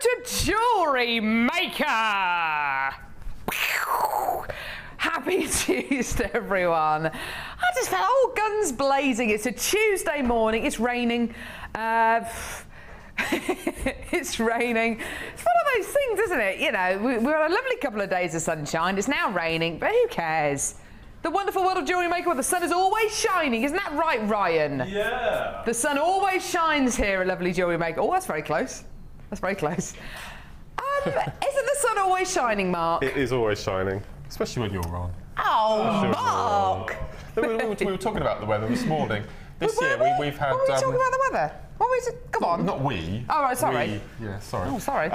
to Jewellery Maker! Happy Tuesday, everyone. I just felt all guns blazing. It's a Tuesday morning. It's raining. It's raining. It's one of those things, isn't it? You know, we've had a lovely couple of days of sunshine. It's now raining, but who cares? The wonderful world of Jewellery Maker where the sun is always shining. Isn't that right, Ryan? Yeah. The sun always shines here at lovely Jewellery Maker. Oh, that's very close. That's very close. Isn't the sun always shining, Mark? It is always shining, especially when you're on. Oh, Mark! We were talking about the weather this morning. This year we've had... What were we talking about the weather? What was it? Come on. Not we. Oh, right, sorry. Yeah, sorry. Oh, sorry.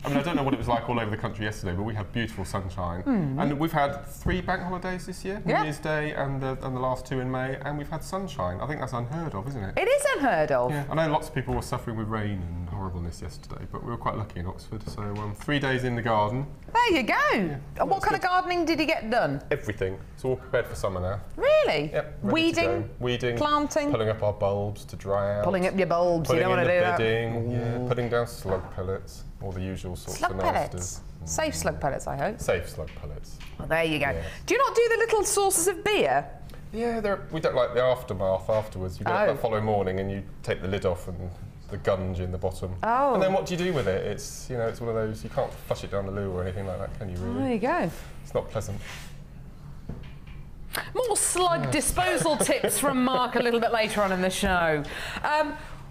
I mean, I don't know what it was like all over the country yesterday, but we had beautiful sunshine. And we've had 3 bank holidays this year, New Year's Day and the last 2 in May, and we've had sunshine. I think that's unheard of, isn't it? It is unheard of. Yeah, I know lots of people were suffering with rain and horribleness yesterday, but we were quite lucky in Oxford, so 3 days in the garden. There you go. Yeah, And what kind of gardening did you get done? Everything. It's all prepared for summer now. Really? Yep. Ready to go. Weeding, planting, pulling up our bulbs to dry out. Pulling up your bulbs, you don't want to do that. Yeah, putting down slug pellets, all the usual sorts of nasties. Pellets. Safe slug pellets, I hope. Safe slug pellets. Well, there you go. Yeah. Do you not do the little saucers of beer? Yeah, we don't like the aftermath afterwards. You get up that following morning and you take the lid off and the gunge in the bottom. Oh. And then what do you do with it? It's, you know, it's one of those, you can't flush it down the loo or anything like that, can you really? There you go. It's not pleasant. More slug disposal tips from Mark a little bit later on in the show.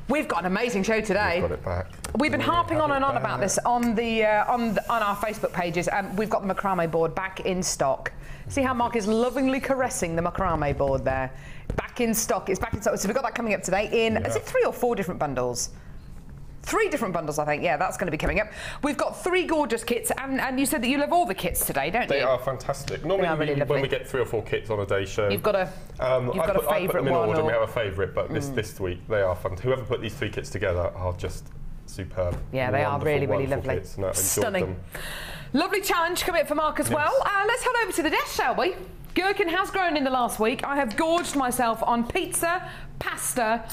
We've got an amazing show today. We've got it back. We've been harping on and on about this on the on our Facebook pages. We've got the Macrame Board back in stock. See how Mark is lovingly caressing the Macrame Board there. Back in stock. It's back in stock. So we've got that coming up today in, is it 3 or 4 different bundles? 3 different bundles, I think. Yeah, that's going to be coming up. We've got 3 gorgeous kits, and you said that you love all the kits today, don't you? They are fantastic. Normally, when we get 3 or 4 kits on a day show, you've got a favourite one. I put them in order. We have a favourite, but this week they are fun. Whoever put these 3 kits together are just superb. Yeah, they are really, really lovely. Kits, and stunning. Them. Lovely challenge coming up for Mark as well. Let's head over to the desk, shall we? Gherkin has grown in the last week. I have gorged myself on pizza, pasta,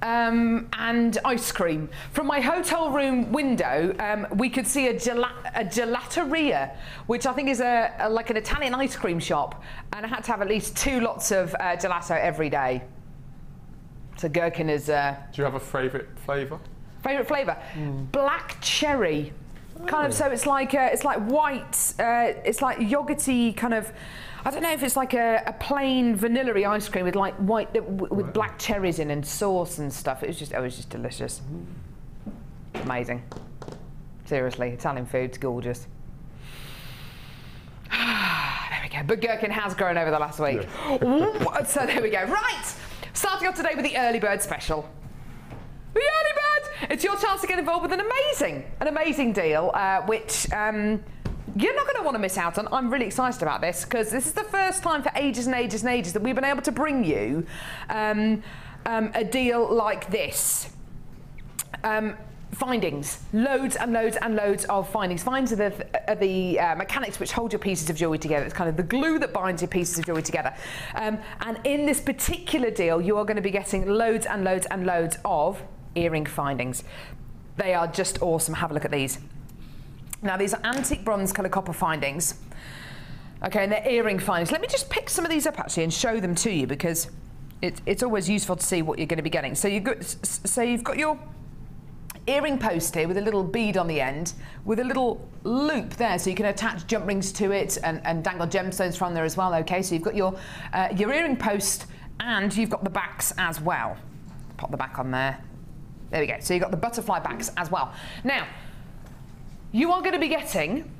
and ice cream. From my hotel room window, we could see a gelateria, which I think is like an Italian ice cream shop, and I had to have at least 2 lots of gelato every day. So Gherkin is... Do you have a favourite flavour? Favourite flavour? Black cherry. Kind of, so it's like white, it's like yogurty kind of, I don't know if it's like a plain vanilla-y ice cream with like white, with black cherries in and sauce and stuff. It was just delicious. Amazing. Seriously, Italian food's gorgeous. There we go. But Gherkin has grown over the last week. Yeah. So there we go. Right, starting off today with the early bird special. The early bird! It's your chance to get involved with an amazing deal, which you're not going to want to miss out on. I'm really excited about this because this is the first time for ages and ages and ages that we've been able to bring you a deal like this. Findings, loads and loads and loads of findings. Finds are the mechanics which hold your pieces of jewellery together. It's kind of the glue that binds your pieces of jewellery together. And in this particular deal, you are going to be getting loads and loads and loads of earring findings. They are just awesome. Have a look at these. Now, these are antique bronze colour copper findings. Okay, and they're earring findings. Let me just pick some of these up actually and show them to you because it's always useful to see what you're going to be getting. So you've got your earring post here with a little bead on the end with a little loop there, so you can attach jump rings to it and dangle gemstones from there as well. Okay, so you've got your earring post and you've got the backs as well. Pop the back on there. There we go. So you've got the butterfly backs as well. Now, you are going to be getting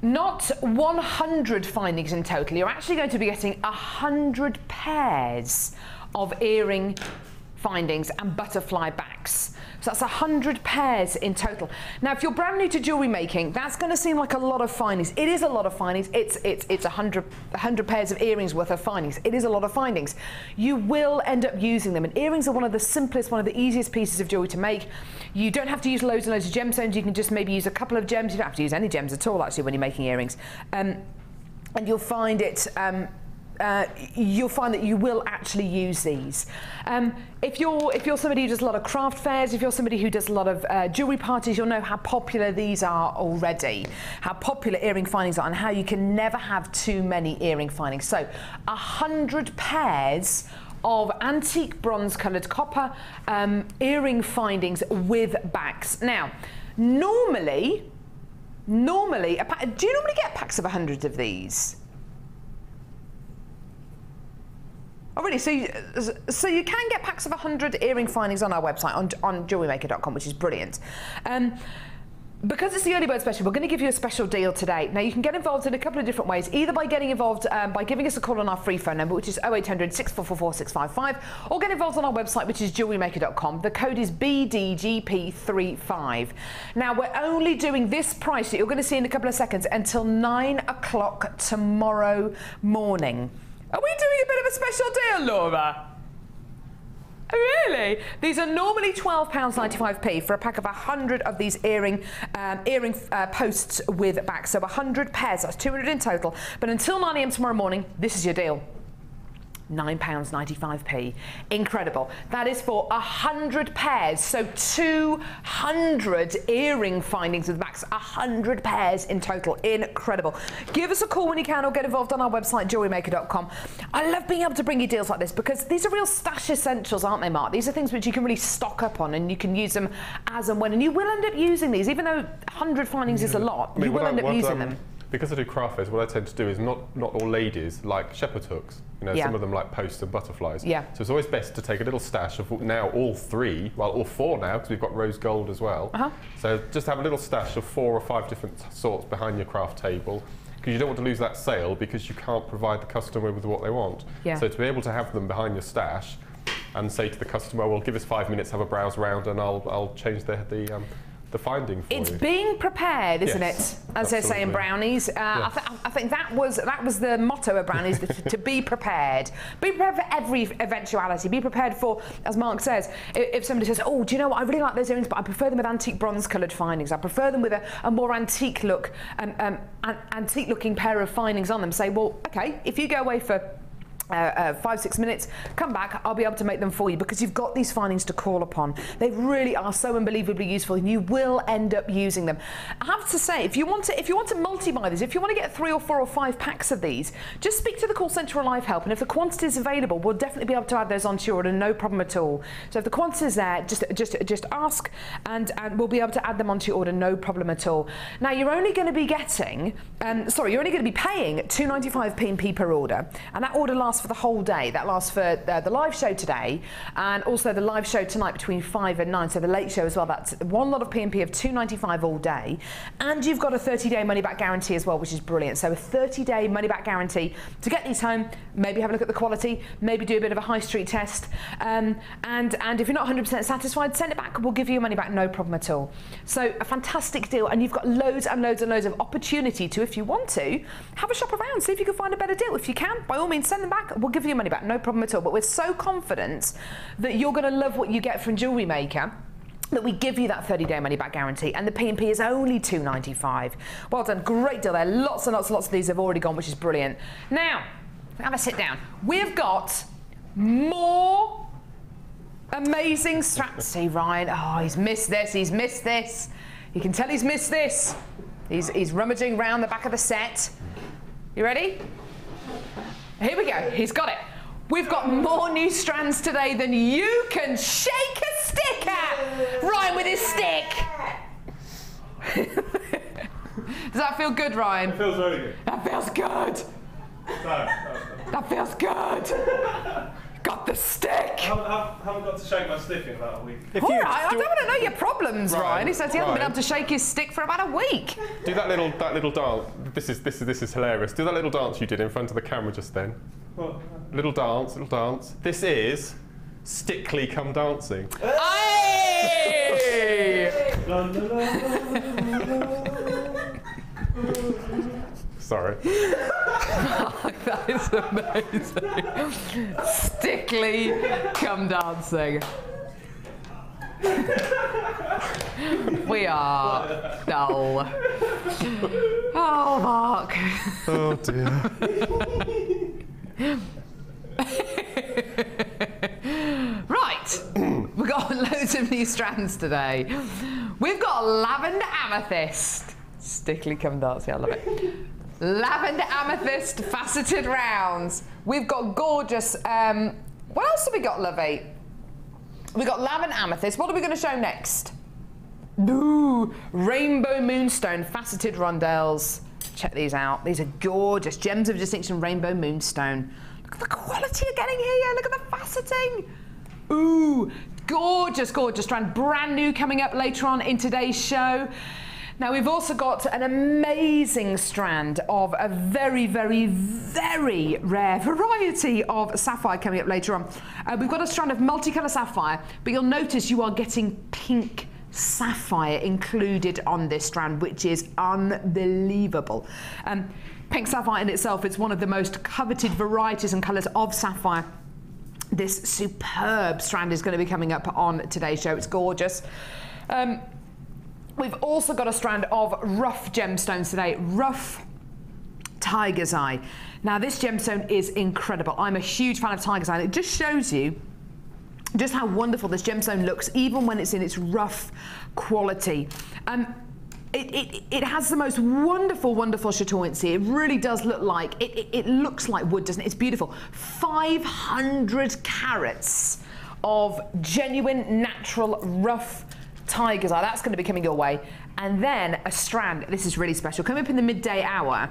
not 100 findings in total. You're actually going to be getting 100 pairs of earring findings and butterfly backs. So that's 100 pairs in total. Now, if you're brand new to jewellery making, that's going to seem like a lot of findings. It is a lot of findings. It's 100 pairs of earrings worth of findings. It is a lot of findings. You will end up using them. And earrings are one of the simplest, one of the easiest pieces of jewellery to make. You don't have to use loads and loads of gemstones. You can just maybe use a couple of gems. You don't have to use any gems at all, actually, when you're making earrings. And you'll find it you'll find that you will actually use these. If you're somebody who does a lot of craft fairs, if you're somebody who does a lot of jewellery parties, you'll know how popular these are already, how popular earring findings are, and how you can never have too many earring findings. So 100 pairs of antique bronze coloured copper earring findings with backs. Now, normally, do you normally get packs of 100 of these? Oh really? So you can get packs of 100 earring findings on our website on JewelleryMaker.com, which is brilliant. Because it's the early bird special, we're going to give you a special deal today. Now you can get involved in a couple of different ways, either by getting involved by giving us a call on our free phone number, which is 0800 644 655, or get involved on our website, which is JewelleryMaker.com. The code is BDGP35. Now we're only doing this price that you're going to see in a couple of seconds until 9 o'clock tomorrow morning. Are we doing a bit of a special deal, Laura? Really? These are normally £12.95p for a pack of 100 of these earring posts with backs. So 100 pairs, that's 200 in total. But until 9 AM tomorrow morning, this is your deal. £9.95p. Incredible. That is for 100 pairs, so 200 earring findings with backs, 100 pairs in total. Incredible. Give us a call when you can, or get involved on our website, JewelleryMaker.com. I love being able to bring you deals like this because these are real stash essentials, aren't they, Mark? These are things which you can really stock up on, and you can use them as and when, and you will end up using these. Even though 100 findings is a lot, you will end up using them. Because I do craft fairs, what I tend to do is not all ladies like shepherd hooks. You know, some of them like posts and butterflies. So it's always best to take a little stash of now all 3, well, all 4 now, because we've got rose gold as well. So just have a little stash of 4 or 5 different sorts behind your craft table, because you don't want to lose that sale because you can't provide the customer with what they want. So to be able to have them behind your stash and say to the customer, well, give us 5 minutes, have a browse around, and I'll change the finding for it's you. being prepared, isn't it? As they say in Brownies. I think that was the motto of Brownies, to be prepared. Be prepared for every eventuality. Be prepared for, as Mark says, if somebody says, oh, do you know what, I really like those earrings, but I prefer them with antique bronze coloured findings. I prefer them with a more antique look, antique looking pair of findings on them. Say, well, okay, if you go away for 5-6 minutes, come back, I'll be able to make them for you, because you've got these findings to call upon. They really are so unbelievably useful, and you will end up using them. I have to say, if you want to multi-buy these, if you want to get 3 or 4 or 5 packs of these, just speak to the call centre or live help, and if the quantity is available, we'll definitely be able to add those onto your order, no problem at all. So if the quantity is there, just ask, and we'll be able to add them onto your order, no problem at all. Now you're only going to be getting, you're only going to be paying £2.95p per order, and that order lasts for the whole day. That lasts for the live show today, and also the live show tonight between 5 and 9, so the late show as well. That's one lot of P&P of £2.95 all day, and you've got a 30-day money-back guarantee as well, which is brilliant. So a 30-day money-back guarantee to get these home, maybe have a look at the quality, maybe do a bit of a high street test, and if you're not 100% satisfied, send it back. We'll give you your money back, no problem at all. So a fantastic deal, and you've got loads and loads and loads of opportunity to, if you want to, have a shop around, see if you can find a better deal. If you can, by all means, send them back. We'll give you your money back, no problem at all. But we're so confident that you're going to love what you get from Jewellery Maker that we give you that 30-day money-back guarantee, and the P&P is only £2.95. Well done, great deal there. Lots and lots and lots of these have already gone, which is brilliant. Now, have a sit down. We've got more amazing straps. See, Ryan, oh, he's missed this, he's missed this. You can tell he's missed this. He's rummaging around the back of the set. You ready? Here we go, he's got it. We've got more new strands today than you can shake a stick at. Ryan with his stick. Does that feel good, Ryan? It feels very good. That feels good. That feels good. Got the stick. I haven't got to shake my stick in about a week. All right, I don't want to know your problems, Ryan. He says he hasn't been able to shake his stick for about a week. Do that little dance. This is hilarious. Do that little dance you did in front of the camera just then. What? Little dance, little dance. This is Stickly Come Dancing. Hey! Sorry. That is amazing. Stickly Come Dancing. We are. No. Oh, Mark. Oh, dear. Right, we've got loads of new strands today. We've got lavender amethyst. Stickly come dancing, I love it. Lavender amethyst faceted rounds. We've got gorgeous, what else have we got, Lovey? We've got lavender amethyst. What are we going to show next? Ooh, rainbow moonstone faceted rondelles. Check these out. These are gorgeous. Gems of distinction, rainbow moonstone. Look at the quality you're getting here. Look at the faceting. Ooh, gorgeous, gorgeous strand. Brand new coming up later on in today's show. Now we've also got an amazing strand of a very, very, very rare variety of sapphire coming up later on. We've got a strand of multicolour sapphire, but you'll notice you are getting pink sapphire included on this strand, which is unbelievable. Pink sapphire in itself is one of the most coveted varieties and colours of sapphire. This superb strand is going to be coming up on today's show. It's gorgeous. We've also got a strand of rough gemstones today, rough tiger's eye. Now this gemstone is incredible. I'm a huge fan of tiger's eye. It just shows you just how wonderful this gemstone looks, even when it's in its rough quality. It has the most wonderful, wonderful chatoyancy. It really does look like, it looks like wood, doesn't it? It's beautiful. 500 carats of genuine, natural, rough tiger's eye. That's going to be coming your way. And then a strand, this is really special, coming up in the midday hour.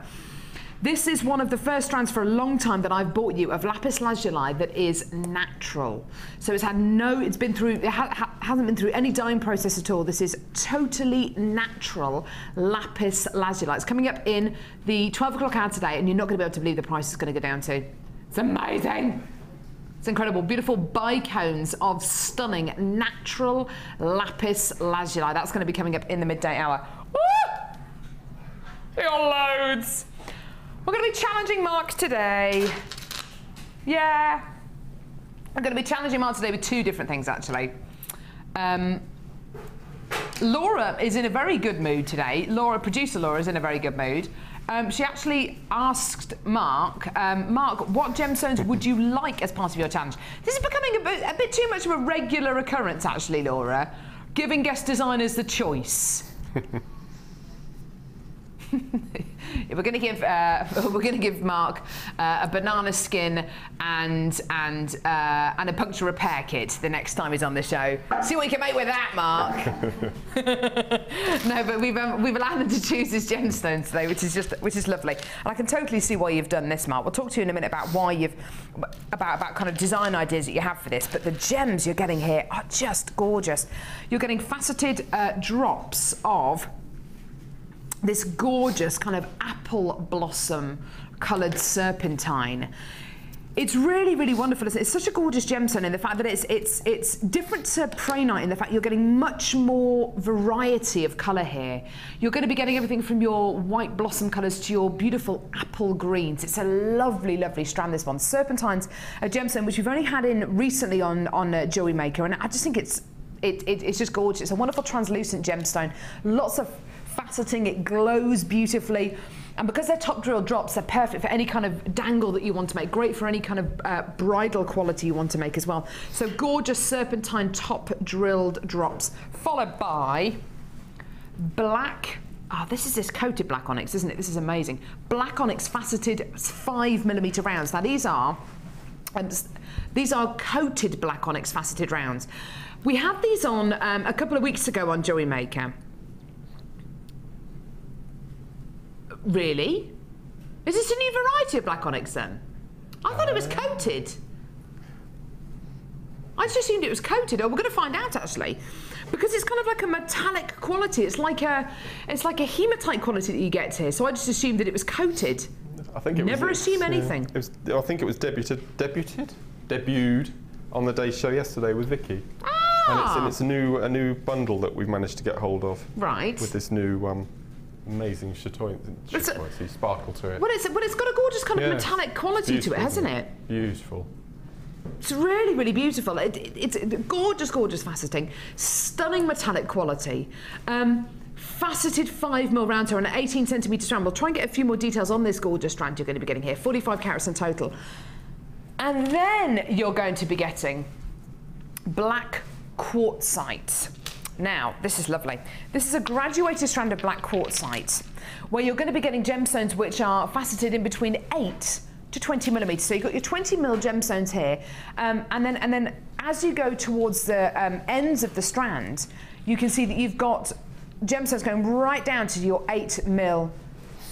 This is one of the first strands for a long time that I've bought you of lapis lazuli that is natural. So it's had no, it's been through, it hasn't been through any dyeing process at all. This is totally natural lapis lazuli. It's coming up in the 12 o'clock hour today, and you're not going to be able to believe the price it's going to go down to. It's amazing. It's incredible. Beautiful bicones of stunning natural lapis lazuli. That's going to be coming up in the midday hour. Woo! We got loads. We're going to be challenging Mark today. Yeah. I'm going to be challenging Mark today with two different things, actually. Laura is in a very good mood today. Producer Laura is in a very good mood. She actually asked Mark, Mark, what gemstones would you like as part of your challenge? This is becoming a bit too much of a regular occurrence, actually, Laura, giving guest designers the choice. We're going to give Mark a banana skin and a puncture repair kit the next time he's on the show. See what you can make with that, Mark. No, but we've allowed him to choose his gemstones today, which is lovely. And I can totally see why you've done this, Mark. We'll talk to you in a minute about why about kind of design ideas that you have for this. But the gems you're getting here are just gorgeous. You're getting faceted drops of this gorgeous kind of apple blossom coloured serpentine. It's really, really wonderful. It's such a gorgeous gemstone in the fact that it's different to Praenite in the fact you're getting much more variety of colour here. You're going to be getting everything from your white blossom colours to your beautiful apple greens. It's a lovely, lovely strand, this one. Serpentine's a gemstone which we've only had in recently on Jewellery Maker, and I just think it's just gorgeous. It's a wonderful translucent gemstone. Lots of faceting, it glows beautifully, and because they're top drill drops, they're perfect for any kind of dangle that you want to make. Great for any kind of bridal quality you want to make as well. So gorgeous serpentine top drilled drops, followed by black. This is this coated black onyx, isn't it? This is amazing. Black onyx faceted 5mm rounds. Now these are coated black onyx faceted rounds. We had these on a couple of weeks ago on Jewellery Maker. Really? Is this a new variety of black onyx then? I thought it was coated. I just assumed it was coated. Oh, we're going to find out actually, because it's kind of like a metallic quality. It's like a hematite quality that you get here. So I just assumed that it was coated. I think it never assume anything. I think it was debuted on the day's show yesterday with Vicky. And it's a new bundle that we've managed to get hold of. Right. With this new amazing chatoyancy sparkle to it. Well, it's got a gorgeous kind of metallic quality to it, hasn't it? Beautiful. It's really, really beautiful. It's gorgeous, gorgeous faceting. Stunning metallic quality. Faceted 5mm round here on an 18cm strand. We'll try and get a few more details on this gorgeous strand you're going to be getting here. 45 carats in total. And then you're going to be getting black quartzite. Now, this is lovely. This is a graduated strand of black quartzite where you're going to be getting gemstones which are faceted in between 8 to 20 millimeters. So you've got your 20 mil gemstones here, and then as you go towards the ends of the strand, you can see that you've got gemstones going right down to your 8 mil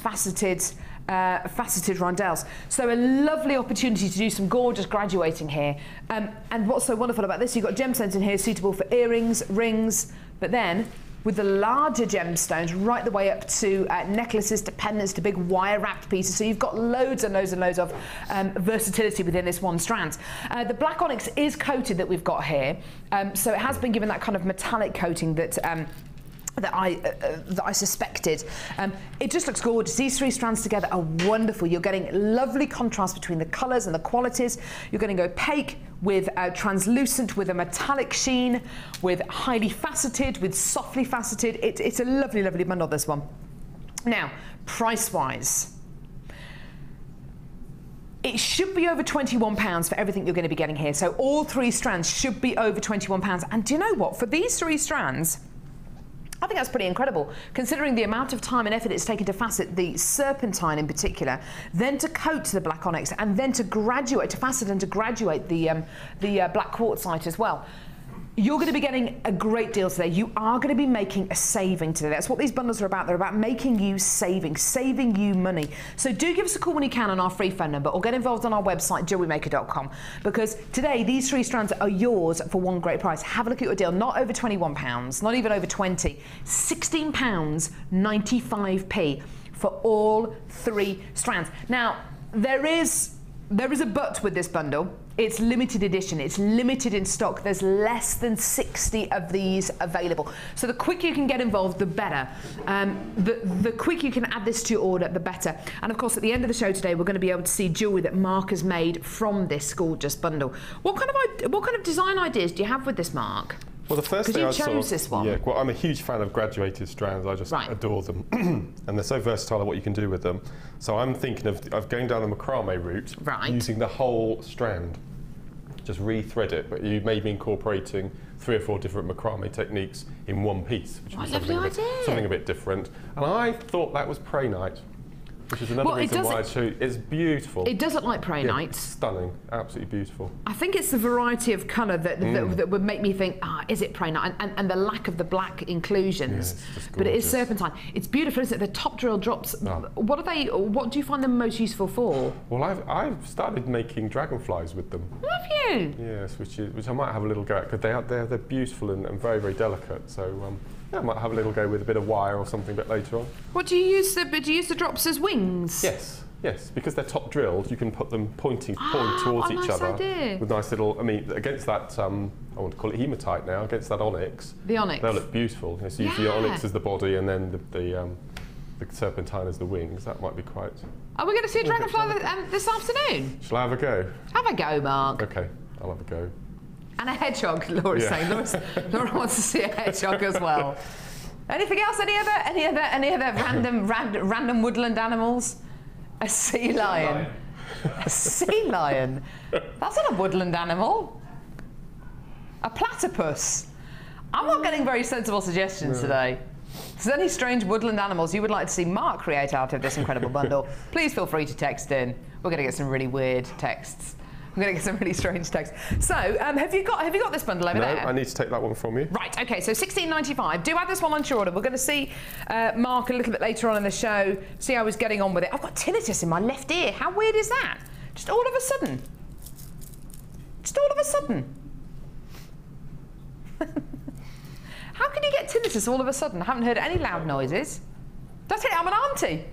faceted rondelles. So a lovely opportunity to do some gorgeous graduating here. And what's so wonderful about this, you've got gemstones in here suitable for earrings, rings, but then with the larger gemstones right the way up to necklaces, to pendants, to big wire wrapped pieces. So you've got loads and loads and loads of versatility within this one strand. The black onyx is coated that we've got here. So it has been given that kind of metallic coating that that I suspected. It just looks gorgeous. These 3 strands together are wonderful. You're getting lovely contrast between the colours and the qualities. You're getting opaque with translucent, with a metallic sheen, with highly faceted, with softly faceted. It's a lovely, lovely bundle, this one. Now, price-wise, it should be over £21 for everything you're going to be getting here. So all 3 strands should be over £21. And do you know what? For these 3 strands, I think that's pretty incredible, considering the amount of time and effort it's taken to facet the serpentine in particular, then to coat the black onyx, and then to facet and to graduate the black quartzite as well. You're going to be getting a great deal today. You are going to be making a saving today. That's what these bundles are about. They're about making you saving you money. So do give us a call when you can on our free phone number, or get involved on our website, JewelleryMaker.com, because today these 3 strands are yours for one great price. Have a look at your deal. Not over £21, not even over 20, £16.95 for all 3 strands. Now, there is a but with this bundle. It's limited edition, it's limited in stock. There's less than 60 of these available. So the quicker you can get involved, the better. The quicker you can add this to your order, the better. And of course, at the end of the show today, we're going to be able to see jewellery that Mark has made from this gorgeous bundle. What kind of design ideas do you have with this, Mark? Well, the first thing I saw, chose this one. Yeah, well, I'm a huge fan of graduated strands. I just adore them, and they're so versatile at what you can do with them. So I'm thinking of going down the macrame route, using the whole strand. Just re-thread it, but you may be incorporating 3 or 4 different macrame techniques in one piece, which is something a bit different. And I thought that was Praenite, which is another reason why I show you. It's beautiful. It does look like Praenite. Yeah, stunning, absolutely beautiful. I think it's the variety of colour that would make me think, is it Praenite? And the lack of the black inclusions. Yeah, but it is serpentine. It's beautiful, isn't it? The top drill drops. Oh. What do you find them most useful for? Well, I've started making dragonflies with them. Have you? Yes, which I might have a little go at, because they're beautiful and very, very delicate. So. Yeah, I might have a little go with a bit of wire or something a bit later on. What do you use? Do you use the drops as wings? Yes, because they're top drilled, you can put them pointing towards each other. Idea. With nice little, against that, I want to call it hematite now, against that onyx. The onyx. They'll look beautiful. So use the onyx as the body, and then the serpentine as the wings. That might be quite. Are we going to see a dragonfly this afternoon? Shall I have a go? Have a go, Mark. Okay, I'll have a go. And a hedgehog, Laura's saying. Laura wants to see a hedgehog as well. Anything else? Any other random woodland animals? A sea lion. A sea lion. That's not a woodland animal. A platypus. I'm not getting very sensible suggestions today. If there's any strange woodland animals you would like to see Mark create out of this incredible bundle, please feel free to text in. We're going to get some really weird texts. I'm going to get some really strange texts. So, have you got this bundle over there? No, I need to take that one from you. Right, okay, so £16.95. Do add this one onto your order. We're going to see Mark a little bit later on in the show, see how he's getting on with it. I've got tinnitus in my left ear. How weird is that? Just all of a sudden. Just all of a sudden. How can you get tinnitus all of a sudden? I haven't heard any loud noises. That's it, I'm an auntie.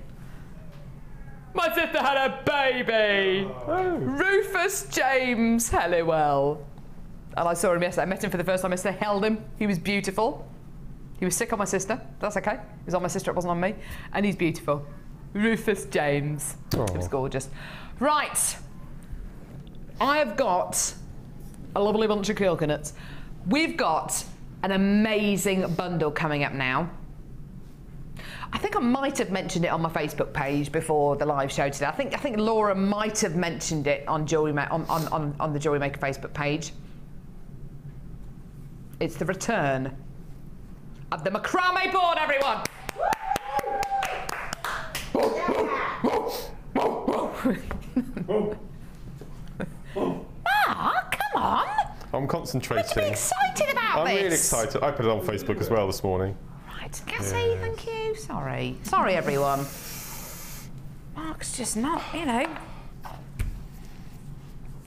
My sister had a baby! Oh. Rufus James Helliwell. And I saw him yesterday. I met him for the first time yesterday, held him. He was beautiful. He was sick on my sister. That's okay. It was on my sister, it wasn't on me. And he's beautiful. Rufus James. Oh. It was gorgeous. Right. I have got a lovely bunch of coconuts. We've got an amazing bundle coming up now. I think I might have mentioned it on my Facebook page before the live show today. I think Laura might have mentioned it on on the Jewellery Maker Facebook page. It's the return of the Macrame Board, everyone. Mark, come on. I'm concentrating. Would you be excited about this? I'm really excited. I put it on Facebook as well this morning. Right, Cassie, thank you. Sorry, everyone. Mark's just not, you know.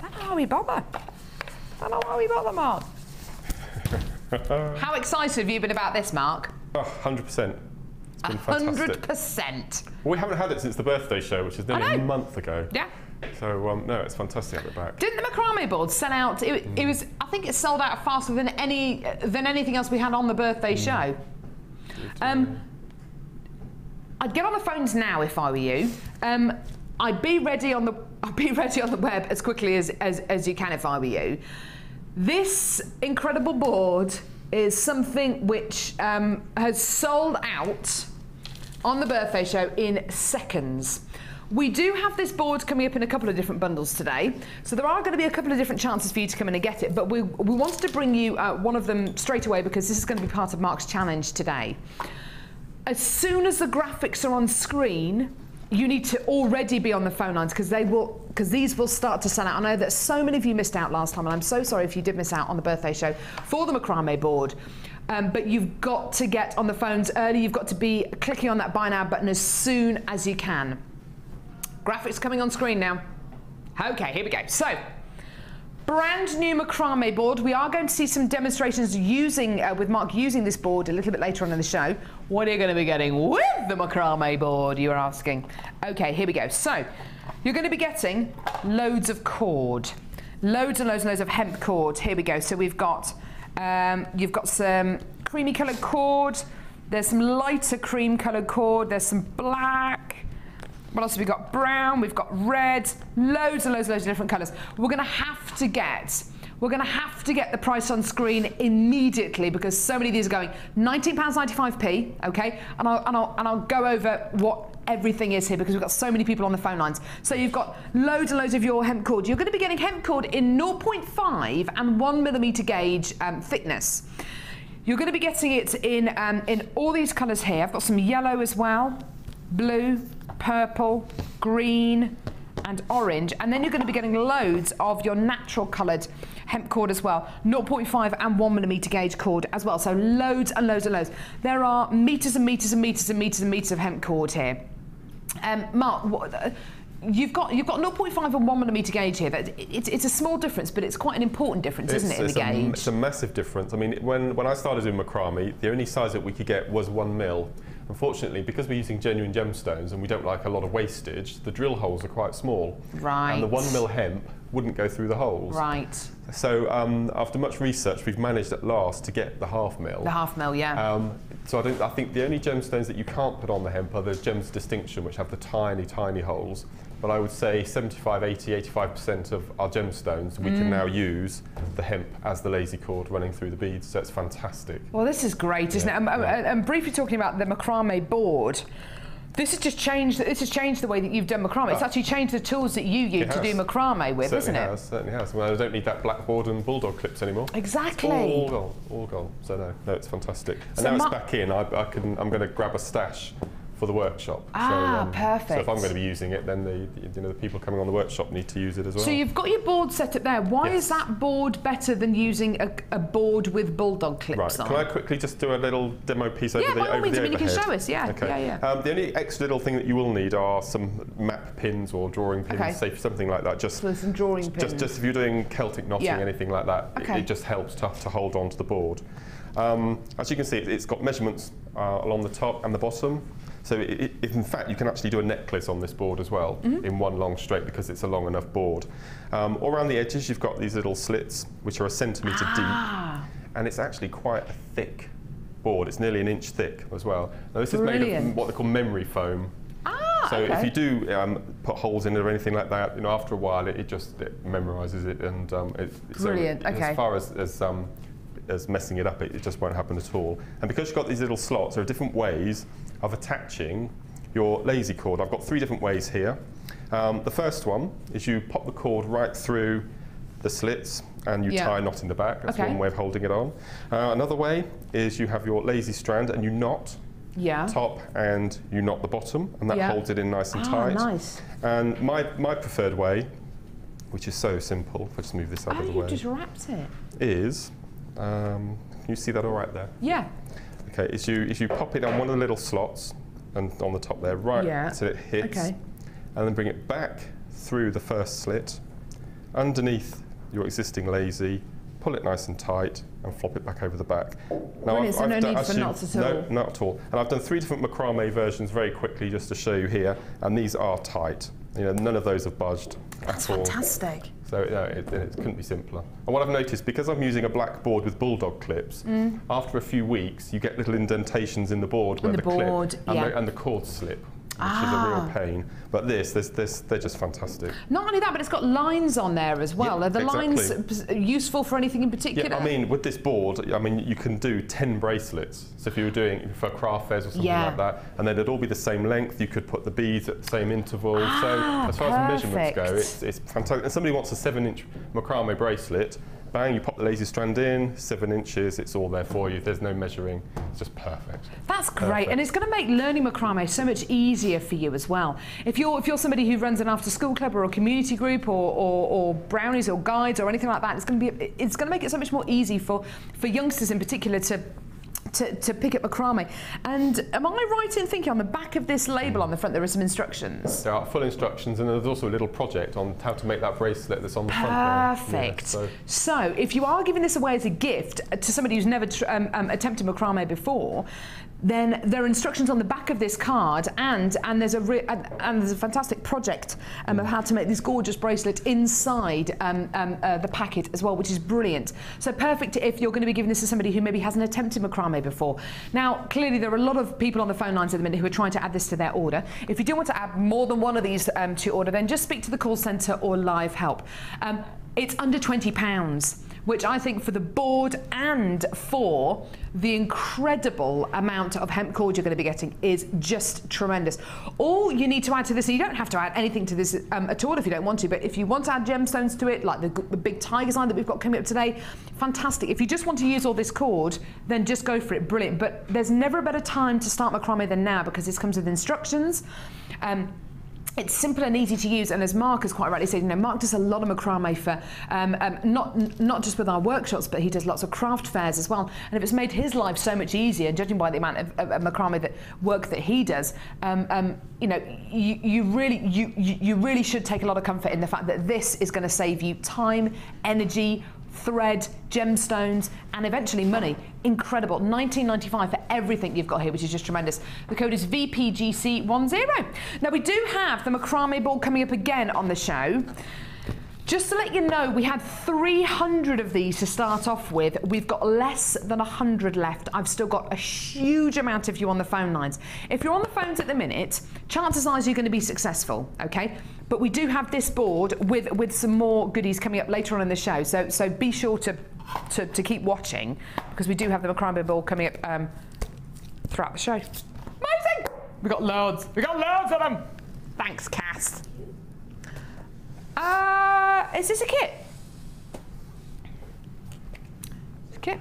Don't know why we bother. Mark. How excited have you been about this, Mark? Oh, 100%. It's been fantastic. 100%. We haven't had it since the birthday show, which is nearly a month ago. Yeah. So no, it's fantastic to have it back. Didn't the Macrame Board sell out? It was. I think it sold out faster than anything else we had on the birthday show. I'd get on the phones now if I were you. I'd be ready on the web as quickly as you can if I were you. This incredible board is something which has sold out on the birthday show in seconds. We do have this board coming up in a couple of different bundles today, so there are going to be a couple of different chances for you to come in and get it, but we wanted to bring you one of them straight away because this is going to be part of Mark's challenge today. As soon as the graphics are on screen, you need to already be on the phone lines because these will start to sell out. I know that so many of you missed out last time, and I'm so sorry if you did miss out on the birthday show for the Macrame Board. But you've got to get on the phones early. You've got to be clicking on that buy now button as soon as you can. Graphics coming on screen now. Okay, here we go. So, brand new Macrame board. We are going to see some demonstrations using with Mark using this board a little bit later on in the show. What are you going to be getting with the Macrame board, you're asking? Okay, here we go. So, you're going to be getting loads of cord. Loads and loads and loads of hemp cord. Here we go. So we've got, you've got some creamy coloured cord. There's some lighter cream coloured cord. There's some black. What else have we got? Brown, we've got red, loads and loads and loads of different colours. We're going to have to get the price on screen immediately because so many of these are going £19.95p, okay? And I'll go over what everything is here because we've got so many people on the phone lines. So you've got loads and loads of your hemp cord. You're going to be getting hemp cord in 0.5 and 1mm gauge thickness. You're going to be getting it in all these colours here. I've got some yellow as well, blue, purple, green and orange, and then you're going to be getting loads of your natural coloured hemp cord as well, 0.5 and 1mm gauge cord as well, so loads and loads and loads. There are metres and metres and metres and metres and metres of hemp cord here. Mark, you've got 0.5 and 1mm gauge here. It's a small difference, but it's quite an important difference, isn't it, in the gauge? It's a massive difference. I mean, when I started doing macrame, the only size that we could get was 1mm. Unfortunately, because we're using genuine gemstones and we don't like a lot of wastage, the drill holes are quite small. Right. And the 1mm hemp wouldn't go through the holes. Right. So after much research, we've managed at last to get the 1/2 mil. The 1/2 mil, yeah. So I think the only gemstones that you can't put on the hemp are the gems distinction, which have the tiny, tiny holes. But I would say 75, 80, 85% of our gemstones, we can now use the hemp as the lazy cord running through the beads, so it's fantastic. Well, this is great, isn't it? And briefly talking about the Macrame board, this has just changed. This has changed the way that you've done macrame. It's actually changed the tools that you use to do macrame with, isn't it? Certainly has. Well, I don't need that blackboard and bulldog clips anymore. Exactly. It's all gone. So no, it's fantastic. And so now it's back in. I'm going to grab a stash for the workshop. Perfect. So if I'm going to be using it, then the people coming on the workshop need to use it as well. So you've got your board set up there. Why is that board better than using a board with bulldog clips on? Can I quickly just do a little demo piece over the overhead? Yeah, by all means, I mean, you can show us. Yeah. Okay. Yeah. The only extra little thing that you will need are some map pins or drawing pins, say something like that. Just some drawing pins. Just if you're doing Celtic knotting, anything like that, it just helps to hold on to the board. As you can see, it's got measurements along the top and the bottom. So in fact, you can actually do a necklace on this board as well, in one long straight, because it's a long enough board. All around the edges, you've got these little slits, which are 1 centimetre deep, and it's actually quite a thick board. It's nearly 1 inch thick as well. Now this is made of what they call memory foam. So if you do put holes in it or anything like that, after a while, it memorises it, and as far as messing it up, it just won't happen at all. And because you've got these little slots, there are different ways of attaching your lazy cord. I've got 3 different ways here. The first one is you pop the cord right through the slits and you tie a knot in the back. That's one way of holding it on. Another way is you have your lazy strand and you knot top and you knot the bottom, and that holds it in nice and tight. Nice. And my preferred way, which is so simple, if I just move this out of the way. You just wrapped it. Is, can you see that all right there? Yeah. Okay, is you pop it on one of the little slots and on the top there, right until it hits, and then bring it back through the first slit, underneath your existing lazy, pull it nice and tight, and flop it back over the back. Now, no need for knots at all. No, not at all. And I've done 3 different macrame versions very quickly just to show you here, and these are tight. You know, none of those have budged at all. Fantastic. So it couldn't be simpler. And what I've noticed, because I'm using a black board with bulldog clips, after a few weeks you get little indentations in the board where the clip and the cords slip, which is a real pain. But they're just fantastic. Not only that, but it's got lines on there as well. Are the lines useful for anything in particular? Yeah, I mean, with this board, I mean, you can do 10 bracelets. So if you were doing for craft fairs or something like that, and then it'd all be the same length, you could put the beads at the same interval. So as far as measurements go, it's fantastic. And somebody wants a 7-inch macrame bracelet, bang, you pop the lazy strand in, 7 inches, it's all there for you. There's no measuring, it's just perfect. That's great, and it's going to make learning macrame so much easier for you as well. If you're somebody who runs an after-school club or a community group or brownies or guides or anything like that, it's going to make it so much more easy for youngsters in particular to pick up macrame. And am I right in thinking on the back of this label on the front there are some instructions? There are full instructions, and there's also a little project on how to make that bracelet that's on the front there. Perfect. Yeah, so if you are giving this away as a gift to somebody who's never attempted macrame before, then there are instructions on the back of this card, and there's a fantastic project of how to make this gorgeous bracelet inside the packet as well, which is brilliant. So perfect if you're going to be giving this to somebody who maybe hasn't attempted macrame before. Now, clearly there are a lot of people on the phone lines at the minute who are trying to add this to their order. If you do want to add more than one of these to your order, then just speak to the call centre or live help. It's under £20, which I think for the board and for the incredible amount of hemp cord you're going to be getting is just tremendous. All you need to add to this, and you don't have to add anything to this at all if you don't want to, but if you want to add gemstones to it, like the big tiger sign that we've got coming up today, fantastic. If you just want to use all this cord, then just go for it, brilliant. But there's never a better time to start macrame than now, because this comes with instructions. It's simple and easy to use, and as Mark has quite rightly said, you know, Mark does a lot of macrame for not just with our workshops, but he does lots of craft fairs as well. And it's made his life so much easier, judging by the amount of macrame work that he does. You know, you really should take a lot of comfort in the fact that this is going to save you time, energy, thread, gemstones, and eventually money. Incredible. $19.95 for everything you've got here, which is just tremendous. The code is VPGC10. Now, we do have the Macrame Board coming up again on the show. Just to let you know, we had 300 of these to start off with. We've got less than 100 left. I've still got a huge amount of you on the phone lines. If you're on the phones at the minute, chances are you're going to be successful, okay? But we do have this board with some more goodies coming up later on in the show. So be sure to keep watching, because we do have the Macrame Board coming up throughout the show. Amazing! We got loads. We got loads of them. Thanks, Cass. Is this a kit? It's a kit.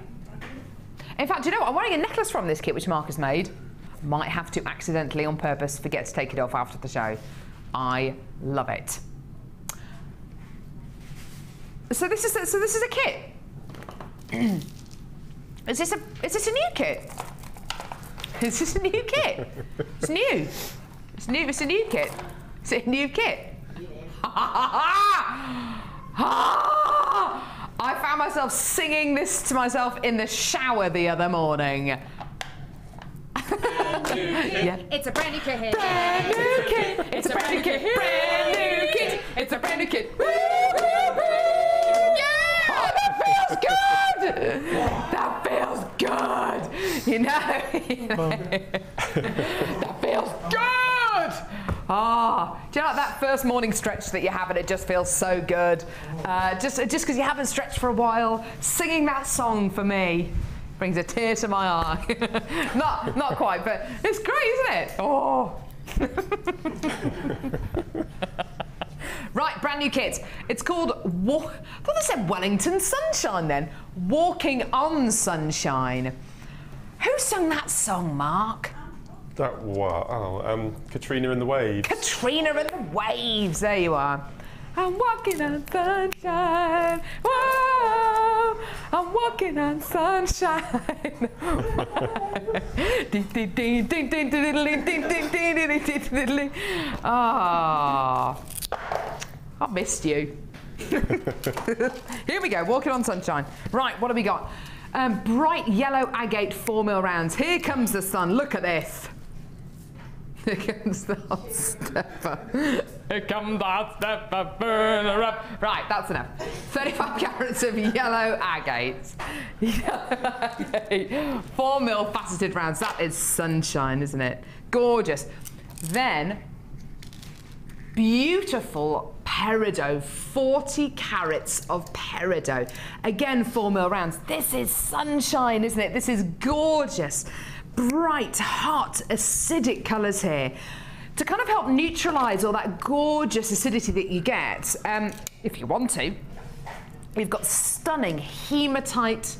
In fact, do you know what? I'm wearing a necklace from this kit which Mark has made. Might have to accidentally, on purpose, forget to take it off after the show. I love it. So this is a kit. Is this a new kit? Is this a new kit? It's new. It's new. It's a new kit. Is it a new kit? I found myself singing this to myself in the shower the other morning. Yeah. It's a brand new kit. Brand new kit. It's a brand new kit. Brand new kit. It's a brand new kit. Woo, woo, woo. Yeah! Oh, that feels good. That feels good. You know. That feels good. Do you know that first morning stretch that you have and it just feels so good? Just because you haven't stretched for a while, singing that song for me Brings a tear to my eye. not quite, but it's great, isn't it? Oh. Right, brand new kit. It's called, I thought they said Wellington Sunshine then. Walking on Sunshine. Who sung that song, Mark? That Katrina and the Waves. Katrina and the Waves, there you are. I'm walking on sunshine. Whoa, I'm walking on sunshine. Ah, I missed you. Here we go, walking on sunshine. Right, what have we got? Bright yellow agate 4mm rounds. Here comes the sun. Look at this. Here comes the hot stepper. Here comes the hot stepper, burner up. Right, that's enough. 35 carats of yellow agates. Yellow agate. 4mm faceted rounds. That is sunshine, isn't it? Gorgeous. Then, beautiful peridot. 40 carats of peridot. Again, 4mm rounds. This is sunshine, isn't it? This is gorgeous. Bright, hot, acidic colours here to kind of help neutralise all that gorgeous acidity that you get. If you want to, we've got stunning hematite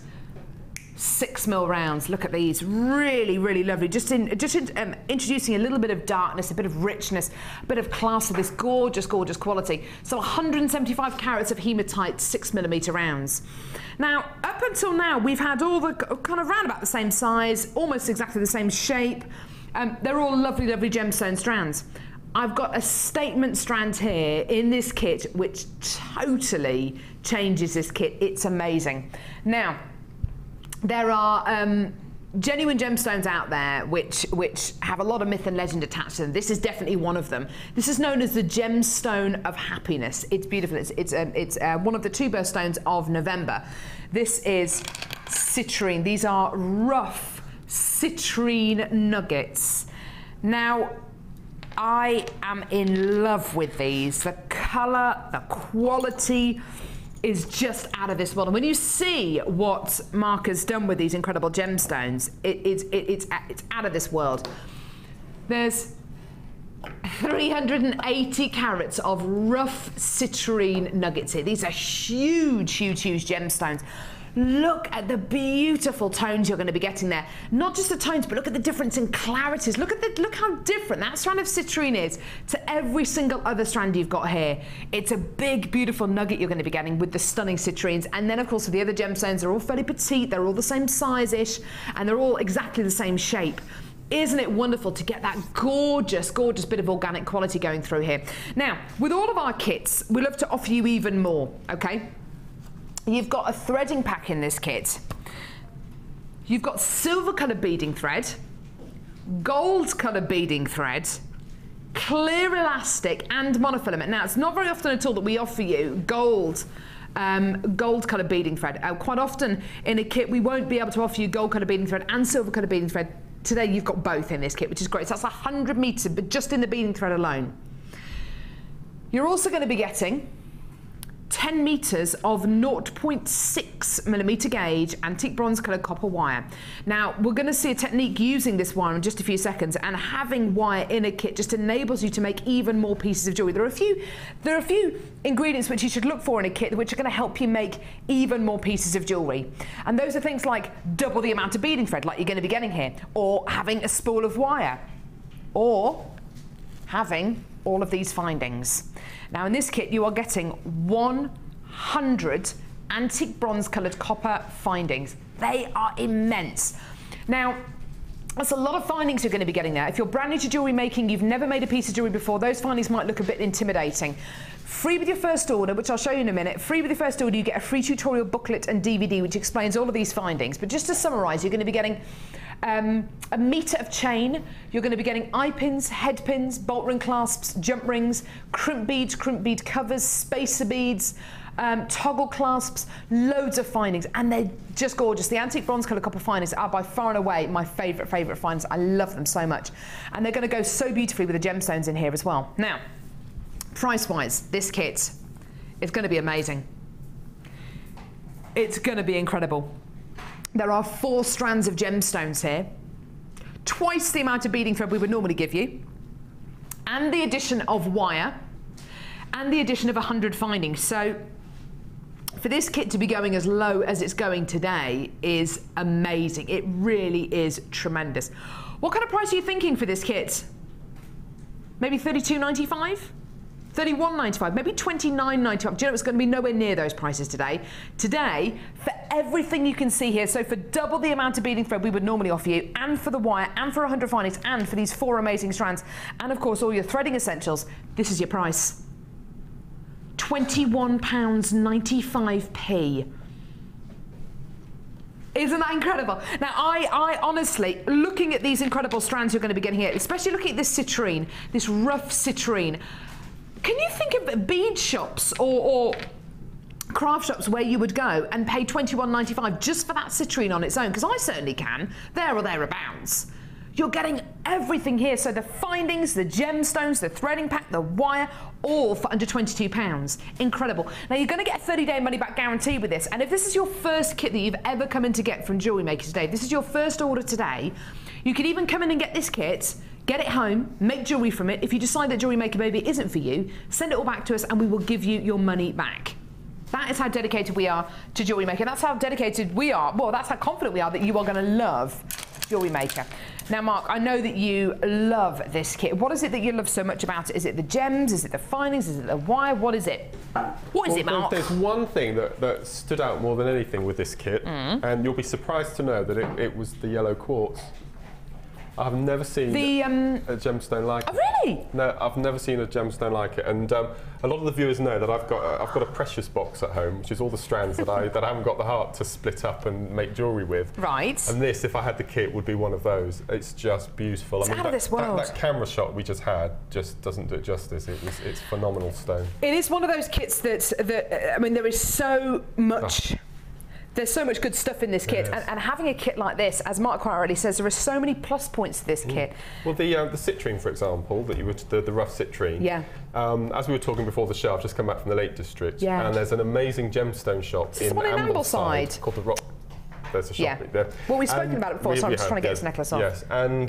6mm rounds. Look at these, really, really lovely. Just introducing a little bit of darkness, a bit of richness, a bit of class to this gorgeous, gorgeous quality. So 175 carats of hematite 6mm rounds. Now, up until now, we've had all the kind of round about the same size, almost exactly the same shape. They're all lovely, lovely gemstone strands. I've got a statement strand here in this kit, which totally changes this kit. It's amazing. Now, there are genuine gemstones out there which have a lot of myth and legend attached to them. This is definitely one of them. This is known as the gemstone of happiness. It's beautiful. It's one of the 2 birthstones of November. This is citrine. These are rough citrine nuggets. Now, I am in love with these. The colour, the quality is just out of this world. And when you see what Mark has done with these incredible gemstones, it's out of this world. There's 380 carats of rough citrine nuggets here. These are huge, huge, huge gemstones. Look at the beautiful tones you're going to be getting there. Not just the tones, but look at the difference in clarities. Look how different that strand of citrine is to every single other strand you've got here. It's a big, beautiful nugget you're going to be getting with the stunning citrines. And then, of course, with the other gemstones, they're all fairly petite. They're all the same size-ish, and they're all exactly the same shape. Isn't it wonderful to get that gorgeous, gorgeous bit of organic quality going through here? Now, with all of our kits, we love to offer you even more, okay? You've got a threading pack in this kit. You've got silver coloured beading thread, gold coloured beading thread, clear elastic and monofilament. Now, it's not very often at all that we offer you gold coloured beading thread. Quite often in a kit we won't be able to offer you gold coloured beading thread and silver coloured beading thread. Today you've got both in this kit, which is great. So that's 100 metres, but just in the beading thread alone. You're also going to be getting 10 metres of 0.6mm gauge antique bronze coloured copper wire. Now, we're going to see a technique using this wire in just a few seconds, and having wire in a kit just enables you to make even more pieces of jewellery. There are a few ingredients which you should look for in a kit which are going to help you make even more pieces of jewellery. And those are things like double the amount of beading thread like you're going to be getting here, or having a spool of wire, or having all of these findings. Now in this kit you are getting 100 antique bronze coloured copper findings. They are immense. Now that's a lot of findings you're going to be getting there. If you're brand new to jewellery making, you've never made a piece of jewellery before, those findings might look a bit intimidating. Free with your first order, which I'll show you in a minute, free with your first order you get a free tutorial booklet and DVD which explains all of these findings. But just to summarise, you're going to be getting a metre of chain, you're going to be getting eye pins, head pins, bolt ring clasps, jump rings, crimp bead covers, spacer beads, toggle clasps, loads of findings, and they're just gorgeous. The antique bronze colour copper findings are by far and away my favourite finds. I love them so much, and they're going to go so beautifully with the gemstones in here as well. Now, price-wise, this kit is going to be amazing. It's going to be incredible. There are 4 strands of gemstones here, twice the amount of beading thread we would normally give you, and the addition of wire, and the addition of 100 findings. So for this kit to be going as low as it's going today is amazing. It really is tremendous. What kind of price are you thinking for this kit? Maybe $32.95? $31.95, maybe $29.95. Do you know it's going to be nowhere near those prices today? Today, for everything you can see here, so for double the amount of beading thread we would normally offer you, and for the wire, and for 100 findings, and for these 4 amazing strands, and of course all your threading essentials, this is your price. £21.95p. Isn't that incredible? Now, I honestly, looking at these incredible strands you're going to be getting here, especially looking at this citrine, this rough citrine, can you think of bead shops or craft shops where you would go and pay £21.95 just for that citrine on its own? Because I certainly can, there or thereabouts. You're getting everything here. So the findings, the gemstones, the threading pack, the wire, all for under £22. Incredible. Now you're going to get a 30-day money-back guarantee with this. And if this is your first kit that you've ever come in to get from Jewellery Maker today, if this is your first order today, you could even come in and get this kit, get it home, make jewellery from it. If you decide that Jewellery Maker maybe isn't for you, send it all back to us and we will give you your money back. That is how dedicated we are to Jewellery Maker. That's how dedicated we are. Well, that's how confident we are that you are going to love Jewellery Maker. Now, Mark, I know that you love this kit. What is it that you love so much about it? Is it the gems? Is it the findings? Is it the wire? What is it? What is it, Mark? There's one thing that stood out more than anything with this kit, and you'll be surprised to know that it was the yellow quartz. I've never seen a gemstone like it. Oh, really? No, I've never seen a gemstone like it. And a lot of the viewers know that I've got a precious box at home, which is all the strands that I haven't got the heart to split up and make jewellery with. Right. And this, if I had the kit, would be one of those. It's just beautiful. It's out of this world. That camera shot we just had just doesn't do it justice. It's phenomenal stone. It is one of those kits that I mean, there is so much. Oh. There's so much good stuff in this kit, and having a kit like this, as Mark quite rightly says, there are so many plus points to this kit. Well, the citrine, for example, that you were the rough citrine. Yeah. As we were talking before the show, I've just come back from the Lake District, and there's an amazing gemstone shop in Ambleside called the Rock. There's a shop there. Well, we've spoken about it before, so I'm just trying to get this necklace off. Yes, and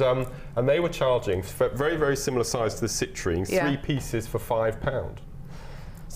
they were charging for very, very similar size to the citrine, 3 pieces for £5.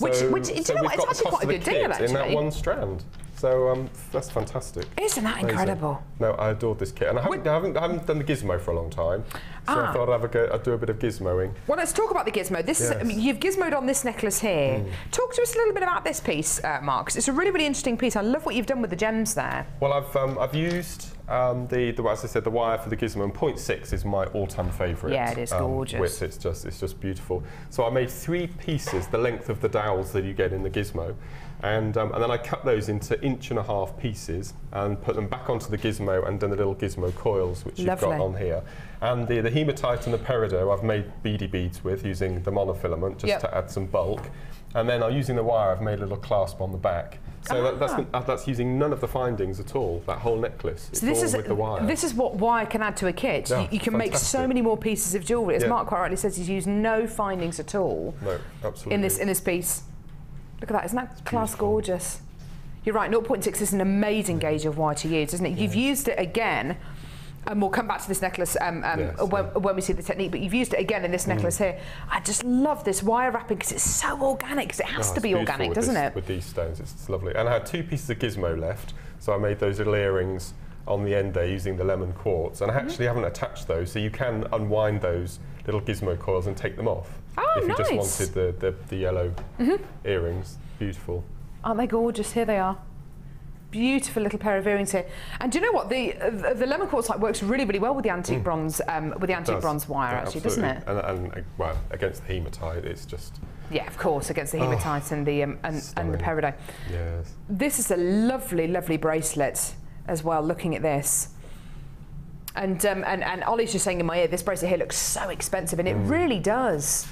Which do you know what? It's actually quite a good deal, actually. In that one strand. So that's fantastic. Isn't that incredible? No, I adored this kit, and I haven't done the gizmo for a long time, so I thought I'd do a bit of gizmoing. Well, let's talk about the gizmo. This is, I mean, you've gizmoed on this necklace here. Talk to us a little bit about this piece, Mark, because it's a really, really interesting piece. I love what you've done with the gems there. Well, I've used as I said, the wire for the gizmo, and 0.6 is my all-time favourite. Yeah, it is gorgeous. Width, it's just beautiful. So I made 3 pieces, the length of the dowels that you get in the gizmo. And then I cut those into 1.5-inch pieces and put them back onto the gizmo and done the little gizmo coils, which you've got on here. And the hematite and the peridot I've made beady beads with using the monofilament just to add some bulk. And then using the wire, I've made a little clasp on the back. So that's using none of the findings at all, that whole necklace. It's all with the wire. This is what wire can add to a kit. You can make so many more pieces of jewellery. As Mark quite rightly says, he's used no findings at all. No, absolutely. In this piece. Look at that, isn't that class gorgeous? You're right, 0.6 is an amazing gauge of wire to use, isn't it? You've used it again, and we'll come back to this necklace when we see the technique, but you've used it again in this necklace here. I just love this wire wrapping because it's so organic, because it has to be organic, doesn't it? With these stones, it's lovely. And I had 2 pieces of gizmo left, so I made those little earrings on the end there using the lemon quartz, and I actually haven't attached those, so you can unwind those little gizmo coils and take them off. Oh, if you just wanted the yellow earrings. Beautiful. Aren't they gorgeous? Here they are. Beautiful little pair of earrings here. And do you know what? The lemon quartzite works really, really well with the antique bronze bronze wire, actually, doesn't it? And well, against the hematite, it's just. Yeah, of course, against the hematite and the peridot. Yes. This is a lovely, lovely bracelet as well. Looking at this. And Ollie's just saying in my ear, this bracelet here looks so expensive, and it really does.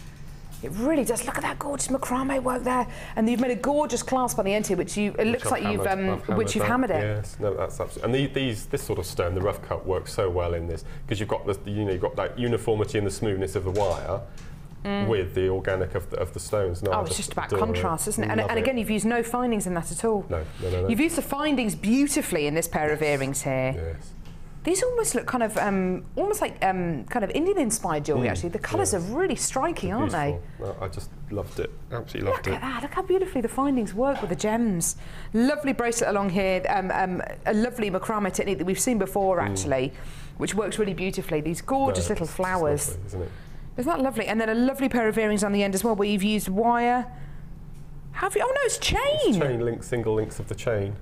It really does. Look at that gorgeous macrame work there, and you've made a gorgeous clasp on the end here, which looks like you've hammered it. Yes, no, that's absolutely. And this sort of stone, the rough cut, works so well in this because you've got you've got that uniformity and the smoothness of the wire, with the organic of the stones. No, it's just about contrast, isn't it? And again, you've used no findings in that at all. No. You've used the findings beautifully in this pair of earrings here. Yes. These almost look kind of, almost like kind of Indian-inspired jewellery, actually. The colours are really striking, aren't they? Well, I just loved it. Absolutely loved it. Look at that. Look how beautifully the findings work with the gems. Lovely bracelet along here. A lovely macrame technique that we've seen before, actually, which works really beautifully. These gorgeous little flowers. Lovely, isn't it? Isn't that lovely? And then a lovely pair of earrings on the end as well, where you've used wire. How have you? Oh no, it's chain. It's chain links, single links of the chain.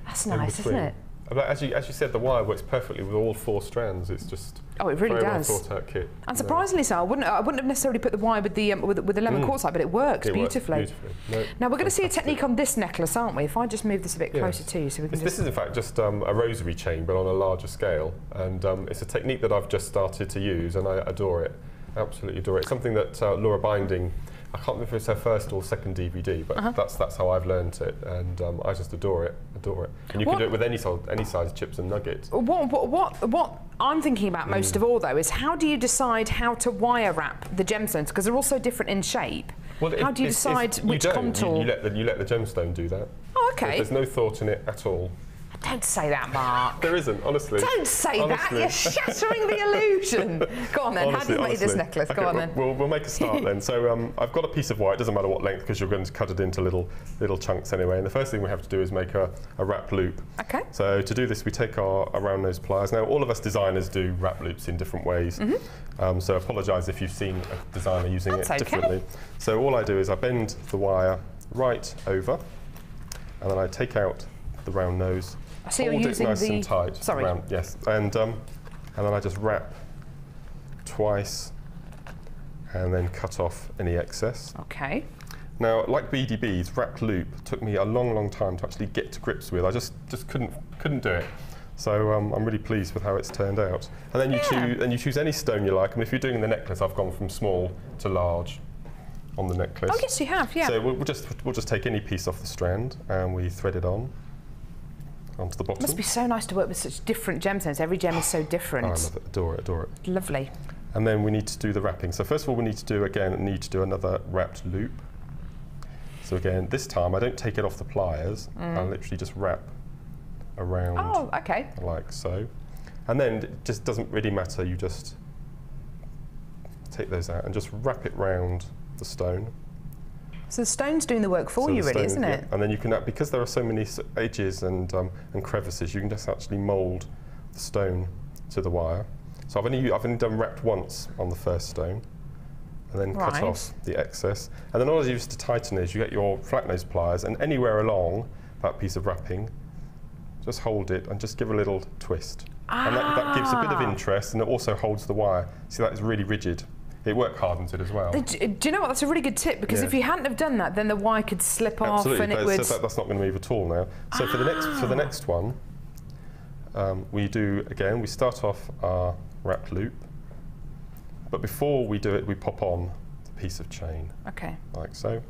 That's nice, isn't it? As you said, the wire works perfectly with all 4 strands. It's just it really very does. well thought out kit. And surprisingly so, I wouldn't have necessarily put the wire with the lemon quartzite, but it works beautifully. No, now we're going to see a technique on this necklace, aren't we? If I just move this a bit closer to you, so we can. This is in fact just a rosary chain, but on a larger scale, and it's a technique that I've just started to use, and I adore it. Absolutely adore it. It's something that Laura Binding, I can't remember if it's her first or second DVD, but that's how I've learnt it, and I just adore it. And you can do it with any size chips and nuggets. What I'm thinking about most of all, though, is how do you decide how to wire wrap the gemstones? Because they're all so different in shape. Well, how do you decide which contour? You let the gemstone do that. Oh, okay. There's no thought in it at all. Don't say that, Mark. There isn't, honestly. Don't say that. You're shattering the illusion. Go on then. How do you make this necklace? Okay, Go on then. We'll make a start then. So I've got a piece of wire. It doesn't matter what length because you're going to cut it into little chunks anyway. And the first thing we have to do is make a wrap loop. Okay. So to do this, we take our round nose pliers. Now, all of us designers do wrap loops in different ways. So apologise if you've seen a designer using it differently. So all I do is I bend the wire right over, and then I take out the round nose. So hold it nice and tight. Sorry. Yes, and then I just wrap twice, and then cut off any excess. Okay. Now, like BDB's wrapped loop took me a long time to actually get to grips with. I just couldn't do it. So I'm really pleased with how it's turned out. And then you choose any stone you like. I mean, if you're doing the necklace, I've gone from small to large on the necklace. Oh yes, you have. Yeah. So we'll just take any piece off the strand and we thread it on. Onto the bottom. It must be so nice to work with such different gemstones. Every gem is so different. Oh, I love it, adore it. Lovely. And then we need to do the wrapping. So first of all, we need to do another wrapped loop. So again, this time I don't take it off the pliers. I literally just wrap around. Oh, okay. Like so. And then it just doesn't really matter. You just take those out and just wrap it round the stone. So the stone's doing the work for you, really, isn't it? And then you can, because there are so many edges and crevices, you can just actually mould the stone to the wire. So I've only done wrapped once on the first stone, and then cut off the excess. And then all you use to tighten is you get your flat nose pliers, and anywhere along that piece of wrapping, just hold it and just give a little twist. And that gives a bit of interest, and it also holds the wire. See, that is really rigid. It work hardens it as well. Do you know what? That's a really good tip, because if you hadn't have done that, then the wire could slip off, and it would. So that's not going to move at all now. So for the next one, we start off our wrap loop, but before we do it, we pop on the piece of chain. Okay. Like so,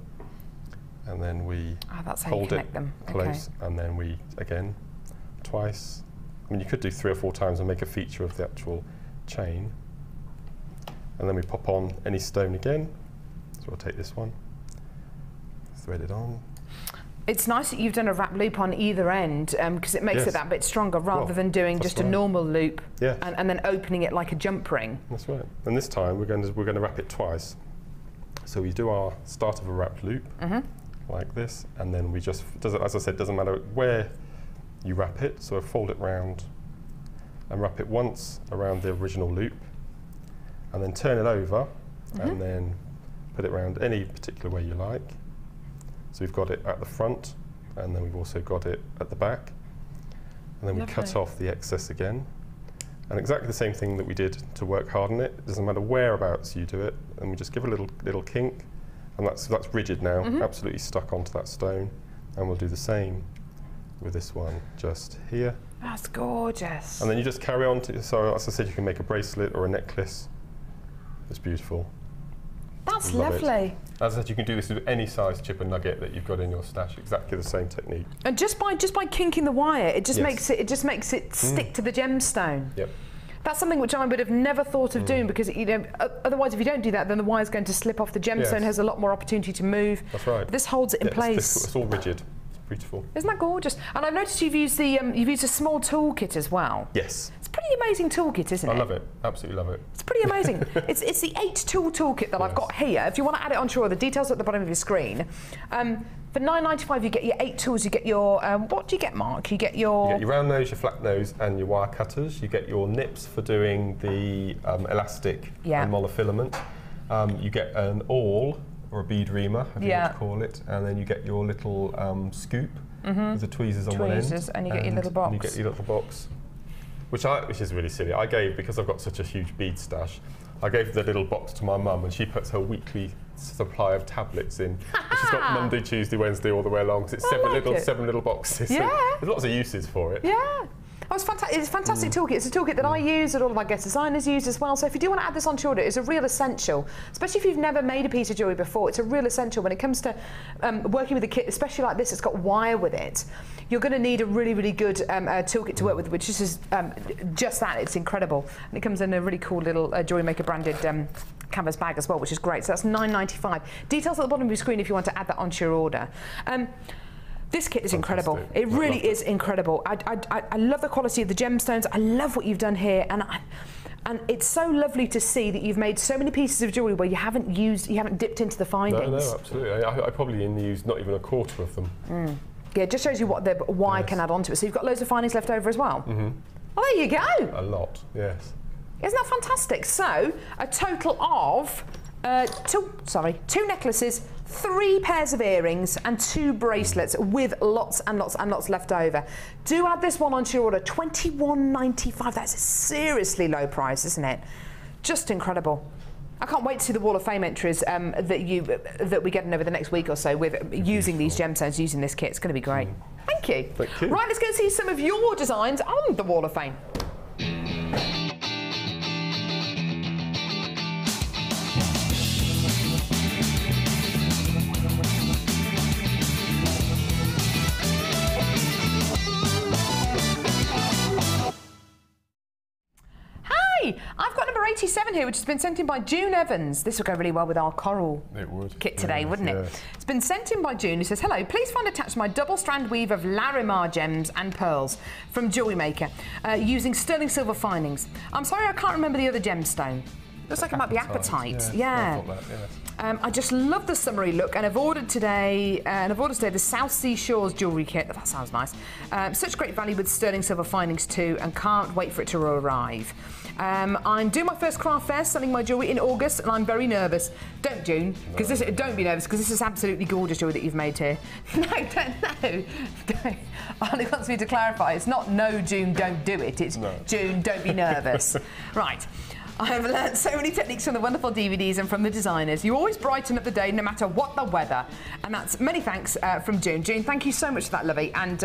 and then we that's how you connect them. Close, and then we again twice. I mean, you could do 3 or 4 times and make a feature of the actual chain. And then we pop on any stone again. So we'll take this one, thread it on. It's nice that you've done a wrap loop on either end, because it makes it that bit stronger rather than doing just a normal loop and then opening it like a jump ring. That's right. And this time we're going to wrap it twice. So we do our start of a wrapped loop like this, and then we just, as I said, doesn't matter where you wrap it. So fold it round and wrap it once around the original loop, and then turn it over and then put it around any particular way you like. So we've got it at the front, and then we've also got it at the back. And then we cut off the excess again. And exactly the same thing that we did to work harden it. It doesn't matter whereabouts you do it, and we just give a little kink, and that's rigid now, absolutely stuck onto that stone. And we'll do the same with this one just here. That's gorgeous. And then you just carry on so as I said, you can make a bracelet or a necklace. It's beautiful. That's lovely. As I said, you can do this with any size chip and nugget that you've got in your stash. Exactly the same technique. And just by kinking the wire, it just makes it stick to the gemstone. Yep. That's something which I would have never thought of doing, because otherwise if you don't do that, then the wire's going to slip off. The gemstone has a lot more opportunity to move. That's right. But this holds it in place. It's all rigid. It's beautiful. Isn't that gorgeous? And I've noticed you've used a small toolkit as well. Yes. It's a pretty amazing toolkit, isn't it? I love it. Absolutely love it. It's pretty amazing. it's the 8-tool toolkit that I've got here. If you want to add it onto the details at the bottom of your screen. For £9.95 you get your 8 tools. You get your what do you get, Mark? You get your round nose, your flat nose, and your wire cutters. You get your nips for doing the elastic and monofilament. You get an awl or a bead reamer, if you want to call it, and then you get your little scoop with the tweezers on one end, and you get your little box. And you get your little box, which is really silly. I gave, because I've got such a huge bead stash, I gave the little box to my mum, and she puts her weekly supply of tablets in. She's got Monday, Tuesday, Wednesday all the way along. It's seven little boxes. Yeah. There's lots of uses for it. Yeah. Oh, it's fantastic. It's a fantastic toolkit. It's a toolkit that I use, that all of our guest designers use as well. So if you do want to add this onto your order, it's a real essential, especially if you've never made a piece of jewellery before. It's a real essential when it comes to working with a kit, especially like this. It's got wire with it. You're going to need a really, really good toolkit to work with, which is just that. It's incredible, and it comes in a really cool little Jewellery Maker branded canvas bag as well, which is great. So that's £9.95. Details at the bottom of your screen if you want to add that onto your order. This kit is incredible. It really is incredible. I love the quality of the gemstones. I love what you've done here, and it's so lovely to see that you've made so many pieces of jewellery where you haven't dipped into the findings. No, absolutely. I probably used not even a quarter of them. Yeah, it just shows you what the wire can add onto it. So you've got loads of findings left over as well. Well, there you go. A lot, yes. Isn't that fantastic? So a total of two necklaces, 3 pairs of earrings and 2 bracelets with lots and lots and lots left over. Do add this one onto your order, £21.95. That's a seriously low price, isn't it? Just incredible. I can't wait to see the Wall of Fame entries that we get in over the next week or so with using these gemstones, using this kit. It's going to be great. Thank you. Thank you. Right, let's go and see some of your designs on the Wall of Fame. I've got number 87 here, which has been sent in by June Evans. This will go really well with our coral kit today, wouldn't it? It's been sent in by June, who says, hello, please find attached my double strand weave of Larimar gems and pearls from Jewellery Maker using sterling silver findings. I'm sorry, I can't remember the other gemstone. Looks like it might be apatite. Yeah. I just love the summery look, and I've ordered today. The South Sea Shores jewellery kit. That sounds nice. Such great value with sterling silver findings too, and can't wait for it to arrive. I'm doing my first craft fair, selling my jewellery in August, and I'm very nervous. Don't, June, because don't be nervous, because this is absolutely gorgeous jewellery that you've made here. No, don't. Arnie wants me to clarify. It's not no, June, don't do it. It's no. June, don't be nervous. Right. I have learnt so many techniques from the wonderful DVDs and from the designers. You always brighten up the day no matter what the weather. And that's many thanks from June. June, thank you so much for that, lovey. And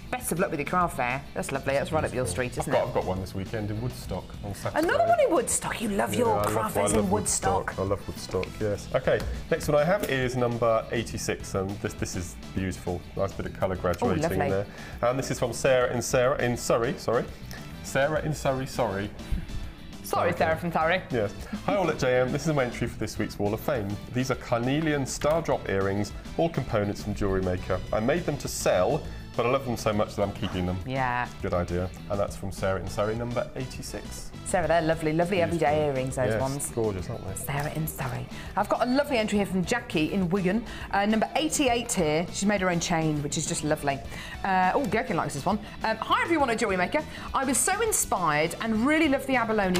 best of luck with your craft fair. That's lovely. That's right up your street, isn't it? I've got one this weekend in Woodstock on Saturday. Another one in Woodstock. You love your craft fairs in Woodstock. I love Woodstock, yes. OK, next one I have is number 86. And this is beautiful. Nice bit of colour graduating in there. And this is from Sarah in Surrey, sorry. Sarah in Surrey, sorry. Sorry, Sarah from Surrey. Yes. Hi all at JM, this is my entry for this week's Wall of Fame. These are carnelian star drop earrings, all components from Jewellery Maker. I made them to sell, but I love them so much that I'm keeping them. Yeah. Good idea. And that's from Sarah in Surrey, number 86. Sarah, they're lovely, lovely everyday earrings, those ones. Gorgeous, aren't they? Sarah in Surrey. I've got a lovely entry here from Jackie in Wigan. Number 88 here. She's made her own chain, which is just lovely. Oh, Gherkin likes this one. Hi everyone at Jewellery Maker. I was so inspired and really loved the abalone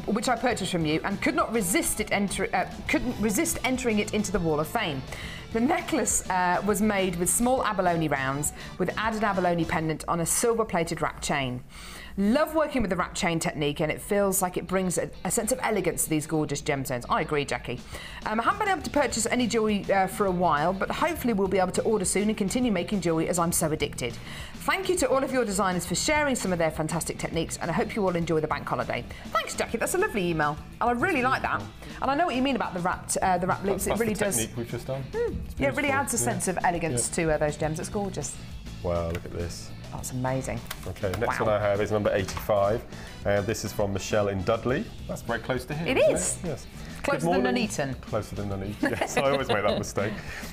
which I purchased from you, and couldn't resist entering it into the Wall of Fame. The necklace was made with small abalone rounds with added abalone pendant on a silver-plated wrap chain. Love working with the wrap chain technique, and it feels like it brings a sense of elegance to these gorgeous gemstones. I agree, Jackie. I haven't been able to purchase any jewellery for a while, but hopefully we'll be able to order soon and continue making jewellery as I'm so addicted. Thank you to all of your designers for sharing some of their fantastic techniques, and I hope you all enjoy the bank holiday. Thanks, Jackie. That's a lovely email, and I really like that. And I know what you mean about the wrapped loops. It really does. Technique we've just done. Yeah, it really adds a sense of elegance to those gems. It's gorgeous. Wow, look at this. That's amazing. Okay, next one I have is number 85. This is from Michelle in Dudley. That's very close to here. It is. Yes. Closer than Nuneaton. Closer than Nuneaton, yes. I always make that mistake.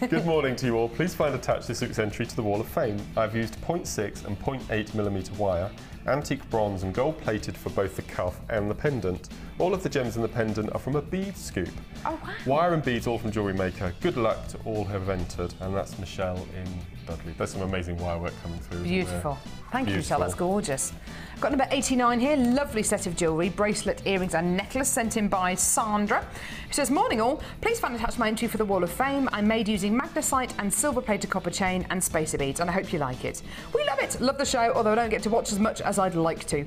Good morning to you all. Please find attached this week's entry to the Wall of Fame. I've used 0.6 and 0.8mm wire, antique bronze and gold plated for both the cuff and the pendant. All of the gems in the pendant are from a bead scoop. Oh, wow. Wire and beads all from Jewellery Maker. Good luck to all who have entered. And that's Michelle in Dudley. There's some amazing wire work coming through. Beautiful. Thank you, Michelle. That's gorgeous. I've got number 89 here. Lovely set of jewellery, bracelet, earrings and necklace sent in by Sandra. She says, morning all. Please find attached my entry for the Wall of Fame. I made using magnesite and silver-plated copper chain and spacer beads, and I hope you like it. We love it. Love the show, although I don't get to watch as much as I'd like to.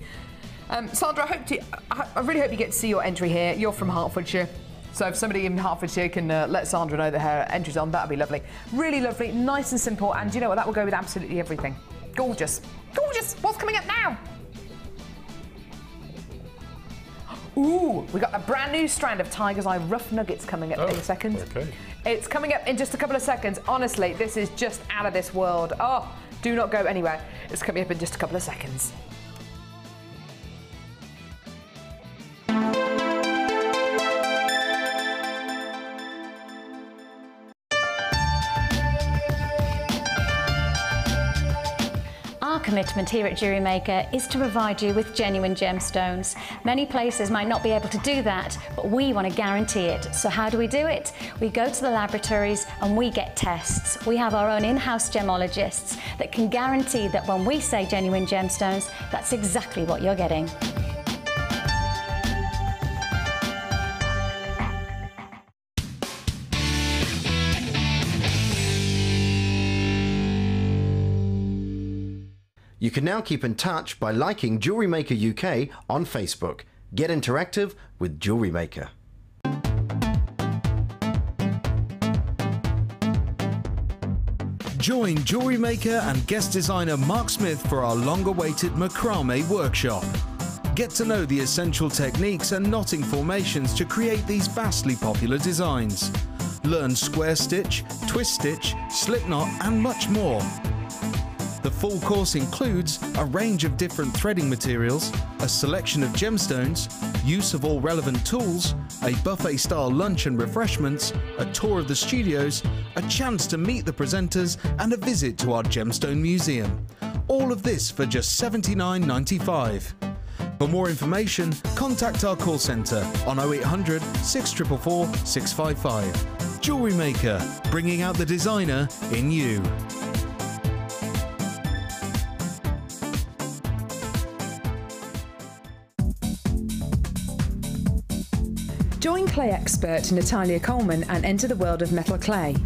Sandra, I really hope you get to see your entry here. You're from Hertfordshire. So if somebody in Hertfordshire can let Sandra know that her entry's on, that'd be lovely. Really lovely, nice and simple, and you know what, that will go with absolutely everything. Gorgeous. Gorgeous. What's coming up now? Ooh, we got a brand new strand of Tiger's Eye rough nuggets coming up in a second. Okay. It's coming up in just a couple of seconds. Honestly, this is just out of this world. Oh, do not go anywhere. It's coming up in just a couple of seconds. Our commitment here at Jewellery Maker is to provide you with genuine gemstones. Many places might not be able to do that, but we want to guarantee it. So how do we do it? We go to the laboratories and we get tests. We have our own in-house gemologists that can guarantee that when we say genuine gemstones, that's exactly what you're getting. You can now keep in touch by liking Jewellery Maker UK on Facebook. Get interactive with Jewellery Maker. Join Jewellery Maker and guest designer Mark Smith for our long-awaited Macrame workshop. Get to know the essential techniques and knotting formations to create these vastly popular designs. Learn square stitch, twist stitch, slip knot and much more. The full course includes a range of different threading materials, a selection of gemstones, use of all relevant tools, a buffet-style lunch and refreshments, a tour of the studios, a chance to meet the presenters and a visit to our gemstone museum. All of this for just $79.95. For more information, contact our call centre on 0800 644 655. Jewellery Maker, bringing out the designer in you. Join clay expert Natalia Coleman and enter the world of metal clay.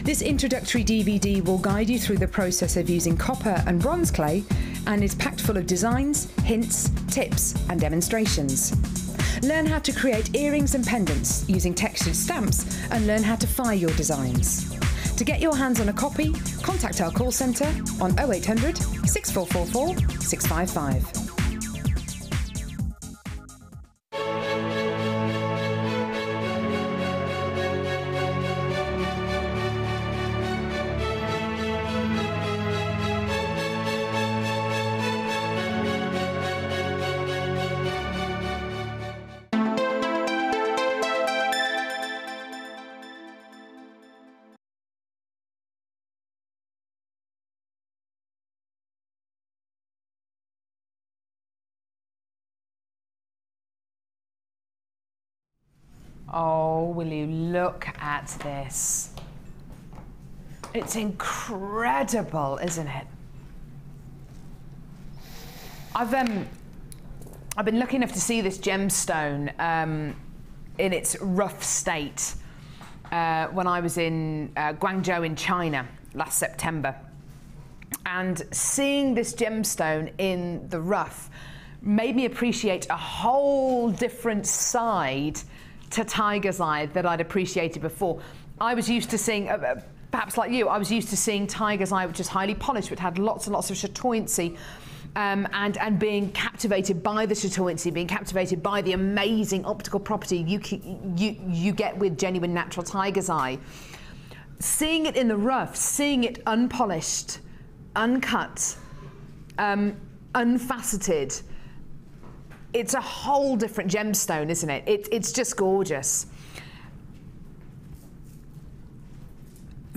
This introductory DVD will guide you through the process of using copper and bronze clay and is packed full of designs, hints, tips and demonstrations. Learn how to create earrings and pendants using textured stamps and learn how to fire your designs. To get your hands on a copy, contact our call centre on 0800 6444 655. Oh, will you look at this? It's incredible, isn't it? I've been lucky enough to see this gemstone in its rough state when I was in Guangzhou in China last September. And seeing this gemstone in the rough made me appreciate a whole different side to Tiger's Eye that I'd appreciated before. I was used to seeing, perhaps like you, I was used to seeing Tiger's Eye, which is highly polished, which had lots and lots of chatoyancy, and being captivated by the chatoyancy, being captivated by the amazing optical property you get with genuine natural Tiger's Eye. Seeing it in the rough, seeing it unpolished, uncut, unfaceted. It's a whole different gemstone, isn't it? It's just gorgeous.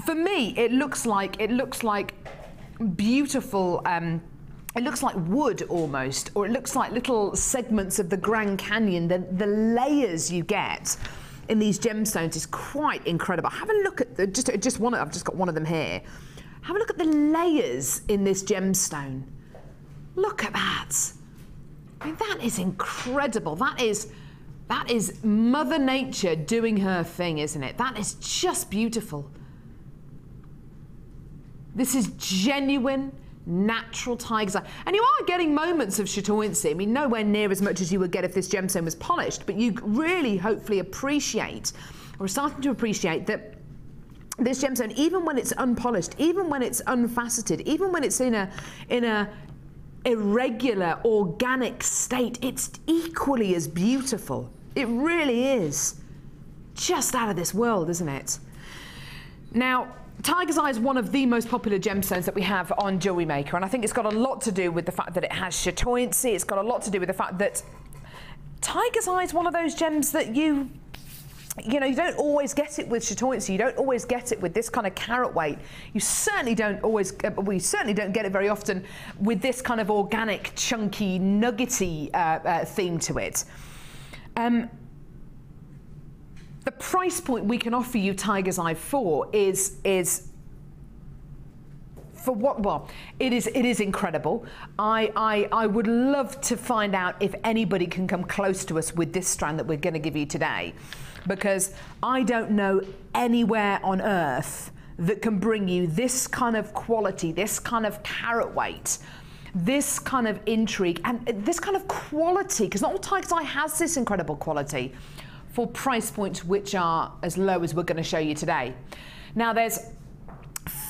For me, it looks like beautiful. It looks like wood almost, or it looks like little segments of the Grand Canyon. The layers you get in these gemstones is quite incredible. Have a look at I've just got one of them here. Have a look at the layers in this gemstone. Look at that. I mean, that is incredible. That is Mother Nature doing her thing, isn't it? That is just beautiful. This is genuine, natural tiger's eye. And you are getting moments of chatoyancy. I mean, nowhere near as much as you would get if this gemstone was polished, but you really hopefully appreciate, or are starting to appreciate, that this gemstone, even when it's unpolished, even when it's unfaceted, even when it's in a irregular, organic state, it's equally as beautiful. It really is. Just out of this world, isn't it? Now, tiger's eye is one of the most popular gemstones that we have on Jewellery Maker, and I think it's got a lot to do with the fact that it has chatoyancy. It's got a lot to do with the fact that tiger's eye is one of those gems that you don't always get it with chatoyancy. You don't always get it with this kind of carat weight. You certainly don't always, we certainly don't get it very often with this kind of organic, chunky, nuggety theme to it. The price point we can offer you tiger's eye for is for what? Well, it is incredible. I would love to find out if anybody can come close to us with this strand that we're going to give you today, because I don't know anywhere on earth that can bring you this kind of quality, this kind of carat weight, this kind of intrigue, and this kind of quality, because not all tiger's eye has this incredible quality, for price points which are as low as we're going to show you today. Now, there's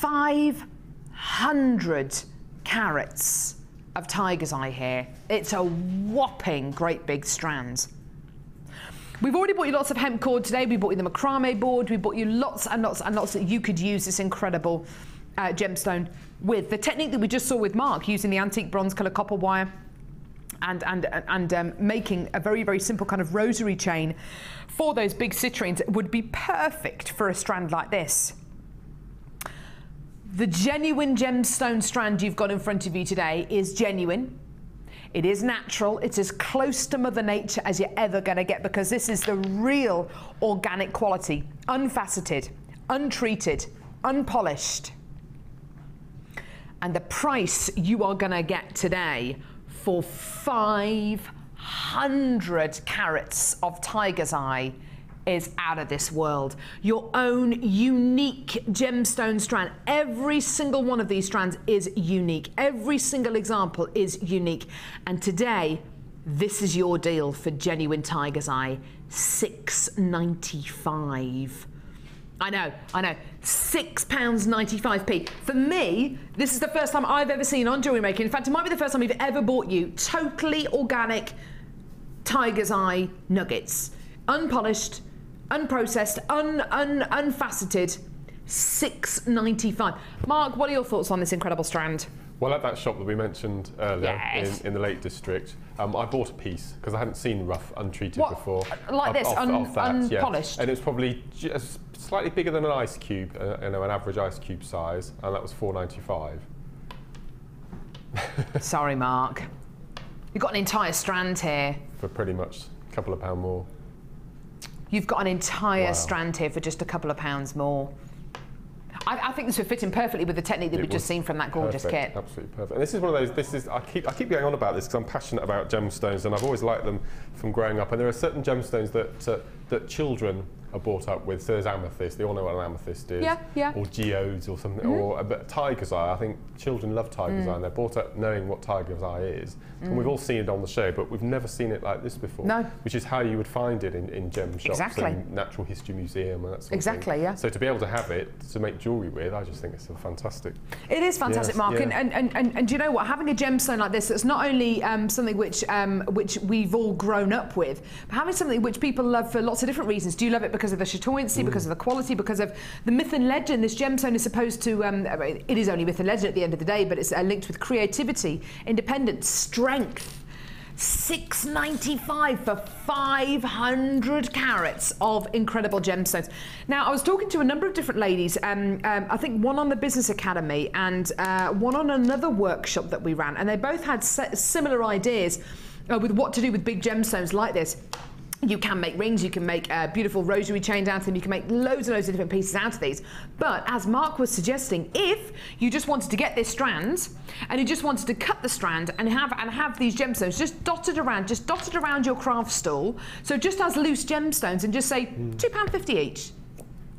500 carats of tiger's eye here. It's a whopping great big strand. We've already bought you lots of hemp cord today. We bought you the Macrame Board. We bought you lots and lots and lots that you could use this incredible gemstone with. The technique that we just saw with Mark, using the antique bronze colour copper wire and making a very, very simple kind of rosary chain for those big citrines, would be perfect for a strand like this. The genuine gemstone strand you've got in front of you today is genuine. It is natural. It's as close to Mother Nature as you're ever going to get, because this is the real organic quality, unfaceted, untreated, unpolished. And the price you are going to get today for 500 carats of tiger's eye is out of this world. Your own unique gemstone strand. Every single one of these strands is unique. Every single example is unique. And today, this is your deal for genuine tiger's eye. £6.95. I know, £6.95. For me, this is the first time I've ever seen on Jewellery Maker. In fact, it might be the first time we've ever bought you totally organic tiger's eye nuggets. Unpolished, unprocessed, unfaceted, £6.95. Mark, what are your thoughts on this incredible strand? Well, at that shop that we mentioned earlier, yes, in the Lake District, I bought a piece because I hadn't seen rough untreated before. Like this, unpolished? Yeah. And it was probably just slightly bigger than an ice cube, an average ice cube size, and that was £4.95. Sorry, Mark. You've got an entire strand here. For pretty much a couple of pounds more. You've got an entire strand here for just a couple of pounds more. I think this would fit in perfectly with the technique that we've just seen from that gorgeous kit. Absolutely perfect. And this is one of those, I keep going on about this because I'm passionate about gemstones, and I've always liked them from growing up. And there are certain gemstones that children are brought up with. So there's amethyst. They all know what an amethyst is. Yeah. Or geodes or something. But tiger's eye. I think children love tiger's eye, and they're brought up knowing what tiger's eye is. And we've all seen it on the show, but we've never seen it like this before. No. Which is how you would find it in gem shops and Natural History Museum and that sort of thing. Yeah. So to be able to have it to make jewellery with, I just think it's fantastic. It is fantastic, yes, Mark. Yeah. And do you know what? Having a gemstone like this, that's not only something which we've all grown up with, but having something which people love for lots of different reasons. Do you love it because of the chatoyancy, because of the quality, because of the myth and legend. This gemstone is supposed to, it is only myth and legend at the end of the day, but it's linked with creativity, independence, strength. $6.95 for 500 carats of incredible gemstones. Now, I was talking to a number of different ladies, I think one on the Business Academy and one on another workshop that we ran, and they both had similar ideas with what to do with big gemstones like this. You can make rings, you can make beautiful rosary chains out of them, you can make loads and loads of different pieces out of these. But as Mark was suggesting, if you just wanted to get this strand and you just wanted to cut the strand and have these gemstones just dotted around your craft stall, so just as loose gemstones, and just say £2.50 each.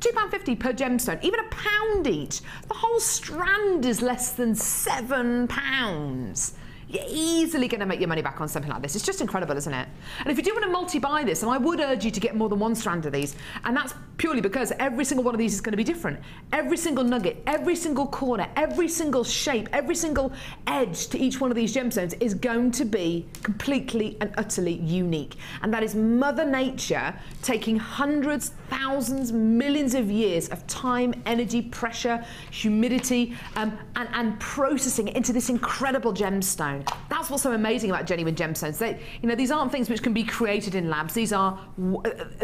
£2.50 per gemstone, even £1 each. The whole strand is less than £7. You're easily going to make your money back on something like this. It's just incredible, isn't it? And if you do want to multi-buy this, and I would urge you to get more than one strand of these, and that's purely because every single one of these is going to be different. Every single nugget, every single corner, every single shape, every single edge to each one of these gemstones is going to be completely and utterly unique. And that is Mother Nature taking hundreds, thousands, millions of years of time, energy, pressure, humidity, and processing it into this incredible gemstone. That's what's so amazing about genuine gemstones. These aren't things which can be created in labs. These are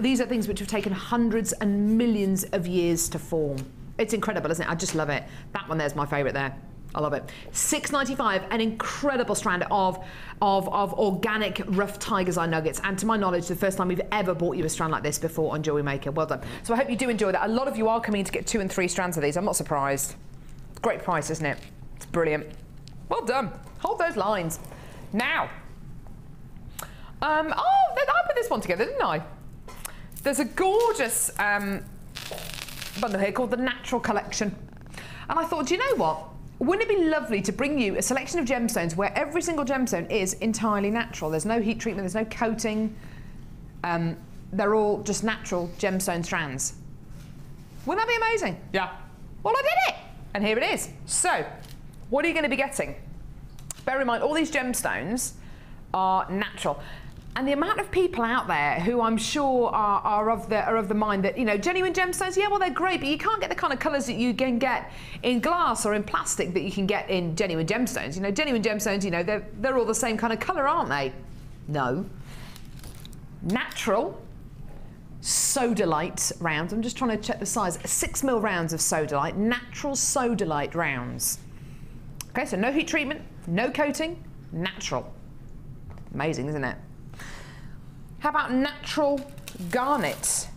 things which have taken hundreds and millions of years to form. It's incredible, isn't it? I just love it. That one there's my favourite there. I love it. $6.95, an incredible strand of organic rough tiger's eye nuggets. And to my knowledge, the first time we've ever bought you a strand like this before on Jewellery Maker. Well done. So I hope you do enjoy that. A lot of you are coming in to get 2 and 3 strands of these. I'm not surprised. Great price, isn't it? It's brilliant. Well done. Hold those lines. Now, I put this one together, didn't I? There's a gorgeous bundle here called the Natural Collection. And I thought, do you know what? Wouldn't it be lovely to bring you a selection of gemstones where every single gemstone is entirely natural? There's no heat treatment, there's no coating. They're all just natural gemstone strands. Wouldn't that be amazing? Yeah. Well, I did it. And here it is. So, what are you going to be getting? Bear in mind, all these gemstones are natural. And the amount of people out there who I'm sure are of the mind that, genuine gemstones, yeah, well, they're great, but you can't get the kind of colours that you can get in glass or in plastic that you can get in genuine gemstones. Genuine gemstones, they're all the same kind of colour, aren't they? No. Natural sodalite rounds. I'm just trying to check the size. 6mm rounds of sodalite, natural sodalite rounds. Okay, so no heat treatment, no coating, natural. Amazing, isn't it? How about natural garnet?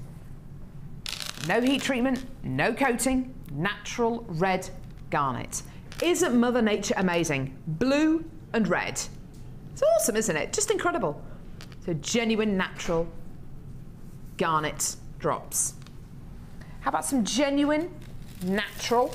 No heat treatment, no coating, natural red garnet. Isn't Mother Nature amazing? Blue and red. It's awesome, isn't it? Just incredible. So genuine natural garnet drops. How about some genuine natural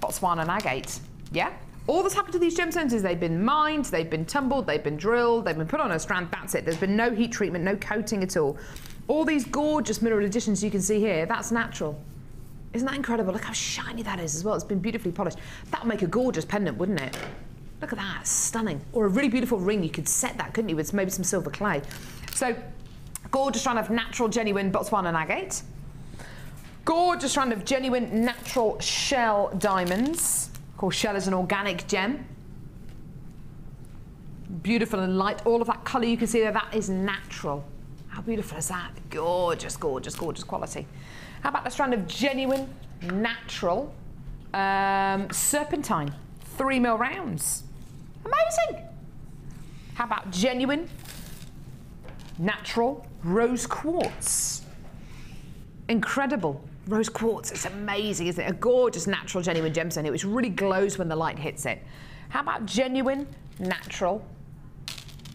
Botswana agate? Yeah? All that's happened to these gemstones is they've been mined, they've been tumbled, they've been drilled, they've been put on a strand, that's it. There's been no heat treatment, no coating at all. All these gorgeous mineral additions you can see here, that's natural. Isn't that incredible? Look how shiny that is as well. It's been beautifully polished. That would make a gorgeous pendant, wouldn't it? Look at that, stunning. Or a really beautiful ring, you could set that, couldn't you, with maybe some silver clay. So, gorgeous strand of natural, genuine Botswana agate. Gorgeous strand of genuine natural shell diamonds. Of course, shell is an organic gem. Beautiful and light. All of that colour you can see there, that is natural. How beautiful is that? Gorgeous, gorgeous, gorgeous quality. How about a strand of genuine, natural serpentine? 3mm rounds. Amazing. How about genuine, natural rose quartz? Incredible. Rose quartz, it's amazing, isn't it? A gorgeous, natural, genuine gemstone, which really glows when the light hits it. How about genuine, natural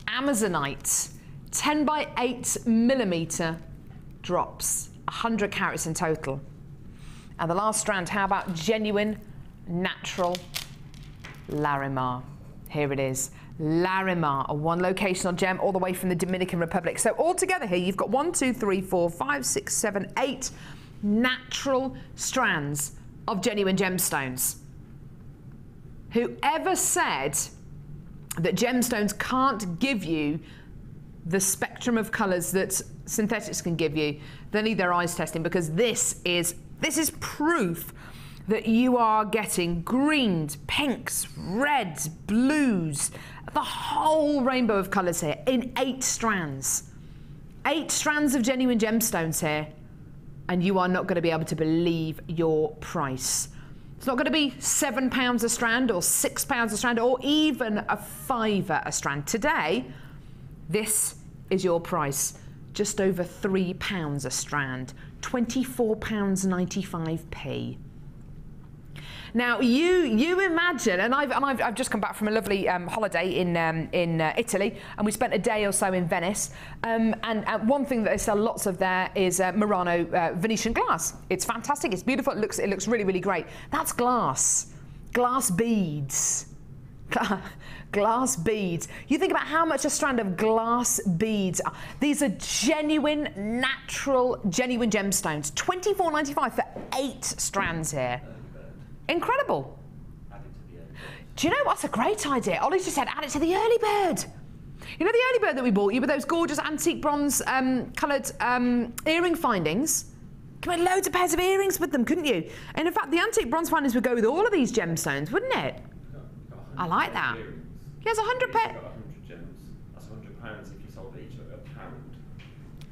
Amazonite? 10 by 8mm drops, 100 carats in total. And the last strand, how about genuine, natural Larimar? Here it is. Larimar, a one locational gem all the way from the Dominican Republic. So all together here, you've got 1, 2, 3, 4, 5, 6, 7, 8 natural strands of genuine gemstones. Whoever said that gemstones can't give you the spectrum of colours that synthetics can give you, they need their eyes testing, because this is proof that you are getting greens, pinks, reds, blues, the whole rainbow of colours here in 8 strands. 8 strands of genuine gemstones here, and you are not going to be able to believe your price. It's not going to be £7 a strand or £6 a strand or even a £5 a strand. Today, this is your price, just over £3 a strand, £24.95p. Now you imagine, and I've just come back from a lovely holiday in Italy, and we spent a day or so in Venice. And one thing that they sell lots of there is Murano Venetian glass. It's fantastic. It's beautiful. It looks really, really great. That's glass beads. Glass beads. You think about how much a strand of glass beads are. These are genuine, natural, genuine gemstones. £24.95 for 8 strands here. Incredible. Do you know what's a great idea? Ollie's just said add it to the early bird. You know the early bird that we bought you with those gorgeous antique bronze coloured earring findings? You could make loads of pairs of earrings with them, couldn't you? And in fact, the antique bronze findings would go with all of these gemstones, wouldn't it? I like that. Yeah, it's 100 pairs. 100 gems. That's £100 if you sold each at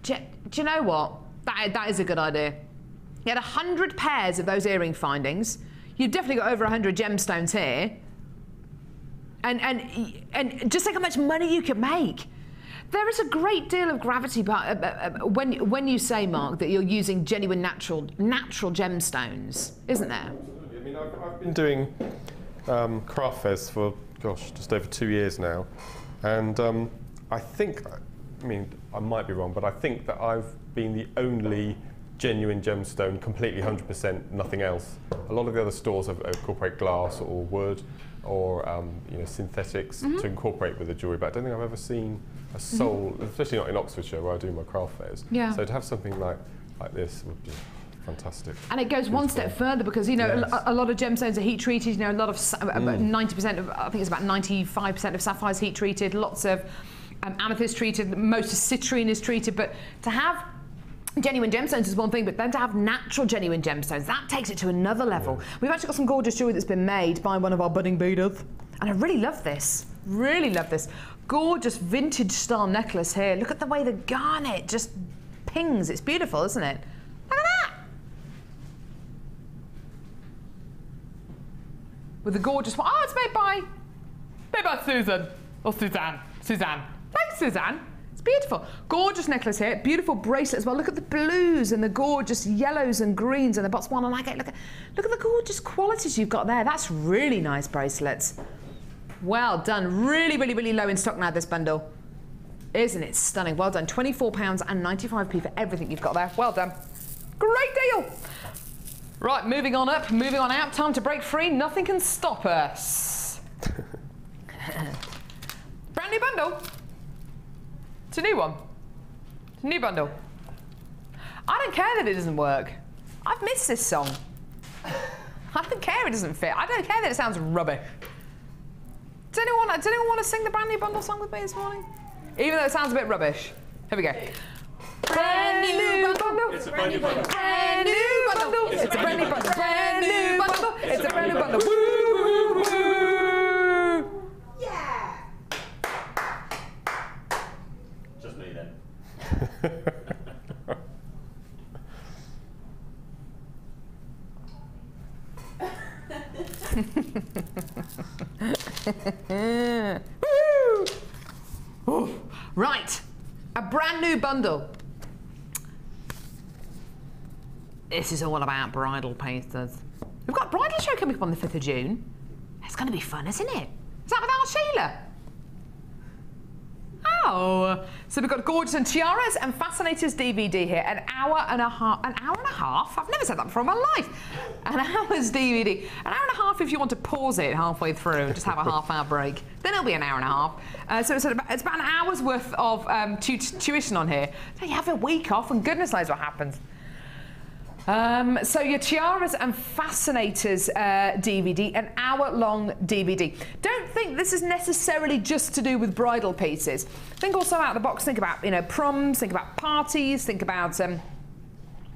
£1. Do you know what? That is a good idea. You had 100 pairs of those earring findings. You've definitely got over 100 gemstones here. And just think how much money you could make. There is a great deal of gravity when you say, Mark, that you're using genuine natural gemstones, isn't there? Absolutely. I mean, I've been doing craft fairs for, gosh, just over 2 years now. And I think, I mean, I might be wrong, but I think that I've been the only genuine gemstone, completely 100%, nothing else. A lot of the other stores have incorporate glass or wood or synthetics to incorporate with the jewellery, but I don't think I've ever seen a soul, especially not in Oxfordshire where I do my craft fairs. Yeah. So to have something like this would be fantastic. And it goes one step further because, yes, a lot of gemstones are heat treated, a lot of, about 90% of, I think it's about 95% of sapphires heat treated, lots of amethyst treated, most of citrine is treated, but to have genuine gemstones is one thing, but then to have natural genuine gemstones, that takes it to another level. Yeah. We've actually got some gorgeous jewellery that's been made by one of our budding beaders, and I really love this. Really love this. Gorgeous vintage style necklace here. Look at the way the garnet just pings. It's beautiful, isn't it? Look at that. With the gorgeous one. Oh, it's made by Susan. Or Suzanne. Suzanne. Thanks, Suzanne. It's beautiful. Gorgeous necklace here. Beautiful bracelet as well. Look at the blues and the gorgeous yellows and greens and the Botswana agate. Look at the gorgeous qualities you've got there. That's really nice bracelets. Well done. Really, really, really low in stock now, this bundle. Isn't it stunning? Well done. £24.95 for everything you've got there. Well done. Great deal. Right, moving on up, moving on out. Time to break free. Nothing can stop us. Brand new bundle. It's a new one. It's a new bundle. I don't care that it doesn't work. I've missed this song. I don't care it doesn't fit. I don't care that it sounds rubbish. Does anyone want to sing the brand new bundle song with me this morning? Even though it sounds a bit rubbish. Here we go. Brand new bundle. It's a brand new bundle. Brand new bundle. It's a brand new bundle. Brand new bundle. It's a brand new bundle. Woo, woo, woo. Yeah. Just me then. Right, a brand new bundle. This is all about bridal pieces. We've got a bridal show coming up on the 5th of June. It's going to be fun, isn't it? Is that with our Sheila? Oh, so we've got Gorgeous and Tiaras and Fascinators DVD here. An hour and a half? I've never said that before in my life. An hour's DVD. An hour and a half if you want to pause it halfway through and just have a half-hour break. Then it'll be an hour and a half. So it's about an hour's worth of tuition on here. So you have a week off and goodness knows what happens. So your Tiaras and Fascinators DVD, an hour-long DVD. Don't think this is necessarily just to do with bridal pieces. Think also out of the box. Think about, you know, proms. Think about parties. Think about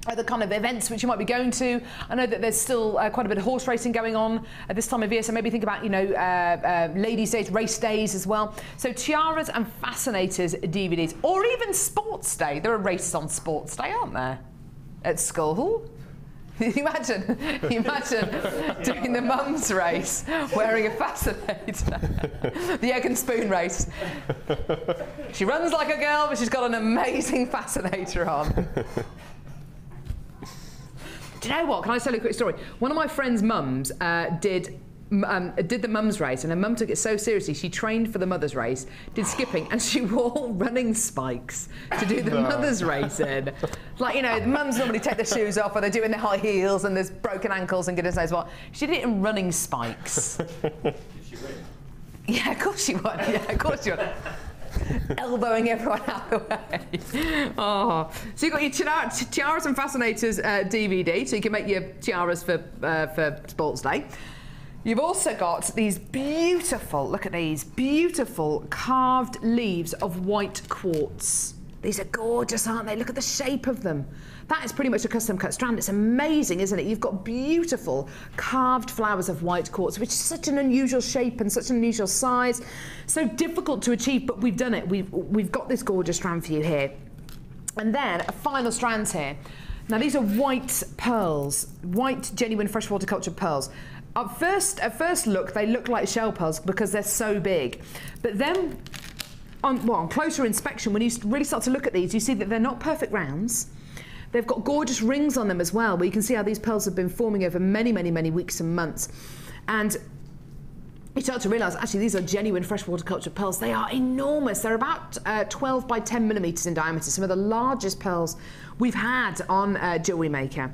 other kind of events which you might be going to. I know that there's still quite a bit of horse racing going on at this time of year, so maybe think about, you know, ladies' days, race days as well. So Tiaras and Fascinators DVDs, or even Sports Day. There are races on Sports Day, aren't there? At school. Imagine doing the mum's race wearing a fascinator. The egg and spoon race. She runs like a girl, but she's got an amazing fascinator on. Do you know what? Can I tell you a quick story? One of my friend's mums did the mum's race, and her mum took it so seriously. She trained for the mother's race, did skipping, and she wore running spikes to do the mother's race in. Like, you know, the mums normally take their shoes off, or they're doing their high heels, and there's broken ankles, and goodness knows what. She did it in running spikes. Did she win? Yeah, of course she won. Yeah, of course she won. Elbowing everyone out of the way. Oh, so you've got your Tiaras and Fascinators DVD, so you can make your tiaras for Sports Day. You've also got these beautiful, look at these, beautiful carved leaves of white quartz. These are gorgeous, aren't they? Look at the shape of them. That is pretty much a custom cut strand. It's amazing, isn't it? You've got beautiful carved flowers of white quartz, which is such an unusual shape and such an unusual size. So difficult to achieve, but we've done it. We've got this gorgeous strand for you here. And then a final strand here. Now these are white pearls, white genuine freshwater cultured pearls. At first look, they look like shell pearls because they're so big. But then, on closer inspection, when you really start to look at these, you see that they're not perfect rounds. They've got gorgeous rings on them as well, where you can see how these pearls have been forming over many, many, many weeks and months. And you start to realise, actually, these are genuine freshwater cultured pearls. They are enormous. They're about 12 by 10 millimetres in diameter, some of the largest pearls we've had on Jewellery Maker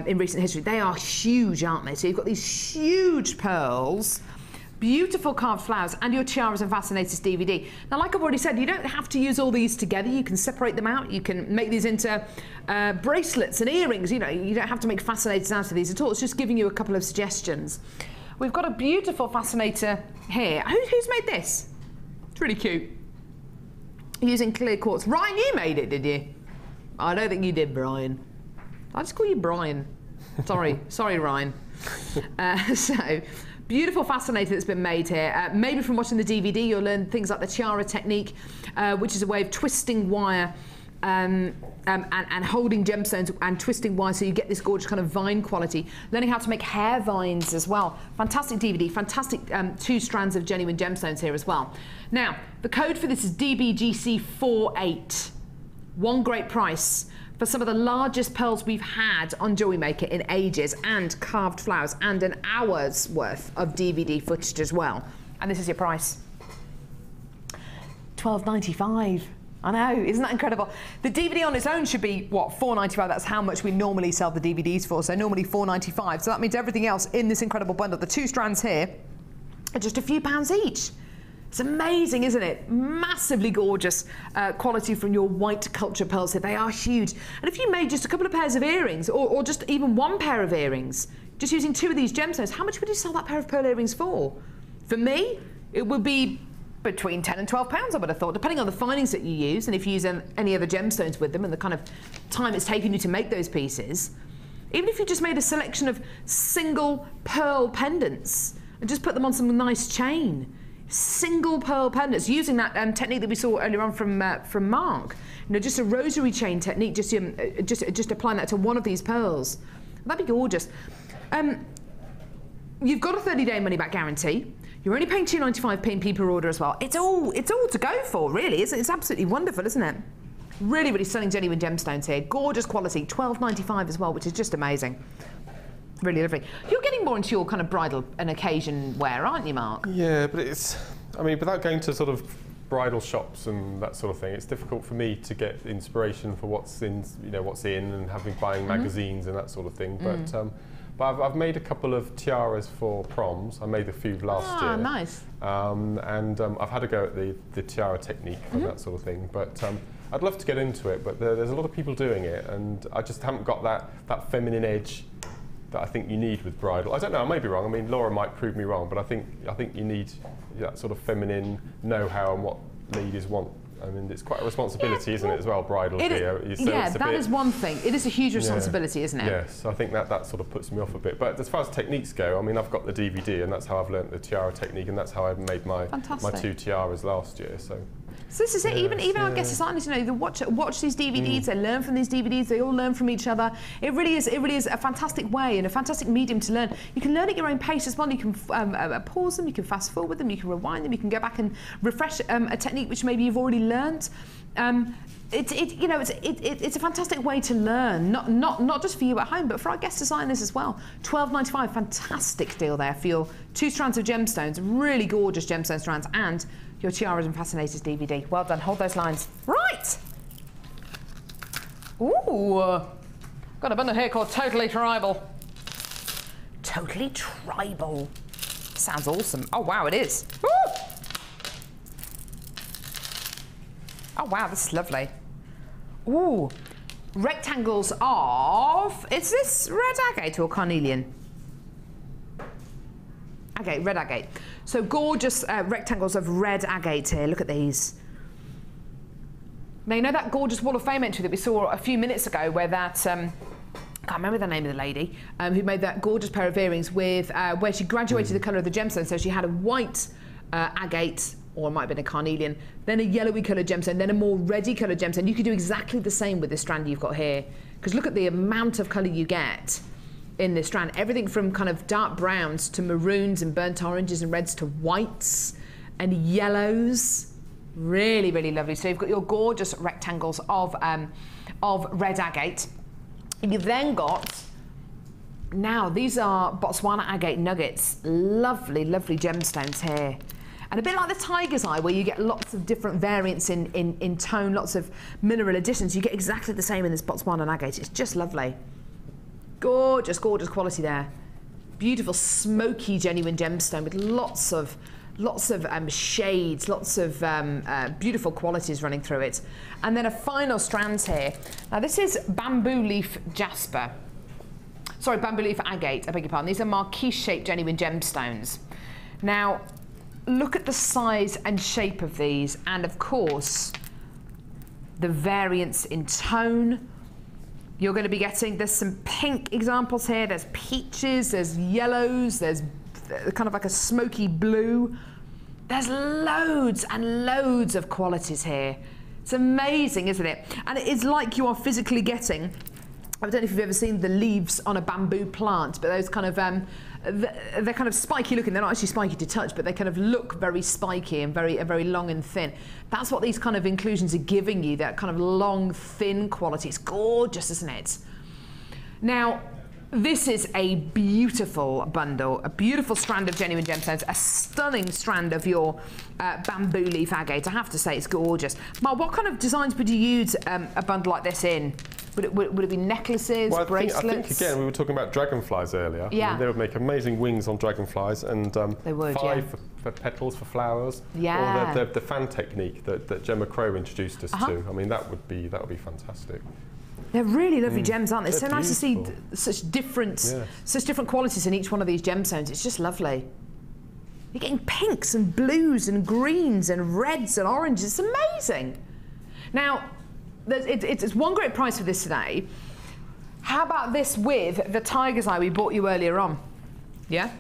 in recent history. They are huge, aren't they? So you've got these huge pearls, beautiful carved flowers, and your Tiaras and Fascinators DVD. Now, like I've already said, you don't have to use all these together. You can separate them out. You can make these into bracelets and earrings. You know, you don't have to make fascinators out of these at all. It's just giving you a couple of suggestions. We've got a beautiful fascinator here. Who's made this? It's really cute. Using clear quartz. Ryan, you made it, did you? I don't think you did, Brian. I'll just call you Brian. Sorry, Ryan. So, beautiful fascinator that's been made here. Maybe from watching the DVD, you'll learn things like the tiara technique, which is a way of twisting wire and holding gemstones and twisting wire, so you get this gorgeous kind of vine quality. Learning how to make hair vines as well. Fantastic DVD, fantastic 2 strands of genuine gemstones here as well. Now, the code for this is DBGC48. One great price for some of the largest pearls we've had on Jewellery Maker in ages, and carved flowers, and an hour's worth of DVD footage as well. And this is your price. $12.95. I know, isn't that incredible? The DVD on its own should be, what, $4.95? That's how much we normally sell the DVDs for, so normally $4.95. So that means everything else in this incredible bundle, the 2 strands here, are just a few pounds each. It's amazing, isn't it? Massively gorgeous quality from your white culture pearls here. They are huge. And if you made just a couple of pairs of earrings, or just even 1 pair of earrings, just using 2 of these gemstones, how much would you sell that pair of pearl earrings for? For me, it would be between £10 and £12, I would have thought, depending on the findings that you use, and if you use any other gemstones with them, and the kind of time it's taken you to make those pieces. Even if you just made a selection of single pearl pendants and just put them on some nice chain. Single pearl pendants, using that technique that we saw earlier on from Mark. You know, just a rosary chain technique, just applying that to one of these pearls. That'd be gorgeous. You've got a 30-day money-back guarantee. You're only paying £2.95 P&P per order as well. It's all to go for, really. It's absolutely wonderful, isn't it? Really, really stunning genuine gemstones here. Gorgeous quality, £12.95 as well, which is just amazing. Really lovely. You're getting more into your kind of bridal and occasion wear, aren't you, Mark? Yeah, but it's, I mean, without going to sort of bridal shops and that sort of thing, it's difficult for me to get inspiration for what's in, you know, what's in, and having buying magazines and that sort of thing. But But I've made a couple of tiaras for proms. I made a few last year. Nice. I've had a go at the tiara technique and that sort of thing. But I'd love to get into it, but there's a lot of people doing it, and I just haven't got that feminine edge that I think you need with bridal. I don't know, I may be wrong. I mean, Laura might prove me wrong, but I think you need that sort of feminine know-how and what ladies want. I mean, it's quite a responsibility, isn't it, as well, bridal gear? That is one thing. It is a huge responsibility, isn't it? Yes, I think that sort of puts me off a bit. But as far as techniques go, I mean, I've got the DVD, and that's how I've learnt the tiara technique, and that's how I made my 2 tiaras last year. So this is it. Even our guest designers, you know, they watch these DVDs, they learn from these DVDs, they all learn from each other. It really is a fantastic way and a fantastic medium to learn. You can learn at your own pace as well. You can pause them, you can fast forward them, you can rewind them, you can go back and refresh a technique which maybe you've already learnt. It's a fantastic way to learn, not just for you at home, but for our guest designers as well. £12.95, fantastic deal there for your 2 strands of gemstones, really gorgeous gemstone strands, and your Tiaras and Fascinators DVD. Well done, hold those lines. Right. Ooh, got a bundle here called Totally Tribal. Totally Tribal. Sounds awesome. Oh wow, it is. Woo! Oh wow, this is lovely. Ooh, rectangles of, is this red agate or carnelian? Agate, red agate. So gorgeous rectangles of red agate here. Look at these. Now you know that gorgeous Wall of Fame entry that we saw a few minutes ago, where that can't remember the name of the lady who made that gorgeous pair of earrings with where she graduated the colour of the gemstone. So she had a white agate, or it might have been a carnelian, then a yellowy coloured gemstone, then a more reddy coloured gemstone. You could do exactly the same with this strand you've got here, because look at the amount of colour you get in this strand. Everything from kind of dark browns to maroons and burnt oranges and reds to whites and yellows. Really, really lovely. So you've got your gorgeous rectangles of red agate. And you've then got, now these are Botswana agate nuggets. Lovely, lovely gemstones here. And a bit like the tiger's eye, where you get lots of different variants in tone, lots of mineral additions, you get exactly the same in this Botswana agate. It's just lovely. Gorgeous, gorgeous quality there. Beautiful, smoky, genuine gemstone with lots of shades, lots of beautiful qualities running through it. And then a final strand here. Now this is bamboo leaf jasper. Sorry, bamboo leaf agate, I beg your pardon. These are marquise-shaped genuine gemstones. Now, look at the size and shape of these, and of course, the variance in tone. You're going to be getting, there's some pink examples here, there's peaches, there's yellows, there's kind of like a smoky blue. There's loads and loads of qualities here. It's amazing, isn't it? And it is like you are physically getting, I don't know if you've ever seen the leaves on a bamboo plant, but those kind of, they're kind of spiky looking. They're not actually spiky to touch, but they kind of look very spiky and very long and thin. That's what these kind of inclusions are giving you, that kind of long, thin quality. It's gorgeous, isn't it? Now, this is a beautiful bundle, a beautiful strand of genuine gemstones, a stunning strand of your bamboo leaf agate. I have to say, it's gorgeous. Mark, what kind of designs would you use a bundle like this in? Would it be necklaces, bracelets? I think again, we were talking about dragonflies earlier. Yeah. I mean, they would make amazing wings on dragonflies, and they would, for petals for flowers. Yeah. Or the fan technique that Gemma Crow introduced us to. I mean, that would be fantastic. They're really lovely gems, aren't they? It's so They're nice to see beautiful. such different qualities in each one of these gemstones. It's just lovely. You're getting pinks and blues and greens and reds and oranges. It's amazing. Now, it's one great price for this today. How about this with the tiger's eye we bought you earlier on? Yeah?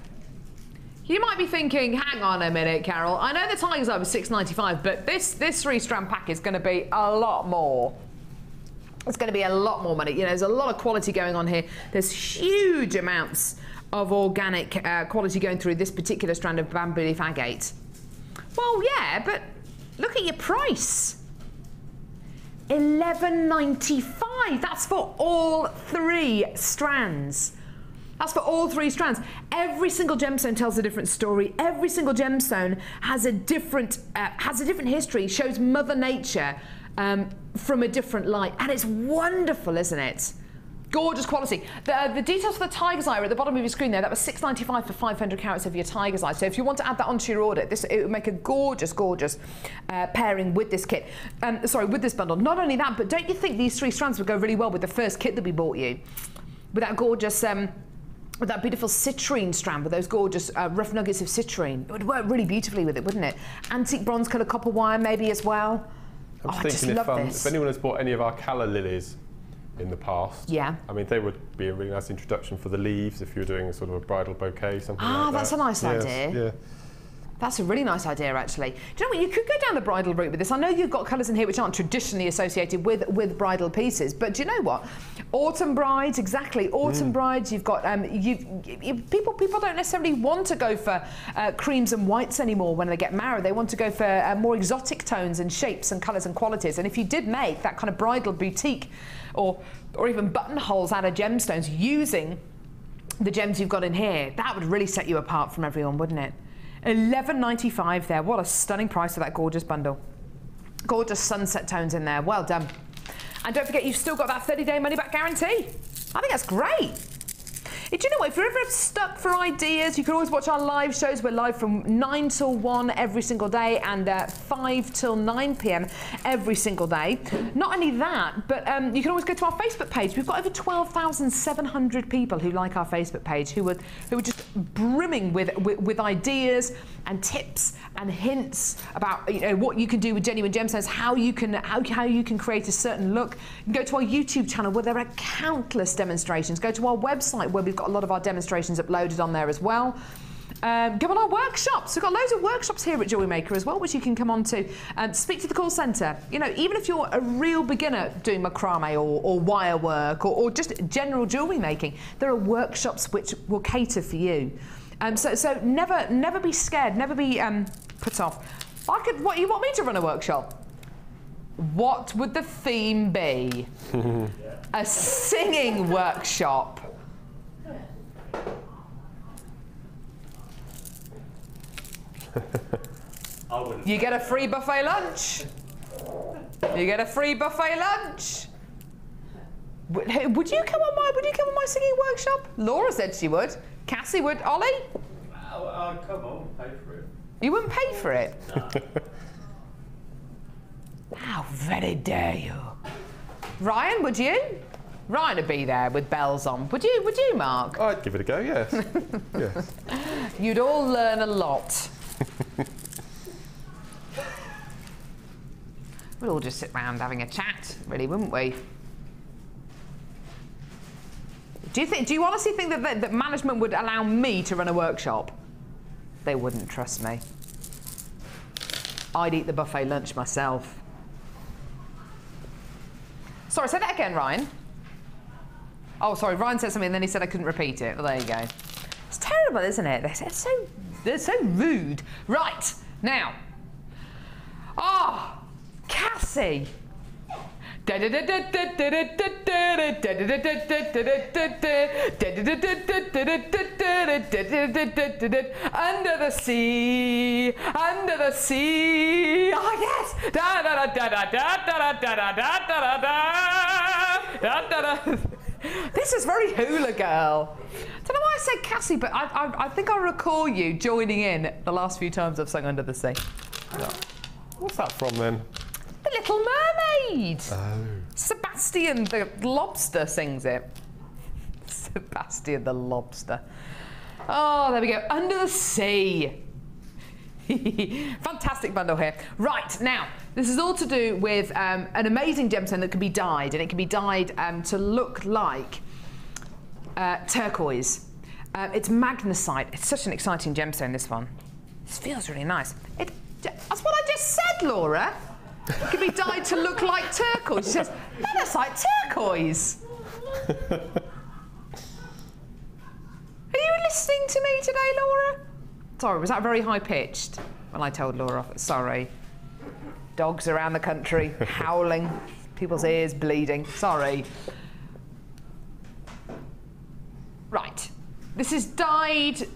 You might be thinking, hang on a minute, Carol. I know the tiger's eye was $6.95, but this 3-strand pack is going to be a lot more. It's going to be a lot more money. You know, there's a lot of quality going on here. There's huge amounts of organic quality going through this particular strand of bamboo leaf agate. Well, yeah, but look at your price. $11.95. That's for all 3 strands. That's for all 3 strands. Every single gemstone tells a different story. Every single gemstone has a different history. Shows Mother Nature from a different light, and it's wonderful, isn't it? Gorgeous quality. The details for the tiger's eye are at the bottom of your screen there. That was $6.95 for 500 carats of your tiger's eye. So if you want to add that onto your order, it would make a gorgeous, gorgeous pairing with this kit. Sorry, with this bundle. Not only that, but don't you think these 3 strands would go really well with the first kit that we bought you? With that gorgeous, with that beautiful citrine strand, with those gorgeous rough nuggets of citrine. It would work really beautifully with it, wouldn't it? Antique bronze colour copper wire maybe as well. I was thinking if anyone has bought any of our calla lilies in the past, yeah, I mean they would be a really nice introduction for the leaves if you're doing a sort of a bridal bouquet, something like that. Ah, that's a nice idea. Yeah. That's a really nice idea, actually. Do you know what? You could go down the bridal route with this. I know you've got colours in here which aren't traditionally associated with bridal pieces, but do you know what? Autumn brides, exactly. Autumn brides. You've got people don't necessarily want to go for creams and whites anymore when they get married. They want to go for more exotic tones and shapes and colours and qualities. And if you did make that kind of bridal boutique, or even buttonholes out of gemstones using the gems you've got in here, that would really set you apart from everyone, wouldn't it? $11.95 there. What a stunning price for that gorgeous bundle. Gorgeous sunset tones in there. Well done. And don't forget, you've still got that 30-day money-back guarantee. I think that's great. Do you know what? If you're ever stuck for ideas, you can always watch our live shows. We're live from 9 till 1 every single day and 5 till 9 p.m. every single day. Not only that, but you can always go to our Facebook page. We've got over 12,700 people who like our Facebook page, who are just brimming with ideas and tips and hints about what you can do with genuine gemstones, how you can create a certain look. You can go to our YouTube channel where there are countless demonstrations. Go to our website where we've got a lot of our demonstrations uploaded on there as well. Go on our workshops. We've got loads of workshops here at Jewellery Maker as well, which you can come on to. Speak to the call centre. Even if you're a real beginner doing macrame or wire work or just general jewellery making, there are workshops which will cater for you. So never be scared, never be put off. What, you want me to run a workshop? What would the theme be? A singing workshop. You get a free buffet lunch. You get a free buffet lunch. Would you come on my singing workshop? Laura said she would. Cassie would. Ollie? I'll come on, pay for it. You wouldn't pay for it? No. How very dare you? Ryan, would you? Ryan would be there with bells on. Would you, Mark? I'd give it a go, yes. Yes. You'd all learn a lot. We'd all just sit round having a chat, really, wouldn't we? Do you honestly think that management would allow me to run a workshop? They wouldn't, trust me. I'd eat the buffet lunch myself. Sorry, say that again, Ryan. Oh, sorry, Ryan said something and then he said I couldn't repeat it. Well, there you go. It's terrible, isn't it? They're so rude. Right, now. Oh, Cassie. Under the sea, under the sea. Oh yes. This is very hula girl. I don't know why I said Cassie, but I think I recall you joining in the last few times I've sung Under the Sea. What's that from then? The Little Mermaid. Oh. Sebastian the lobster sings it. Sebastian the lobster. Oh, there we go. Under the Sea. Fantastic bundle here. Right, now, this is all to do with an amazing gemstone that can be dyed, and it can be dyed to look like turquoise. It's magnesite. It's such an exciting gemstone, this one. This feels really nice. That's what I just said, Laura. It can be dyed to look like turquoise. She says, magnesite turquoise. Are you listening to me today, Laura? Sorry, was that very high-pitched when I told Laura off? Sorry. Dogs around the country, howling, people's ears bleeding. Sorry. Right. This is dyed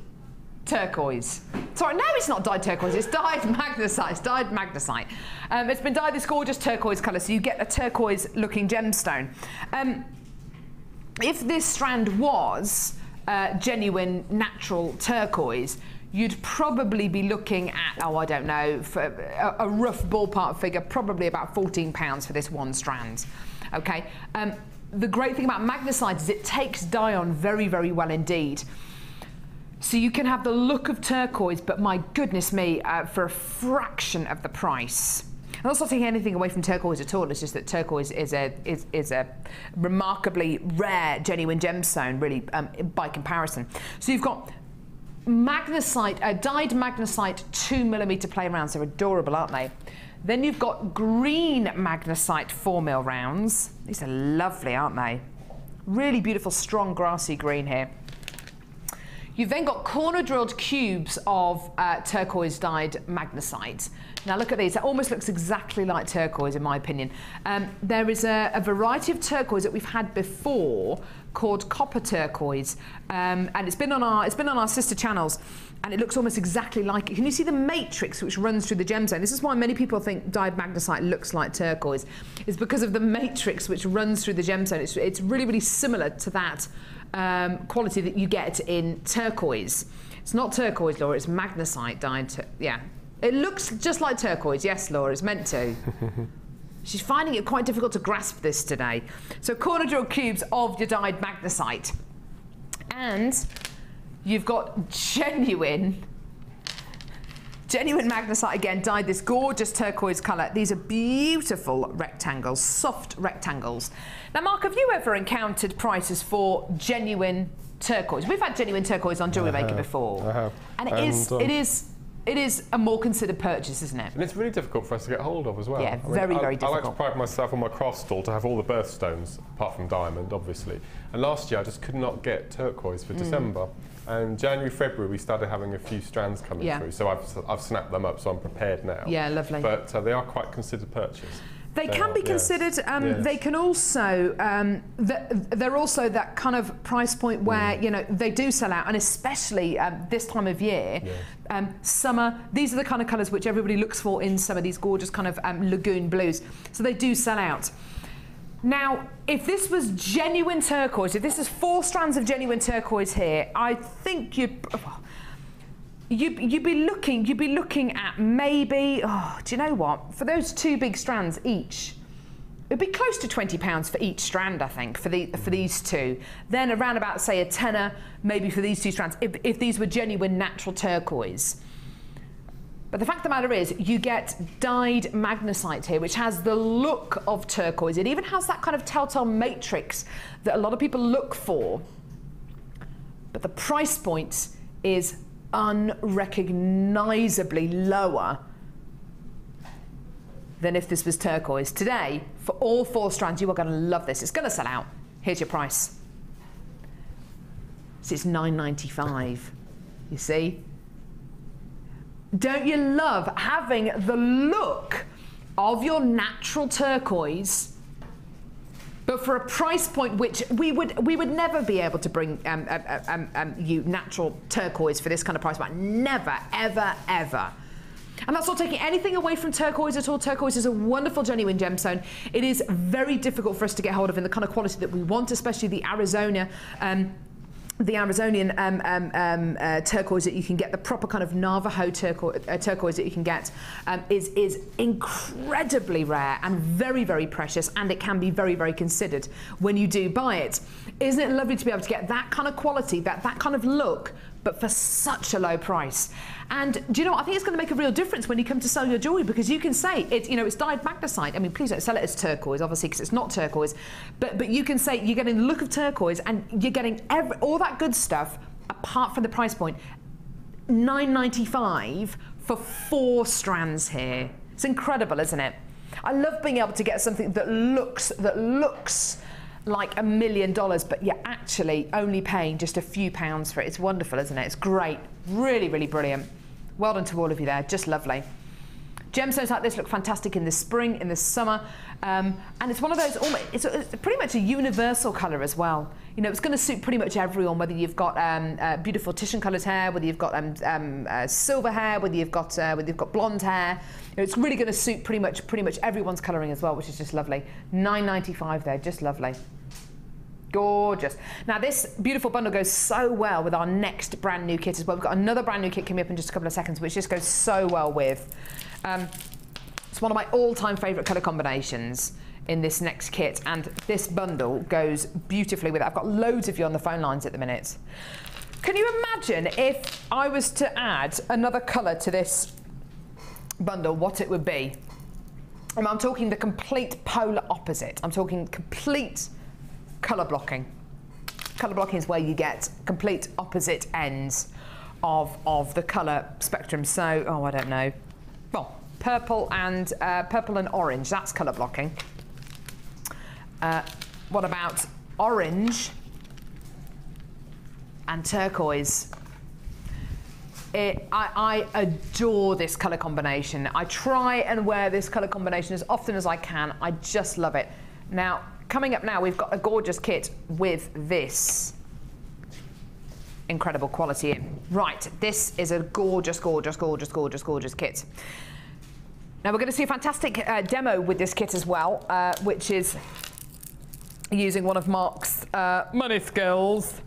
turquoise. Sorry, no, it's not dyed turquoise. It's dyed magnesite. It's dyed magnesite. It's been dyed this gorgeous turquoise colour, so you get a turquoise-looking gemstone. if this strand was genuine natural turquoise, you'd probably be looking at, oh, I don't know, for a rough ballpark figure, probably about £14 for this one strand. Okay. The great thing about magnesite is it takes dye on very, very well indeed. So you can have the look of turquoise, but my goodness me, for a fraction of the price. I'm not taking anything away from turquoise at all. It's just that turquoise is a remarkably rare, genuine gemstone, really, by comparison. So you've got magnesite, dyed magnesite 2mm play rounds. They're adorable, aren't they? Then you've got green magnesite 4mm rounds. These are lovely, aren't they? Really beautiful, strong, grassy green here. You've then got corner drilled cubes of turquoise dyed magnesite. Now look at these, that almost looks exactly like turquoise in my opinion. There is a variety of turquoise that we've had before called copper turquoise, and it's been on our sister channels, and it looks almost exactly like it. Can you see the matrix which runs through the gemstone? This is why many people think dyed magnesite looks like turquoise. It's because of the matrix which runs through the gemstone. It's really, really similar to that quality that you get in turquoise. It's not turquoise, Laura, it's magnesite dyed, yeah. It looks just like turquoise, yes, Laura, it's meant to. She's finding it quite difficult to grasp this today. So corner drill cubes of your dyed magnesite. And you've got genuine magnesite again, dyed this gorgeous turquoise colour. These are beautiful rectangles, soft rectangles. Now, Mark, have you ever encountered prices for genuine turquoise? We've had genuine turquoise on Jewellery Maker before. I have. And it is a more considered purchase, isn't it? And it's really difficult for us to get hold of as well. Yeah, very difficult. I like to pride myself on my cross stall to have all the birthstones, apart from diamond, obviously. And last year I just could not get turquoise for December. And January, February, we started having a few strands coming through. So I've snapped them up, so I'm prepared now. Yeah, lovely. But they are quite considered purchase. They can be considered. Yes. They can also. They're also that kind of price point where you know they do sell out, and especially this time of year, summer. These are the kind of colours which everybody looks for in summer. These gorgeous kind of lagoon blues. So they do sell out. Now, if this was genuine turquoise, if this is 4 strands of genuine turquoise here, I think you'd be looking at maybe, oh, do you know what? For those 2 big strands each, it'd be close to £20 for each strand, I think, for these 2. Then around about, say, a tenner maybe for these 2 strands, if these were genuine natural turquoise. But the fact of the matter is, you get dyed magnesite here, which has the look of turquoise. It even has that kind of telltale matrix that a lot of people look for. But the price point is unrecognisably lower than if this was turquoise. Today, for all 4 strands, you are going to love this. It's going to sell out. Here's your price. So it's £9.95. You see? Don't you love having the look of your natural turquoise, but for a price point which we would never be able to bring you natural turquoise for this kind of price point. Never, ever, ever. And that's not taking anything away from turquoise at all. Turquoise is a wonderful, genuine gemstone. It is very difficult for us to get hold of in the kind of quality that we want, especially the Arizonian turquoise that you can get, the proper kind of Navajo turquoise that you can get, is incredibly rare and very, very precious, and it can be very, very considered when you do buy it. Isn't it lovely to be able to get that kind of quality, that kind of look, but for such a low price? And do you know what? I think it's going to make a real difference when you come to sell your jewellery, because you can say it's, you know, it's dyed magnesite. I mean, please don't sell it as turquoise, obviously, because it's not turquoise. But you can say you're getting the look of turquoise, and you're getting all that good stuff apart from the price point. $9.95 for 4 strands here. It's incredible, isn't it? I love being able to get something that looks like $1 million, but you're actually only paying just a few pounds for it. It's wonderful, isn't it? It's great. Really, really brilliant. Well done to all of you there. Just lovely. Gemstones like this look fantastic in the spring, in the summer, and it's one of those, it's pretty much a universal colour as well. You know, it's going to suit pretty much everyone, whether you've got beautiful titian coloured hair, whether you've got silver hair, whether you've got blonde hair. You know, it's really going to suit pretty much everyone's colouring as well, which is just lovely. $9.95 there, just lovely. Gorgeous. Now this beautiful bundle goes so well with our next brand new kit as well. We've got another brand new kit coming up in just a couple of seconds, which just goes so well with. It's one of my all-time favourite colour combinations in this next kit, and this bundle goes beautifully with it. I've got loads of you on the phone lines at the minute. Can you imagine if I was to add another colour to this bundle, what it would be? I'm talking the complete polar opposite. I'm talking complete colour blocking. Colour blocking is where you get complete opposite ends of the colour spectrum. So, oh, I don't know. Well, purple and orange, that's colour blocking. What about orange and turquoise? I adore this colour combination. I try and wear this colour combination as often as I can. I just love it. Now, coming up now, we've got a gorgeous kit with this incredible quality in. Right, this is a gorgeous, gorgeous, gorgeous, gorgeous, gorgeous kit. Now, we're going to see a fantastic demo with this kit as well, which is using one of Mark's money skills.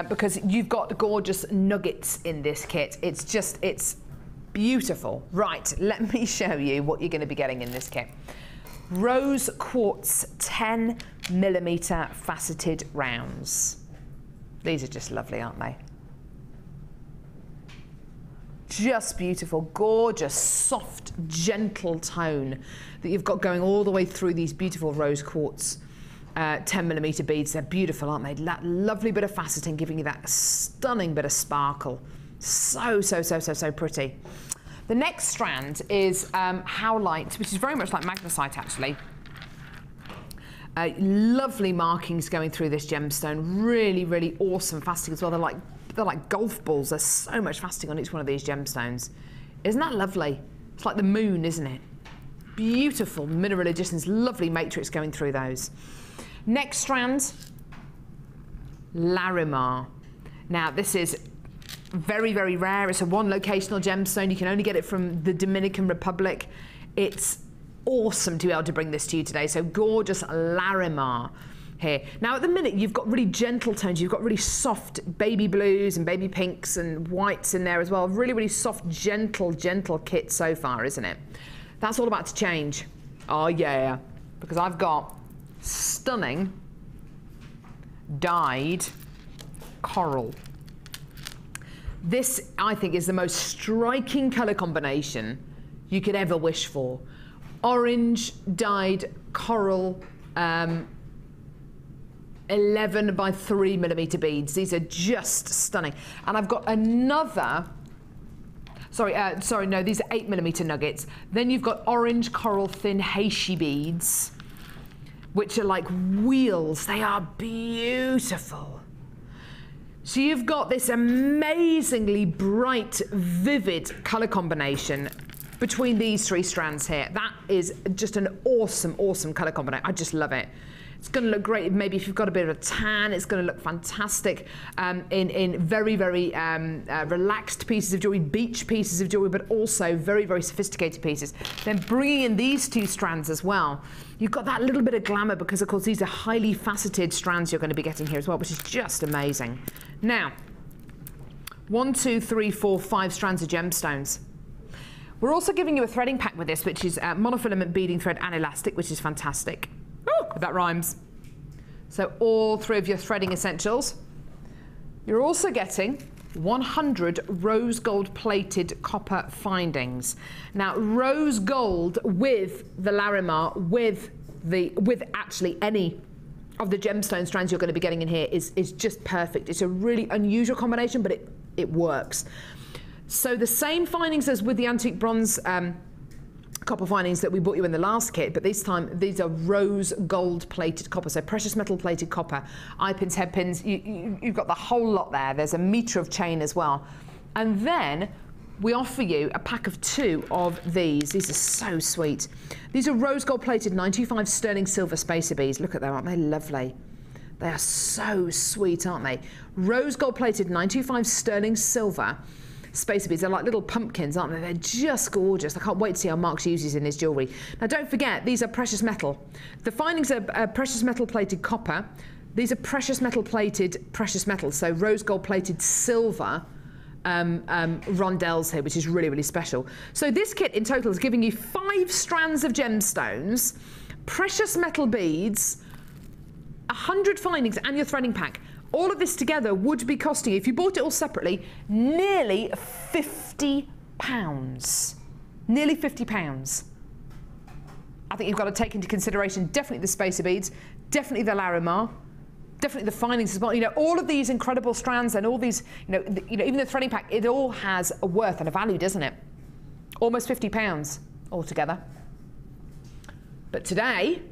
Because you've got gorgeous nuggets in this kit. It's beautiful. Right, let me show you what you're going to be getting in this kit. Rose quartz 10mm faceted rounds. These are just lovely, aren't they? Just beautiful, gorgeous, soft, gentle tone that you've got going all the way through these beautiful rose quartz 10mm beads. They're beautiful, aren't they? That lovely bit of faceting, giving you that stunning bit of sparkle. So, so, so, so, so pretty. The next strand is howlite, which is very much like magnesite, actually. Lovely markings going through this gemstone. Really, really awesome faceting as well. They're like golf balls. There's so much faceting on each one of these gemstones. Isn't that lovely? It's like the moon, isn't it? Beautiful mineral additions, lovely matrix going through those. Next strand, Larimar. Now this is very, very rare. It's a one locational gemstone. You can only get it from the Dominican Republic. It's awesome to be able to bring this to you today. So gorgeous Larimar here. Now at the minute you've got really gentle tones. You've got really soft baby blues and baby pinks and whites in there as well. Really, really soft, gentle kit so far, isn't it? That's all about to change. Oh yeah, because I've got stunning dyed coral. This, I think, is the most striking colour combination you could ever wish for. Orange dyed coral 11 by 3mm beads. These are just stunning. And I've got another, sorry, no, these are 8mm nuggets. Then you've got orange coral thin heishi beads, which are like wheels. They are beautiful. So you've got this amazingly bright, vivid colour combination between these three strands here. That is just an awesome, awesome colour combination. I just love it. It's going to look great. Maybe if you've got a bit of a tan, it's going to look fantastic in very, very relaxed pieces of jewellery, beach pieces of jewellery, but also very, very sophisticated pieces. Then bringing in these two strands as well, you've got that little bit of glamour because, of course, these are highly faceted strands you're going to be getting here as well, which is just amazing. Now, 1, 2, 3, 4, 5 strands of gemstones. We're also giving you a threading pack with this, which is monofilament beading thread and elastic, which is fantastic. Ooh, that rhymes. So all three of your threading essentials. You're also getting 100 rose gold plated copper findings. Now, rose gold with the Larimar, with actually any of the gemstone strands you're going to be getting in here is just perfect. It's a really unusual combination, but it works. So the same findings as with the antique bronze copper findings that we bought you in the last kit, but this time these are rose gold plated copper, so precious metal plated copper, eye pins, head pins. You've got the whole lot there. There's a metre of chain as well. And then we offer you a pack of 2 of these. These are so sweet. These are rose gold plated 925 sterling silver spacer beads. Look at them, aren't they lovely? They are so sweet, aren't they? Rose gold plated 925 sterling silver spacer beads. They're like little pumpkins, aren't they? They're just gorgeous. I can't wait to see how Mark's uses in his jewellery. Now, don't forget, these are precious metal. The findings are precious metal plated copper. These are precious metal plated precious metals, so rose gold plated silver rondelles here, which is really, really special. So this kit in total is giving you 5 strands of gemstones, precious metal beads, 100 findings and your threading pack. All of this together would be costing you, if you bought it all separately, nearly £50. Nearly £50. I think you've got to take into consideration definitely the spacer beads, definitely the Larimar, definitely the findings as well. You know, all of these incredible strands and all these, even the threading pack, it all has a worth and a value, doesn't it? Almost £50 altogether. But today,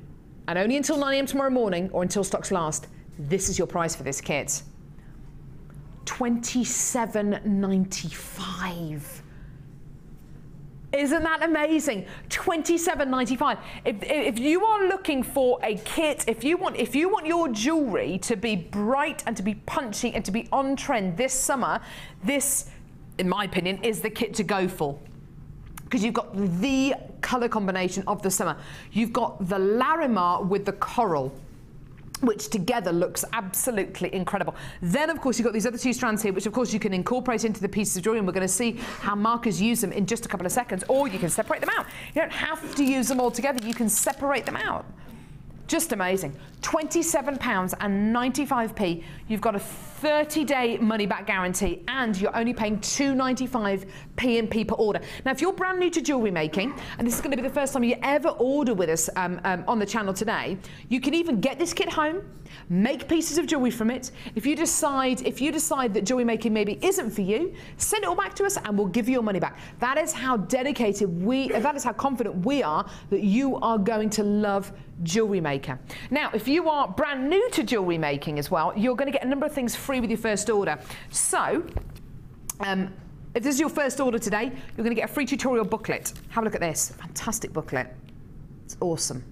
and only until 9 AM tomorrow morning, or until stocks last, this is your price for this kit. $27.95. Isn't that amazing? $27.95. If you are looking for a kit, if you want your jewellery to be bright and to be punchy and to be on trend this summer, this, in my opinion, is the kit to go for. Because you've got the colour combination of the summer. You've got the Larimar with the coral, which together looks absolutely incredible. Then, of course, you've got these other 2 strands here, which, of course, you can incorporate into the pieces of jewellery, and we're going to see how Mark use them in just a couple of seconds, or you can separate them out. You don't have to use them all together. You can separate them out. Just amazing. £27.95. You've got a 30-day money-back guarantee, and you're only paying £2.95 P&P per order. Now, if you're brand new to jewellery making, and this is going to be the first time you ever order with us on the channel today, you can even get this kit home, make pieces of jewellery from it. If you decide that jewellery making maybe isn't for you, send it all back to us, and we'll give you your money back. That is how dedicated that is how confident we are that you are going to love Jewellery Maker. Now, if you are brand new to jewellery making as well, you're going to get a number of things free with your first order. So, if this is your first order today, you're going to get a free tutorial booklet. Have a look at this. Fantastic booklet. It's awesome.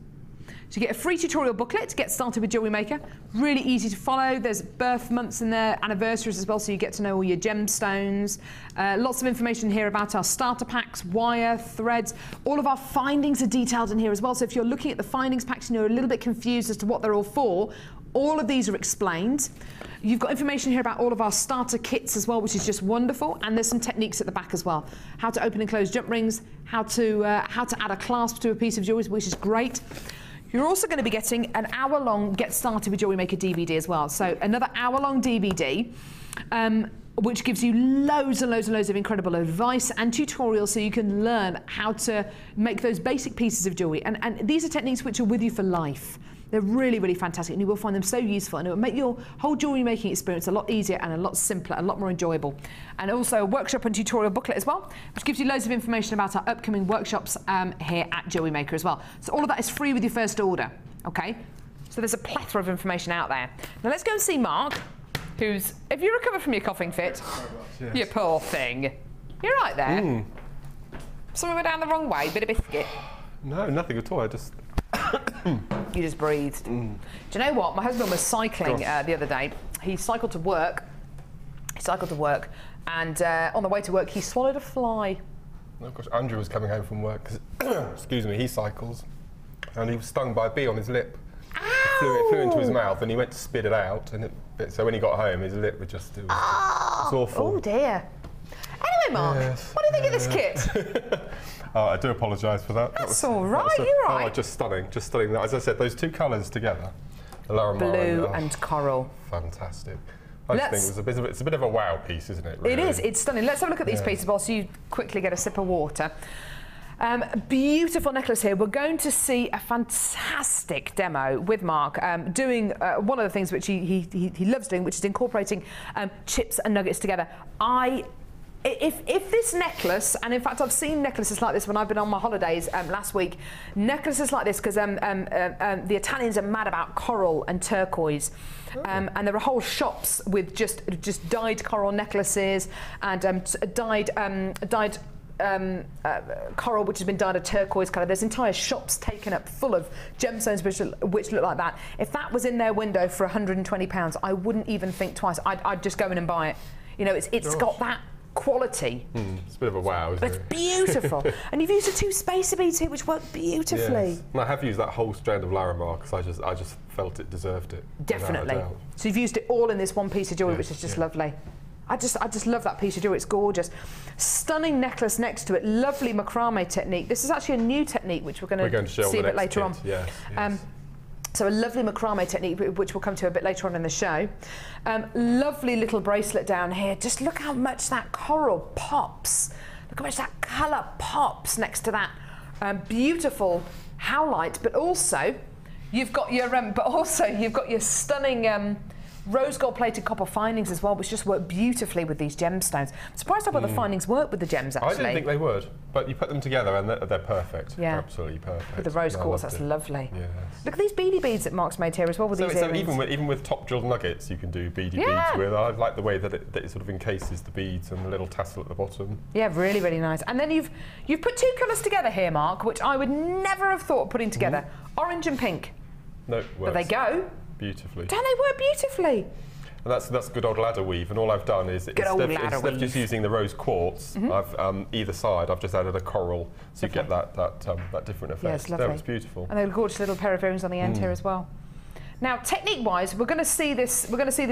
So you get a free tutorial booklet to get started with Jewellery Maker. Really easy to follow. There's birth months in there, anniversaries as well, so you get to know all your gemstones. Lots of information here about our starter packs, wire, threads. All of our findings are detailed in here as well. So if you're looking at the findings packs and you're a little bit confused as to what they're all for, all of these are explained. You've got information here about all of our starter kits as well, which is just wonderful. And there's some techniques at the back as well. How to open and close jump rings, how to add a clasp to a piece of jewellery, which is great. You're also going to be getting an hour-long Get Started with Jewellery Maker DVD as well. So another hour-long DVD, which gives you loads and loads and loads of incredible advice and tutorials so you can learn how to make those basic pieces of jewellery. And these are techniques which are with you for life. They're really, really fantastic, and you will find them so useful, and it will make your whole jewellery making experience a lot easier and a lot simpler, a lot more enjoyable. And also a workshop and tutorial booklet as well, which gives you loads of information about our upcoming workshops here at Jewellery Maker as well. So all of that is free with your first order, okay? So there's a plethora of information out there. Now let's go and see Mark, who's, have you recovered from your coughing fit? Yes. You poor thing. You're right there. Mm. Something went down the wrong way, bit of biscuit. No, nothing at all, I just... You just breathed. Mm. Do you know what? My husband was cycling the other day. He cycled to work. And on the way to work, he swallowed a fly. Oh gosh, Andrew was coming home from work, excuse me, he cycles, and he was stung by a bee on his lip. It flew into his mouth, and he went to spit it out, and so when he got home, his lip was just, it was awful. Oh dear. Anyway, Mark, yes. What do you think of this kit? Oh, I do apologise for that. That's all right, you're right. Oh, just stunning. As I said, those 2 colours together, the Larimar blue and coral. Fantastic. I just think it's a bit of a wow piece, isn't it? Really? It is. It's stunning. Let's have a look at these pieces whilst you quickly get a sip of water. Beautiful necklace here. We're going to see a fantastic demo with Mark doing one of the things which he loves doing, which is incorporating chips and nuggets together. If this necklace, and in fact I've seen necklaces like this when I've been on my holidays last week, necklaces like this, because the Italians are mad about coral and turquoise, and there are whole shops with just dyed coral necklaces and dyed coral which has been dyed a turquoise colour. There's entire shops taken up full of gemstones which look like that. If that was in their window for £120, I wouldn't even think twice. I'd just go in and buy it. You know, it's got that quality. It's a bit of a wow, isn't It's it? beautiful. And you've used the 2 spacer beads here, which work beautifully. Yes. And I have used that whole strand of Larimar because I just felt it deserved it. Definitely. without a doubt. So you've used it all in this one piece of jewellery, which is just lovely. I just love that piece of jewellery. It's gorgeous. Stunning necklace next to it. Lovely macrame technique. This is actually a new technique, which we're going to show see a bit later on. Yes, yes. So a lovely macrame technique, which we'll come to a bit later on in the show. Lovely little bracelet down here. Just look how much that coral pops. Look how much that colour pops next to that beautiful howlite. But also, you've got your stunning rose gold plated copper findings as well, which just work beautifully with these gemstones. I'm surprised how well the findings work with the gems, actually. I didn't think they would, but you put them together and they're perfect. Yeah. Absolutely perfect. With the rose quartz, that's lovely. Yes. Look at these beady beads that Mark's made here as well with these earrings. even with top drilled nuggets, you can do beady beads with. I like the way that it sort of encases the beads and the little tassel at the bottom. Yeah, really, really nice. And then you've put 2 colours together here, Mark, which I would never have thought of putting together. Orange and pink. No, it works. But they go beautifully. Don't they work beautifully? And that's good old ladder weave, and all I've done is instead of just using the rose quartz, I've either side I've just added a coral, so you get that different effect. Yeah, it's lovely. That was beautiful. And they're a gorgeous little pair of earrings on the end here as well. Now, technique-wise, we're going to see this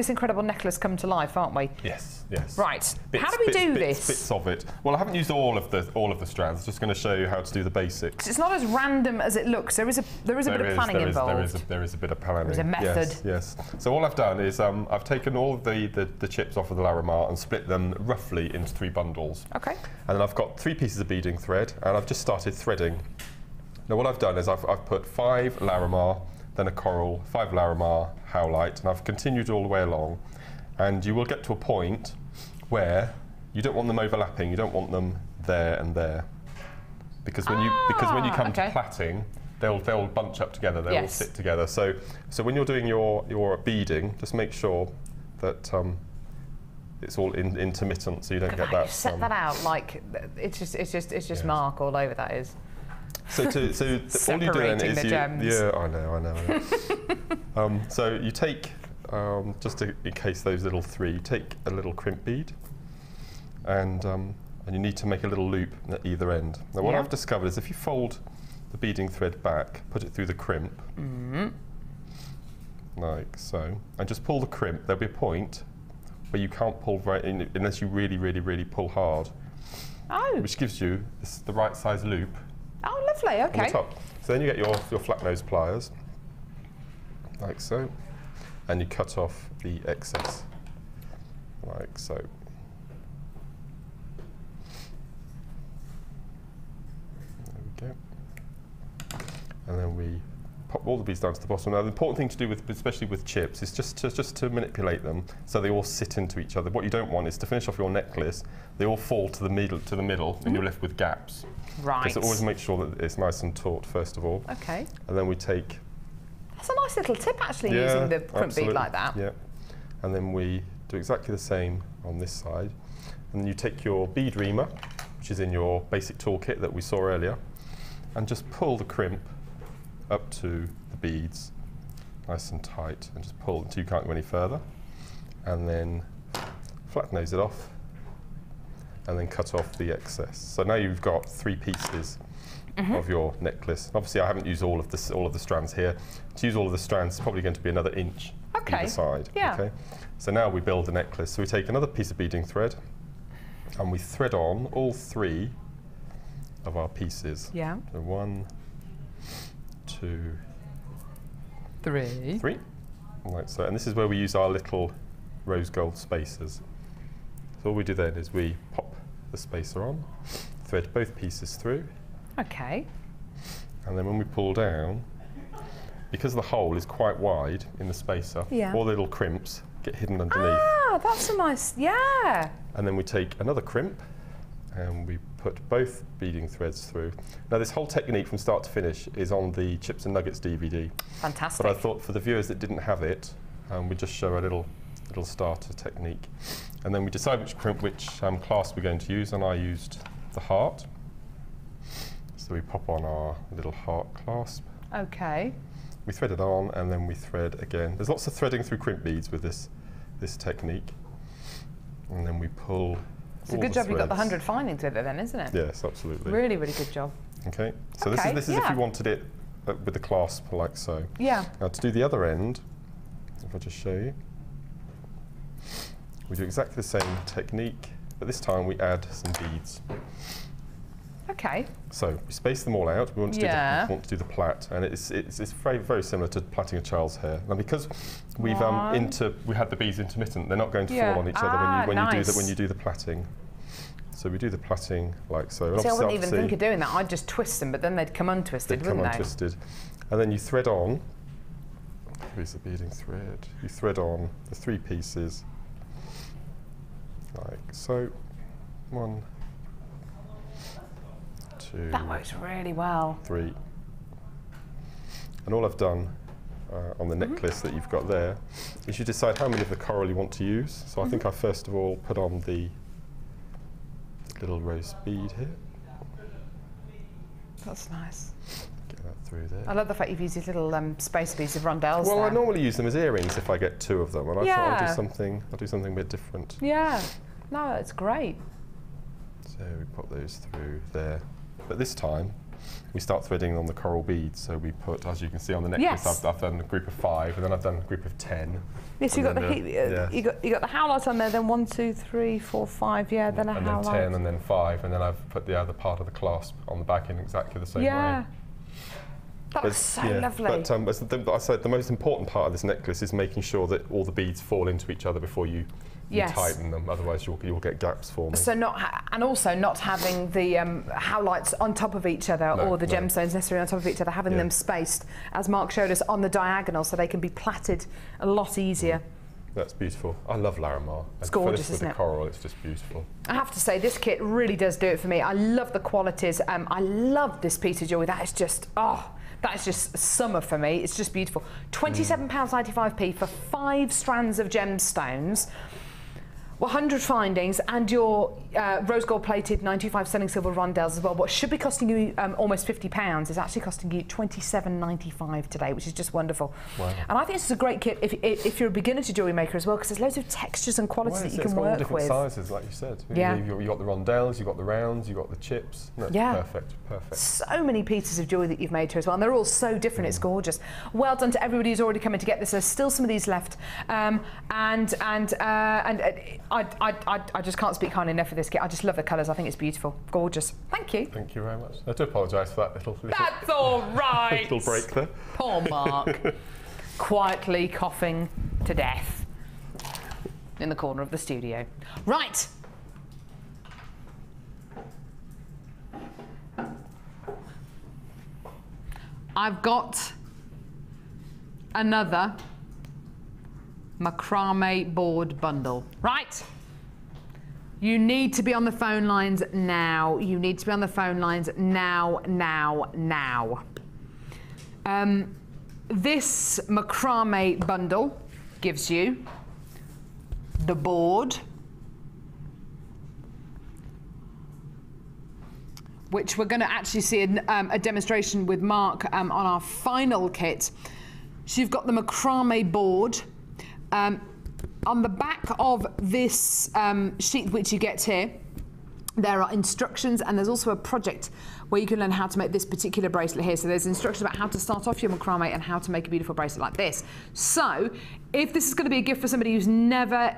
incredible necklace come to life, aren't we? Yes, yes. Right. How do we do this? Bits of it. Well, I haven't used all of the strands. Just going to show you how to do the basics. It's not as random as it looks. There is a bit of planning involved. There is a bit of planning. There's a method. Yes. So all I've done is I've taken all of the chips off of the Larimar and split them roughly into 3 bundles. Okay. And then I've got 3 pieces of beading thread, and I've just started threading. Now what I've done is I've put 5 Larimar, then a coral, 5 Larimar, howlite, and I've continued all the way along. And you will get to a point where you don't want them overlapping. You don't want them there and there, because when you come to plaiting, they'll bunch up together. They'll all sit together. So when you're doing your beading, just make sure that it's all intermittent, so you don't get that. You set that out like it's just mark all over. That is. So all you do then is I know. So you take just in case those little 3, you take a little crimp bead, and you need to make a little loop at either end. Now what I've discovered is if you fold the beading thread back, put it through the crimp, like so, and just pull the crimp, there'll be a point where you can't pull right in unless you really pull hard. Oh. Which gives you the right size loop. Oh, lovely, okay. On the top. So then you get your flat nose pliers, like so, and you cut off the excess, like so. There we go. And then we pop all the beads down to the bottom. Now the important thing to do especially with chips, is just to manipulate them so they all sit into each other. What you don't want is to finish off your necklace, they all fall to the middle, and you're left with gaps. Right. So always make sure that it's nice and taut first of all. Okay. And then we take. That's a nice little tip actually, using the crimp bead like that. Yeah. And then we do exactly the same on this side. And then you take your bead reamer, which is in your basic toolkit that we saw earlier, and just pull the crimp up to the beads, nice and tight, and just pull until you can't go any further. And then flat nose it off, and then cut off the excess. So now you've got 3 pieces of your necklace. Obviously I haven't used all of the strands here. To use all of the strands, it's probably going to be another inch either side. Yeah. Okay. So now we build the necklace. So we take another piece of beading thread, and we thread on all 3 of our pieces. Yeah. So 1, 2, 3. 3. Like so. And this is where we use our little rose gold spacers. So all we do then is we pop the spacer on, thread both pieces through. Okay. And then when we pull down, because the hole is quite wide in the spacer, all the little crimps get hidden underneath. Ah, that's a nice, And then we take another crimp and we put both beading threads through. Now this whole technique from start to finish is on the Chips and Nuggets DVD. Fantastic. But I thought for the viewers that didn't have it, we'd just show a little starter technique. And then we decide which clasp we're going to use, and I used the heart. So we pop on our little heart clasp. Okay. We thread it on, and then we thread again. There's lots of threading through crimp beads with this technique. And then we pull It's a good job you got the 100 findings with it then, isn't it? Yes, absolutely. Really, really good job. Okay, so this is if you wanted it with the clasp like so. Yeah. Now to do the other end, if I just show you, we do exactly the same technique, but this time we add some beads. Okay. So we space them all out. We want to, do the plait, and it's very, very similar to plaiting a child's hair. Now because we had the beads intermittent, they're not going to fall on each other when you do the plaiting. So we do the plaiting like so. See, I wouldn't even think of doing that. I'd just twist them, but then they'd come untwisted, wouldn't they? They'd come untwisted, and then you thread on. Here's the beading thread. You thread on the 3 pieces like so. 1, 2. That works really well. 3. And all I've done on the necklace that you've got there is you decide how many of the coral you want to use. So I think I first of all put on the little rose bead here. That's nice. Get that through there. I love the fact you've used these little space beads of rondelles. Well, there. I normally use them as earrings if I get 2 of them, and I thought I'll do something a bit different. Yeah. No, that's great. So we put those through there. But this time, we start threading on the coral beads. So we put, as you can see on the necklace, I've done a group of 5, and then I've done a group of 10. Yes, you got the howlight on there. Then 1, 2, 3, 4, 5. Yeah, then a howlight. And then 10, and then 5, and then I've put the other part of the clasp on the back in exactly the same way. Yeah. That looks so lovely. But I said the most important part of this necklace is making sure that all the beads fall into each other before you tighten them. Otherwise, you'll get gaps forming. So also not having the howlights on top of each other, or the gemstones necessarily on top of each other. Having them spaced, as Mark showed us, on the diagonal, so they can be plaited a lot easier. That's beautiful. I love Larimar. It's gorgeous, isn't it? With the coral, it's just beautiful. I have to say, this kit really does do it for me. I love the qualities. I love this piece of jewellery. That is just summer for me. It's just beautiful. £27.95p for 5 strands of gemstones. 100 findings, and your rose gold plated 925 sterling silver rondelles as well. What should be costing you almost £50 is actually costing you £27.95 today, which is just wonderful. Wow. And I think this is a great kit if you're a beginner to jewellery maker as well, because there's loads of textures and qualities that you can work with. It's got all different sizes, like you said. Yeah. You've got the rondelles, you've got the rounds, you've got the chips. No, perfect. So many pieces of jewellery that you've made here as well, and they're all so different. It's gorgeous. Well done to everybody who's already come in to get this. There's still some of these left, I just can't speak highly enough of this kit. I just love the colours. I think it's beautiful. Gorgeous. Thank you. Thank you very much. I do apologise for that little That's all right. little break there. Poor Mark. Quietly coughing to death in the corner of the studio. Right. I've got another Macrame Board bundle. Right. You need to be on the phone lines now. You need to be on the phone lines now. This Macrame bundle gives you the board, which we're going to actually see a demonstration with Mark on our final kit. So you've got the Macrame board. On the back of this sheet which you get here, there are instructions, and there's also a project where you can learn how to make this particular bracelet here. So there's instructions about how to start off your macrame and how to make a beautiful bracelet like this. So if this is going to be a gift for somebody who's never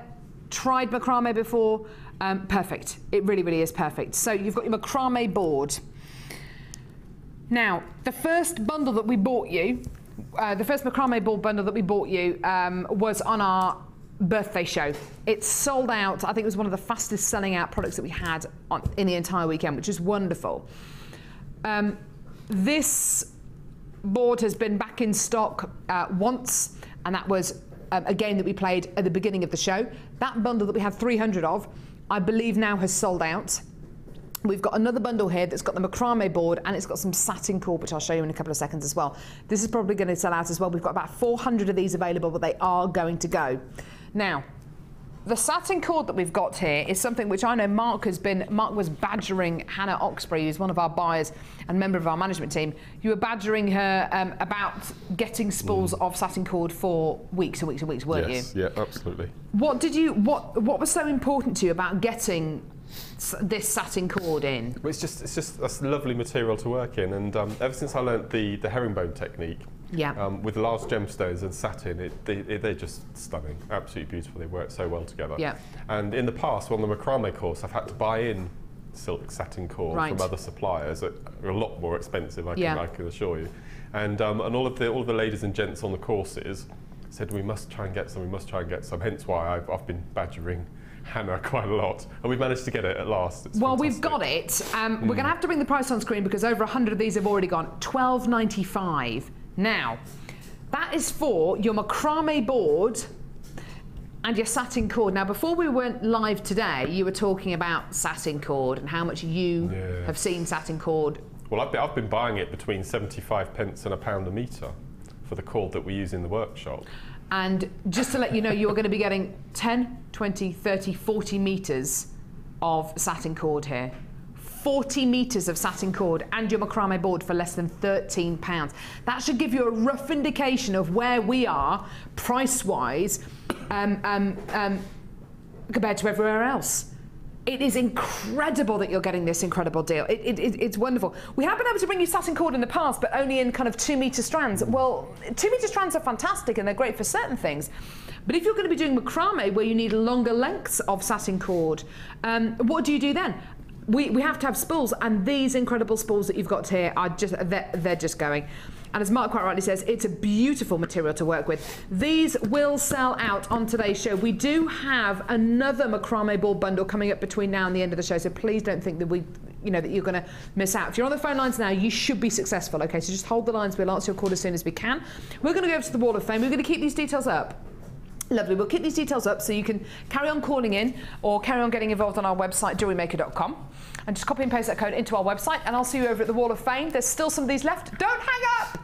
tried macrame before, perfect. It really, really is perfect. So you've got your macrame board. Now, the first bundle that we bought you, the first Macrame Board bundle that we bought you was on our birthday show. It sold out. I think it was one of the fastest selling out products that we had in the entire weekend, which is wonderful. This board has been back in stock once, and that was a game that we played at the beginning of the show. That bundle that we had 300 of, I believe now has sold out. We've got another bundle here that's got the Macrame board, and it's got some satin cord, which I'll show you in a couple of seconds as well. This is probably going to sell out as well. We've got about 400 of these available, but they are going to go. Now, the satin cord that we've got here is something which I know Mark was badgering Hannah Oxbury, who's one of our buyers and member of our management team. You were badgering her about getting spools of satin cord for weeks and weeks and weeks, weren't you? Yes, yeah, absolutely. What was so important to you about getting this satin cord in? Well, it's just a lovely material to work in, and ever since I learnt the herringbone technique, with large gemstones and satin, they're just stunning, absolutely beautiful. They work so well together. Yeah. And in the past, on the macrame course, I've had to buy in silk satin cord from other suppliers that are a lot more expensive, I can assure you. And all of the ladies and gents on the courses said we must try and get some, we must try and get some. Hence why I've been badgering Hannah quite a lot, and we've managed to get it at last. It's fantastic. We've got it. We're going to have to bring the price on screen because over 100 of these have already gone. $12.95. Now, that is for your macrame board and your satin cord. Now, before we went live today, you were talking about satin cord and how much you have seen satin cord. Well, I've been buying it between 75 pence and £1 a metre for the cord that we use in the workshop. And just to let you know, you're going to be getting 10, 20, 30, 40 metres of satin cord here. 40 metres of satin cord and your macrame board for less than £13. That should give you a rough indication of where we are price-wise compared to everywhere else. It is incredible that you're getting this incredible deal. It's wonderful. We have been able to bring you satin cord in the past, but only in kind of 2 metre strands. Well, 2 metre strands are fantastic and they're great for certain things. But if you're going to be doing macrame where you need longer lengths of satin cord, what do you do then? We have to have spools, and these incredible spools that you've got here are just, they're just going. And as Mark quite rightly says, it's a beautiful material to work with. These will sell out on today's show. We do have another macrame board bundle coming up between now and the end of the show, so please don't think that that you're going to miss out. If you're on the phone lines now, you should be successful, okay? So just hold the lines, we'll answer your call as soon as we can. We're going to go over to the Wall of Fame. We're going to keep these details up. Lovely, we'll keep these details up so you can carry on calling in or carry on getting involved on our website, JewelleryMaker.com, and just copy and paste that code into our website, and I'll see you over at the Wall of Fame. There's still some of these left. Don't hang up!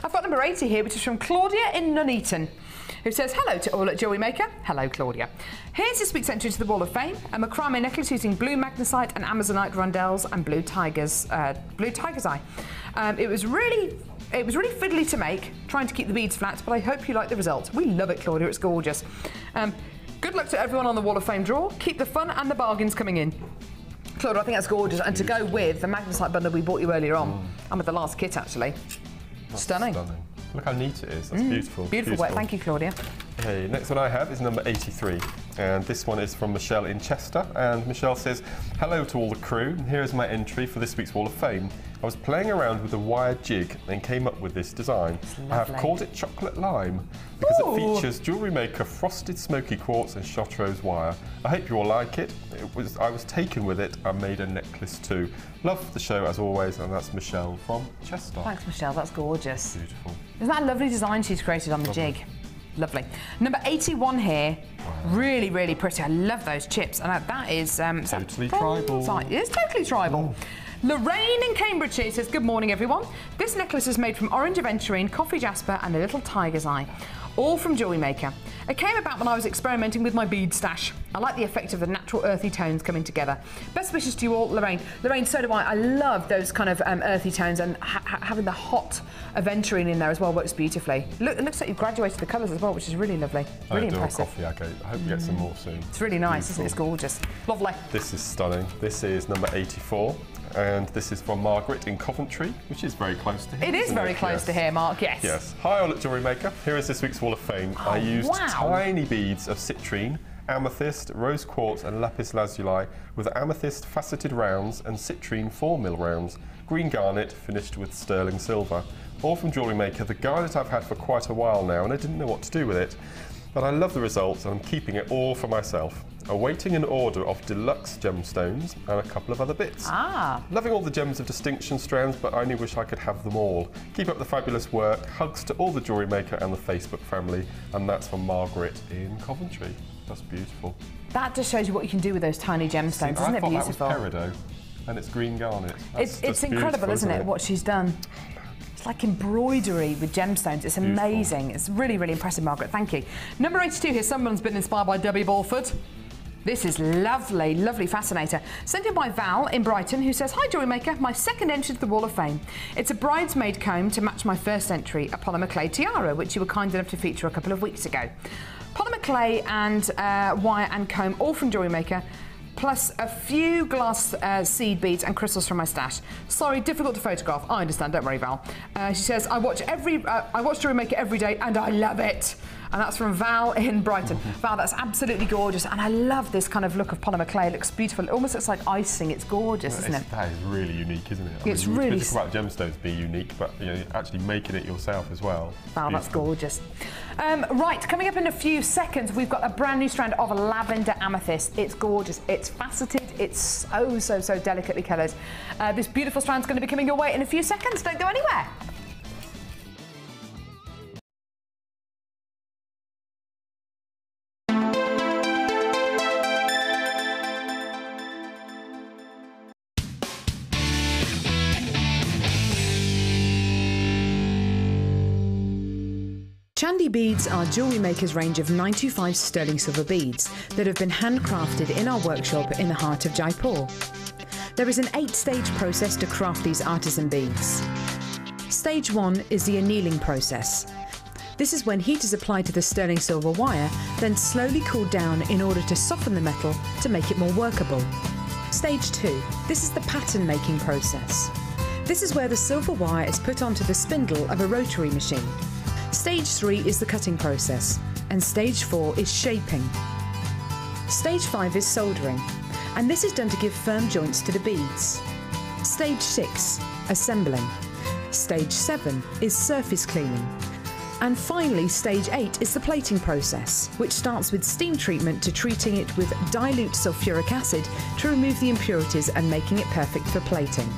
I've got number 80 here, which is from Claudia in Nuneaton, who says, hello to all at Jewellery Maker. Hello, Claudia. Here's this week's entry to the Wall of Fame, a macrame necklace using blue magnesite and amazonite rondelles and blue tiger's eye. It was really fiddly to make, trying to keep the beads flat, but I hope you like the results. We love it, Claudia, it's gorgeous. Good luck to everyone on the Wall of Fame draw. Keep the fun and the bargains coming in. Claudia, I think that's gorgeous, and to go with the magnesite bundle we bought you earlier on, and with the last kit actually. Stunning. Look how neat it is. That's beautiful. Beautiful work. Thank you, Claudia. Okay, next one I have is number 83, and this one is from Michelle in Chester, and Michelle says, hello to all the crew. Here is my entry for this week's Wall of Fame. I was playing around with a wire jig and came up with this design. I have called it Chocolate Lime because it features Jewellery Maker frosted smoky quartz and Chartreuse wire. I hope you all like it. I was taken with it. I made a necklace too. Love the show as always, and that's Michelle from Chester. Thanks, Michelle. That's gorgeous. Beautiful. Isn't that a lovely design she's created on the jig? Lovely. Number 81 here. Really, really pretty. I love those chips. And that is totally tribal. It is totally tribal. Lorraine in Cambridgeshire says, good morning, everyone. This necklace is made from orange aventurine, coffee jasper, and a little tiger's eye. All from Jewellery Maker. It came about when I was experimenting with my bead stash. I like the effect of the natural earthy tones coming together. Best wishes to you all, Lorraine. Lorraine, so do I. I love those kind of earthy tones, and having the hot aventurine in there as well works beautifully. Look, it looks like you've graduated the colours as well, which is really lovely. Really impressive. Coffee agate. I hope you get some more soon. It's really nice, isn't it? It's gorgeous. Lovely. This is stunning. This is number 84. And this is from Margaret in Coventry, which is very close to here. It is very close to here, Mark, yes. Yes. Hi, all at Jewellery Maker. Here is this week's Wall of Fame. I used tiny beads of citrine, amethyst, rose quartz and lapis lazuli with amethyst faceted rounds and citrine 4mm rounds, green garnet finished with sterling silver. All from Jewellery Maker, the garnet I've had for quite a while now and I didn't know what to do with it. But I love the results and I'm keeping it all for myself. Awaiting an order of deluxe gemstones and a couple of other bits. Loving all the gems of distinction strands, but I only wish I could have them all. Keep up the fabulous work. Hugs to all the Jewellery Maker and the Facebook family. And that's from Margaret in Coventry. That's beautiful. That just shows you what you can do with those tiny gemstones, isn't it beautiful? That was peridot, and it's green garnet. It's incredible, isn't it, what she's done? It's like embroidery with gemstones. It's amazing. It's really, really impressive, Margaret. Thank you. Number 82 here. Someone's been inspired by Debbie Balford. This is lovely, lovely fascinator. Sent in by Val in Brighton, who says, "Hi, Jewellery Maker. My second entry to the Wall of Fame. It's a bridesmaid comb to match my first entry, a polymer clay tiara, which you were kind enough to feature a couple of weeks ago. Polymer clay and wire and comb, all from Jewellery Maker, plus a few glass seed beads and crystals from my stash. Sorry, difficult to photograph. I understand, don't worry, Val." She says, I watch Jewellery Maker every day and I love it. And that's from Val in Brighton. Val, that's absolutely gorgeous. And I love this kind of look of polymer clay. It looks beautiful. It almost looks like icing. It's gorgeous, isn't it? That is really unique, isn't it? It's really... It's about gemstones being unique, but you know, actually making it yourself as well. Val, that's gorgeous. Right, coming up in a few seconds, we've got a brand new strand of lavender amethyst. It's gorgeous. It's faceted. It's so, so, so delicately coloured. This beautiful strand's going to be coming your way in a few seconds. Don't go anywhere. Chandy beads are Jewellery Maker's range of 925 sterling silver beads that have been handcrafted in our workshop in the heart of Jaipur. There is an 8-stage process to craft these artisan beads. Stage 1 is the annealing process. This is when heat is applied to the sterling silver wire, then slowly cooled down in order to soften the metal to make it more workable. Stage 2. This is the pattern making process. This is where the silver wire is put onto the spindle of a rotary machine. Stage 3 is the cutting process, and Stage 4 is shaping. Stage 5 is soldering, and this is done to give firm joints to the beads. Stage 6, assembling. Stage 7 is surface cleaning. And finally, Stage 8 is the plating process, which starts with steam treatment to treating it with dilute sulfuric acid to remove the impurities and making it perfect for plating.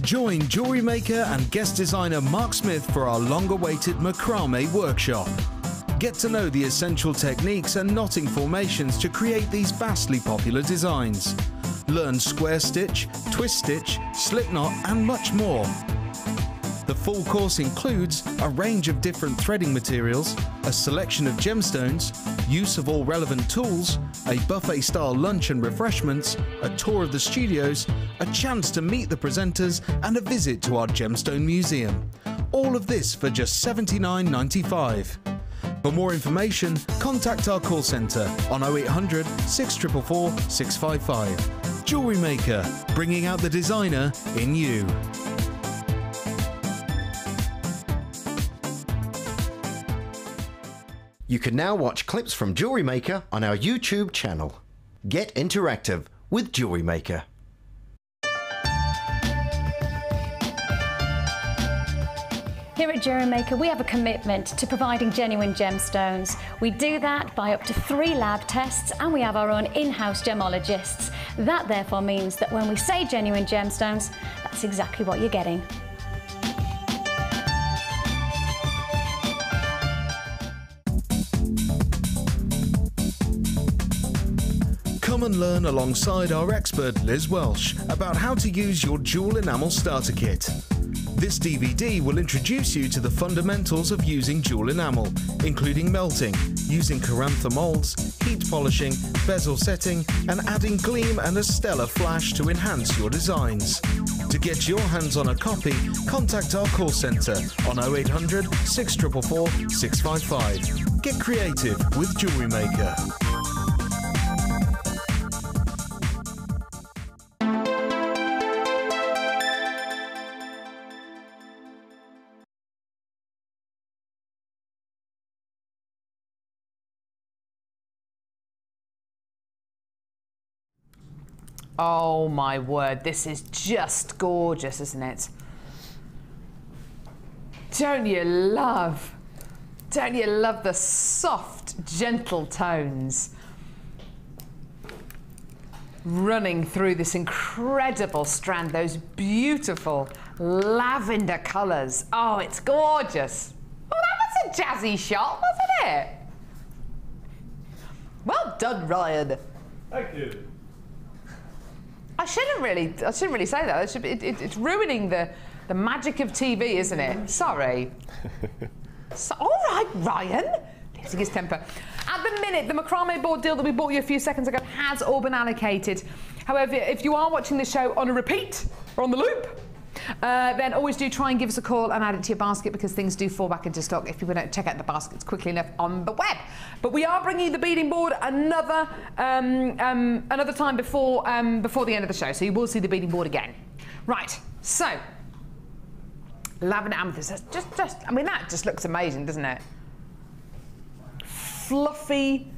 Join Jewellery Maker and guest designer Mark Smith for our long-awaited Macrame workshop. Get to know the essential techniques and knotting formations to create these vastly popular designs. Learn square stitch, twist stitch, slip knot and much more. The full course includes a range of different threading materials, a selection of gemstones, use of all relevant tools, a buffet-style lunch and refreshments, a tour of the studios, a chance to meet the presenters and a visit to our gemstone museum. All of this for just $79.95. For more information, contact our call centre on 0800 644 655. Jewellery Maker, bringing out the designer in you. You can now watch clips from Jewellery Maker on our YouTube channel. Get interactive with Jewellery Maker. Here at Jewellery Maker, we have a commitment to providing genuine gemstones. We do that by up to 3 lab tests, and we have our own in-house gemologists. That therefore means that when we say genuine gemstones, that's exactly what you're getting. Come and learn alongside our expert Liz Welsh about how to use your jewel enamel starter kit. This DVD will introduce you to the fundamentals of using jewel enamel, including melting, using Carantha molds, heat polishing, bezel setting, and adding gleam and a stellar flash to enhance your designs. To get your hands on a copy, contact our call centre on 0800 644 655. Get creative with Jewellery Maker. Oh my word, this is just gorgeous, isn't it? Don't you love the soft, gentle tones running through this incredible strand, those beautiful lavender colours. Oh, it's gorgeous. Oh, jazzy shot, wasn't it? Well done, Ryan. Thank you. I shouldn't really say that. It's ruining the magic of TV, isn't it? Sorry. All right, Ryan. Losing his temper. At the minute, the Macrame Board deal that we bought you a few seconds ago has all been allocated. However, if you are watching the show on a repeat or on the loop, then always do try and give us a call and add it to your basket, because things do fall back into stock if people don't check out the baskets quickly enough on the web. But we are bringing you the beading board another time before the end of the show, so you will see the beading board again. Right, so lavender amethyst. I mean, that just looks amazing, doesn't it? Fluffy,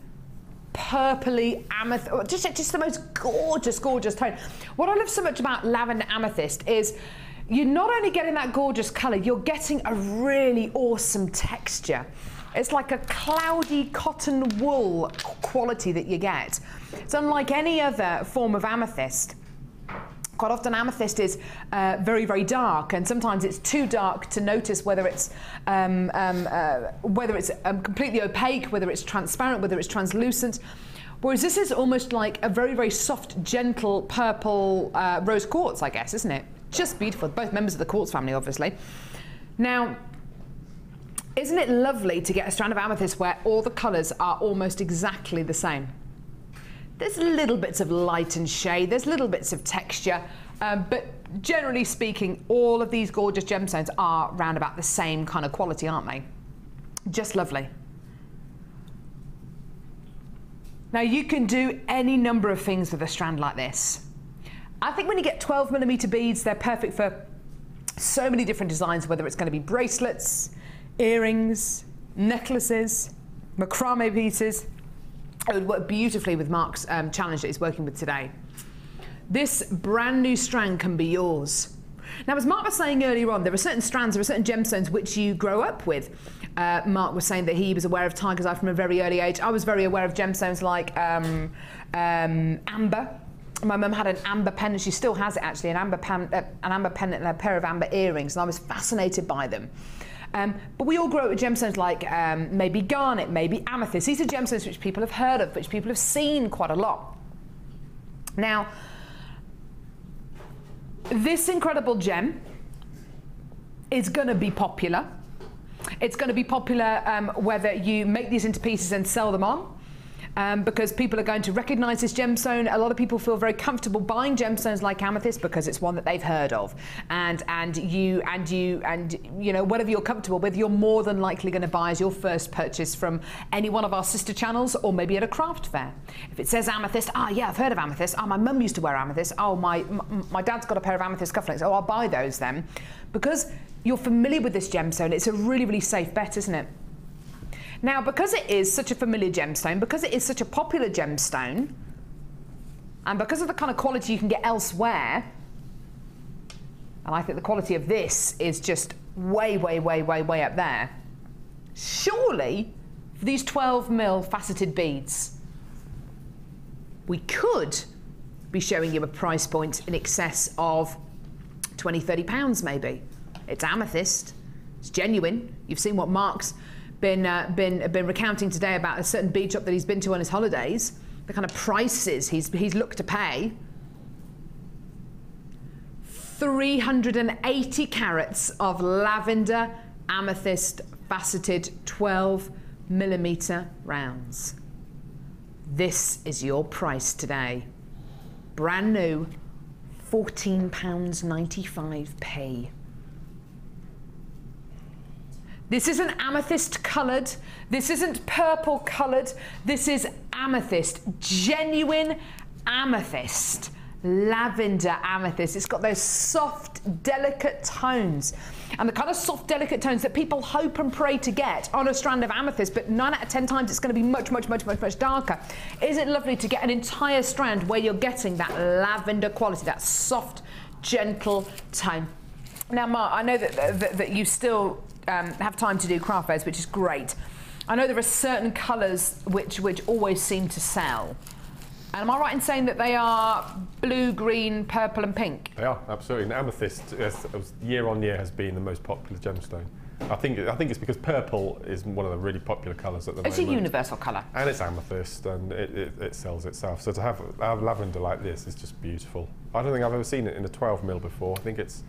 purpley amethyst, just the most gorgeous tone. What I love so much about lavender amethyst is you're not only getting that gorgeous colour, you're getting a really awesome texture. It's like a cloudy cotton wool quality that you get. It's unlike any other form of amethyst. Quite often amethyst is very, very dark, and sometimes it's too dark to notice whether it's completely opaque, whether it's transparent, whether it's translucent. Whereas this is almost like a very, very soft, gentle purple rose quartz, I guess, isn't it? Just beautiful. Both members of the quartz family, obviously. Now, isn't it lovely to get a strand of amethyst where all the colours are almost exactly the same? There's little bits of light and shade, there's little bits of texture, but generally speaking, all of these gorgeous gemstones are round about the same kind of quality, aren't they? Just lovely. Now, you can do any number of things with a strand like this. I think when you get 12mm beads, they're perfect for so many different designs, whether it's going to be bracelets, earrings, necklaces, macrame pieces. It would work beautifully with Mark's challenge that he's working with today. This brand new strand can be yours. Now, as Mark was saying earlier on, there are certain strands, there are certain gemstones which you grow up with. Mark was saying that he was aware of tiger's eye from a very early age. I was very aware of gemstones like amber. My mum had an amber pendant, she still has it actually, an amber pendant and a pair of amber earrings, and I was fascinated by them. But we all grow up with gemstones like maybe garnet, maybe amethyst. These are gemstones which people have heard of, which people have seen quite a lot. Now, this incredible gem is going to be popular. It's going to be popular whether you make these into pieces and sell them on. Because people are going to recognise this gemstone. A lot of people feel very comfortable buying gemstones like amethyst because it's one that they've heard of, and you know, whatever you're comfortable with, you're more than likely going to buy as your first purchase from any one of our sister channels, or maybe at a craft fair. If it says amethyst, yeah, I've heard of amethyst. My mum used to wear amethyst. My dad's got a pair of amethyst cufflinks. I'll buy those then, because you're familiar with this gemstone. It's a really, really safe bet, isn't it? Now, because it is such a familiar gemstone, because it is such a popular gemstone, and because of the kind of quality you can get elsewhere, and I think the quality of this is just way, way, way, way, way up there, surely, for these 12mm faceted beads, we could be showing you a price point in excess of £20, £30 maybe. It's amethyst, it's genuine. You've seen what Mark's been recounting today about a certain bead shop that he's been to on his holidays, the kind of prices he's looked to pay. 380 carats of lavender amethyst faceted 12mm rounds. This is your price today. Brand new, £14.95p. This isn't amethyst coloured, this isn't purple coloured, this is amethyst, genuine amethyst, lavender amethyst. It's got those soft, delicate tones, and the kind of soft, delicate tones that people hope and pray to get on a strand of amethyst, but 9 out of 10 times it's going to be much, much, much, much, much darker. Isn't it lovely to get an entire strand where you're getting that lavender quality, that soft, gentle tone? Now, Mark, I know that you still have time to do craft fairs, which is great. I know there are certain colours which always seem to sell. And am I right in saying that they are blue, green, purple and pink? They are, absolutely. And amethyst, year on year, has been the most popular gemstone. I think it's because purple is one of the really popular colours at the moment. It's a universal colour. And it's amethyst, and it sells itself. So to have lavender like this is just beautiful. I don't think I've ever seen it in a 12mm before. I think it's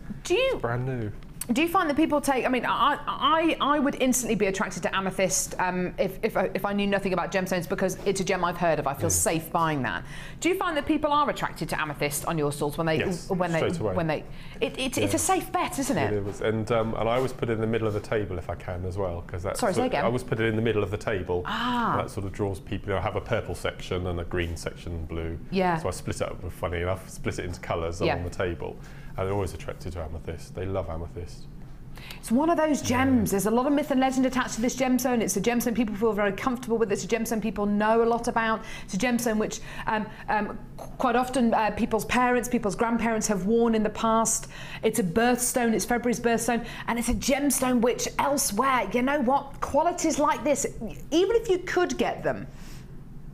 brand new. Do you find that people take? I mean, I would instantly be attracted to amethyst if I knew nothing about gemstones, because it's a gem I've heard of. I feel safe buying that. Do you find that people are attracted to amethyst on your stalls when they it's a safe bet, isn't it? It is, and I always put it in the middle of the table if I can as well, because that's. Sorry, say again. I always put it in the middle of the table. That sort of draws people. I have a purple section and a green section and blue. Yeah. So I split it up. Funny enough, split it into colours along the table. And they're always attracted to amethyst. They love amethyst. It's one of those gems. There's a lot of myth and legend attached to this gemstone. It's a gemstone people feel very comfortable with. It's a gemstone people know a lot about. It's a gemstone which quite often people's parents, people's grandparents have worn in the past. It's a birthstone. It's February's birthstone. And it's a gemstone which elsewhere, you know what, qualities like this, even if you could get them,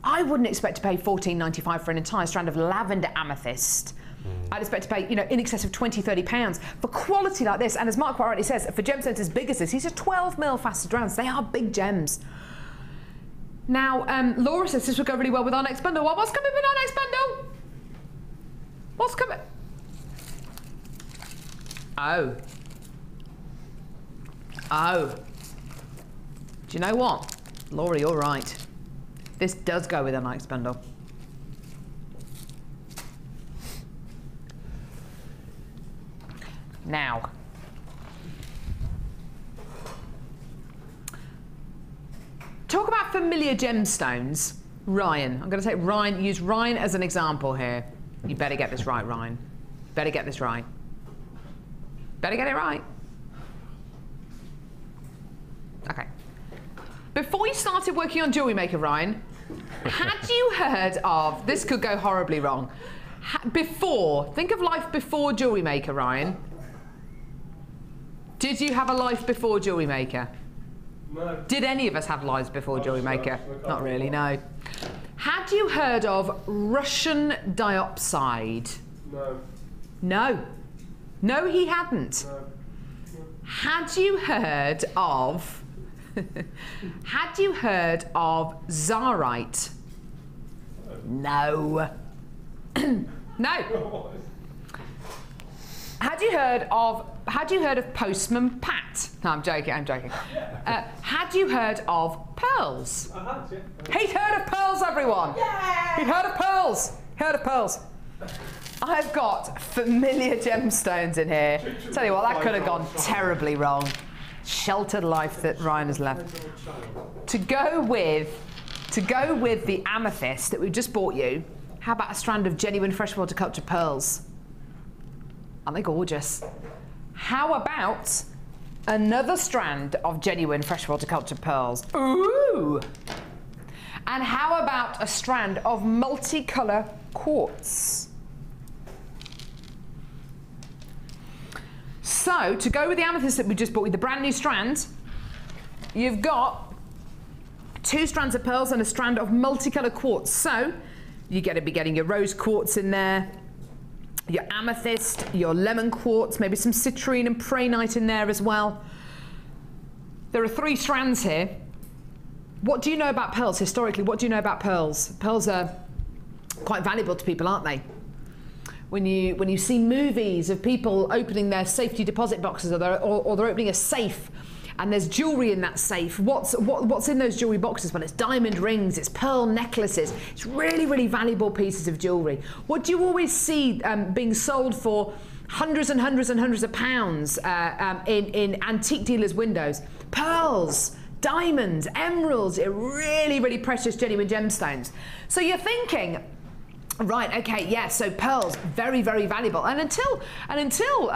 I wouldn't expect to pay $14.95 for an entire strand of lavender amethyst. I'd expect to pay, you know, in excess of £20–30 for quality like this. And as Mark quite rightly says, for gemstones as big as this, these are 12mm faceted rounds. They are big gems. Now, Laura says this would go really well with our next bundle. Well, what's coming with our next bundle? What's coming? Oh. Oh. Do you know what? Laura, you're right. This does go with our next bundle. Now, talk about familiar gemstones. Ryan, I'm going to take Ryan, use Ryan as an example here. You better get this right, Ryan. Better get this right. Better get it right. Okay. Before you started working on Jewellery Maker, Ryan, had you heard of, this could go horribly wrong, think of life before Jewellery Maker, Ryan. Did you have a life before Jewellery Maker? No. Did any of us have lives before Jewellery Maker? Not really, no. Had you heard of Russian dioxide? No. No. No, he hadn't. No. Had you heard of... had you heard of Zarite? No. No. Had you heard of Postman Pat? No, I'm joking, I'm joking. Had you heard of pearls? I had, yeah. He'd heard of pearls, everyone! Yay! He'd heard of pearls! Heard of pearls. I've got familiar gemstones in here. Tell you what, that could have gone terribly wrong. Sheltered life that Ryan has left. To go with the amethyst that we've just bought you, how about a strand of genuine freshwater cultured pearls? Aren't they gorgeous? How about another strand of genuine freshwater cultured pearls? Ooh! And how about a strand of multicolour quartz? So, to go with the amethyst that we just bought with the brand new strand, you've got 2 strands of pearls and a strand of multicolour quartz. So, you're going to be getting your rose quartz in there, your amethyst, your lemon quartz, maybe some citrine and prehnite in there as well. There are 3 strands here. What do you know about pearls historically? What do you know about pearls? Pearls are quite valuable to people, aren't they? When you see movies of people opening their safety deposit boxes, or they're opening a safe, and there's jewellery in that safe. What's in those jewellery boxes? Well, it's diamond rings, it's pearl necklaces. It's really, really valuable pieces of jewellery. What do you always see being sold for hundreds and hundreds and hundreds of pounds in antique dealers' windows? Pearls, diamonds, emeralds, really, really precious, genuine gemstones. So you're thinking, right, okay, yeah, so pearls, very, very valuable. And until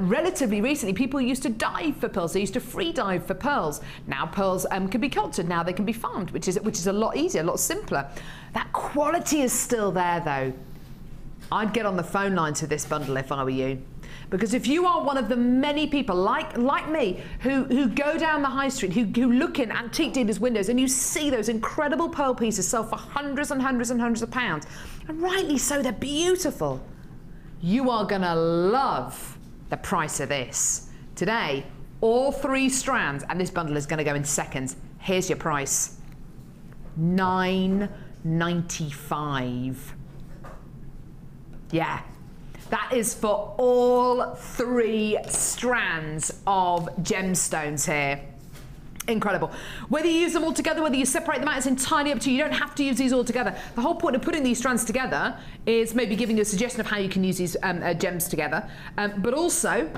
relatively recently, people used to dive for pearls. They used to free dive for pearls. Now pearls can be cultured. Now they can be farmed, which is a lot easier, a lot simpler. That quality is still there, though. I'd get on the phone lines for this bundle if I were you. Because if you are one of the many people like me who go down the high street, who look in antique dealers' windows and you see those incredible pearl pieces sold for hundreds and hundreds and hundreds of pounds, and rightly so, they're beautiful, you are going to love the price of this. Today, All 3 strands, and this bundle is going to go in seconds. Here's your price. $9.95. Yeah. That is for all 3 strands of gemstones here. Incredible. Whether you use them all together, whether you separate them out, it's entirely up to you. You don't have to use these all together. The whole point of putting these strands together is maybe giving you a suggestion of how you can use these gems together, but also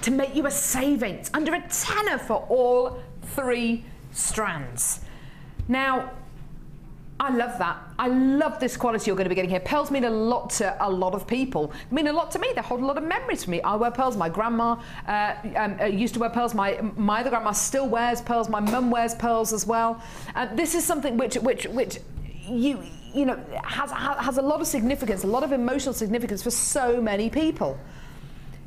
to make you a saving. It's under a tenner for all 3 strands. Now, I love that. I love this quality you're going to be getting here. Pearls mean a lot to a lot of people. They mean a lot to me. They hold a lot of memories for me. I wear pearls. My grandma used to wear pearls. My other grandma still wears pearls. My mum wears pearls as well. This is something which you know has a lot of significance, a lot of emotional significance for so many people.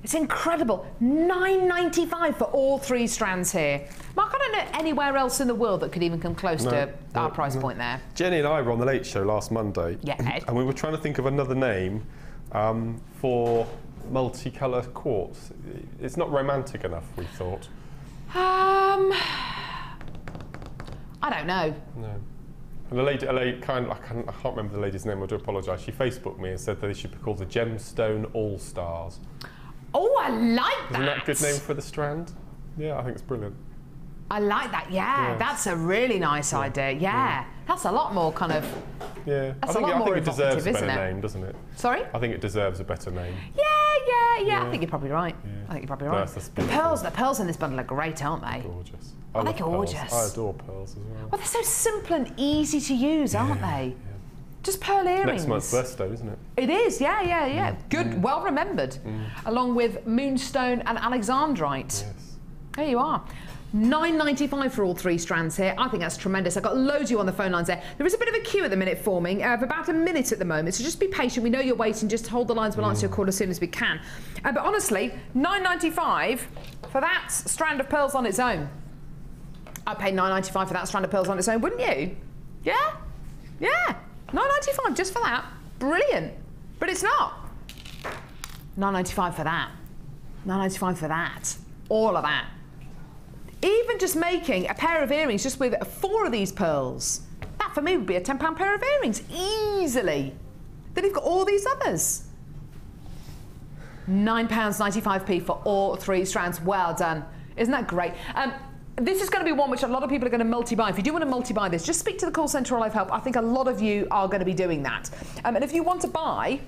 It's incredible. $9.95 for all 3 strands here. Mark, I don't know anywhere else in the world that could even come close to our price point there. Jenny and I were on the Late Show last Monday. Yeah, Ed. And we were trying to think of another name for multicolour quartz. It's not romantic enough, we thought. I don't know. No. And a lady I can't remember the lady's name, I do apologise. She Facebooked me and said that they should be called the Gemstone All-Stars. Oh, I like that. Isn't that a good name for the strand? Yeah, I think it's brilliant. I like that, yeah. That's a really nice idea, yeah. That's a lot more kind of... Yeah, That's I think it deserves a better isn't it? name, doesn't it? Sorry? I think it deserves a better name. Yeah. I think you're probably right. Yeah. I think you're probably right. The pearls in this bundle are great, aren't they? Gorgeous. Aren't they love gorgeous? Pearls. I adore pearls as well. Well, they're so simple and easy to use, aren't they? Yeah. Just pearl earrings. Next month's birthstone, isn't it? It is, yeah. Good, well remembered. Along with moonstone and alexandrite. Yes. There you are. $9.95 for all 3 strands here. I think that's tremendous. I've got loads of you on the phone lines there. There is a bit of a queue at the minute forming, of about a minute at the moment, so just be patient. We know you're waiting. Just hold the lines. We'll answer your call as soon as we can. But honestly, $9.95 for that strand of pearls on its own. I'd pay $9.95 for that strand of pearls on its own, wouldn't you? Yeah? Yeah. $9.95 just for that. Brilliant. But it's not. $9.95 for that. $9.95 for that. All of that. Even just making a pair of earrings just with 4 of these pearls, that for me would be a £10 pair of earrings, easily. Then you've got all these others. £9.95p for all 3 strands. Well done. Isn't that great? This is going to be one which a lot of people are going to multi-buy. If you do want to multi-buy this, just speak to the call centre or Live Help. I think a lot of you are going to be doing that. And if you want to buy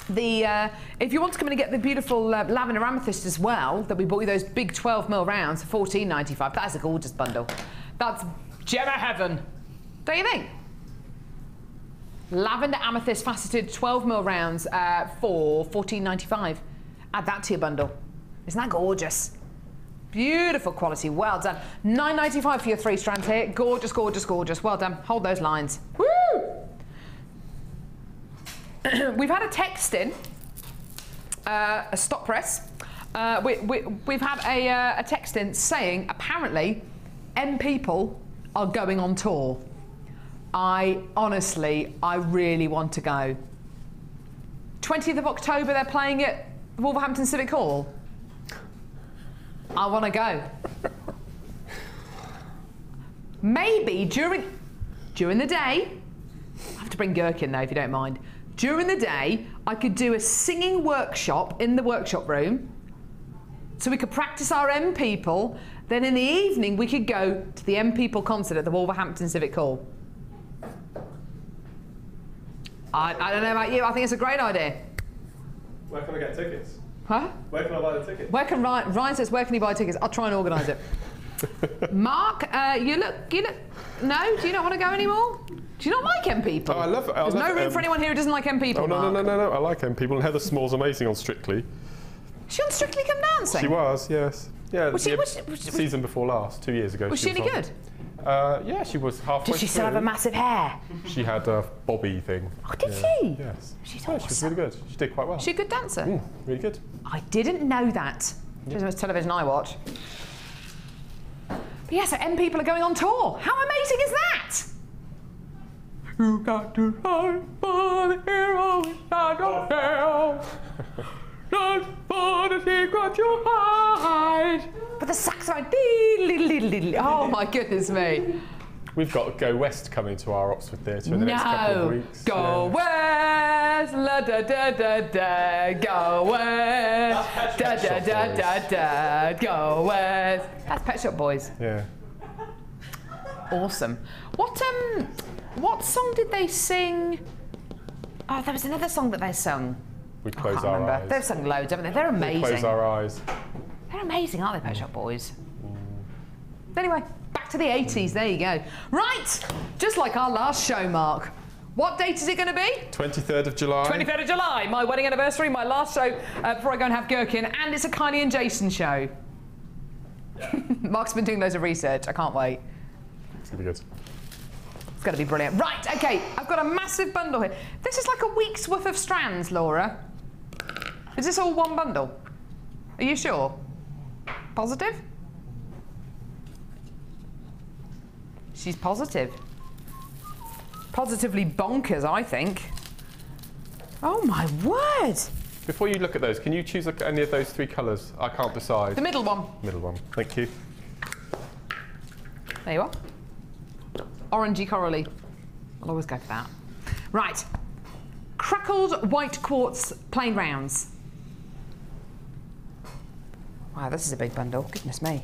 if you want to come in and get the beautiful lavender amethyst as well, that we bought you those big 12mm rounds for $14.95. That is a gorgeous bundle. That's gem of heaven. Don't you think? Lavender amethyst faceted 12mm rounds for $14.95. Add that to your bundle. Isn't that gorgeous? Beautiful quality. Well done. $9.95 for your 3 strands here. Gorgeous, gorgeous, gorgeous. Well done. Hold those lines. Woo! We've had a text in, a stop press. We've had a text in saying apparently M People are going on tour. I really want to go. 20th of October they're playing at Wolverhampton Civic Hall. I want to go. Maybe during the day, I have to bring Gherkin though if you don't mind. During the day, I could do a singing workshop in the workshop room, so we could practice our M People. Then in the evening, we could go to the M People concert at the Wolverhampton Civic Hall. I don't know about you, I think it's a great idea. Where can I get tickets? Huh? Where can I buy the tickets? Where can Ryan says, where can you buy tickets? I'll try and organise it. Mark, you look, no, do you not want to go anymore? Do you not like M People? Oh, I love it. There's no room for anyone here who doesn't like M People, Oh, no, Mark. no, I like M People, and Heather Small's amazing on Strictly. Is she on Strictly Come Dancing? She was, yes. Yeah, Was she- season before last, 2 years ago. Was she any on. good? Yeah, she was halfway Did she still have through. a massive hair? She had a bobby thing. Oh, did Yeah. she? Yes. She's Yeah, she was awesome. really good. She did quite well. Is she a good dancer? Really good. I didn't know that. Just as much television I watch. But yeah, so M People are going on tour. How amazing is that? You got to fight for the hero inside yourself. Just for the secret you hide. But with the saxophone. Oh my goodness me. We've got Go West coming to our Oxford Theatre in the next couple of weeks. Go West, la da da da da, go West, da da da da da, go West. That's Pet Shop Boys. Yeah. Awesome. What song did they sing? Oh, there was another song that they sung. We close our eyes. They've sung loads, haven't they? They're amazing. We close our eyes. They're amazing, aren't they, Pet Shop Boys? Anyway, back to the 80s. There you go. Right, just like our last show, Mark. What date is it going to be? 23rd of July. 23rd of July, my wedding anniversary, my last show before I go and have Gherkin, and it's a Kylie and Jason show. Yeah. Mark's been doing loads of research. I can't wait. It's going to be good. It's going to be brilliant. Right, OK, I've got a massive bundle here. This is like a week's worth of strands, Laura. Is this all one bundle? Are you sure? Positive? She's positive. Positively bonkers, I think. Oh my word! Before you look at those, can you choose any of those three colours? I can't decide. The middle one. Middle one. Thank you. There you are. Orangey corally. I'll always go for that. Right. Crackled white quartz plain rounds. Wow, this is a big bundle. Goodness me.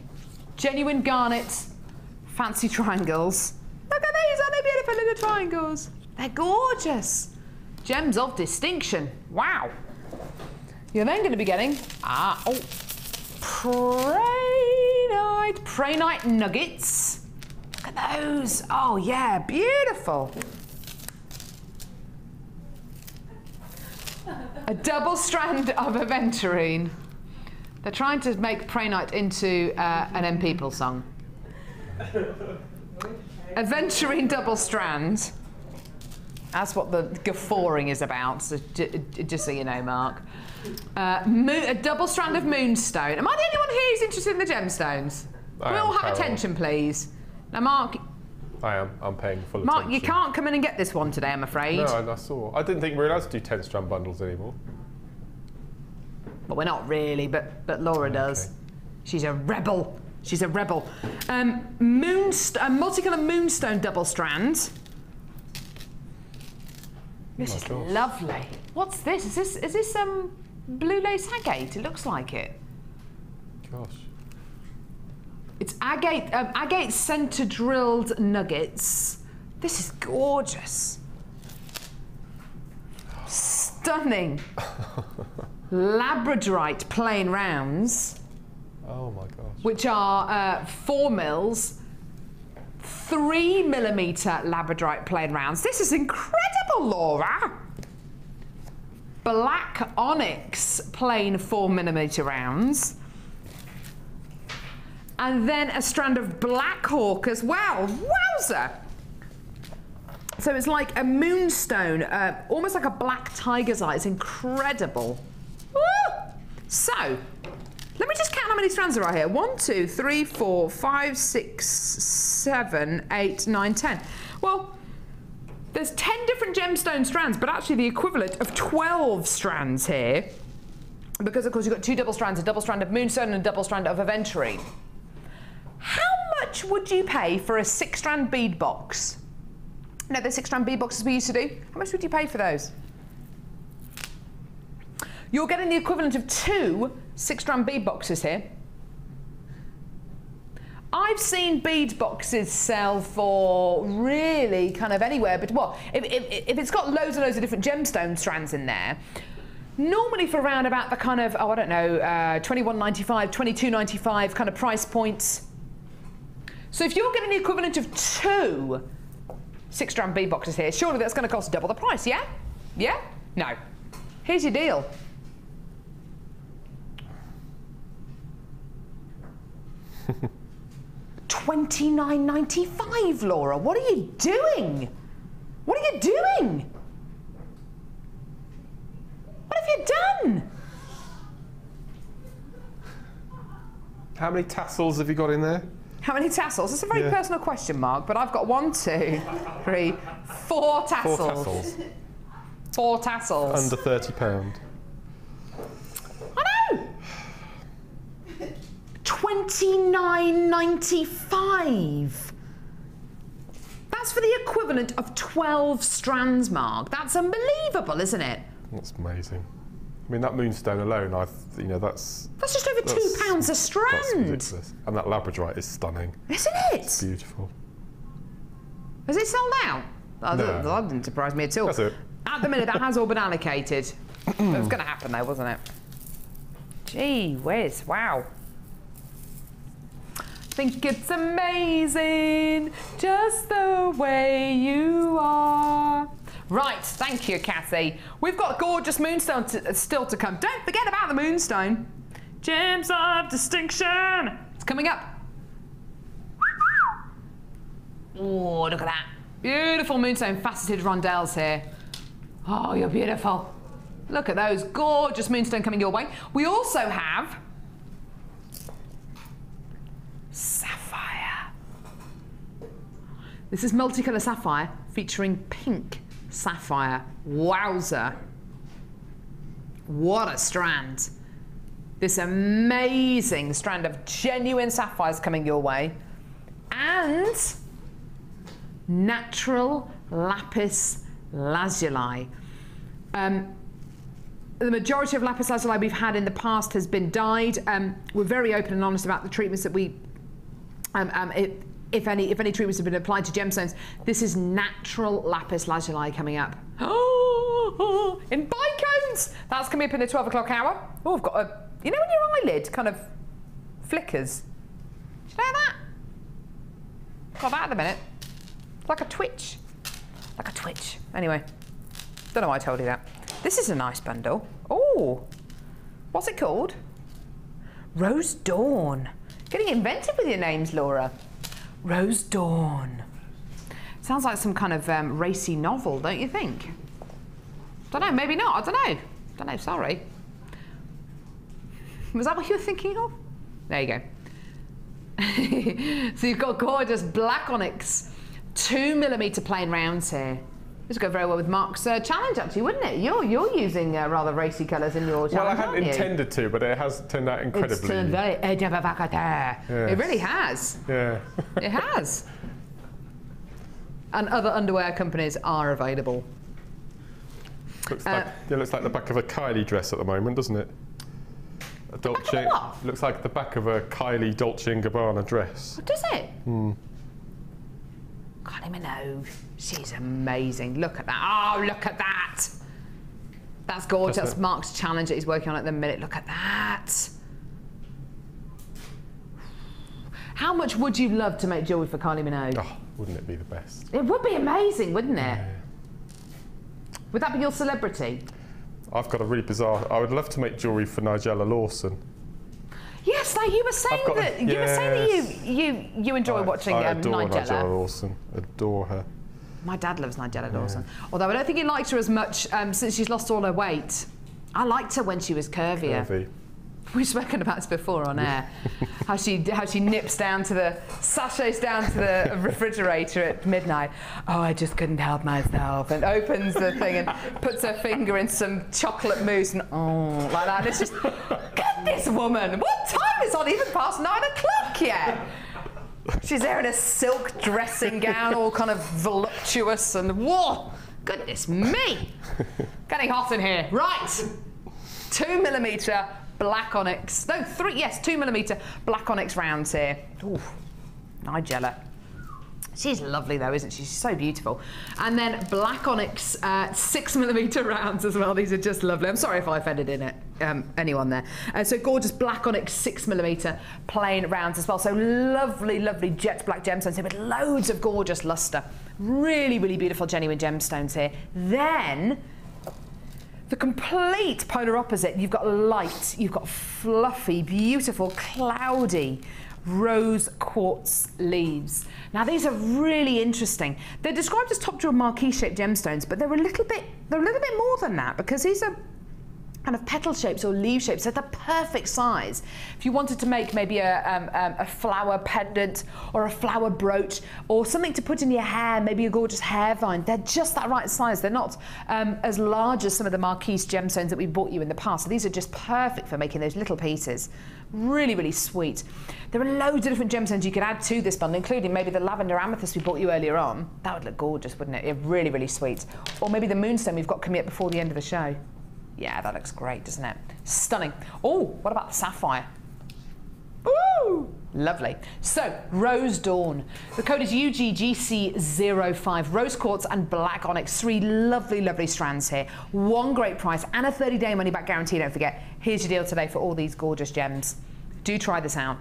Genuine garnets. Fancy triangles. Look at these, aren't they beautiful little triangles? They're gorgeous. Gems of distinction. Wow. You're then going to be getting, Prainite nuggets. Look at those. Oh yeah, beautiful. A double strand of aventurine. They're trying to make Prainite into an M People song. Aventurine double strand. That's what the guffawing is about, so just so you know, Mark. A double strand of moonstone. Am I the only one here who's interested in the gemstones? Can we all have attention, please? Now, Mark. I am. I'm paying full attention. Mark, you can't come in and get this one today, I'm afraid. No, I saw. I didn't think we were allowed to do 10-strand bundles anymore. Well, we're not really, but Laura does. She's a rebel. She's a rebel. Multicolour moonstone double strand. This is lovely. What's this? Is this blue lace agate? It looks like it. Gosh. It's agate centre drilled nuggets. This is gorgeous. Stunning. Labradorite plain rounds. Oh my gosh. Which are 4 mils, 3 millimetre labradorite plain rounds. This is incredible, Laura. Black onyx plain 4 millimetre rounds. And then a strand of Black Hawk as well. Wowzer! So it's like a moonstone, almost like a black tiger's eye. It's incredible. Woo! So, let me just count how many strands there are here. 1, 2, 3, 4, 5, 6, 7, 8, 9, 10. Well, there's 10 different gemstone strands, but actually the equivalent of 12 strands here. Because, of course, you've got 2 double strands, a double strand of moonstone and a double strand of aventurine. How much would you pay for a 6-strand bead box? You know, the 6-strand bead boxes we used to do? How much would you pay for those? You're getting the equivalent of 2 6-strand bead boxes here. I've seen bead boxes sell for really kind of anywhere, but well, if it's got loads and loads of different gemstone strands in there, normally for around about the kind of, I don't know, $21.95, $22.95 kind of price points. So if you're getting the equivalent of 2 6-strand bead boxes here, surely that's going to cost double the price, yeah? Yeah? No. Here's your deal. $29.95, Laura. What are you doing? What are you doing? What have you done? How many tassels have you got in there? How many tassels? It's a very personal question, Mark, but I've got 1, 2, 3, 4 tassels. 4 tassels. 4 tassels. Under £30. I know! $99.95. That's for the equivalent of 12 strands, Mark. That's unbelievable, isn't it? That's amazing. I mean, that moonstone alone, you know, that's just over £2 a strand. That's ridiculous. And that labradorite is stunning. Isn't it? It's beautiful. Has it sold out? No. That didn't surprise me at all. That's it. At the minute, that has all been allocated. It was going to happen though, wasn't it? Gee whiz, wow. Think it's amazing, just the way you are. Right, thank you, Cassie. We've got gorgeous moonstone still to come. Don't forget about the moonstone. Gems of distinction. It's coming up. Oh, look at that. Beautiful moonstone faceted rondelles here. Oh, you're beautiful. Look at those gorgeous moonstone coming your way. We also have sapphire. This is multicolour sapphire featuring pink sapphire. Wowzer. What a strand. This amazing strand of genuine sapphires coming your way. And natural lapis lazuli. The majority of lapis lazuli we've had in the past has been dyed. We're very open and honest about the treatments that we, if any treatments have been applied to gemstones. This is natural lapis lazuli coming up. In bicones! That's coming up in the 12 o'clock hour. Oh, I've got a, you know when your eyelid kind of flickers? Do you know that? Got that at the minute. Like a twitch. Like a twitch. Anyway, don't know why I told you that. This is a nice bundle. Oh, what's it called? Rose Dawn. Getting inventive with your names, Laura. Rose Dawn. Sounds like some kind of racy novel, don't you think? Don't know, maybe not, I don't know. Don't know, sorry. Was that what you were thinking of? There you go. So you've got gorgeous black onyx 2mm plain rounds here. This would go very well with Mark's challenge, actually, wouldn't it? You're using rather racy colours in your challenge. Well, I hadn't intended to, but it has turned out incredibly. It's turned very yes. It really has. Yeah. It has. And other underwear companies are available. Looks like the back of a Kylie dress at the moment, doesn't it? A Dolce. Looks like the back of a Kylie Dolce & Gabbana dress. Oh, does it? Kylie Minogue. She's amazing. Look at that. Oh, look at that. That's gorgeous. That's Mark's challenge that he's working on at the minute. Look at that. How much would you love to make jewellery for Kylie Minogue? Oh, wouldn't it be the best? It would be amazing, wouldn't it? Yeah. Would that be your celebrity? I've got a really bizarre... I would love to make jewellery for Nigella Lawson. Yes, like you were saying that you enjoy watching I adore Nigella Lawson. Adore her. My dad loves Nigella Lawson. Although I don't think he likes her as much since she's lost all her weight. I liked her when she was curvier. Curvy. We've spoken about this before on air. how she nips down to the sachets down to the refrigerator at midnight. Oh, I just couldn't help myself, and opens the thing and puts her finger in some chocolate mousse and like that. And it's just, look at this woman. What time is it? Even past 9 o'clock yet. She's there in a silk dressing gown, all kind of voluptuous, and whoa, goodness me. Getting hot in here. Right. 2mm black onyx. No, 2mm black onyx rounds here. Ooh, Nigella. She's lovely though, isn't she? She's so beautiful. And then black onyx 6mm rounds as well. These are just lovely. I'm sorry if I offended anyone there. So gorgeous black onyx 6mm plain rounds as well. So lovely, lovely jet black gemstones here with loads of gorgeous luster. Really, really beautiful genuine gemstones here. Then the complete polar opposite. You've got light, you've got fluffy, beautiful, cloudy rose quartz leaves. Now these are really interesting. They're described as top jewel marquee shaped gemstones, but they're a little bit more than that, because these are kind of petal shapes or leaf shapes. They're the perfect size. If you wanted to make maybe a flower pendant or a flower brooch or something to put in your hair, maybe a gorgeous hair vine, they're just that right size. They're not as large as some of the Marquise gemstones that we bought you in the past. So these are just perfect for making those little pieces. Really, really sweet. There are loads of different gemstones you can add to this bundle, including maybe the lavender amethyst we bought you earlier on. That would look gorgeous, wouldn't it? Really, really sweet. Or maybe the moonstone we've got coming up before the end of the show. Yeah, that looks great, doesn't it? Stunning. Oh, what about the sapphire? Ooh, lovely. So, Rose Dawn. The code is UGGC05. Rose quartz and black onyx. 3 lovely, lovely strands here. 1 great price and a 30-day money-back guarantee. Don't forget, here's your deal today for all these gorgeous gems. Do try this out.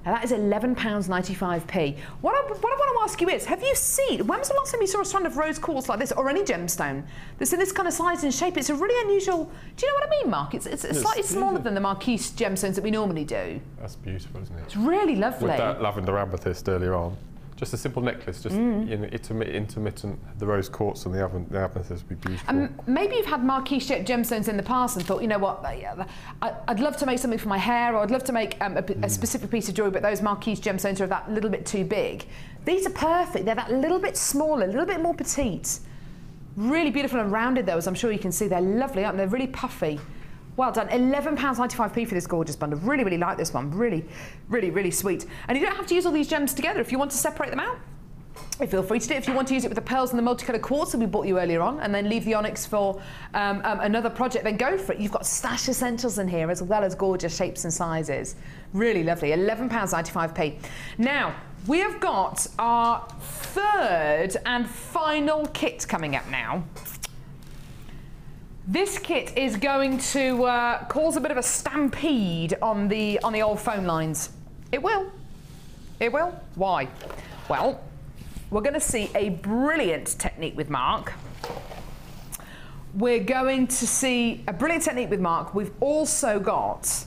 Now that is £11.95p. What I want to ask you is, have you seen, when was the last time you saw a strand of rose quartz like this, or any gemstone that's in this kind of size and shape? It's a really unusual, do you know what I mean, Mark? It's slightly smaller than the Marquise gemstones that we normally do. That's beautiful, isn't it? It's really lovely. With that lavender amethyst earlier on. Just a simple necklace, just intermittent. The rose quartz and the amethyst would be beautiful. Maybe you've had Marquise gemstones in the past and thought, you know what, I'd love to make something for my hair, or I'd love to make a specific piece of jewellery, but those Marquise gemstones are that little bit too big. These are perfect. They're that little bit smaller, a little bit more petite. Really beautiful and rounded though, as I'm sure you can see. They're lovely, aren't they? They're really puffy. Well done. £11.95p for this gorgeous bundle. Really, really like this one. Really, really, really sweet. And you don't have to use all these gems together. If you want to separate them out, feel free to do it. If you want to use it with the pearls and the multicoloured quartz that we bought you earlier on, and then leave the onyx for another project, then go for it. You've got stash essentials in here, as well as gorgeous shapes and sizes. Really lovely. £11.95p. Now, we have got our 3rd and final kit coming up now. This kit is going to cause a bit of a stampede on the old phone lines. It will. It will. Why? Well, we're going to see a brilliant technique with Mark. We're going to see a brilliant technique with Mark. We've also got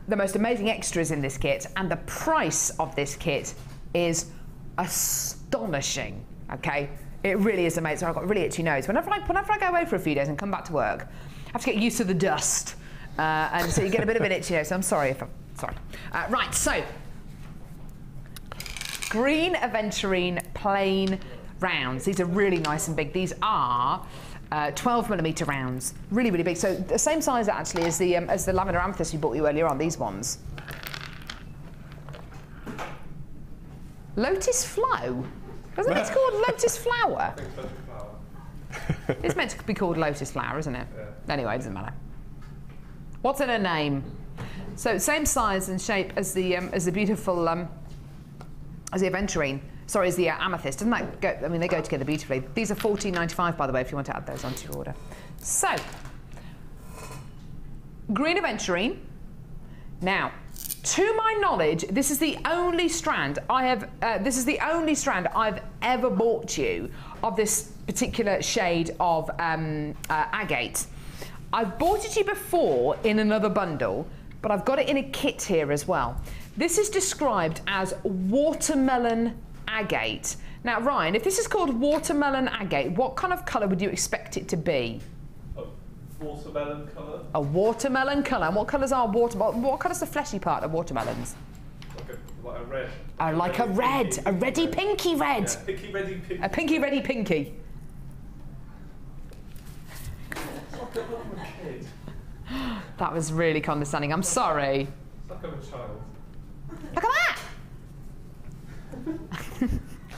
the most amazing extras in this kit, and the price of this kit is astonishing. Okay. It really is amazing. I've got a really itchy nose. Whenever I go away for a few days and come back to work, I have to get used to the dust. And so you get a bit of an itchy nose. So I'm sorry if I'm sorry. Right, so green aventurine plain rounds. These are really nice and big. These are 12mm rounds. Really, really big. So the same size actually as the lavender amethyst we bought you earlier on, these ones. Lotus Flow. Isn't it called Lotus Flower? I think it's Lotus Flower. It's meant to be called Lotus Flower, isn't it? Yeah. Anyway, it doesn't matter. What's in her name? So same size and shape as the beautiful as the aventurine. Sorry, as the amethyst. Doesn't that go? I mean, they go together beautifully. These are £14.95, by the way, if you want to add those onto your order. So, green aventurine. Now, to my knowledge, this is the only strand I have. This is the only strand I've ever bought you of this particular shade of agate. I've bought it to you before in another bundle, but I've got it in a kit here as well. This is described as watermelon agate. Now, Ryan, if this is called watermelon agate, what kind of colour would you expect it to be? Watermelon colour. A watermelon colour. And what colours are watermelon? What colour's the fleshy part of watermelons? Like a red. Oh, like a red. A reddy pinky red. Yeah, pinky reddy pinky. A pinky reddy pinky. It's like I'm a kid. That was really condescending. I'm sorry. It's like I'm a child. Look at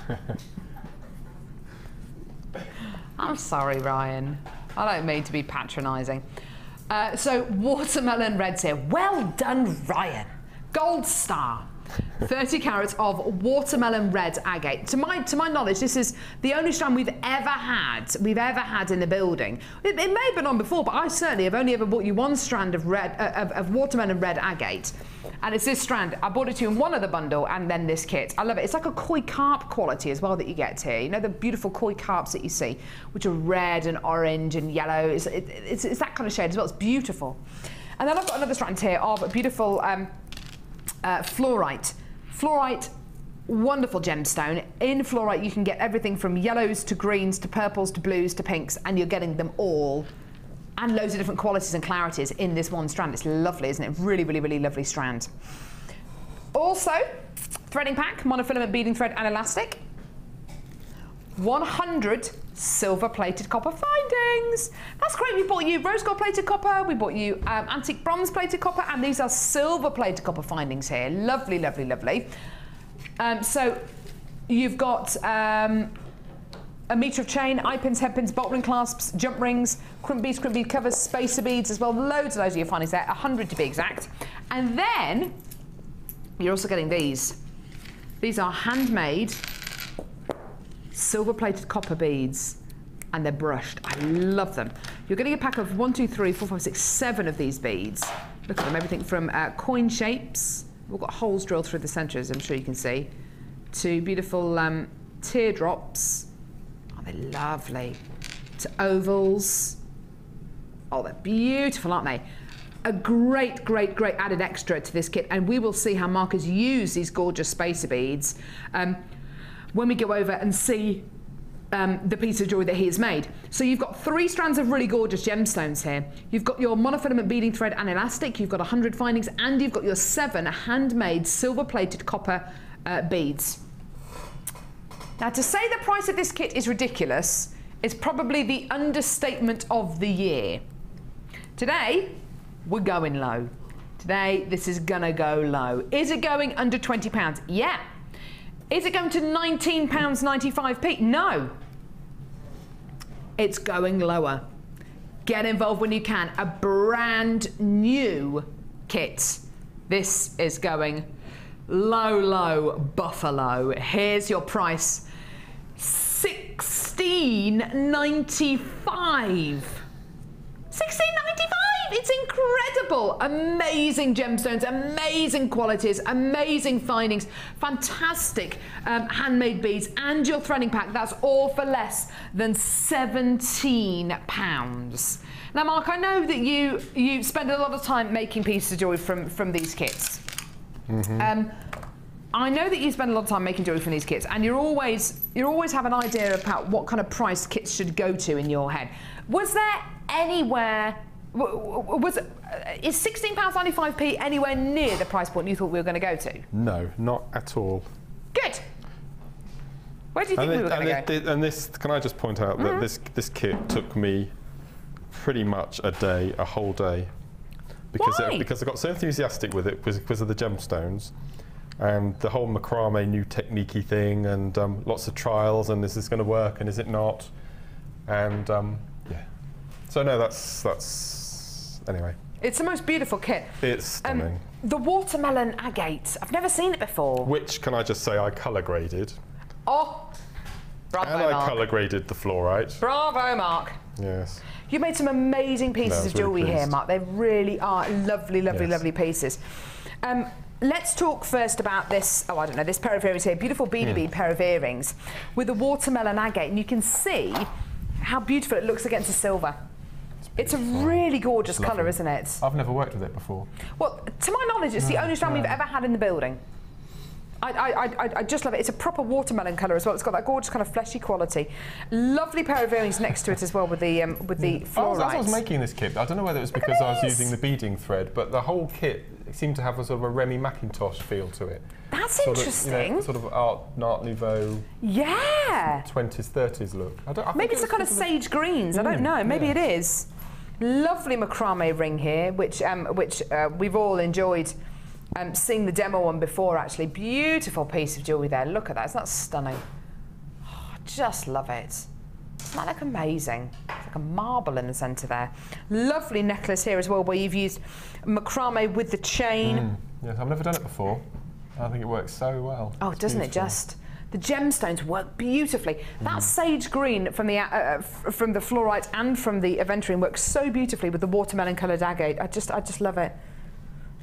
that! I'm sorry, Ryan. I don't mean to be patronising. So, watermelon reds here. Well done, Ryan. Gold star. 30 carats of watermelon red agate. To my knowledge, this is the only strand we've ever had in the building. It may have been on before, but I certainly have only ever bought you one strand of watermelon red agate. And it's this strand. I bought it to you in one other bundle and then this kit. I love it. It's like a koi carp quality as well that you get here. You know the beautiful koi carps that you see, which are red and orange and yellow. It's that kind of shade as well. It's beautiful. And then I've got another strand here of a beautiful fluorite. Fluorite, wonderful gemstone. In fluorite, you can get everything from yellows to greens to purples to blues to pinks, and you're getting them all and loads of different qualities and clarities in this one strand. It's lovely, isn't it? Really, really, really lovely strand. Also, threading pack, monofilament beading thread and elastic. 100 silver-plated copper findings. That's great. We bought you rose gold-plated copper, we bought you antique bronze-plated copper, and these are silver-plated copper findings here. Lovely, lovely, lovely. So you've got a metre of chain, eye pins, head pins, bolt ring clasps, jump rings, crimp bead covers, spacer beads as well. Loads of your findings there, 100 to be exact. And then you're also getting these. These are handmade silver-plated copper beads, and they're brushed. I love them. You're getting a pack of 1, 2, 3, 4, 5, 6, 7 of these beads. Look at them, everything from coin shapes. We've got holes drilled through the centre, as I'm sure you can see, to beautiful teardrops. Oh, they're lovely. To ovals. Oh, they're beautiful, aren't they? A great, great, great added extra to this kit, and we will see how Mark has used these gorgeous spacer beads when we go over and see the piece of jewellery that he has made. So you've got 3 strands of really gorgeous gemstones here. You've got your monofilament beading thread and elastic, you've got 100 findings, and you've got your 7 handmade silver-plated copper beads. Now, to say the price of this kit is ridiculous is probably the understatement of the year. Today, we're going low. Today, this is gonna go low. Is it going under £20? Yeah. Is it going to £19.95p? No. It's going lower. Get involved when you can. A brand new kit. This is going low, low, buffalo. Here's your price. $16.95. $16.95! It's incredible! Amazing gemstones, amazing qualities, amazing findings, fantastic handmade beads, and your threading pack. That's all for less than £17. Now, Mark, I know that you spend a lot of time making pieces of jewellery from these kits. Mm-hmm. I know that you spend a lot of time making jewellery from these kits, and you always have an idea about what kind of price kits should go to in your head. Was there anywhere? Is £16.95p anywhere near the price point you thought we were going to go to? No, not at all. Good. Where do you think we were going to go? And this, can I just point out that this kit took me pretty much a day, a whole day, because I got so enthusiastic with it because of the gemstones and the whole macrame new technique-y thing, and lots of trials, and is this going to work and is it not, and yeah. So no, that's anyway. It's the most beautiful kit. It's stunning. The watermelon agate, I've never seen it before. Which, can I just say, I colour graded. Oh, bravo, and Mark. I colour graded the fluorite. Bravo, Mark. Yes. You made some amazing pieces of jewellery here, Mark. They really are lovely, lovely, lovely pieces. Let's talk first about this, oh, I don't know, this pair of earrings here, beautiful beady bead pair of earrings with a watermelon agate, and you can see how beautiful it looks against the silver. It's a really gorgeous colour, isn't it? I've never worked with it before. Well, to my knowledge, it's the only strand we've ever had in the building. I just love it. It's a proper watermelon colour as well. It's got that gorgeous kind of fleshy quality. Lovely pair of earrings next to it as well with the fluorite. As I was making this kit, I don't know whether it was because I was using the beading thread, but the whole kit seemed to have a sort of a Remy McIntosh feel to it. That's interesting. You know, sort of Art Nouveau. Yeah. 20s, 30s look. Maybe it's a kind of sage greens. I don't know. Maybe it is. Lovely macrame ring here, which we've all enjoyed seeing the demo one before, actually. Beautiful piece of jewellery there. Look at that. Isn't that stunning? Oh, I just love it. Doesn't that look amazing? It's like a marble in the centre there. Lovely necklace here as well, where you've used macrame with the chain. Yes, I've never done it before. I think it works so well. Oh, doesn't it just? The gemstones work beautifully. That sage green from the fluorite and from the aventurine works so beautifully with the watermelon coloured agate. I just love it.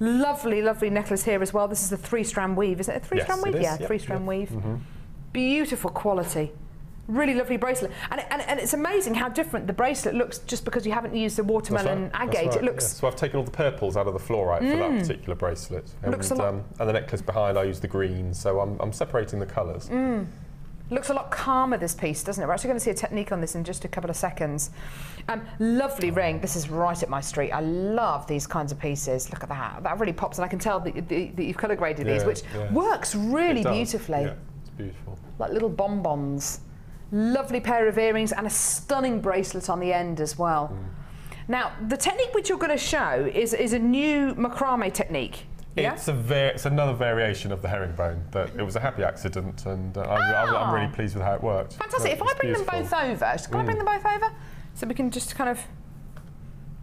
Lovely, lovely necklace here as well. This is a 3-strand weave. Is it a 3-strand weave? Yeah, 3-strand weave. Beautiful quality. Really lovely bracelet. And it's amazing how different the bracelet looks just because you haven't used the watermelon agate. It looks. So I've taken all the purples out of the fluorite for that particular bracelet. And, looks a lot. And the necklace behind I use the green, so I'm separating the colours. Looks a lot calmer, this piece, doesn't it? We're actually going to see a technique on this in just a couple of seconds. Lovely ring. This is right up my street. I love these kinds of pieces. Look at that. That really pops, and I can tell that you've colour graded these, which works really beautifully. Yeah, it's beautiful. Like little bonbons. Lovely pair of earrings and a stunning bracelet on the end as well. Now, the technique which you're going to show is a new macrame technique. Yeah? It's another variation of the herringbone. It was a happy accident, and I'm really pleased with how it worked. Fantastic. If I bring them both over, can I bring them both over? So we can just kind of...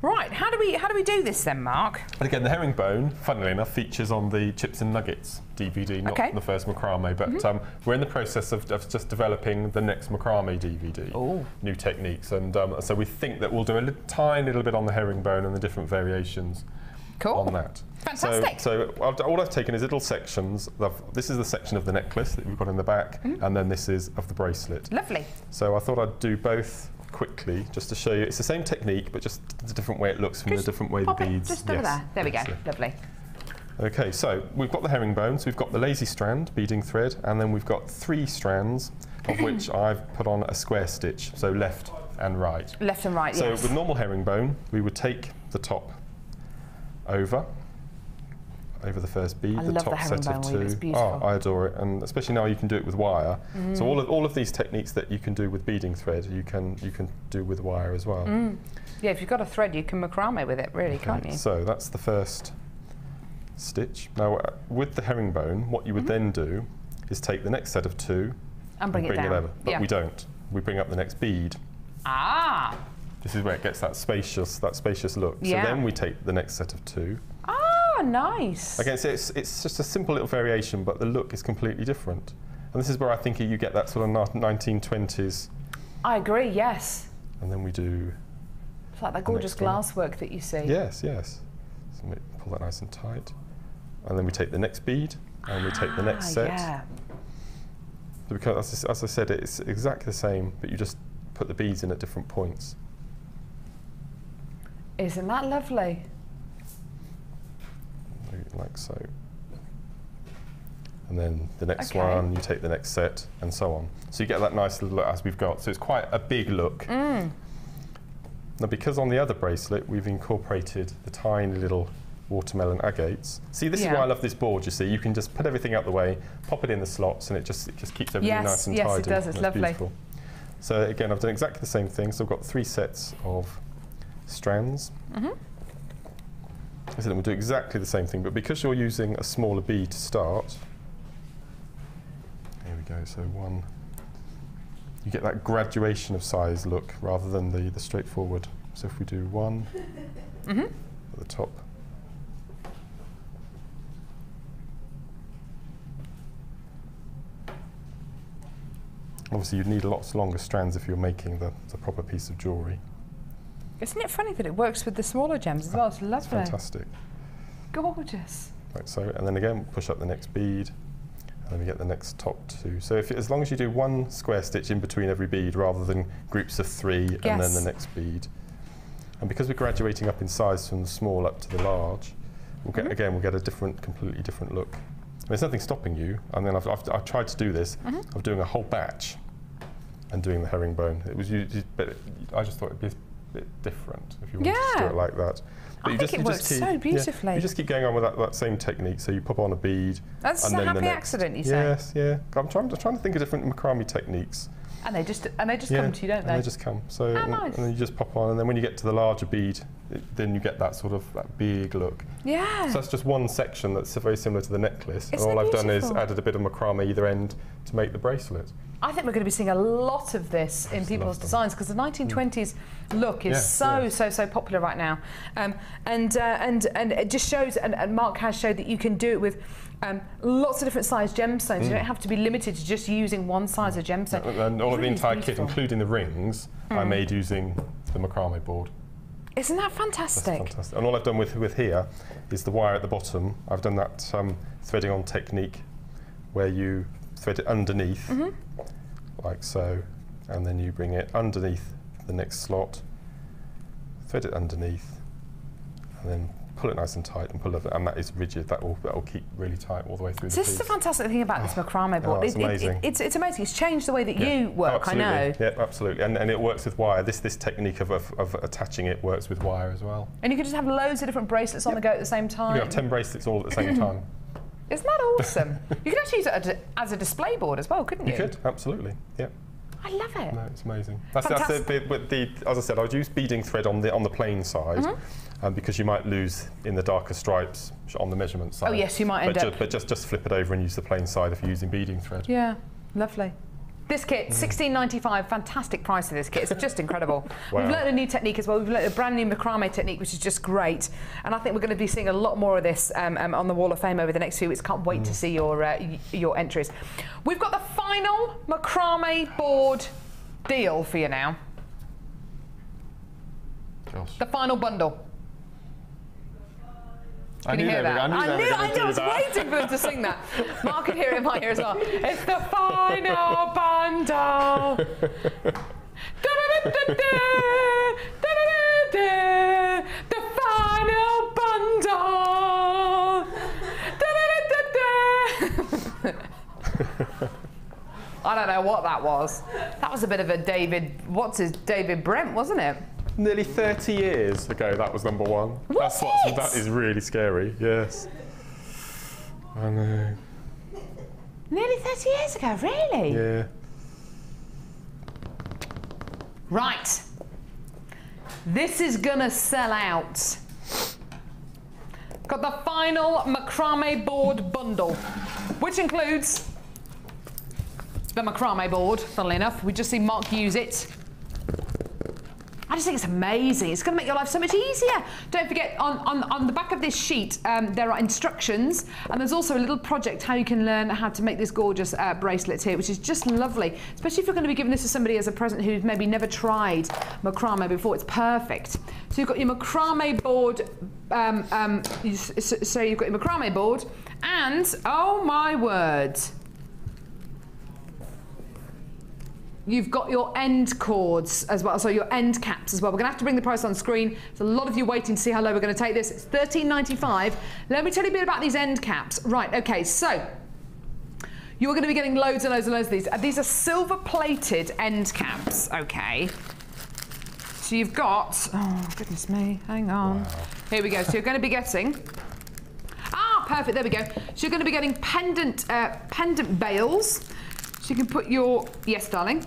Right, how do we do this then, Mark? And again, the herringbone, funnily enough, features on the Chips and Nuggets DVD, not the first macrame, but we're in the process of just developing the next macrame DVD, new techniques, and so we think that we'll do a tiny little bit on the herringbone and the different variations on that. Fantastic. So all I've taken is little sections. This is the section of the necklace that we've got in the back, and then this is of the bracelet. Lovely. So I thought I'd do both quickly, just to show you. It's the same technique, but just the different way it looks from the different way the beads. Just over there. There we go. Lovely. Okay, so we've got the herringbone, so we've got the lazy strand beading thread, and then we've got 3 strands, of which I've put on a square stitch, so left and right. Left and right, so with normal herringbone, we would take the top over the first bead, the top set of 2. It's beautiful. Oh, I adore it, and especially now you can do it with wire. So all of these techniques that you can do with beading thread, you can do with wire as well. Yeah, if you've got a thread, you can macrame with it, really, can't you? So that's the first stitch. Now, with the herringbone, what you would then do is take the next set of 2 and bring it down. over. But we don't. We bring up the next bead. Ah! This is where it gets that spacious look. So then we take the next set of 2. Ah, nice. Again, so it's just a simple little variation, but the look is completely different. And this is where I think you get that sort of 1920s. I agree, yes. And then we do... It's like that gorgeous glass work that you see. Yes, yes. So we pull that nice and tight. And then we take the next bead, and we take the next set. Yeah. So because, as I said, it's exactly the same, but you just put the beads in at different points. Isn't that lovely? Like so. And then the next one, you take the next set, and so on. So you get that nice little look as we've got. So it's quite a big look. Now, because on the other bracelet, we've incorporated the tiny little watermelon agates. See, this is why I love this board, you see. You can just put everything out the way, pop it in the slots, and it just keeps everything nice and tidy. Yes, it does. It's lovely. Beautiful. So again, I've done exactly the same thing. So I've got 3 sets of strands. So then we'll do exactly the same thing, but because you're using a smaller bead to start, here we go, so 1, you get that graduation of size look rather than the straightforward. So if we do 1 at the top, obviously you'd need lots longer strands if you're making the proper piece of jewellery. Isn't it funny that it works with the smaller gems as well? It's lovely. It's fantastic. Gorgeous. Like so, and then again, push up the next bead, and then we get the next top 2. So as long as you do 1 square stitch in between every bead rather than groups of 3 and then the next bead. And because we're graduating up in size from the small up to the large, we'll get, we'll get a completely different look. And there's nothing stopping you. And then I've tried to do this of doing a whole batch and doing the herringbone. It was, but I just thought it'd be bit different if you wanted to do it like that. But I think it works so beautifully. You just keep going on with that same technique. So you pop on a bead. That's a happy accident, you say? Yes, yeah. I'm trying to think of different macrame techniques. And they just come to you, don't they? And they just come. So nice. and then you just pop on, and then when you get to the larger bead, then you get that sort of big look. Yeah. So that's just one section that's very similar to the necklace. Isn't and all I've done is beautiful? added a bit of macrame either end to make the bracelet. I think we're going to be seeing a lot of this in people's designs because the 1920s look is so popular right now, and it just shows. And Mark has showed that you can do it with lots of different size gemstones. You don't have to be limited to just using one size of gemstone. And all of the entire kit, including the rings, I made using the Macrame board. Isn't that fantastic? That's fantastic. And all I've done with here is the wire at the bottom. I've done that threading on technique where you thread it underneath, like so, and then you bring it underneath the next slot, thread it underneath, and then pull it nice and tight and pull it, and that is rigid. That will keep really tight all the way through the piece. This is the fantastic thing about this macrame board. It's amazing. It's amazing. It's changed the way that you work, absolutely. I know. Yeah, absolutely. And it works with wire. This technique of attaching it works with wire as well. And you can just have loads of different bracelets on the go at the same time. You can have 10 bracelets all at the same time. Isn't that awesome? You could actually use it as a display board as well, couldn't you? You could, absolutely. Yeah. I love it. No, it's amazing. That's as I said, I would use beading thread on the plain side, because you might lose in the darker stripes on the measurement side. Oh yes, you might end up. But just flip it over and use the plain side if you're using beading thread. Yeah, lovely. This kit, £16.95, fantastic price for this kit. It's just incredible. Wow. We've learned a new technique as well. We've learned a brand new macrame technique, which is just great. And I think we're going to be seeing a lot more of this on the Wall of Fame over the next few weeks. Can't wait to see your entries. We've got the final macrame board deal for you now. Gosh. The final bundle. Can you hear that? I knew I was waiting for them to sing that. Mark can hear it in my ear as well. It's the final bundle. The final bundle. I don't know what that was. That was a bit of a David Brent, wasn't it? Nearly 30 years ago, that was number one. That is really scary, yes. I know. Nearly 30 years ago, really? Yeah. Right. This is gonna sell out. Got the final macrame board bundle, which includes the macrame board, funnily enough. We just see Mark use it. I just think it's amazing. It's going to make your life so much easier. Don't forget, on the back of this sheet, there are instructions, and there's also a little project how you can learn how to make this gorgeous bracelet here, which is just lovely, especially if you're going to be giving this to somebody as a present who's maybe never tried macrame before. It's perfect. So you've got your macrame board, so you've got your macrame board, and, oh my word, you've got your end cords as well, so your end caps as well. We're going to have to bring the price on screen. There's a lot of you waiting to see how low we're going to take this. It's £13.95. Let me tell you a bit about these end caps. Right, okay, so you're going to be getting loads and loads and loads of these. These are silver-plated end caps, okay. So you've got, oh goodness me, hang on. Wow. Here we go. So you're going to be getting, perfect, there we go. So you're going to be getting pendant bails. So you can put your, yes darling.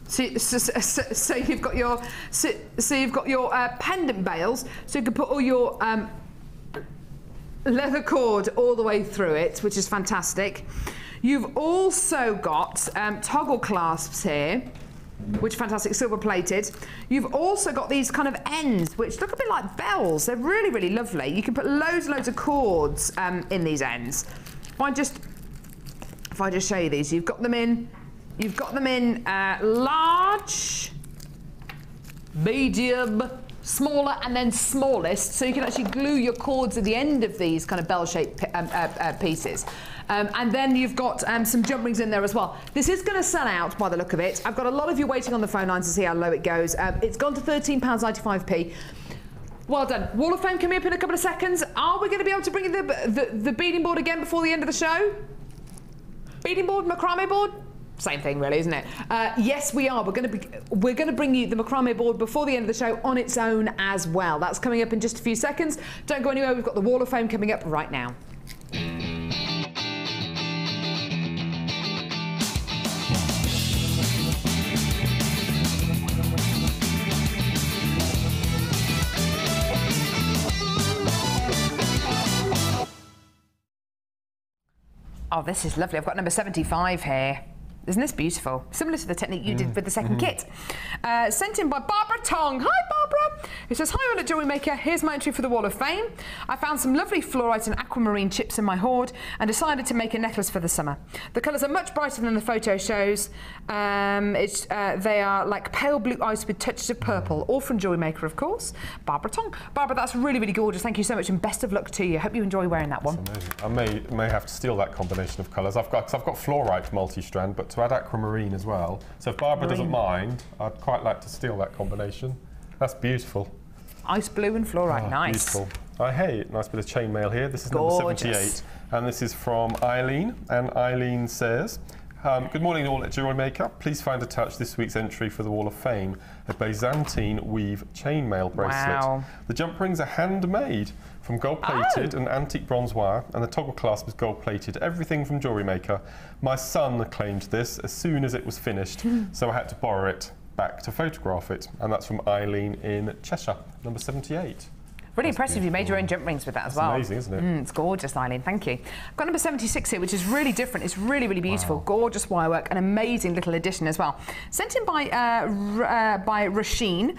So you've got your, pendant bails. So you can put all your leather cord all the way through it, which is fantastic. You've also got toggle clasps here, which are fantastic, silver plated. You've also got these kind of ends, which look a bit like bells. They're really, really lovely. You can put loads and loads of cords in these ends. If I just show you these, you've got them in large, medium, smaller, and then smallest, so you can actually glue your cords at the end of these kind of bell-shaped pieces. And then you've got some jump rings in there as well. This is going to sell out by the look of it. I've got a lot of you waiting on the phone lines to see how low it goes. It's gone to £13.95p. Well done. Wall of Fame coming up in a couple of seconds. Are we going to be able to bring you the beading board again before the end of the show? Beading board, macrame board? Same thing really, isn't it? Yes, we are. We're going to bring you the macrame board before the end of the show on its own as well. That's coming up in just a few seconds. Don't go anywhere. We've got the Wall of Fame coming up right now. Oh, this is lovely. I've got number 75 here. Isn't this beautiful? Similar to the technique you did with the second kit. Sent in by Barbara Tong. Hi, Barbara. It says, hi all at Jewellery Maker. Here's my entry for the Wall of Fame. I found some lovely fluorite and aquamarine chips in my hoard and decided to make a necklace for the summer. The colours are much brighter than the photo shows. They are like pale blue ice with touches of purple, all from Jewellery Maker, of course. Barbara Tong. Barbara, that's really, really gorgeous. Thank you so much and best of luck to you. Hope you enjoy wearing that one. That's amazing. I may have to steal that combination of colours. I've got fluorite multi-strand, but to add aquamarine as well. So if Barbara doesn't mind, I'd quite like to steal that combination. That's beautiful. ice blue and fluorite. Nice. Beautiful. Hey, nice bit of chainmail here. This is number 78, and this is from Eileen. And Eileen says, good morning all at Jewellery Maker. Please find attached this week's entry for the Wall of Fame, a Byzantine weave chainmail bracelet. Wow. The jump rings are handmade from gold-plated and antique bronze wire, and the toggle clasp is gold-plated. Everything from Jewellery Maker. My son claimed this as soon as it was finished, so I had to borrow it back to photograph it. And that's from Eileen in Cheshire, number 78. Really impressive. You made your own jump rings with that as well. Amazing, isn't it? It's gorgeous, Eileen. Thank you. I've got number 76 here, which is really different. It's really, really beautiful. Wow. Gorgeous wirework, an amazing little addition as well. Sent in by Rasheen,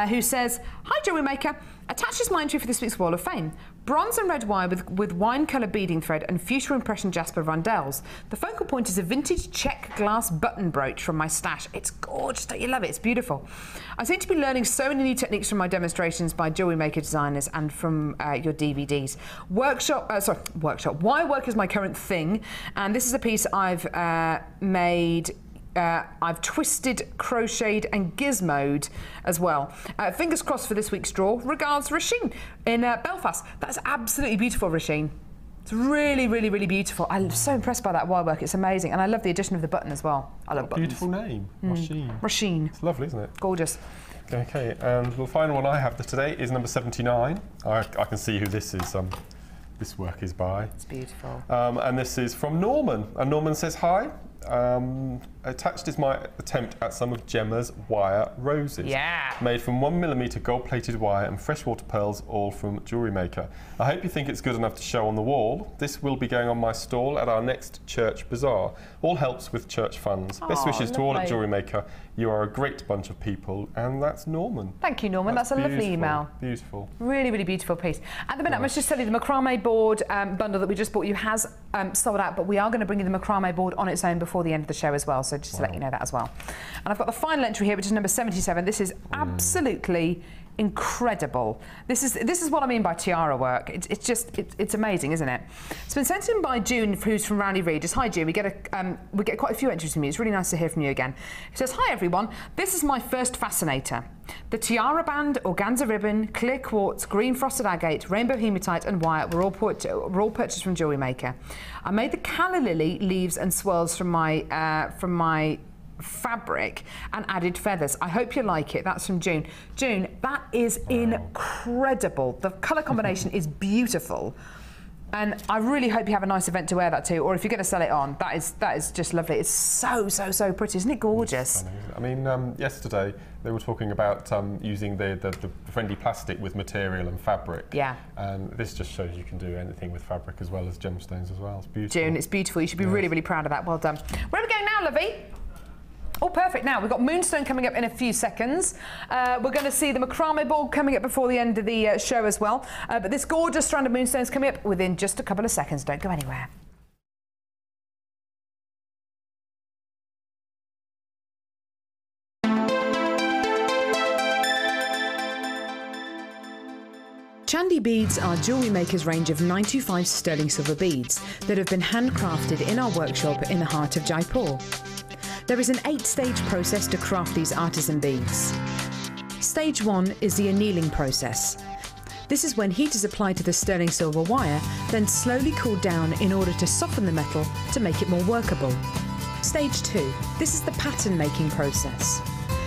who says, "Hi, Jewellery Maker. Attached is my entry for this week's Wall of Fame. Bronze and red wire with wine colour beading thread and fuchsia impression jasper rondelles. The focal point is a vintage check glass button brooch from my stash. It's gorgeous, don't you love it? It's beautiful. I seem to be learning so many new techniques from my demonstrations by Jewellery Maker designers and from your DVDs. Wirework is my current thing, and this is a piece I've made. I've twisted, crocheted and gizmoed as well. Fingers crossed for this week's draw. Regards, Rasheen in Belfast." That's absolutely beautiful, Rasheen. It's really, really, really beautiful. I'm so impressed by that wire work. It's amazing. And I love the addition of the button as well. I love buttons. Beautiful name, Rasheen. Rasheen. It's lovely, isn't it? Gorgeous. Okay, and the final one I have today is number 79. I can see who this is. This work is by. It's beautiful. And this is from Norman. And Norman says, "Hi. Attached is my attempt at some of Gemma's wire roses. Yeah. Made from 1mm gold-plated wire and freshwater pearls, all from Jewellery Maker. I hope you think it's good enough to show on the wall. This will be going on my stall at our next church bazaar. All helps with church funds. Best wishes to all at Jewellery Maker. You are a great bunch of people." And that's Norman. Thank you, Norman. That's a lovely email. Beautiful. Really, really beautiful piece. At the minute, I must just tell you, the Macrame Board bundle that we just bought you has sold out, but we are going to bring you the Macrame Board on its own before the end of the show as well, so just to let you know that as well. And I've got the final entry here, which is number 77. This is absolutely incredible. This is what I mean by tiara work. It's amazing, isn't it? It's been sent in by June, who's from Rowney Regis. Hi, June. We get quite a few entries from you. It's really nice to hear from you again. It says, "Hi everyone. This is my first fascinator. The tiara band, organza ribbon, clear quartz, green frosted agate, rainbow hematite and wire were all purchased from Jewellery Maker. I made the calla lily leaves and swirls from my fabric and added feathers. I hope you like it." That's from June. June, that is incredible. The colour combination is beautiful. And I really hope you have a nice event to wear that to, or if you're going to sell it on, that is just lovely. It's so, so, so pretty. Isn't it gorgeous? I mean, yesterday they were talking about using the friendly plastic with material and fabric. Yeah. And this just shows you can do anything with fabric as well as gemstones as well. It's beautiful. June, it's beautiful. You should be really, really proud of that. Well done. Where are we going now, Lovey? Oh, perfect. Now, we've got Moonstone coming up in a few seconds. We're going to see the Macrame Board coming up before the end of the show as well. But this gorgeous strand of moonstones coming up within just a couple of seconds. Don't go anywhere. Chandi beads are Jewellery Maker's range of 925 sterling silver beads that have been handcrafted in our workshop in the heart of Jaipur. There is an 8-stage process to craft these artisan beads. Stage 1 is the annealing process. This is when heat is applied to the sterling silver wire, then slowly cooled down in order to soften the metal to make it more workable. Stage 2. This is the pattern making process.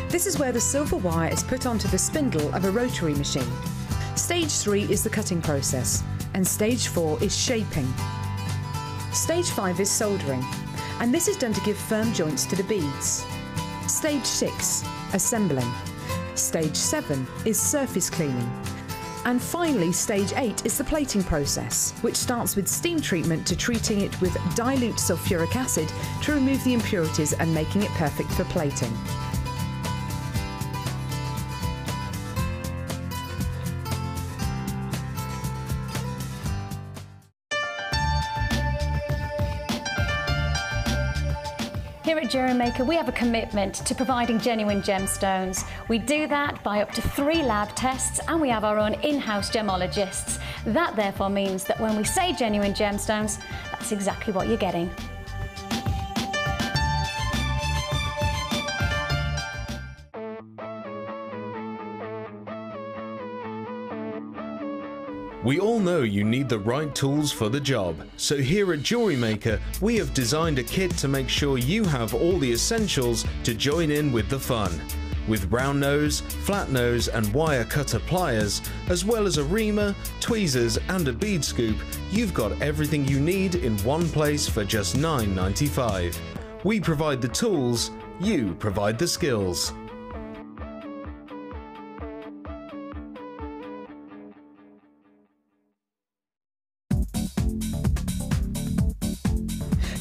This is where the silver wire is put onto the spindle of a rotary machine. Stage 3 is the cutting process, and Stage 4 is shaping. Stage 5 is soldering, and this is done to give firm joints to the beads. Stage 6, assembling. Stage 7 is surface cleaning. And finally, Stage 8 is the plating process, which starts with steam treatment to treating it with dilute sulfuric acid to remove the impurities and making it perfect for plating. Here at Jewellery Maker, we have a commitment to providing genuine gemstones. We do that by up to 3 lab tests, and we have our own in-house gemologists. That therefore means that when we say genuine gemstones, that's exactly what you're getting. We all know you need the right tools for the job, so here at Jewellery Maker we have designed a kit to make sure you have all the essentials to join in with the fun. With round nose, flat nose and wire cutter pliers, as well as a reamer, tweezers and a bead scoop, you've got everything you need in one place for just $9.95. We provide the tools, you provide the skills.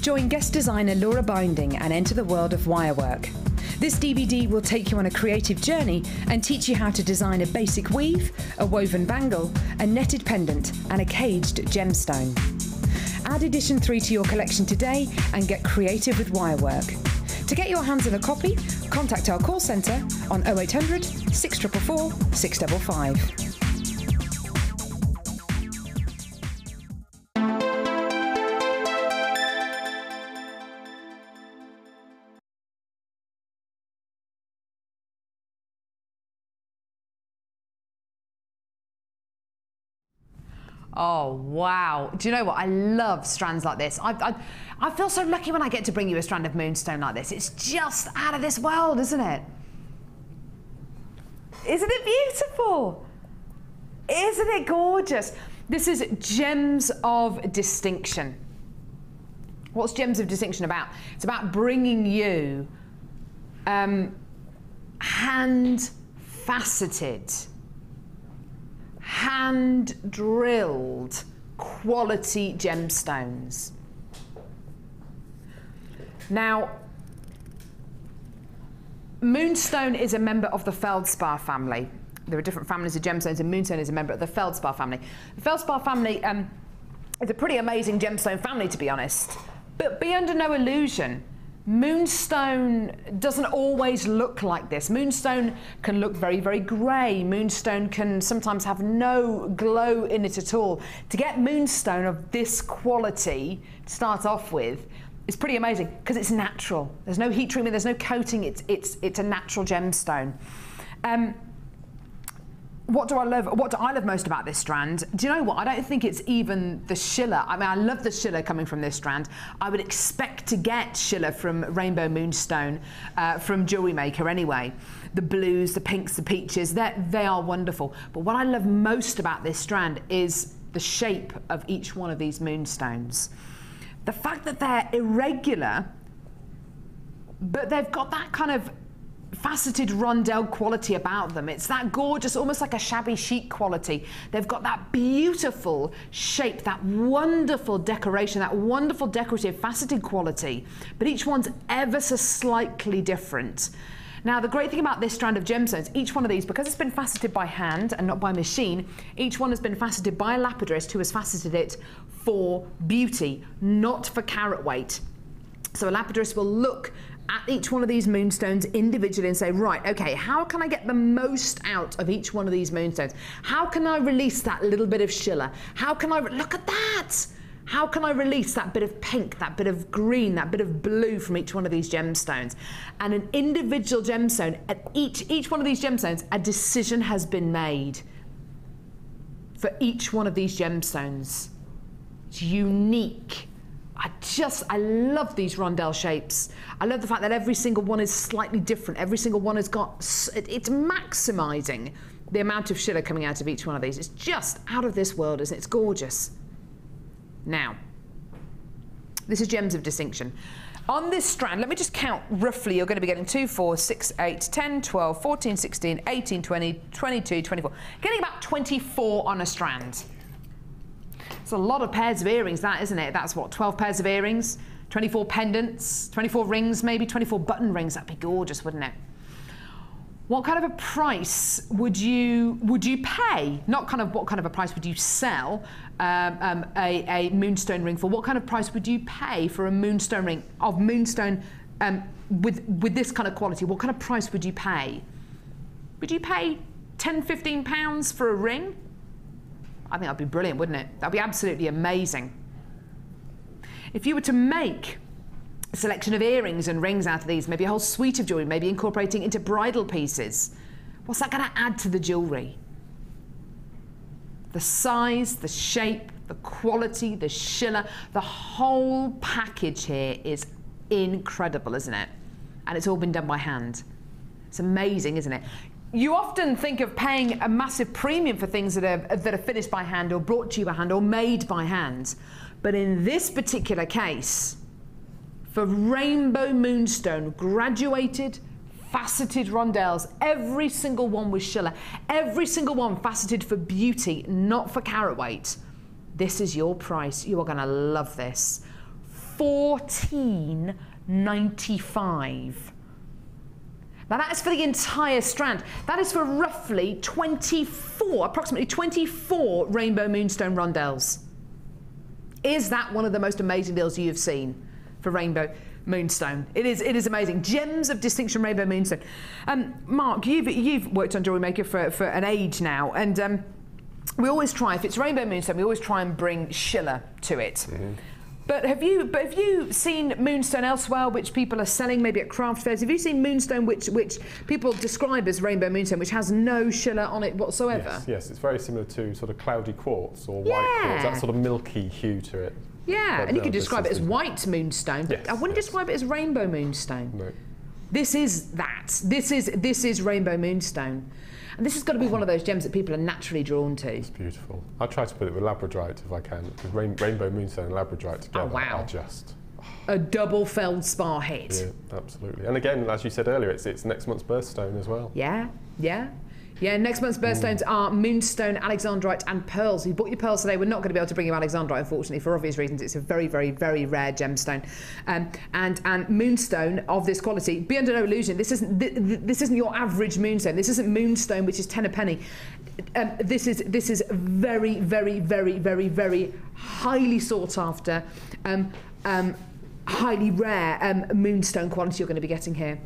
Join guest designer Laura Binding and enter the world of wirework. This DVD will take you on a creative journey and teach you how to design a basic weave, a woven bangle, a netted pendant and a caged gemstone. Add edition 3 to your collection today and get creative with wirework. To get your hands on a copy, contact our call centre on 0800 644 655. Oh, wow. Do you know what? I love strands like this. I feel so lucky when I get to bring you a strand of moonstone like this. It's just out of this world, isn't it? Isn't it beautiful? Isn't it gorgeous? This is Gems of Distinction. What's Gems of Distinction about? It's about bringing you hand-faceted, hand-drilled quality gemstones. Now, moonstone is a member of the feldspar family. There are different families of gemstones, and moonstone is a member of the feldspar family. The feldspar family is a pretty amazing gemstone family, to be honest. But be under no illusion, moonstone doesn't always look like this. Moonstone can look very, very grey. Moonstone can sometimes have no glow in it at all. To get moonstone of this quality to start off with is pretty amazing because it's natural. There's no heat treatment, there's no coating, it's a natural gemstone. What do I love most about this strand? Do you know what? I don't think it's even the schiller. I mean, I love the schiller coming from this strand. I would expect to get schiller from Rainbow Moonstone, from Jewellery Maker anyway. The blues, the pinks, the peaches, they are wonderful. But what I love most about this strand is the shape of each one of these moonstones. The fact that they're irregular, but they've got that kind of faceted rondelle quality about them. It's that gorgeous, almost like a shabby chic quality. They've got that beautiful shape, that wonderful decoration, that wonderful decorative faceted quality, but each one's ever so slightly different. Now, the great thing about this strand of gemstones, each one of these, because it's been faceted by hand and not by machine, each one has been faceted by a lapidrist who has faceted it for beauty, not for carat weight. So a lapidrist will look at each one of these moonstones individually and say, right, okay, how can I get the most out of each one of these moonstones? How can I release that little bit of schiller? How can I, look at that! How can I release that bit of pink, that bit of green, that bit of blue from each one of these gemstones? And an individual gemstone, at each one of these gemstones, a decision has been made for each one of these gemstones. It's unique. I love these rondelle shapes. I love the fact that every single one is slightly different. Every single one has got, it's maximising the amount of schiller coming out of each one of these. It's just out of this world, isn't it? It's gorgeous. Now, this is Gems of Distinction. On this strand, let me just count roughly, you're going to be getting 2, 4, 6, 8, 10, 12, 14, 16, 18, 20, 22, 24. Getting about 24 on a strand. It's a lot of pairs of earrings, that, isn't it? That's what, 12 pairs of earrings, 24 pendants, 24 rings, maybe 24 button rings. That'd be gorgeous, wouldn't it? What kind of a price would you pay? Not kind of what kind of a price would you sell a moonstone ring for? What kind of price would you pay for a moonstone ring of moonstone with this kind of quality? What kind of price would you pay? Would you pay £10, £15 for a ring? I think that'd be brilliant, wouldn't it? That'd be absolutely amazing. If you were to make a selection of earrings and rings out of these, maybe a whole suite of jewellery, maybe incorporating into bridal pieces, what's that going to add to the jewellery? The size, the shape, the quality, the shiller, the whole package here is incredible, isn't it? And it's all been done by hand. It's amazing, isn't it? You often think of paying a massive premium for things that are finished by hand or brought to you by hand or made by hand. But in this particular case, for rainbow moonstone, graduated, faceted rondelles, every single one with shiller, every single one faceted for beauty, not for carat weight. This is your price. You are going to love this. $14.95. Now that is for the entire strand. That is for roughly approximately 24 rainbow moonstone rondelles. Is that one of the most amazing deals you've seen for rainbow moonstone? It is amazing. Gems of distinction rainbow moonstone. Mark, you've worked on Jewellery Maker for an age now, and we always try, if it's rainbow moonstone, we always try and bring shiller to it. Mm-hmm. But have you seen moonstone elsewhere, which people are selling maybe at craft fairs? Have you seen moonstone which people describe as rainbow moonstone, which has no shiller on it whatsoever? Yes, it's very similar to sort of cloudy quartz or white quartz, that sort of milky hue to it. Yeah, and you could describe it as white moonstone, but I wouldn't describe it as rainbow moonstone. No. This is that. This is rainbow moonstone. And this has got to be one of those gems that people are naturally drawn to. It's beautiful. I try to put it with labradorite if I can, because rainbow moonstone and labradorite together are just... a double feldspar hit. Yeah, absolutely. And again, as you said earlier, it's next month's birthstone as well. Yeah, next month's birthstones are moonstone, alexandrite and pearls. If you bought your pearls today, we're not going to be able to bring you alexandrite, unfortunately, for obvious reasons. It's a very, very, very rare gemstone. And moonstone of this quality, be under no illusion, this isn't your average moonstone. This isn't moonstone, which is 10 a penny. This is very, very, very, very, very highly sought after, highly rare moonstone quality you're going to be getting here.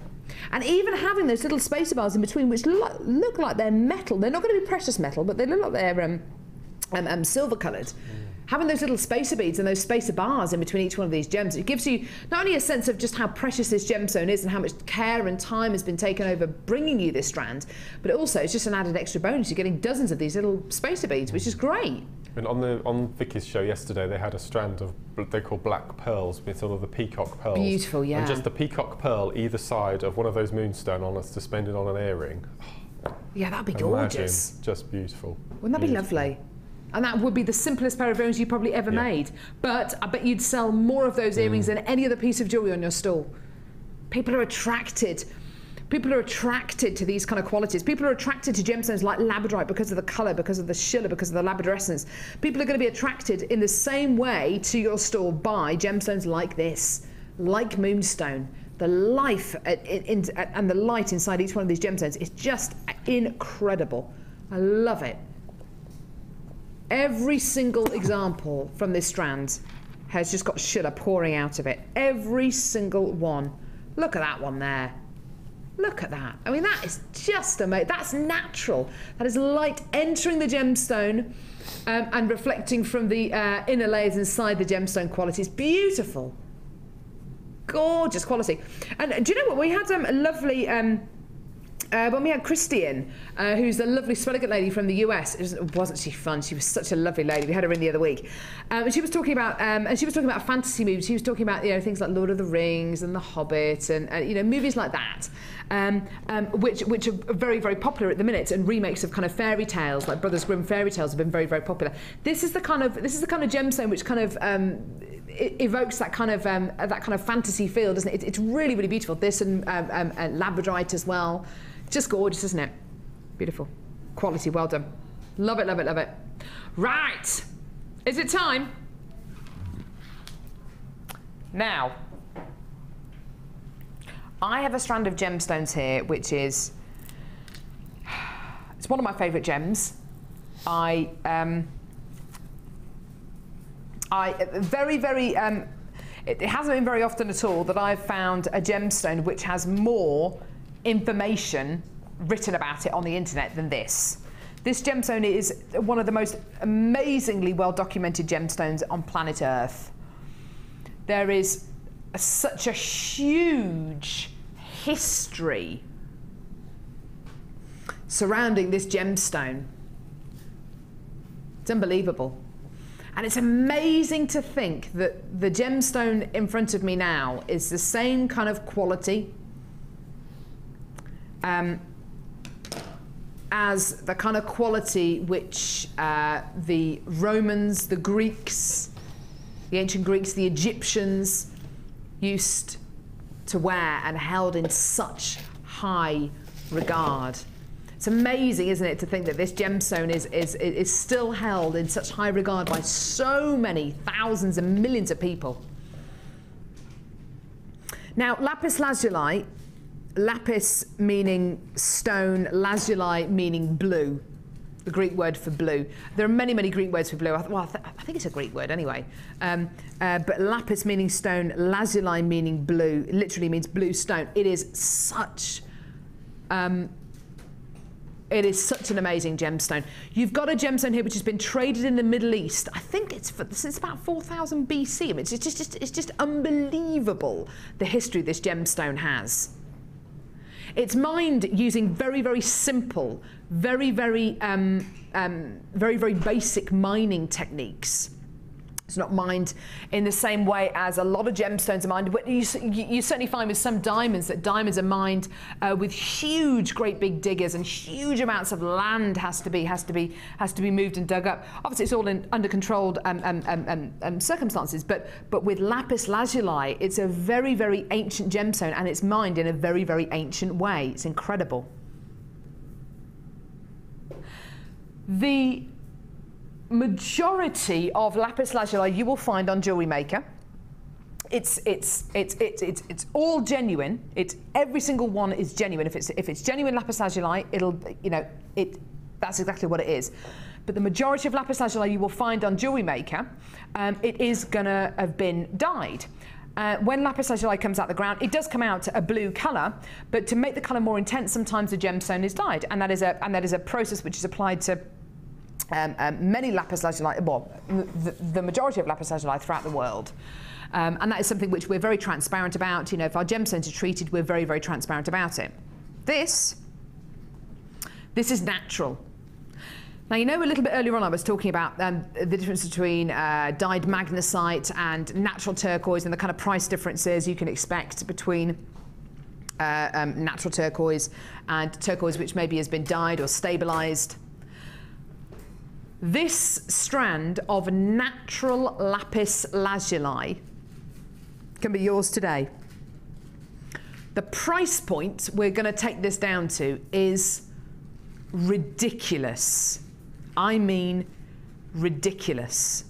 And even having those little spacer bars in between, which look like they're metal. They're not going to be precious metal, but they look like they're silver coloured. Having those little spacer beads and those spacer bars in between each one of these gems, it gives you not only a sense of just how precious this gemstone is and how much care and time has been taken over bringing you this strand, but also it's just an added extra bonus. You're getting dozens of these little spacer beads, which is great. And on Vicky's show yesterday, they had a strand of they call black pearls with sort of the peacock pearls. Beautiful, yeah. And just the peacock pearl either side of one of those moonstone on us suspended on an earring. Yeah, that'd be gorgeous. Imagine, just beautiful. Wouldn't that be lovely? And that would be the simplest pair of earrings you probably ever made. But I bet you'd sell more of those earrings than any other piece of jewellery on your stall. People are attracted. People are attracted to these kind of qualities. People are attracted to gemstones like labradorite because of the colour, because of the shiller, because of the labradorescence. People are going to be attracted in the same way to your store by gemstones like this, like moonstone. The life and the light inside each one of these gemstones is just incredible. I love it. Every single example from this strand has just got shiller pouring out of it. Every single one. Look at that one there. Look at that. I mean, that is just amazing. That's natural. That is light entering the gemstone and reflecting from the inner layers inside the gemstone quality. It's beautiful. Gorgeous quality. And do you know what? We had a lovely... when we had Christian, who's a lovely Swelligant lady from the US, wasn't she fun? She was such a lovely lady. We had her in the other week, and she was talking about fantasy movies. She was talking about things like Lord of the Rings and The Hobbit and movies like that, which are very, very popular at the minute. And remakes of kind of fairy tales, like Brothers Grimm fairy tales, have been very, very popular. This is the kind of gemstone which kind of it evokes that kind of fantasy feel, doesn't it? It's really, really beautiful. This and labradorite as well. Just gorgeous, isn't it? Beautiful. Quality, well done. Love it, love it, love it. Right. Is it time? Now, I have a strand of gemstones here, which is, it's one of my favourite gems. It hasn't been very often at all that I've found a gemstone which has more information written about it on the internet than this. This gemstone is one of the most amazingly well documented gemstones on planet Earth. There is such a huge history surrounding this gemstone. It's unbelievable. And it's amazing to think that the gemstone in front of me now is the same kind of quality as the kind of quality which the Romans, the Greeks, the ancient Greeks, the Egyptians used to wear and held in such high regard. It's amazing, isn't it, to think that this gemstone is still held in such high regard by so many thousands and millions of people. Now, lapis lazuli, lapis meaning stone, lazuli meaning blue, the Greek word for blue. There are many, many Greek words for blue. Well, I think it's a Greek word anyway. But lapis meaning stone, lazuli meaning blue, it literally means blue stone. It is such an amazing gemstone. You've got a gemstone here which has been traded in the Middle East. I think it's since about 4000 BC. I mean, it's just unbelievable the history this gemstone has. It's mined using very, very simple, very, very basic mining techniques. It's not mined in the same way as a lot of gemstones are mined. But you certainly find with some diamonds that diamonds are mined with huge, great big diggers, and huge amounts of land has to be moved and dug up. Obviously, it's all under controlled circumstances. But with lapis lazuli, it's a very, very ancient gemstone, and it's mined in a very, very ancient way. It's incredible. The majority of lapis lazuli you will find on Jewellery Maker. It's all genuine. Every single one is genuine. If it's genuine lapis lazuli, that's exactly what it is. But the majority of lapis lazuli you will find on Jewellery Maker, it is gonna have been dyed. When lapis lazuli comes out the ground, it does come out a blue colour, but to make the colour more intense, sometimes the gemstone is dyed, and that is a process which is applied to many lapis lazuli, well, the majority of lapis lazuli throughout the world. And that is something which we're very transparent about. You know, if our gemstones are treated, we're very, very transparent about it. This is natural. Now, you know, a little bit earlier on I was talking about the difference between dyed magnesite and natural turquoise, and the kind of price differences you can expect between natural turquoise and turquoise which maybe has been dyed or stabilized. This strand of natural lapis lazuli can be yours today. The price point we're going to take this down to is ridiculous. I mean ridiculous.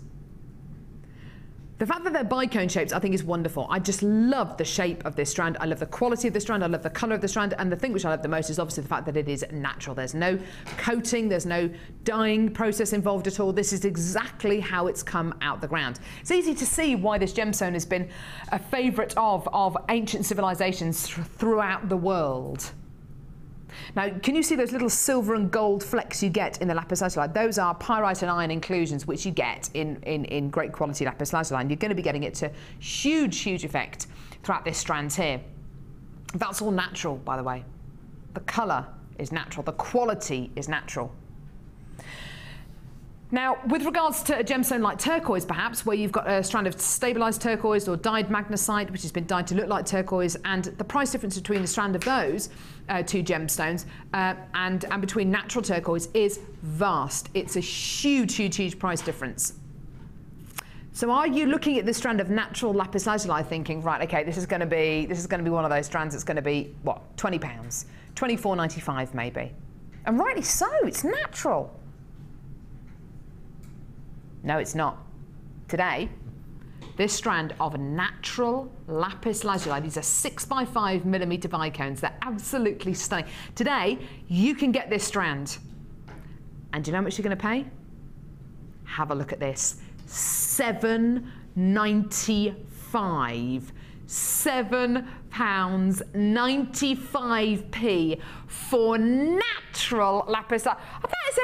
The fact that they're bicone shapes I think is wonderful. I just love the shape of this strand. I love the quality of the strand. I love the colour of the strand. And the thing which I love the most is obviously the fact that it is natural. There's no coating, there's no dyeing process involved at all. This is exactly how it's come out the ground. It's easy to see why this gemstone has been a favourite of ancient civilizations throughout the world. Now, can you see those little silver and gold flecks you get in the lapis lazuli? Those are pyrite and iron inclusions which you get in great quality lapis lazuli, and you're going to be getting it to huge, huge effect throughout this strand here. That's all natural, by the way. The colour is natural. The quality is natural. Now, with regards to a gemstone like turquoise, perhaps, where you've got a strand of stabilised turquoise or dyed magnesite, which has been dyed to look like turquoise, and the price difference between the strand of those two gemstones and between natural turquoise is vast. It's a huge, huge, huge price difference. So are you looking at this strand of natural lapis lazuli thinking, right, okay, this is going to be one of those strands that's going to be, what, £20, £24.95 maybe? And rightly so, it's natural. No, it's not. Today, this strand of natural lapis lazuli, these are 6x5mm bicones, they're absolutely stunning. Today, you can get this strand. And do you know how much you're going to pay? Have a look at this. £7.95. £7.95 for natural lapis lazuli. Oh, that is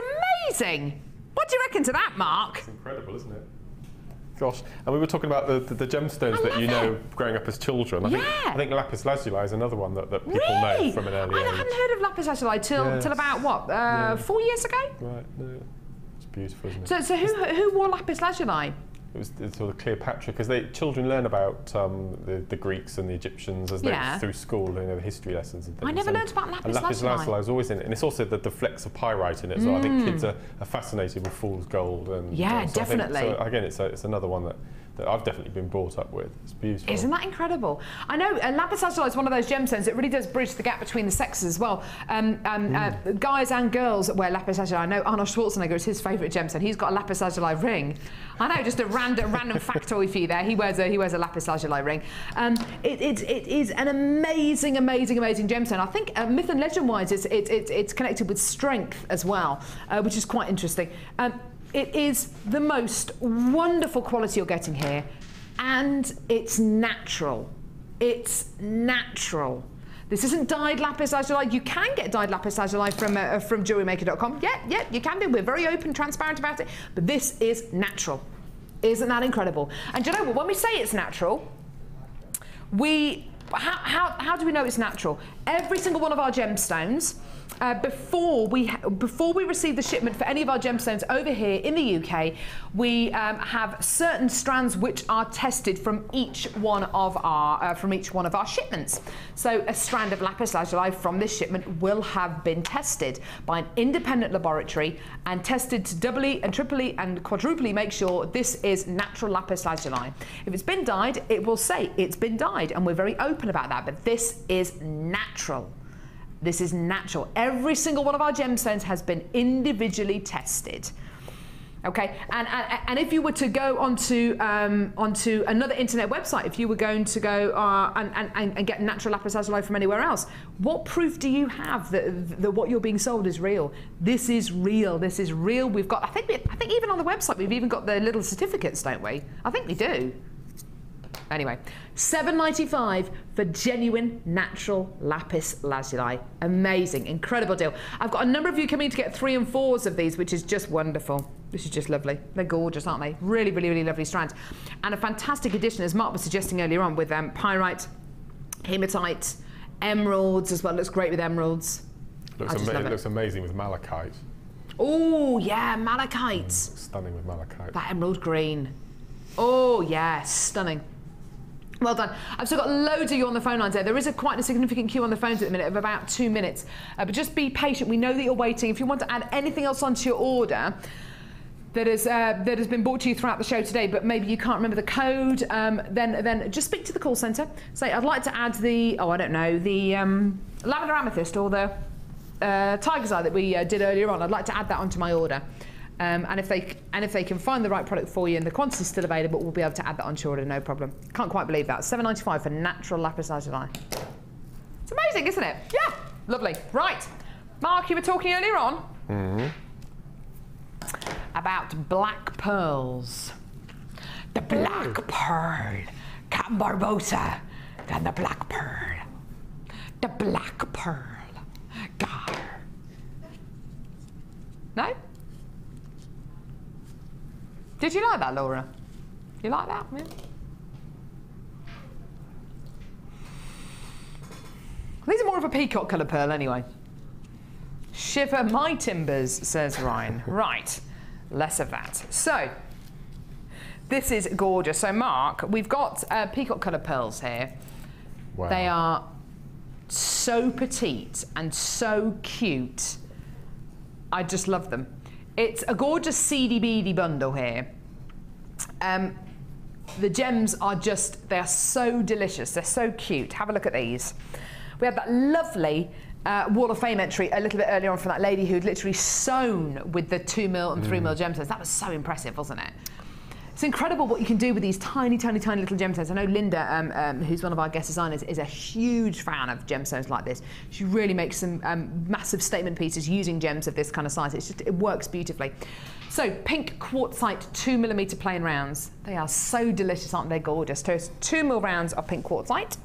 amazing. What do you reckon to that, Mark? It's incredible, isn't it? Gosh, and we were talking about the gemstones that you know growing up as children. I think lapis lazuli is another one that people know from an early age. I hadn't heard of lapis lazuli till about what, 4 years ago? Right, no. beautiful, isn't it? So who wore lapis lazuli? It was sort of Cleopatra, because children learn about the Greeks and the Egyptians as they through school, you know, the history lessons and things. I never learned about lapis lazuli. Lapis lazuli was always in it, and it's also the flecks of pyrite in it as well. I think kids are fascinated with fool's gold, and yeah, so definitely. I think, so again, it's another one that I've definitely been brought up with. It's beautiful. Isn't that incredible? I know lapis lazuli is one of those gemstones that really does bridge the gap between the sexes as well. Guys and girls wear lapis lazuli. I know Arnold Schwarzenegger is his favourite gemstone. He's got a lapis lazuli ring. I know, just a random factoid for you there. He wears a lapis lazuli ring. It is an amazing gemstone. I think myth and legend wise, it's connected with strength as well, which is quite interesting. It is the most wonderful quality you're getting here, and it's natural. It's natural. This isn't dyed lapis lazuli. You can get dyed lapis lazuli from JewelleryMaker.com. Yeah, you can do. We're very open, transparent about it. But this is natural. Isn't that incredible? And do you know what? When we say it's natural, how do we know it's natural? Every single one of our gemstones, before we receive the shipment for any of our gemstones over here in the UK, we have certain strands which are tested from each one of our shipments. So a strand of lapis lazuli from this shipment will have been tested by an independent laboratory and tested to doubly and triply and quadruply make sure this is natural lapis lazuli. If it's been dyed, it will say it's been dyed, and we're very open about that. But this is natural. This is natural. Every single one of our gemstones has been individually tested. Okay, and if you were to go onto another internet website, if you were going to go and get natural lapis lazuli from anywhere else, what proof do you have that what you're being sold is real? This is real. This is real. We've got. I think even on the website we've even got the little certificates, don't we? I think we do. Anyway, $7.95 for genuine natural lapis lazuli. Amazing, incredible deal. I've got a number of you coming to get 3 and 4s of these, which is just wonderful. This is just lovely. They're gorgeous, aren't they? Really, really, really lovely strands. And a fantastic addition, as Mark was suggesting earlier on, with pyrite, hematite, emeralds as well. Looks great with emeralds. It looks amazing with malachite. Oh, yeah, malachite. Stunning with malachite. That emerald green. Oh, yeah, stunning. Well done. I've still got loads of you on the phone lines there. There is quite a significant queue on the phones at the minute of about 2 minutes. But just be patient. We know that you're waiting. If you want to add anything else onto your order that has been brought to you throughout the show today, but maybe you can't remember the code, then just speak to the call centre. Say, I'd like to add the, the lavender amethyst or the tiger's eye that we did earlier on. I'd like to add that onto my order. And if they can find the right product for you and the quantity's still available, we'll be able to add that onto your order, no problem. Can't quite believe that. $7.95 for natural lapis lazuli. It's amazing, isn't it? Yeah, lovely. Right, Mark, you were talking earlier on about black pearls. The black pearl, Captain Barbosa, and the black pearl. The black pearl, Gar. No? Did you like that, Laura? You like that? Yeah. These are more of a peacock colour pearl anyway. Shiver my timbers, says Ryan. Right, less of that. So, this is gorgeous. So, Mark, we've got peacock colour pearls here. Wow. They are so petite and so cute. I just love them. It's a gorgeous seedy beady bundle here. The gems are they are so delicious. They're so cute. Have a look at these. We had that lovely Wall of Fame entry a little bit earlier on from that lady who'd literally sewn with the 2mm and 3mm gemstones. That was so impressive, wasn't it? It's incredible what you can do with these tiny, tiny, tiny little gemstones. I know Linda, who's one of our guest designers, is a huge fan of gemstones like this. She really makes some massive statement pieces using gems of this kind of size. It works beautifully. So, pink quartzite 2mm plain rounds. They are so delicious, aren't they? Gorgeous. So, 2mm rounds of pink quartzite.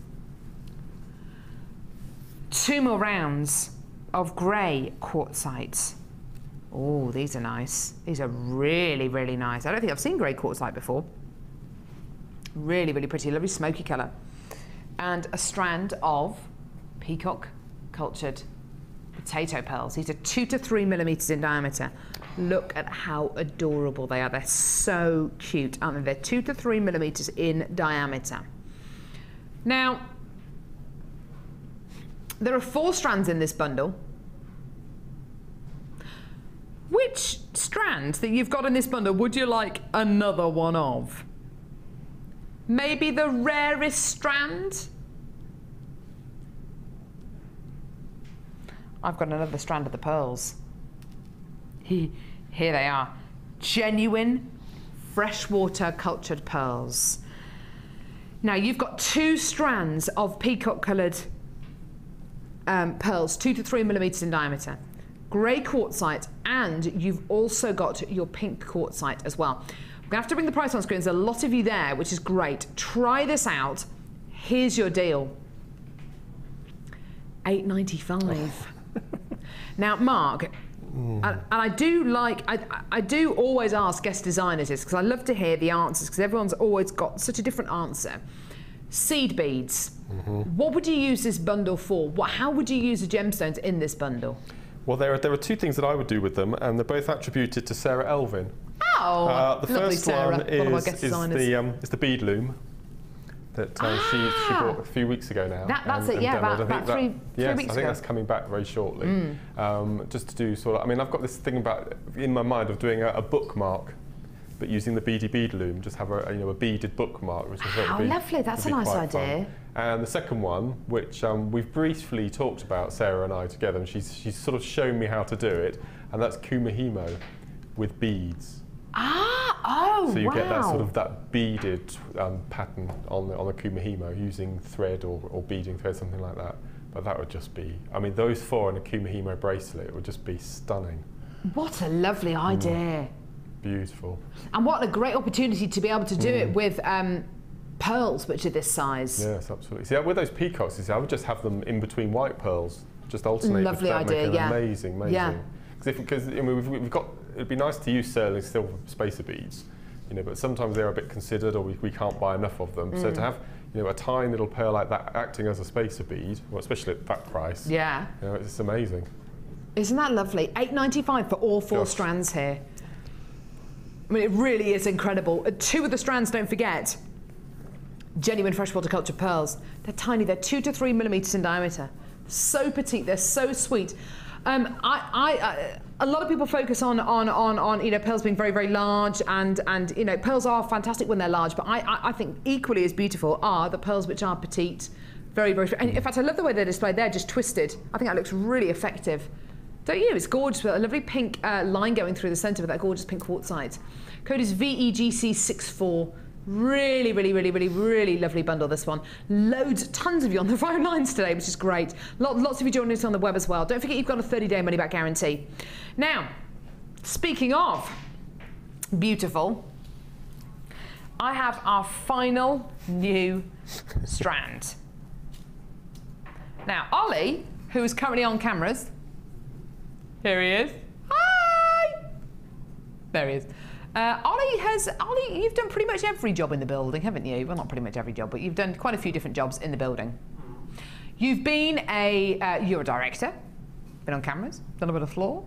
2mm rounds of grey quartzite. Oh, these are nice. These are really, really nice. I don't think I've seen grey quartzite before. Really, really pretty, lovely smoky colour. And a strand of peacock cultured potato pearls. These are 2 to 3 millimeters in diameter. Look at how adorable they are. They're so cute, aren't they? They're 2 to 3 millimeters in diameter. Now, there are 4 strands in this bundle. Which strand that you've got in this bundle would you like another one of? Maybe the rarest strand? I've got another strand of the pearls. Here they are. Genuine freshwater cultured pearls. Now you've got 2 strands of peacock coloured pearls, 2 to 3 millimeters in diameter. Grey quartzite, and you've also got your pink quartzite as well. I'm gonna have to bring the price on screen. There's a lot of you there, which is great. Try this out. Here's your deal. $8.95. Now, Mark, and I do like, I do always ask guest designers this because I love to hear the answers because everyone's always got such a different answer. Seed beads. What would you use this bundle for? How would you use the gemstones in this bundle? Well, there are 2 things that I would do with them, and they're both attributed to Sarah Elvin. Oh, the lovely first Sarah, one one of our guest designers. is the bead loom that she bought a few weeks ago now. That's it, yeah, about 3 weeks ago. I think that's coming back very shortly. Just to do sort of, I mean, I've got this thing in my mind of doing a bookmark, but using the beady bead loom, just have a beaded bookmark, which I thought would be lovely! That's a nice idea. Fun. And the second one, which we've briefly talked about, Sarah and I together, and she's sort of shown me how to do it, and that's kumihimo with beads. So you get that sort of that beaded pattern on the kumihimo using thread or beading thread, something like that. But that would just be, I mean, those 4 in a kumihimo bracelet would just be stunning. What a lovely idea. Beautiful. And what a great opportunity to be able to do it with pearls which are this size. Yes, absolutely. See, with those peacocks, I would just have them in between white pearls, just alternate. Lovely idea, yeah. Amazing. Yeah. Because I mean, we've got, it'd be nice to use sterling silver spacer beads, but sometimes they're a bit considered, or we can't buy enough of them. So to have a tiny little pearl like that acting as a spacer bead, well, especially at that price, it's amazing. Isn't that lovely? $8.95 for all 4 strands here. I mean, it really is incredible. 2 of the strands, don't forget, genuine freshwater cultured pearls. They're tiny. They're 2 to 3 millimeters in diameter. So petite. They're so sweet. A lot of people focus on pearls being very, very large, and pearls are fantastic when they're large. But I think equally as beautiful are the pearls which are petite, very, very. And in fact, I love the way they're displayed. They're just twisted. I think that looks really effective. Don't you? It's gorgeous with a lovely pink line going through the centre with that gorgeous pink quartzite. Code is VEGC64. Really, really, really, really, really lovely bundle, this one. Tons of you on the phone lines today, which is great. Lots of you joining us on the web as well. Don't forget you've got a 30-day money-back guarantee. Now, speaking of beautiful, I have our final new strand. Now, Ollie, who is currently on cameras, here he is. Hi! There he is. Ollie, you've done pretty much every job in the building, haven't you? Well, not pretty much every job, but you've done quite a few different jobs in the building. You've been you're a director, been on cameras, done a bit of floor.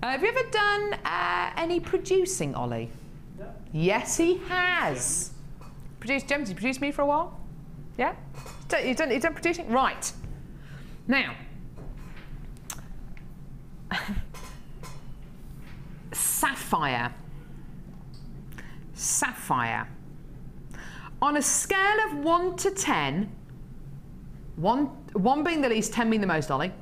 Have you ever done any producing, Ollie? No. Yes, he has. Produced Gems, you produced me for a while? Yeah? You've done producing? Right. Now, sapphire. Sapphire. On a scale of 1 to 10, 1 being the least, 10 being the most, Ollie,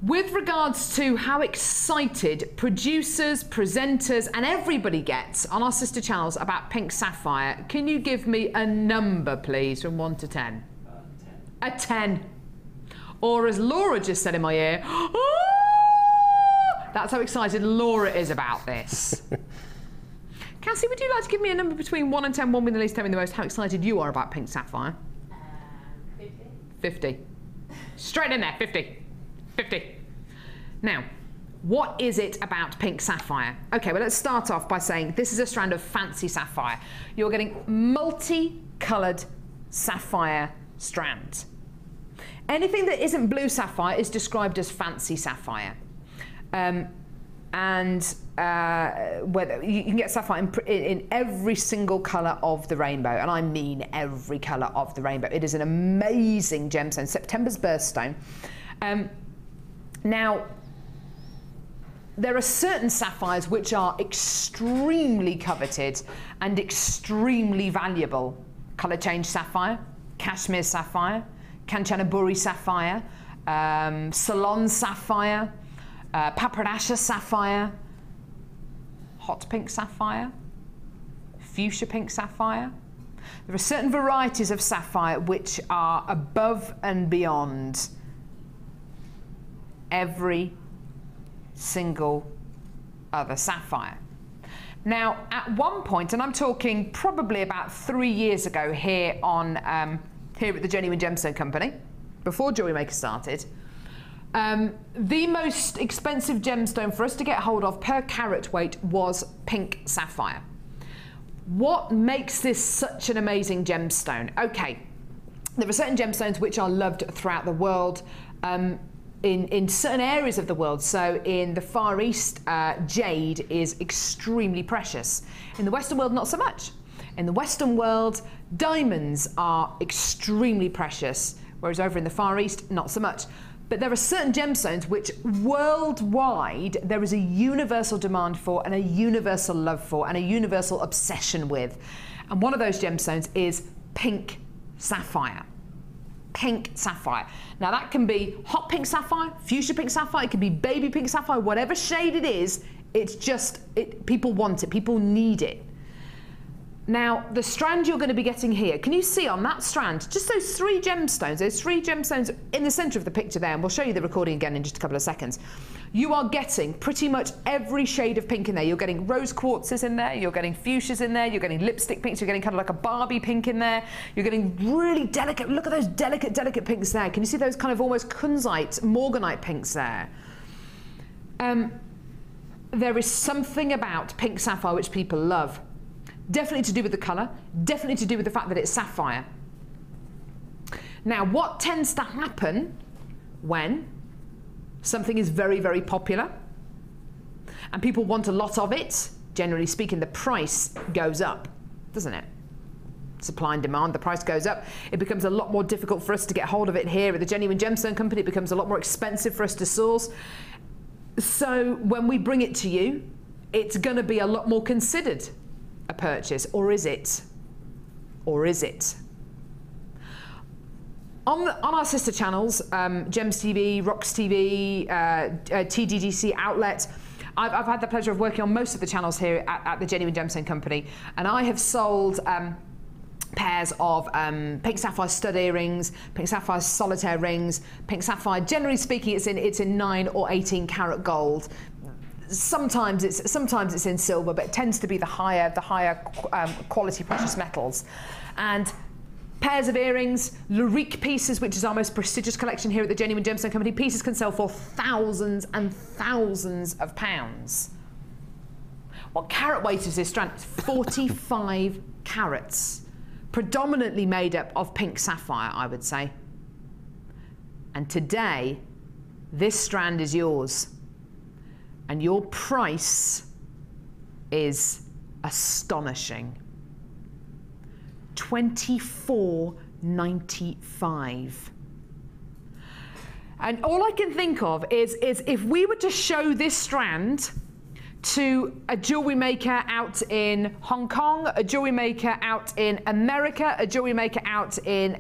with regards to how excited producers, presenters, and everybody gets on our sister channels about pink sapphire, can you give me a number, please, from 1 to 10? 10. A 10. Or as Laura just said in my ear, oh! That's how excited Laura is about this. Cassie, would you like to give me a number between 1 and 10, 1 being the least, 10 being the most, how excited you are about pink sapphire? 50. 50. Straight in there, 50. 50. Now, what is it about pink sapphire? Okay, well, let's start off by saying this is a strand of fancy sapphire. You're getting multi-coloured sapphire strand. Anything that isn't blue sapphire is described as fancy sapphire. Whether you can get sapphire in every single colour of the rainbow, and I mean every colour of the rainbow. It is an amazing gemstone, September's birthstone. Now, there are certain sapphires which are extremely coveted and extremely valuable. Colour change sapphire, cashmere sapphire, Kanchanaburi sapphire, Ceylon sapphire, Papradasha sapphire, hot pink sapphire, fuchsia pink sapphire. There are certain varieties of sapphire which are above and beyond every single other sapphire. Now, at one point, and I'm talking probably about 3 years ago here on here at the Genuine Gemstone Company, before Jewellery Maker started, the most expensive gemstone for us to get hold of per carat weight was pink sapphire. What makes this such an amazing gemstone? Okay, there are certain gemstones which are loved throughout the world, in certain areas of the world. So in the Far East, jade is extremely precious. In the Western world, not so much. In the Western world, diamonds are extremely precious, whereas over in the Far East, not so much. But there are certain gemstones which worldwide there is a universal demand for, and a universal love for, and a universal obsession with. And one of those gemstones is pink sapphire. Pink sapphire. Now that can be hot pink sapphire, fuchsia pink sapphire, it can be baby pink sapphire, whatever shade it is, it's just, people want it, people need it. Now, the strand you're going to be getting here, can you see on that strand, just those three gemstones in the centre of the picture there, and we'll show you the recording again in just a couple of seconds. You are getting pretty much every shade of pink in there. You're getting rose quartzes in there, you're getting fuchsias in there, you're getting lipstick pinks, you're getting kind of like a Barbie pink in there, you're getting really delicate, look at those delicate pinks there. Can you see those kind of almost kunzite, morganite pinks there? There is something about pink sapphire which people love. Definitely to do with the colour, definitely to do with the fact that it's sapphire. Now, what tends to happen when something is very, very popular and people want a lot of it, generally speaking, the price goes up, doesn't it? Supply and demand, the price goes up. It becomes a lot more difficult for us to get hold of it here at the Genuine Gemstone Company. It becomes a lot more expensive for us to source. So when we bring it to you, it's going to be a lot more considered a purchase, or is it? Or is it? On our sister channels, Gems TV, Rocks TV, TDDC Outlet, I've had the pleasure of working on most of the channels here at the Genuine Gemstone Company, and I have sold pairs of pink sapphire stud earrings, pink sapphire solitaire rings, pink sapphire, generally speaking, it's in 9 or 18 karat gold. Sometimes it's in silver, but it tends to be the higher quality precious metals. And pairs of earrings, Lurique pieces, which is our most prestigious collection here at the Genuine Gemstone Company. Pieces can sell for thousands and thousands of pounds. What carat weight is this strand? It's 45 carats, predominantly made up of pink sapphire, I would say. And today, this strand is yours. And your price is astonishing. $24.95. And all I can think of is if we were to show this strand to a jewellery maker out in Hong Kong, a jewellery maker out in America, a jewellery maker out in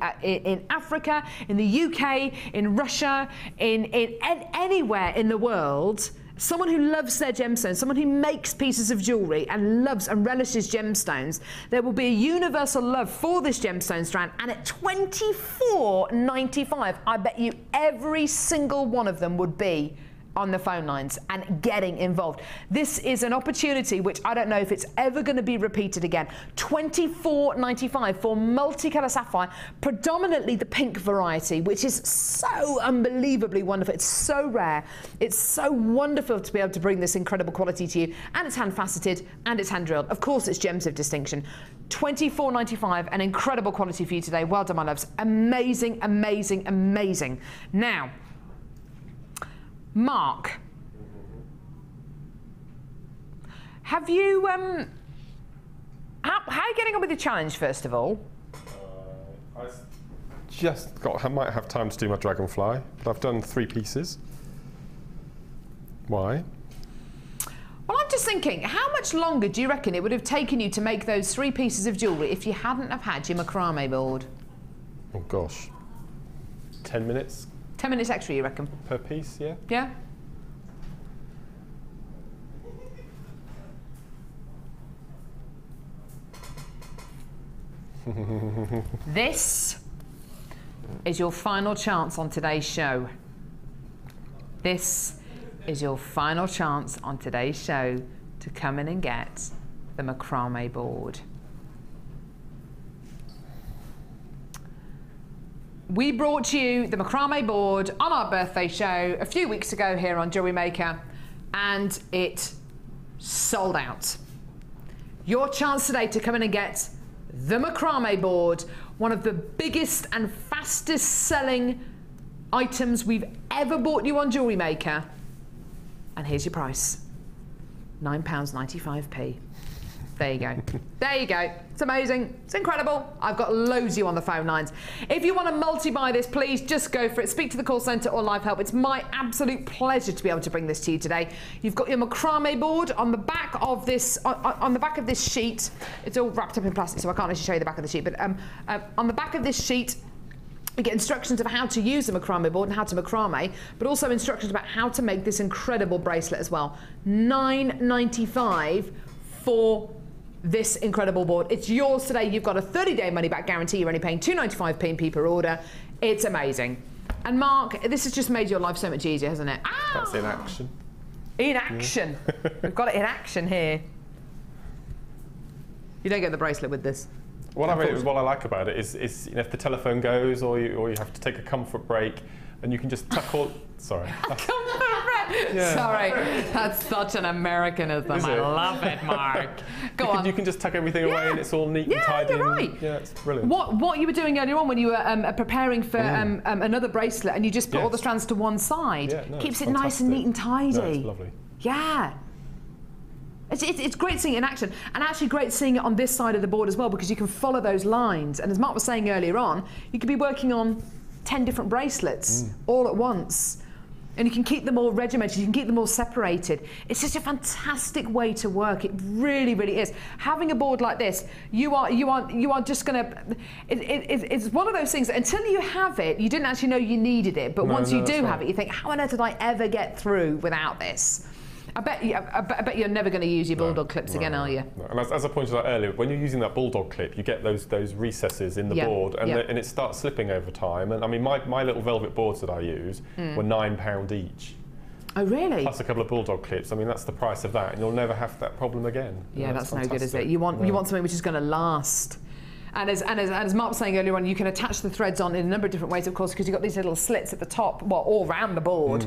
Africa, in the UK, in Russia, in anywhere in the world, someone who loves their gemstones, someone who makes pieces of jewellery and loves and relishes gemstones, there will be a universal love for this gemstone strand, and at $24.95, I bet you every single one of them would be on the phone lines and getting involved. This is an opportunity which I don't know if it's ever going to be repeated again. $24.95 for multicolour sapphire, predominantly the pink variety, which is so unbelievably wonderful. It's so rare. It's so wonderful to be able to bring this incredible quality to you, and it's hand faceted and it's hand drilled. Of course, it's gems of distinction. $24.95, an incredible quality for you today. Well done, my loves. Amazing, amazing, amazing. Now, Mark, have you, how are you getting on with the challenge, first of all? I might have time to do my dragonfly, but I've done 3 pieces. Why? Well, I'm just thinking, how much longer do you reckon it would have taken you to make those 3 pieces of jewellery if you hadn't have had your macrame board? Oh gosh, 10 minutes? 10 minutes extra, you reckon? Per piece, yeah. Yeah? This is your final chance on today's show. This is your final chance on today's show to come in and get the macrame board. We brought you the macrame board on our birthday show a few weeks ago here on Jewellery Maker, and it sold out. Your chance today to come in and get the macrame board, one of the biggest and fastest selling items we've ever bought you on Jewellery Maker. And here's your price, £9.95p. There you go. There you go. It's amazing. It's incredible. I've got loads of you on the phone lines. If you want to multi-buy this, please just go for it. Speak to the call centre or live help. It's my absolute pleasure to be able to bring this to you today. You've got your macrame board on the back of this on the back of this sheet. It's all wrapped up in plastic, so I can't actually show you the back of the sheet. But on the back of this sheet, you get instructions of how to use the macrame board and how to macrame, but also instructions about how to make this incredible bracelet as well. $9.95 for this incredible board. It's yours today. You've got a 30-day money-back guarantee. You're only paying £2.95p per order. It's amazing. And Mark, this has just made your life so much easier, hasn't it? Ah! That's in action. In action. Yeah. We've got it in action here. You don't get the bracelet with this. What I like about it is you know, if the telephone goes or you have to take a comfort break, and you can just tuck all. Sorry. Yeah. Sorry, that's such an Americanism. I love it, Mark. Go on. You can just tuck everything away and it's all neat and tidy. Yeah, you're right. Yeah, it's brilliant. What you were doing earlier on when you were preparing for another bracelet, and you just put all the strands to one side, keeps it nice and neat and tidy. No, it's lovely. Yeah. It's great seeing it in action, and actually great seeing it on this side of the board as well, because you can follow those lines. And as Mark was saying earlier on, you could be working on 10 different bracelets all at once. And you can keep them all regimented, you can keep them all separated. It's just a fantastic way to work. It really, really is. Having a board like this, you are just gonna. It's one of those things that until you have it, you didn't actually know you needed it. But once you do have it, you think, how on earth did I ever get through without this? I bet you're never going to use your bulldog clips again, are you? No. And as I pointed out earlier, when you're using that bulldog clip, you get those recesses in the board, and, and it starts slipping over time. And I mean, my little velvet boards that I use were £9 each. Oh, really? Plus a couple of bulldog clips. I mean, that's the price of that, and you'll never have that problem again. Yeah, that's no good, is it? You want something which is going to last. And as Mark was saying earlier on, you can attach the threads on in a number of different ways, of course, because you've got these little slits at the top, well, all around the board.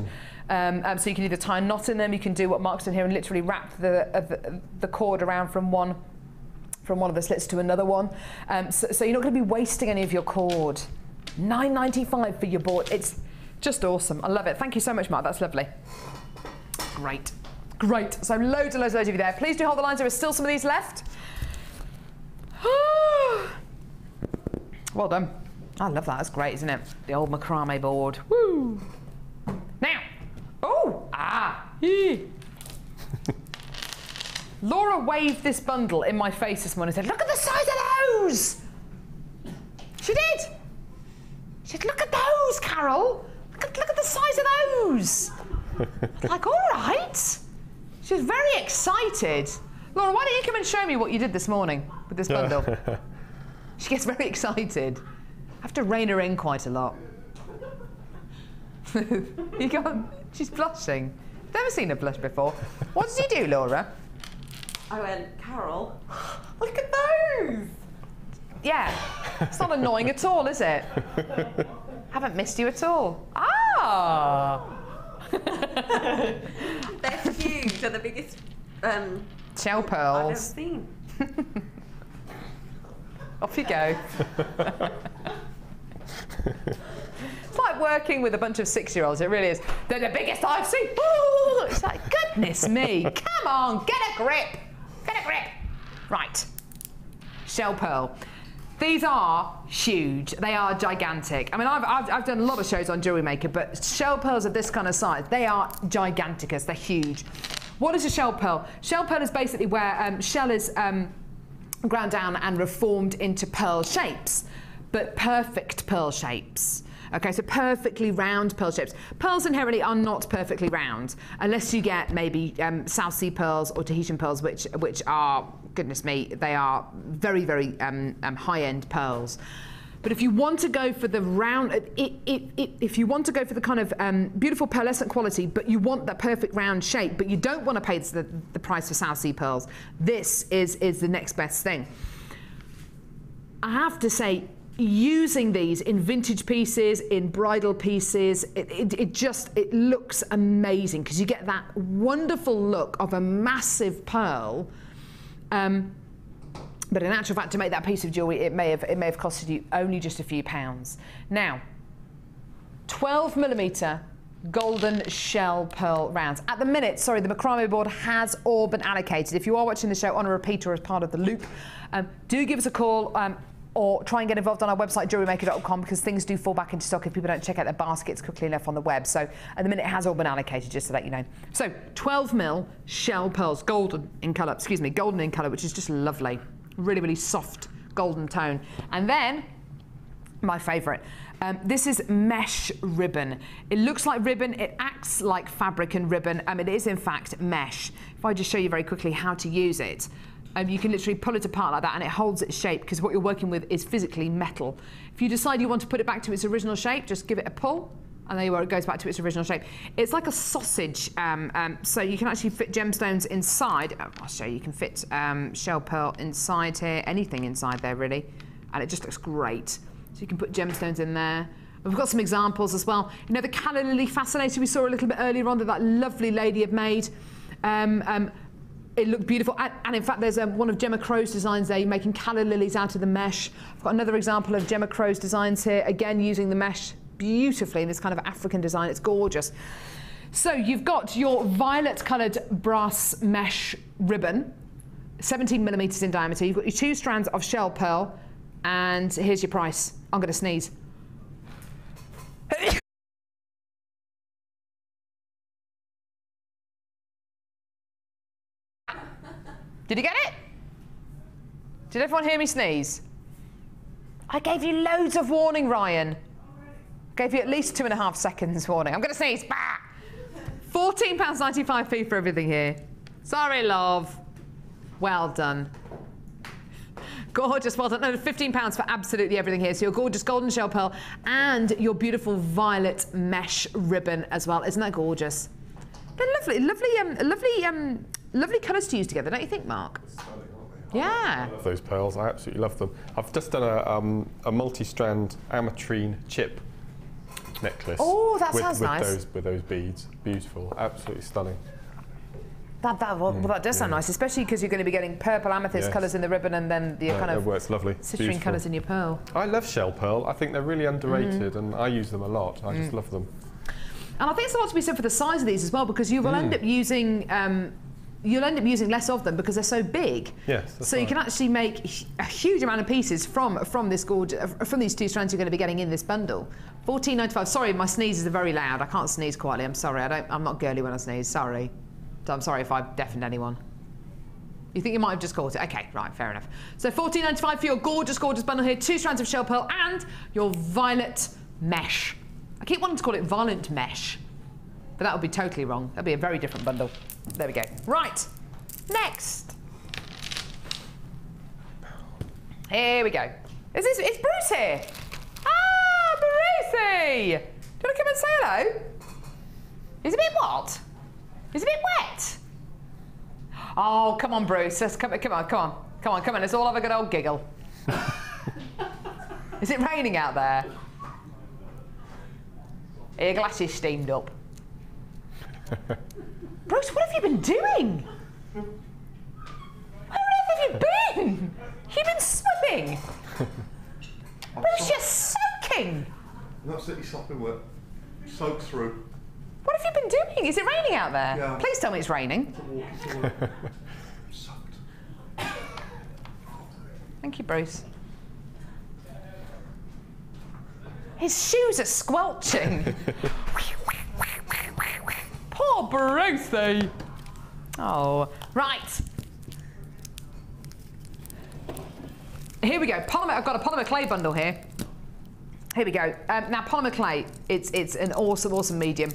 So you can either tie a knot in them, you can do what Mark's done here and literally wrap the cord around from one of the slits to another one. So you're not going to be wasting any of your cord. $9.95 for your board. It's just awesome. I love it. Thank you so much, Mark. That's lovely. Great. Great. So loads and loads of you there. Please do hold the lines. There are still some of these left. Well done. I love that. That's great, isn't it? The old macrame board. Woo! Now, Laura waved this bundle in my face this morning and said, "Look at the size of those!" She did. She said, "Look at those, Carol. Look at the size of those." I'm like, all right. She was very excited. Laura, why don't you come and show me what you did this morning with this bundle? She gets very excited. I have to rein her in quite a lot. You go on. She's blushing. Never seen her blush before. What did you do, Laura? I went, Carol, Look at those. Yeah, it's not annoying at all, is it? Haven't missed you at all. Ah! they're huge. They're the biggest Shell I've ever pearls. seen. Off you go. It's like working with a bunch of 6-year-olds, it really is. They're the biggest I've seen. Ooh, it's like, goodness me, come on, get a grip. Get a grip. Right, shell pearl. These are huge, they are gigantic. I mean, I've done a lot of shows on Jewellery Maker, but shell pearls of this kind of size, they are giganticus, they're huge. What is a shell pearl? Shell pearl is basically where shell is ground down and reformed into pearl shapes, but perfect pearl shapes. Okay, so perfectly round pearl shapes. Pearls inherently are not perfectly round, unless you get maybe South Sea pearls or Tahitian pearls, which are, goodness me, they are very, very high-end pearls. But if you want to go for the round, if you want to go for the kind of beautiful pearlescent quality, but you want that perfect round shape, but you don't want to pay the price for South Sea pearls, this is the next best thing. I have to say, using these in vintage pieces, in bridal pieces, it looks amazing because you get that wonderful look of a massive pearl. But in actual fact, to make that piece of jewellery, it may have costed you only just a few pounds. Now, 12mm golden shell pearl rounds. At the minute, sorry, the Macrame board has all been allocated. If you are watching the show on a repeat or as part of the loop, do give us a call. Or try and get involved on our website, JewelleryMaker.com, because things do fall back into stock if people don't check out their baskets quickly enough on the web. So at the minute, it has all been allocated, just to let you know. So 12mm shell pearls, golden in colour, which is just lovely. Really, really soft golden tone. And then, my favourite, this is mesh ribbon. It looks like ribbon, it acts like fabric and ribbon. It is in fact mesh. If I just show you very quickly how to use it. You can literally pull it apart like that and it holds its shape because what you're working with is physically metal. If you decide you want to put it back to its original shape, just give it a pull and there you are, it goes back to its original shape. It's like a sausage, so you can actually fit gemstones inside. I'll show you, you can fit shell pearl inside here, anything inside there really, and it just looks great. So you can put gemstones in there. We've got some examples as well. You know, the calla lily fascinator we saw a little bit earlier on that lovely lady had made. It looked beautiful, and in fact there's one of Gemma Crow's designs there, making calla lilies out of the mesh. I've got another example of Gemma Crow's designs here, again using the mesh beautifully in this kind of African design. It's gorgeous. So you've got your violet coloured brass mesh ribbon, 17mm in diameter. You've got your 2 strands of shell pearl, and here's your price. I'm going to sneeze. Did you get it? Did everyone hear me sneeze? I gave you loads of warning, Ryan. Gave you at least 2.5 seconds warning. I'm going to sneeze. Bah! £14.95p for everything here. Sorry, love. Well done. Gorgeous, well done. No, £15 for absolutely everything here. So your gorgeous golden shell pearl and your beautiful violet mesh ribbon as well. Isn't that gorgeous? They're lovely, lovely colours to use together, don't you think, Mark? Stunning, aren't they? Yeah. I love those pearls. I absolutely love them. I've just done a multi-strand ametrine chip necklace. Oh, that sounds nice. With those beads. Beautiful. Absolutely stunning. Well, that does sound nice, especially because you're going to be getting purple amethyst colours in the ribbon and then the kind of lovely. citrine colours in your pearl. I love shell pearl. I think they're really underrated and I use them a lot. I just love them. And I think there's a lot to be said for the size of these as well, because you will end up using less of them because they're so big. Yes. So you can actually make a huge amount of pieces from these 2 strands you're going to be getting in this bundle. £14.95. Sorry, my sneezes are very loud. I can't sneeze quietly. I'm sorry. I'm not girly when I sneeze. Sorry. I'm sorry if I've deafened anyone. You think you might have just caught it? Okay, right, fair enough. So £14.95 for your gorgeous, gorgeous bundle here. 2 strands of shell pearl and your violet mesh. I keep wanting to call it violent mesh, but that would be totally wrong. That'd be a very different bundle. There we go. Right, next. Here we go. Is Bruce here? Ah, Brucey! Do you want to come and say hello? Is it a bit what? Is it a bit wet? Oh, come on, Bruce. Come on. Let's all have a good old giggle. Is it raining out there? Are your glasses steamed up? Bruce, what have you been doing? Where have you been? You've been swimming. Bruce, you're soaking. Not city sopping wet. Soaked through. What have you been doing? Is it raining out there? Yeah. Please tell me it's raining. Soaked. Thank you, Bruce. His shoes are squelching. Poor Brucey. Oh, right. Here we go. Polymer. I've got a polymer clay bundle here. Here we go. Now, polymer clay, it's an awesome medium.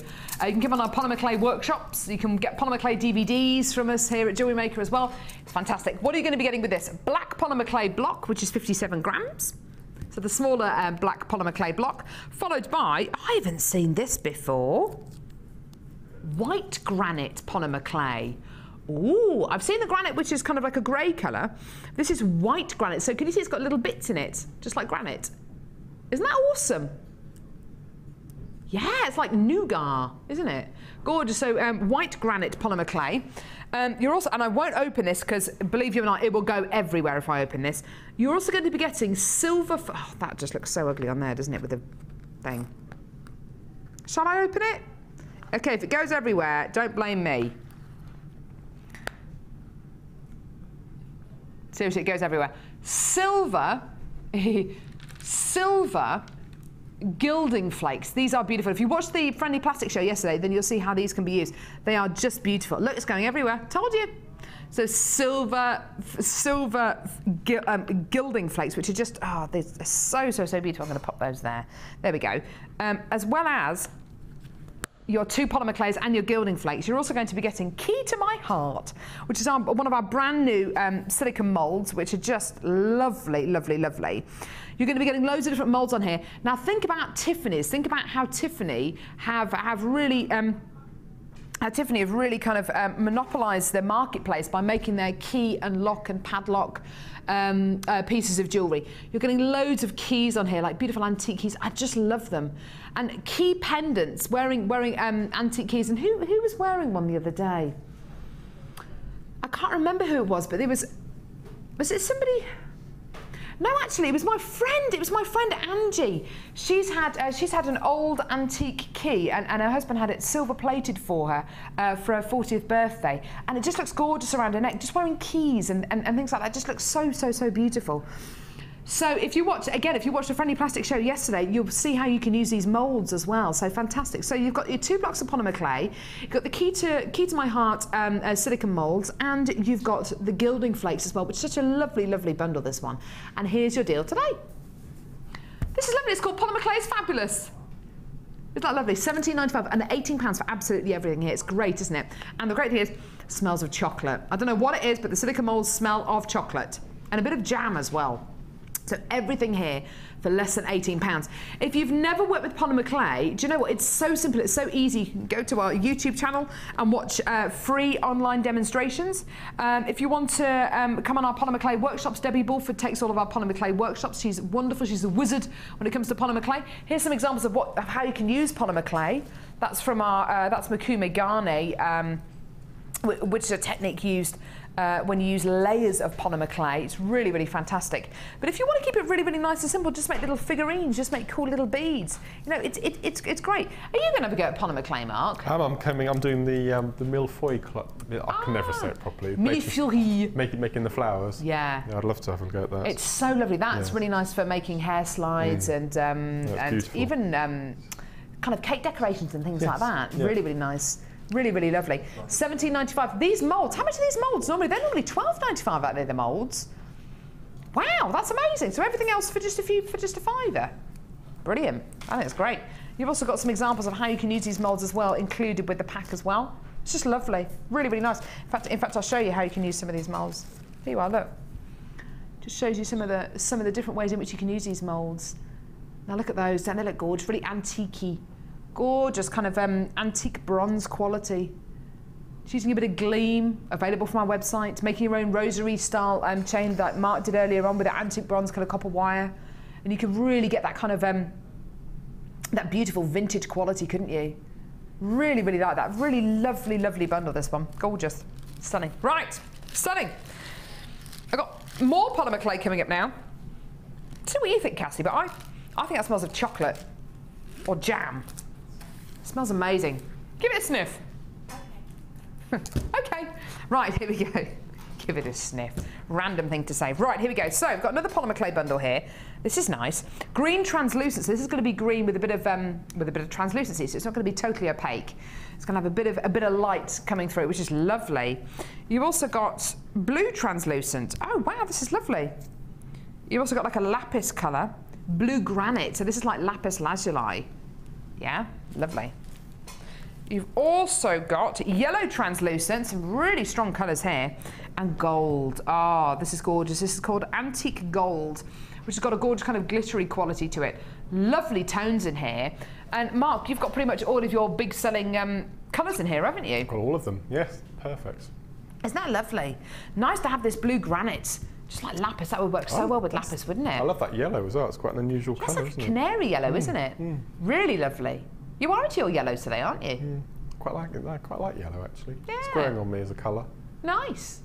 You can come on our polymer clay workshops. You can get polymer clay DVDs from us here at Jewellery Maker as well. It's fantastic. What are you going to be getting with this? Black polymer clay block, which is 57 grams. So the smaller black polymer clay block, followed by, I haven't seen this before, white granite polymer clay. Ooh, I've seen the granite, which is kind of like a grey colour. This is white granite. So can you see it's got little bits in it, just like granite? Isn't that awesome? Yeah, it's like nougat, isn't it? Gorgeous. So white granite polymer clay. You're also, and I won't open this because, believe you or not, it will go everywhere if I open this. You're also going to be getting silver. Oh, that just looks so ugly on there, doesn't it, with the thing? Shall I open it? Okay, if it goes everywhere, don't blame me. Seriously, it goes everywhere. Silver. Silver gilding flakes. These are beautiful. If you watched the Friendly Plastic show yesterday, then you'll see how these can be used. They are just beautiful. Look, it's going everywhere. Told you. So silver gilding flakes, which are just, oh, they're so beautiful. I'm going to pop those there. There we go. As well as your two polymer clays and your gilding flakes, you're also going to be getting Key to My Heart, which is one of our brand new silicone moulds, which are just lovely. You're going to be getting loads of different moulds on here. Now think about Tiffany's. Think about how Tiffany have really kind of monopolised their marketplace by making their key and lock and padlock pieces of jewellery. You're getting loads of keys on here, like beautiful antique keys. I just love them. And key pendants, wearing antique keys. And who was wearing one the other day? I can't remember who it was, but was it somebody? No, actually, it was my friend. It was my friend Angie. She's had an old antique key, and her husband had it silver plated for her for her 40th birthday, and it just looks gorgeous around her neck. Just wearing keys and things like that just looks so beautiful. So if you watched the Friendly Plastic show yesterday, you'll see how you can use these moulds as well. So fantastic. So you've got your 2 blocks of polymer clay, you've got the Key to My Heart silicone moulds, and you've got the gilding flakes as well, which is such a lovely bundle, this one. And here's your deal today. This is lovely. It's called Polymer Clay. It's fabulous. Isn't that lovely? £17.95 and £18 for absolutely everything here. It's great, isn't it? And the great thing is, it smells of chocolate. I don't know what it is, but the silicone moulds smell of chocolate and a bit of jam as well. So everything here for less than £18. If you've never worked with polymer clay, do you know what? It's so simple, it's so easy. You can go to our YouTube channel and watch free online demonstrations. If you want to come on our polymer clay workshops, Debbie Bulford takes all of our polymer clay workshops. She's wonderful, she's a wizard when it comes to polymer clay. Here's some examples of how you can use polymer clay. That's from our, that's Macrame Board, which is a technique used when you use layers of polymer clay. It's really fantastic. But if you want to keep it really nice and simple, just make little figurines, just make cool little beads. You know, it's great. Are you going to have a go at polymer clay, Mark? I'm doing the millefeuille. I can never say it properly. Millefeuille. Making the flowers. Yeah. I'd love to have a go at that. It's so lovely. That's really nice for making hair slides and even kind of cake decorations and things like that. Really nice. Really lovely. £17.95. These moulds, how much are these moulds? They're normally £12.95 out there, the moulds. Wow, that's amazing. So everything else for just a £5. Brilliant. I think it's great. You've also got some examples of how you can use these moulds as well, included with the pack as well. It's just lovely. Really nice. In fact, I'll show you how you can use some of these moulds. Here you are, look. Just shows you some of the different ways in which you can use these moulds. Now look at those. Don't they look gorgeous? Really antique-y. Gorgeous kind of antique bronze quality. It's using a bit of gleam, available from our website. Making your own rosary style chain that Mark did earlier on with the antique bronze kind of copper wire. And you can really get that kind of, that beautiful vintage quality, couldn't you? Really, really like that. Really lovely, lovely bundle, this one. Gorgeous. Stunning. Right, stunning. I've got more polymer clay coming up now. See what you think, Cassie, but I think that smells of chocolate or jam. It smells amazing. Give it a sniff. Okay, right, here we go. Give it a sniff. Random thing to say. Right, here we go. So we've got another polymer clay bundle here. This is nice. Green translucent. So this is going to be green with a bit of translucency. So it's not going to be totally opaque. It's going to have a bit of light coming through, which is lovely. You've also got blue translucent. Oh wow, this is lovely. You've also got like a lapis colour, blue granite. So this is like lapis lazuli. Yeah, lovely. You've also got yellow translucent, some really strong colours here, and gold. Ah, this is gorgeous. This is called antique gold, which has got a gorgeous kind of glittery quality to it. Lovely tones in here. And Mark, you've got pretty much all of your big selling colours in here, haven't you? Got all of them, yes, perfect. Isn't that lovely? Nice to have this blue granite, just like lapis. That would work so well with lapis, wouldn't it? I love that yellow as well. It's quite an unusual colour, like isn't it? It's like canary yellow, isn't it? Really lovely. You are into your yellows today, aren't you? Quite like it. I quite like yellow, actually. Yeah. It's growing on me as a colour. Nice.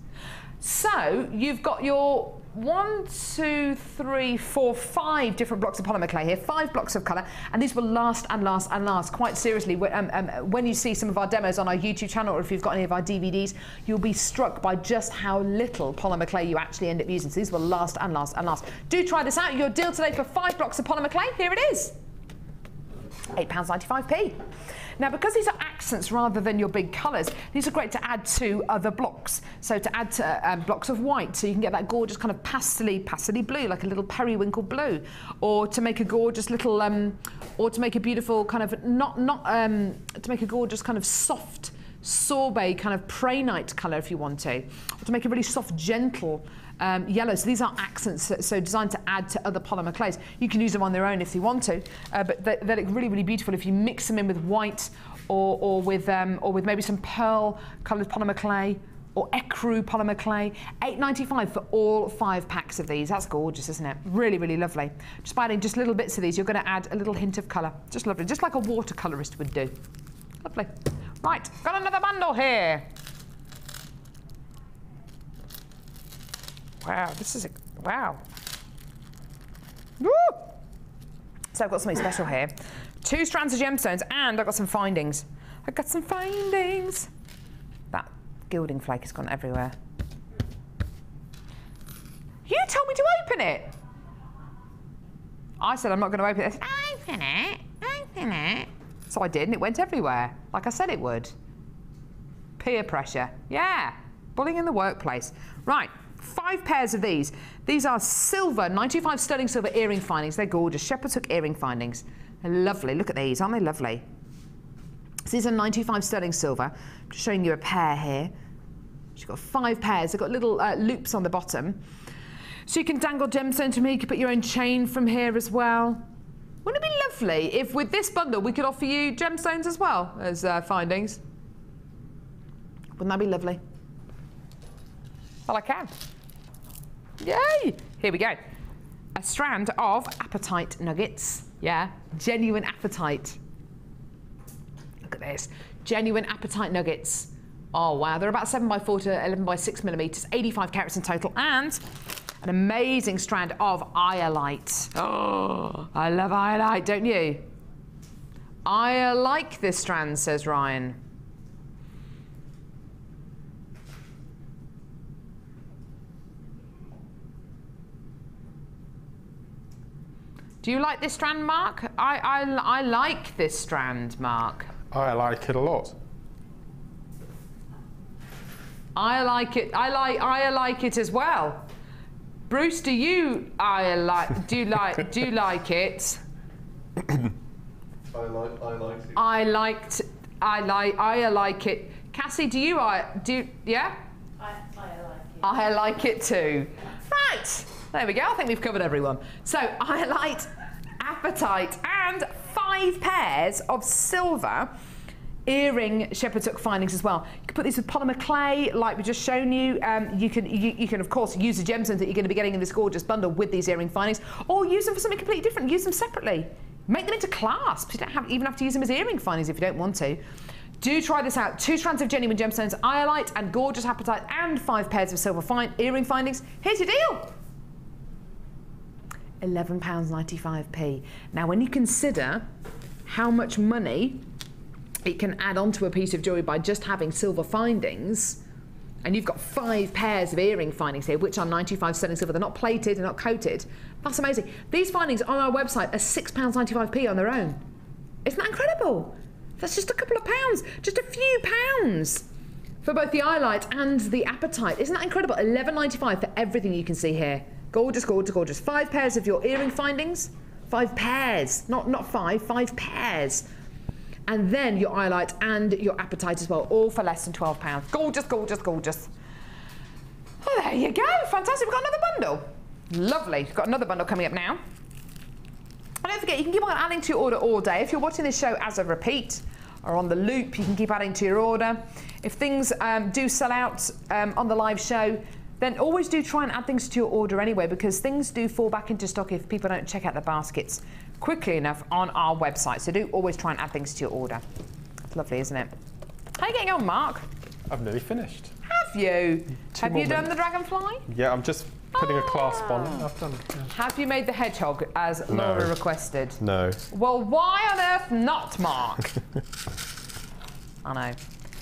So you've got your 1, 2, 3, 4, 5 different blocks of polymer clay here, 5 blocks of colour, and these will last and last and last. Quite seriously, when you see some of our demos on our YouTube channel, or if you've got any of our DVDs, you'll be struck by just how little polymer clay you actually end up using. So these will last and last and last. Do try this out. Your deal today for 5 blocks of polymer clay, here it is. £8.95p. Now, because these are accents rather than your big colours, these are great to add to other blocks. So to add to blocks of white, so you can get that gorgeous kind of pastely blue, like a little periwinkle blue, or to make a gorgeous little, or to make a beautiful kind of to make a gorgeous kind of soft sorbet kind of prainite colour if you want to, or to make a really soft, gentle yellow. So these are accents, so designed to add to other polymer clays. You can use them on their own if you want to, but they look really, really beautiful if you mix them in with white or with maybe some pearl coloured polymer clay or ecru polymer clay. £8.95 for all 5 packs of these. That's gorgeous, isn't it? Really, really lovely. Just by adding just little bits of these, you're going to add a little hint of colour. Just lovely, just like a watercolourist would do. Lovely. Right, got another bundle here. Wow, this is wow. Woo! So I've got something special here. 2 strands of gemstones, and I've got some findings. I've got some findings. That gilding flake has gone everywhere. You told me to open it. I said I'm not going to open it. Open it, open it. So I did, and it went everywhere, like I said it would. Peer pressure, yeah. Bullying in the workplace. Right. 5 pairs of these. These are silver, 95 sterling silver earring findings. They're gorgeous. Shepherd's hook earring findings. They're lovely. Look at these. Aren't they lovely? So these are 95 sterling silver. I'm just showing you a pair here. You've got 5 pairs. They've got little loops on the bottom. So you can dangle gemstones from here. You can put your own chain from here as well. Wouldn't it be lovely if with this bundle we could offer you gemstones as well as findings? Wouldn't that be lovely? Well, I can. Yay! Here we go. A strand of apatite nuggets. Yeah, genuine apatite. Look at this. Genuine apatite nuggets. Oh, wow. They're about 7x4 to 11x6 millimetres, 85 carats in total, and an amazing strand of iolite. Oh, I love iolite, don't you? I like this strand, says Ryan. Do you like this strand, Mark? I like this strand, Mark. I like it a lot. I like it. I like it as well. Bruce, do you like it? I like it. Cassie, do you yeah? I like it too. Right. There we go. I think we've covered everyone. So, iolite, apatite, and 5 pairs of silver earring shepherd's hook findings as well. You can put these with polymer clay, like we've just shown you. You can of course use the gemstones that you're going to be getting in this gorgeous bundle with these earring findings, or use them for something completely different. Use them separately. Make them into clasps. You don't even have to use them as earring findings if you don't want to. Do try this out. 2 strands of genuine gemstones, iolite and gorgeous apatite, and 5 pairs of silver earring findings. Here's your deal. £11.95p. Now, when you consider how much money it can add onto a piece of jewellery by just having silver findings, and you've got 5 pairs of earring findings here, which are 95 sterling silver. They're not plated, they're not coated. That's amazing. These findings on our website are £6.95p on their own. Isn't that incredible? That's just a couple of pounds, just a few pounds for both the iolite and the apatite. Isn't that incredible? £11.95 for everything you can see here. Gorgeous, gorgeous, gorgeous. 5 pairs of your earring findings. 5 pairs, not 5 pairs. And then your iolite and your apatite as well, all for less than £12. Gorgeous, gorgeous, gorgeous. Oh, there you go. Fantastic. We've got another bundle. Lovely. We've got another bundle coming up now. And don't forget, you can keep on adding to your order all day. If you're watching this show as a repeat or on the loop, you can keep adding to your order. If things do sell out on the live show, then always do try and add things to your order anyway, because things do fall back into stock if people don't check out the baskets quickly enough on our website. So do always try and add things to your order. It's lovely, isn't it? How are you getting on, Mark? I've nearly finished. Have you? Have you done the dragonfly? Yeah, I'm just putting a clasp on it. I've done it. Yeah. Have you made the hedgehog as Laura requested? No. Well, why on earth not, Mark? I know.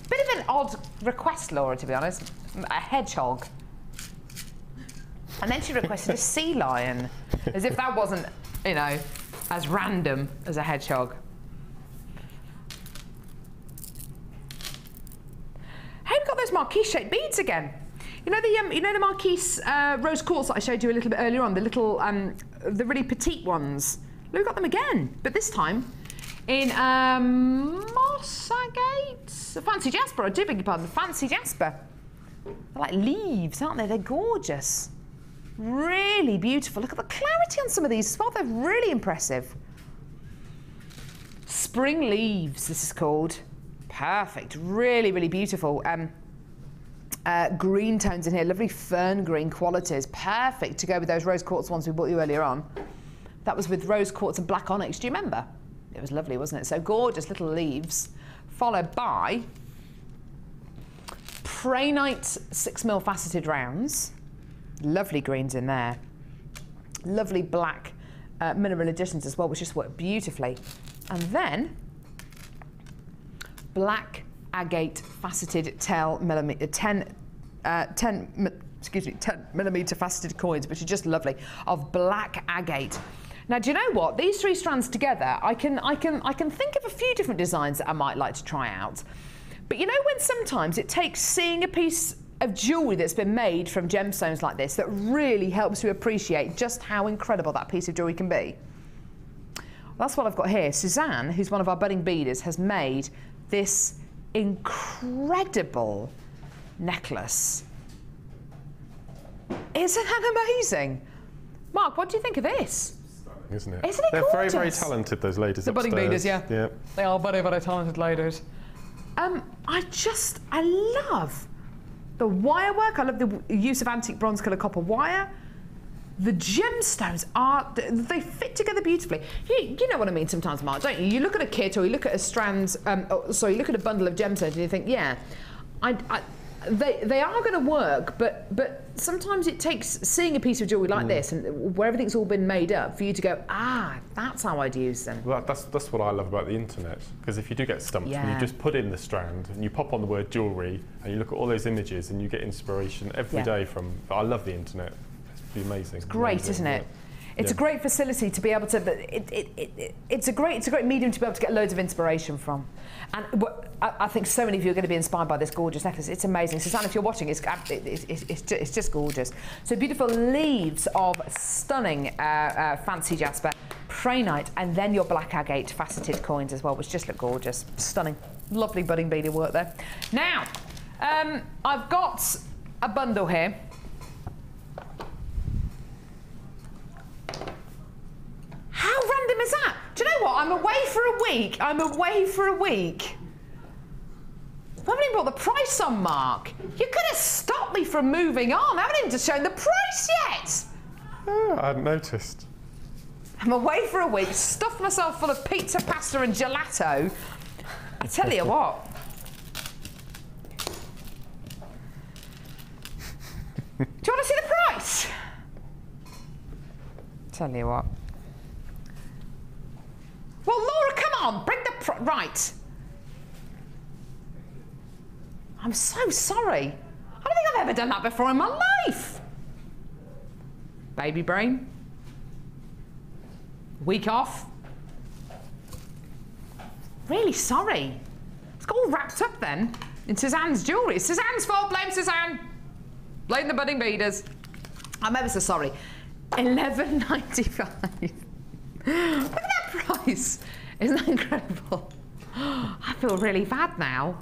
Bit of an odd request, Laura, to be honest. A hedgehog. And then she requested a sea lion, as if that wasn't, you know, as random as a hedgehog. Hey, we've got those marquise-shaped beads again. You know the marquise rose quartz that I showed you a little bit earlier on, the little, the really petite ones. We've got them again, but this time in moss agate, fancy jasper. I do beg your pardon, fancy jasper. They're like leaves, aren't they? They're gorgeous. Really beautiful. Look at the clarity on some of these as well. They're really impressive. Spring leaves, this is called. Perfect. Really, really beautiful. Green tones in here. Lovely fern green qualities. Perfect to go with those rose quartz ones we bought you earlier on. That was with rose quartz and black onyx. Do you remember? It was lovely, wasn't it? So gorgeous little leaves. Followed by Praenite 6mm faceted rounds. Lovely greens in there. Lovely black mineral additions as well, which just work beautifully. And then black agate faceted 10mm faceted coins, which are just lovely, of black agate. Now, do you know what? These 3 strands together, I can think of a few different designs that I might like to try out. But you know when sometimes it takes seeing a piece of jewellery that's been made from gemstones like this that really helps you appreciate just how incredible that piece of jewellery can be? Well, that's what I've got here. Suzanne, who's one of our budding beaders, has made this incredible necklace. Isn't that amazing? Mark, what do you think of this? Stunning, isn't it? Isn't it They're gorgeous? very, very talented, those ladies The upstairs. budding beaders, yeah. Yeah. They are very, very talented ladies. I love the wire work. I love the use of antique bronze colour copper wire. The gemstones they fit together beautifully. You know what I mean sometimes, Mark, don't you? You look at a kit or you look at a strands, you look at a bundle of gemstones and you think, yeah, they are going to work, but sometimes it takes seeing a piece of jewellery like this and where everything's all been made up for you to go, that's how I'd use them. Well, that's what I love about the internet, because if you do get stumped and you just put in the strand and you pop on the word jewellery and you look at all those images and you get inspiration every day from. I llove the internet. It's amazing. It's great, isn't it? It's a great facility to be able to. It's a great medium to be able to get loads of inspiration from, and I think so many of you are going to be inspired by this gorgeous necklace. It's amazing. Susanne, if you're watching, it's just gorgeous. So beautiful leaves of stunning fancy jasper, praenite, and then your black agate faceted coins as well, which just look gorgeous, stunning, lovely budding beaded work there. Now, I've got a bundle here. How random is that? Do you know what? I'm away for a week. I'm away for a week. I haven't even brought the price on, Mark. You could have stopped me from moving on. I haven't even shown the price yet. Oh, I hadn't noticed. I'm away for a week, stuffed myself full of pizza, pasta and gelato. I tell you what. Do you want to see the price? Tell you what. Well, Laura, come on, bring the price. Right. I'm so sorry. I don't think I've ever done that before in my life. Baby brain. Week off. Really sorry. It's got all wrapped up then in Suzanne's jewellery. It's Suzanne's fault. Blame Suzanne. Blame the budding beaders. I'm ever so sorry. $11.95. Look at that price. Isn't that incredible? I feel really bad now.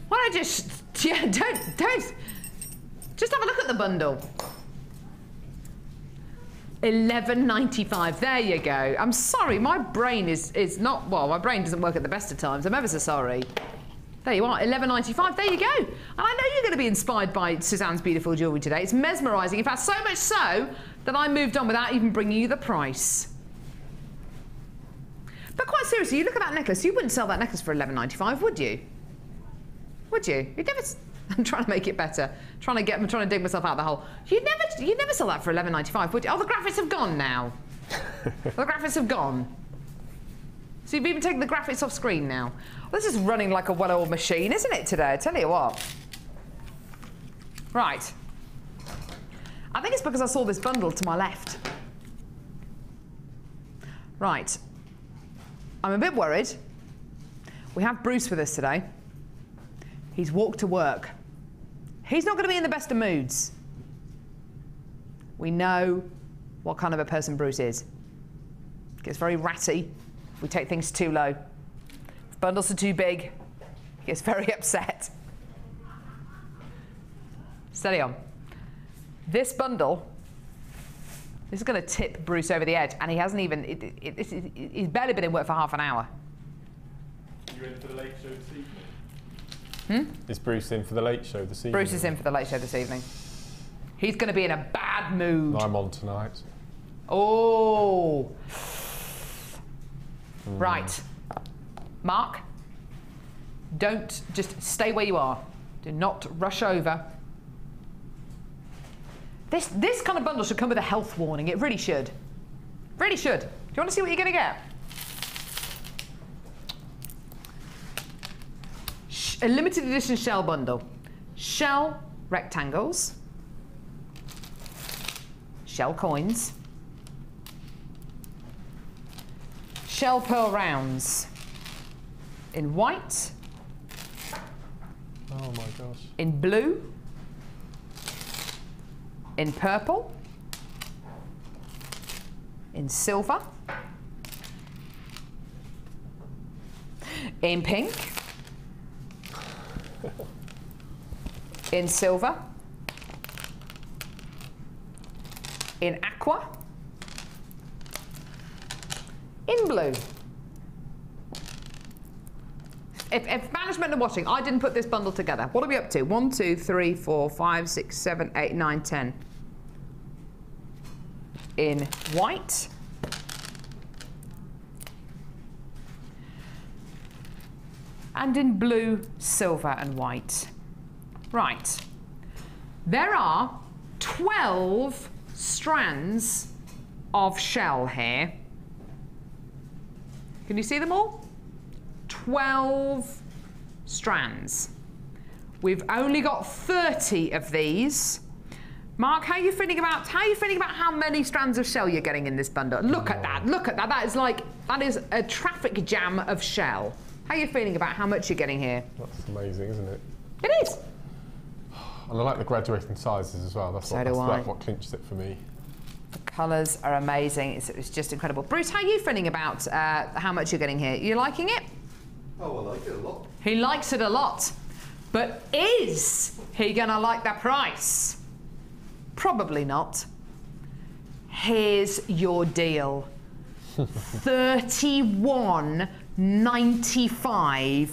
Why don't I just, yeah, don't. Just have a look at the bundle. $11.95. There you go. I'm sorry, my brain is not, well, my brain doesn't work at the best of times. I'm ever so sorry. There you are, $11.95. There you go. And I know you're going to be inspired by Suzanne's beautiful jewellery today. It's mesmerising. In fact, so much so that I moved on without even bringing you the price. But quite seriously, you look at that necklace. You wouldn't sell that necklace for $11.95, would you? Would you? You'd never. I'm trying to make it better. I'm trying to dig myself out of the hole. You'd never sell that for $11.95, would you? Oh, the graphics have gone now. The graphics have gone. So you've even taken the graphics off screen now. Well, this is running like a well-oiled machine, isn't it, today? I tell you what. Right. I think it's because I saw this bundle to my left. Right. I'm a bit worried. We have Bruce with us today. He's walked to work. He's not going to be in the best of moods. We know what kind of a person Bruce is. Gets very ratty if we take things too low. If bundles are too big, he gets very upset. Steady on. This bundle, this is going to tip Bruce over the edge, and he hasn't even, he's barely been in work for half an hour. You in for the late show this evening? Is Bruce in for the late show this evening? Bruce is in for the late show this evening. He's going to be in a bad mood. I'm on tonight. Oh. Right. Mark, don't, just stay where you are. Do not rush over. This kind of bundle should come with a health warning. It really should. Really should. Do you want to see what you're going to get? A limited edition shell bundle. Shell rectangles. Shell coins. Shell pearl rounds. In white. Oh my gosh. In blue. In purple. In silver. In pink. In silver. In aqua. In blue. If management are watching, I didn't put this bundle together. What are we up to? 1, 2, 3, 4, 5, 6, 7, 8, 9, 10. In white. And in blue, silver and white. Right. There are 12 strands of shell here. Can you see them all? 12 strands. We've only got 30 of these. Mark, how are you feeling about how many strands of shell you're getting in this bundle? Look at that, look at that. That is a traffic jam of shell. How are you feeling about how much you're getting here? That's amazing, isn't it? It is. And I like the graduating sizes as well. That's what clinches it for me. The colours are amazing. It's just incredible. Bruce, how are you feeling about how much you're getting here? You liking it? Oh, I like it a lot. He likes it a lot. But is he going to like the price? Probably not. Here's your deal. 31.95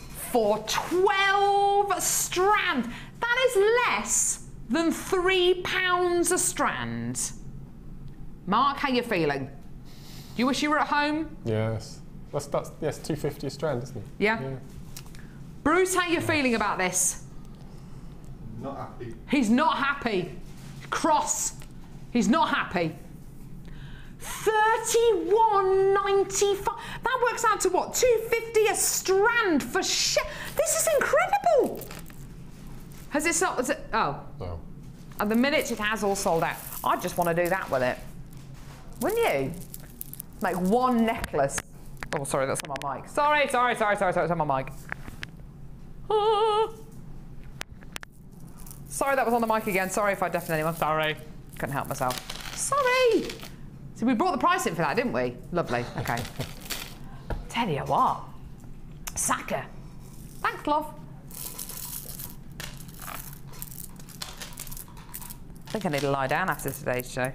for 12 strands. That is less than £3 a strand. Mark, how you feeling? Do you wish you were at home? Yes. That's yes, £2.50 a strand, isn't it? Yeah. Bruce, how you feeling about this? Not happy. He's not happy. Cross. He's not happy. £31.95. That works out to what? £2.50 a strand for shit. This is incredible. Has it sold? Oh. No. At the minute it has all sold out. I just want to do that with it. Wouldn't you? Like one necklace. Oh, sorry, that's on my mic. Sorry, it's on my mic. Ah. Sorry, that was on the mic again. Sorry if I deafened anyone. Sorry. Couldn't help myself. Sorry. So we brought the price in for that, didn't we? Lovely. Okay. Tell you what. Saka. Thanks, love. I think I need to lie down after today's show.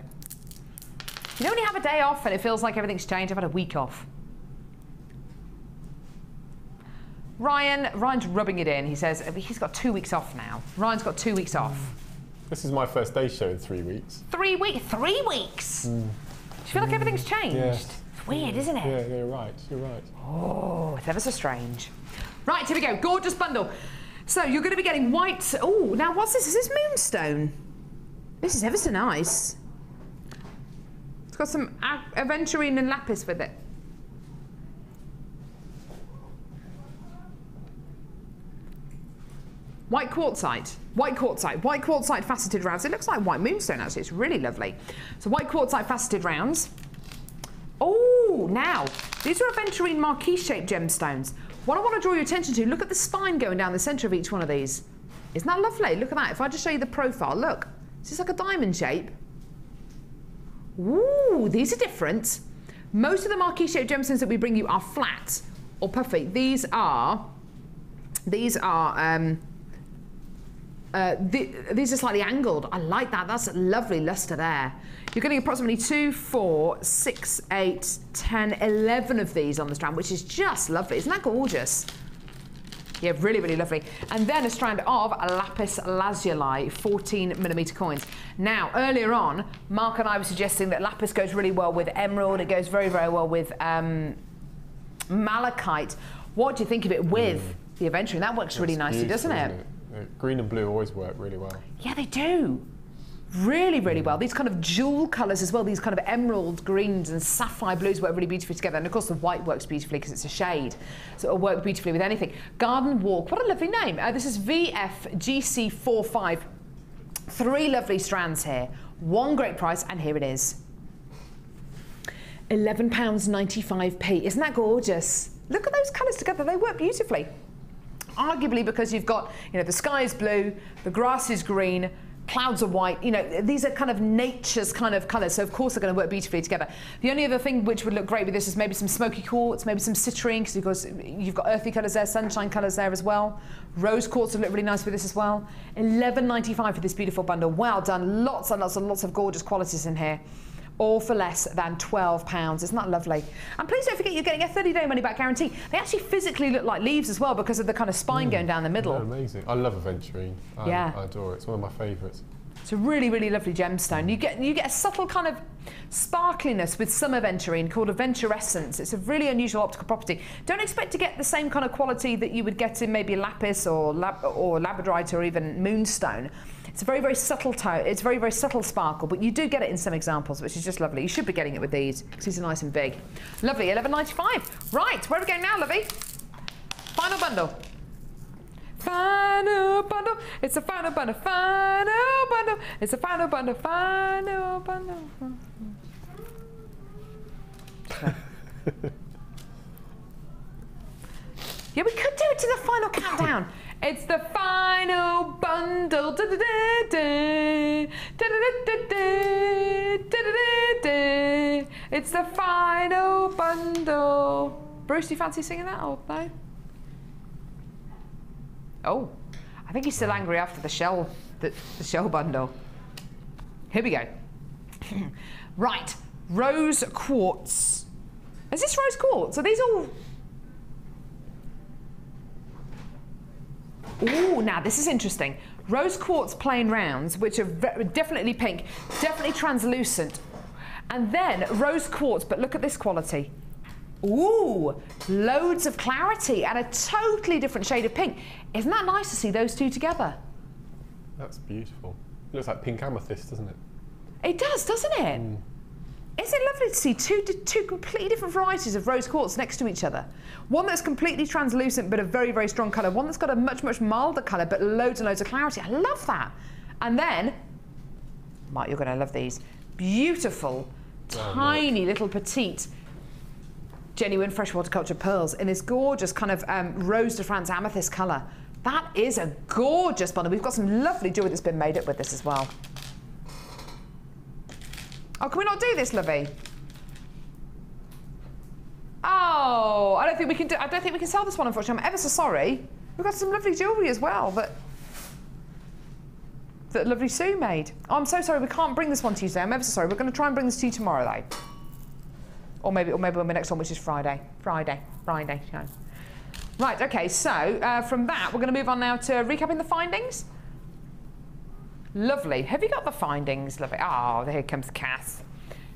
You know when you have a day off and it feels like everything's changed? I've had a week off. Ryan's rubbing it in. He says he's got 2 weeks off now. Ryan's got 2 weeks off. This is my first day show in 3 weeks. 3 weeks? 3 weeks? Do you feel like everything's changed? Yes. It's weird, isn't it? Yeah, you're right. You're right. Oh, it's ever so strange. Right, here we go. Gorgeous bundle. So you're going to be getting white. Oh, now what's this? Is this moonstone? This is ever so nice. It's got some aventurine and lapis with it. White quartzite, white quartzite, white quartzite faceted rounds. It looks like white moonstone actually, it's really lovely. So white quartzite faceted rounds. Oh, now, these are aventurine marquee shaped gemstones. What I want to draw your attention to, look at the spine going down the centre of each one of these. Isn't that lovely? Look at that. If I just show you the profile, look. This is like a diamond shape. Ooh, these are different. Most of the marquee shaped gemstones that we bring you are flat or puffy. These are slightly angled. I like that. That's a lovely luster there. You're getting approximately 2, 4, 6, 8, 10, 11 of these on the strand, which is just lovely. Isn't that gorgeous? Yeah, really, really lovely. And then a strand of lapis lazuli 14mm coins. Now, earlier on, Mark and I were suggesting that lapis goes really well with emerald. It goes very, very well with malachite. What do you think of it with the aventurine? That works really nicely, doesn't it? Green and blue always work really well. Yeah, they do. Really, really well. These kind of jewel colours as well, these kind of emerald greens and sapphire blues work really beautifully together. And of course the white works beautifully because it's a shade. So it'll work beautifully with anything. Garden Walk, what a lovely name. This is VFGC45. 3 lovely strands here. 1 great price, and here it is. £11.95p. Isn't that gorgeous? Look at those colours together, they work beautifully. Arguably because you've got, the sky is blue, the grass is green, clouds are white, these are kind of nature's kind of colours, so of course they're going to work beautifully together. The only other thing which would look great with this is maybe some smoky quartz, maybe some citrine, because you've got earthy colours there, sunshine colours there as well. Rose quartz would look really nice with this as well. £11.95 for this beautiful bundle. Well done, lots and lots and lots of gorgeous qualities in here. All for less than £12. Isn't that lovely? And please don't forget you're getting a 30-day money-back guarantee. They actually physically look like leaves as well because of the kind of spine going down the middle. Yeah, amazing. I love aventurine. I adore it. It's one of my favourites. It's a really, really lovely gemstone. You get a subtle kind of sparkliness with some aventurine called aventurescence. It's a really unusual optical property. Don't expect to get the same kind of quality that you would get in maybe lapis or labradorite or even moonstone. It's a very, very subtle tone. It's very, very subtle sparkle, but you do get it in some examples, which is just lovely. You should be getting it with these because these are nice and big. Lovely, £11.95. Right, where are we going now, lovey? Final bundle. Final bundle. It's a final bundle. Final bundle. It's a final bundle. Final bundle. Yeah, we could do it to the final countdown. It's the final bundle. Da, da, da, da. Da, da, da, da, da, da, da. It's the final bundle. Bruce, do you fancy singing that or no? Oh, I think he's still angry after the shell bundle. Here we go. Right, rose quartz Is this rose quartz? Are these all... Ooh, now this is interesting. Rose quartz plain rounds, which are definitely pink, definitely translucent. And then rose quartz, but look at this quality. Ooh, loads of clarity and a totally different shade of pink. Isn't that nice to see those two together? That's beautiful. It looks like pink amethyst, doesn't it? It does, doesn't it? Mm. Isn't it lovely to see two completely different varieties of rose quartz next to each other? One that's completely translucent but a very, very strong colour. One that's got a much, much milder colour but loads and loads of clarity. I love that. And then, Mark, you're going to love these. Beautiful, tiny little petite genuine freshwater cultured pearls in this gorgeous kind of Rose de France amethyst colour. That is a gorgeous bundle. We've got some lovely jewellery that's been made up with this as well. Oh, can we not do this, Lovey? Oh, I don't think we can do. I don't think we can sell this one, unfortunately. I'm ever so sorry. We've got some lovely jewellery as well that lovely Sue made. Oh, I'm so sorry. We can't bring this one to you today. I'm ever so sorry. We're going to try and bring this to you tomorrow, though. Or maybe when we're next on, which is Friday. Friday. No. Right. Okay. So from that, we're going to move on now to recapping the findings. Lovely. Have you got the findings, Lovely? Oh, here comes Cass.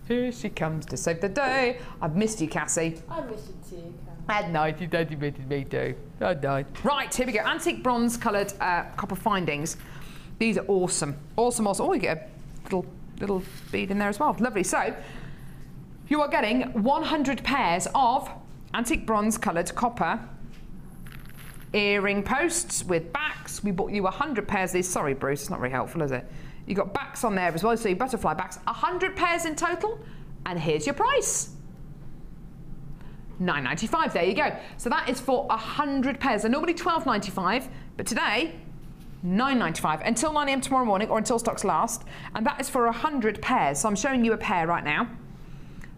Here she comes to save the day. I've missed you, Cassie. I missed you too, At night, you don't miss me too. At night. Right, here we go. Antique bronze coloured copper findings. These are awesome. Awesome, awesome. Oh, you get a little bead in there as well. Lovely. So, you are getting 100 pairs of antique bronze coloured copper earring posts with backs. We bought you 100 pairs of these. Sorry, Bruce, it's not very helpful, is it? You got backs on there as well, so your butterfly backs. 100 pairs in total, and here's your price. £9.95, there you go. So that is for 100 pairs. They're normally £12.95, but today, £9.95 until 9 AM tomorrow morning or until stocks last, and that is for 100 pairs. So I'm showing you a pair right now.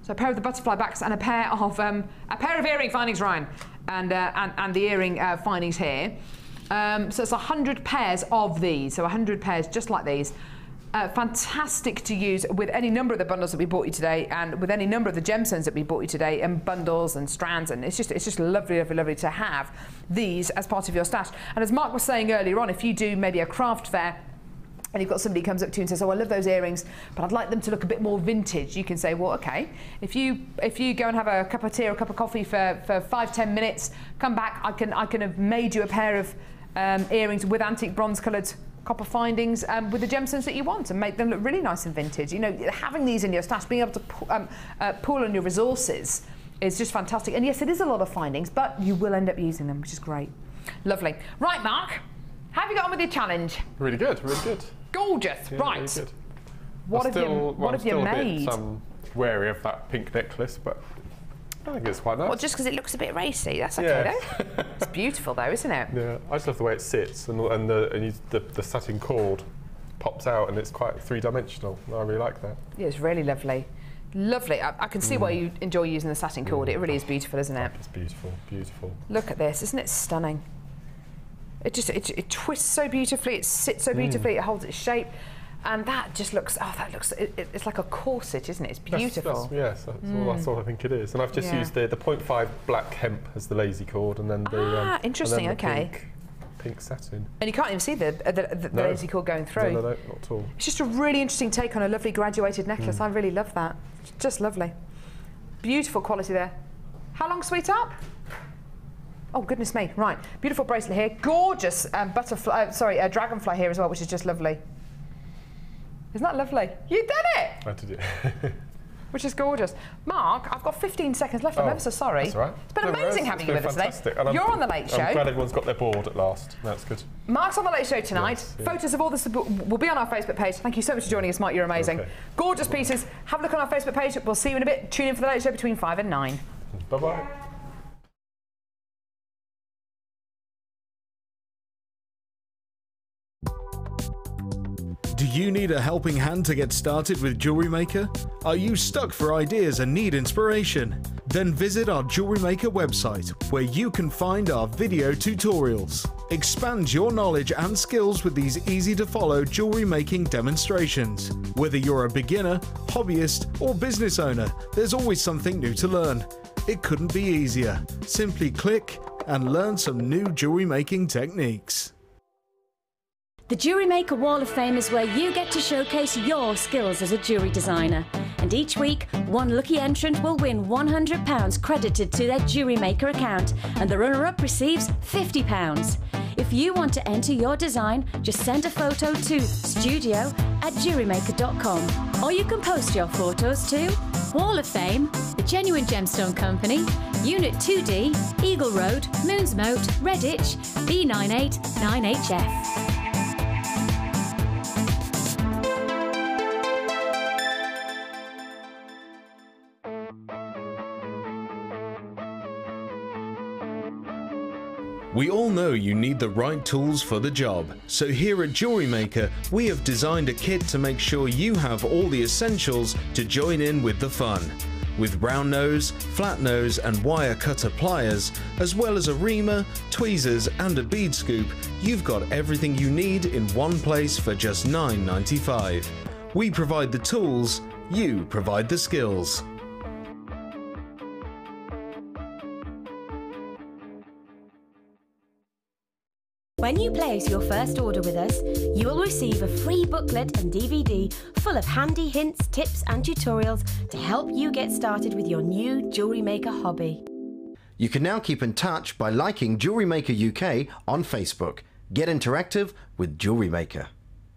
So a pair of the butterfly backs and a pair of earring findings, Ryan, and the earring findings here. So it's 100 pairs of these. So 100 pairs just like these. Fantastic to use with any number of the bundles that we bought you today, and with any number of the gemstones that we bought you today, and bundles and strands, and it's just lovely, lovely, lovely to have these as part of your stash. And as Mark was saying earlier on, if you do maybe a craft fair and you've got somebody who comes up to you and says, oh, I love those earrings, but I'd like them to look a bit more vintage, you can say, well, okay, if you go and have a cup of tea or a cup of coffee for 5-10 minutes, come back, I can have made you a pair of earrings with antique bronze coloured copper findings with the gemstones that you want, and make them look really nice and vintage. You know, having these in your stash, being able to pool on your resources is just fantastic. And yes, it is a lot of findings, but you will end up using them, which is great. Lovely. Right, Mark, how have you got on with your challenge? Really good, really good. Gorgeous. Yeah, right. really good. What have you made? I'm still a bit wary of that pink necklace, but I think it's quite nice. Well, just because it looks a bit racy, that's okay, though. It's beautiful, though, isn't it? Yeah, I just love the way it sits, and the satin cord pops out, and it's quite three-dimensional. I really like that. Yeah, it's really lovely. Lovely. I can see why you enjoy using the satin cord. It really is beautiful, isn't it? It's beautiful, beautiful. Look at this, isn't it stunning? It twists so beautifully, it sits so beautifully, it holds its shape. And that just looks, it's like a corset, isn't it? It's beautiful. That's all I think it is. And I've just used the 0.5 black hemp as the lazy cord, and then the interesting, and then the okay. Pink satin. And you can't even see the lazy cord going through. No, not at all. It's just a really interesting take on a lovely graduated necklace. I really love that. It's just lovely. Beautiful quality there. How long, sweetheart? Oh, goodness me. Right. Beautiful bracelet here. Gorgeous dragonfly here as well, which is just lovely. Isn't that lovely? You did it! I did it. Which is gorgeous. Mark, I've got 15 seconds left. I'm ever so sorry. That's all right. It's been amazing having you with us today. You're on the Late Show. I'm glad everyone's got their board at last. That's good. Mark's on the Late Show tonight. Yes, yeah. Photos of all this will be on our Facebook page. Thank you so much for joining us, Mark. You're amazing. Okay. Gorgeous pieces. Have a look on our Facebook page. We'll see you in a bit. Tune in for the Late Show between 5 and 9. Bye-bye. Do you need a helping hand to get started with Jewellery Maker? Are you stuck for ideas and need inspiration? Then visit our Jewellery Maker website, where you can find our video tutorials. Expand your knowledge and skills with these easy-to-follow jewellery making demonstrations. Whether you're a beginner, hobbyist, or business owner, there's always something new to learn. It couldn't be easier. Simply click and learn some new jewellery making techniques. The Jewellery Maker Wall of Fame is where you get to showcase your skills as a jewellery designer. And each week, one lucky entrant will win £100 credited to their Jewellery Maker account, and the runner-up receives £50. If you want to enter your design, just send a photo to studio@jewellerymaker.com, or you can post your photos to Wall of Fame, The Genuine Gemstone Company, Unit 2D, Eagle Road, Moonsmoat, Redditch, B989HF. We all know you need the right tools for the job, so here at Jewellery Maker we have designed a kit to make sure you have all the essentials to join in with the fun. With round nose, flat nose and wire cutter pliers, as well as a reamer, tweezers and a bead scoop, you've got everything you need in one place for just $9.95. We provide the tools, you provide the skills. When you place your first order with us, you will receive a free booklet and DVD full of handy hints, tips and tutorials to help you get started with your new Jewellery Maker hobby. You can now keep in touch by liking Jewellery Maker UK on Facebook. Get interactive with Jewellery Maker.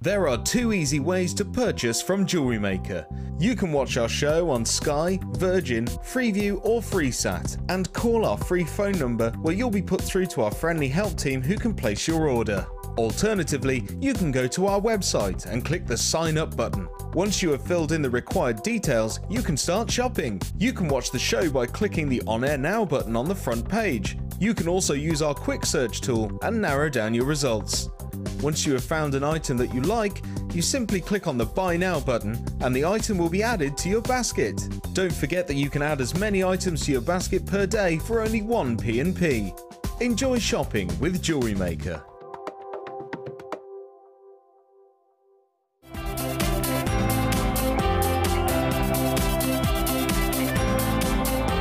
There are 2 easy ways to purchase from Jewellery Maker. You can watch our show on Sky, Virgin, Freeview or FreeSat and call our free phone number where you'll be put through to our friendly help team who can place your order. Alternatively, you can go to our website and click the sign up button. Once you have filled in the required details, you can start shopping. You can watch the show by clicking the On Air Now button on the front page. You can also use our quick search tool and narrow down your results. Once you have found an item that you like, you simply click on the Buy Now button and the item will be added to your basket. Don't forget that you can add as many items to your basket per day for only 1p&p. Enjoy shopping with Jewellery Maker.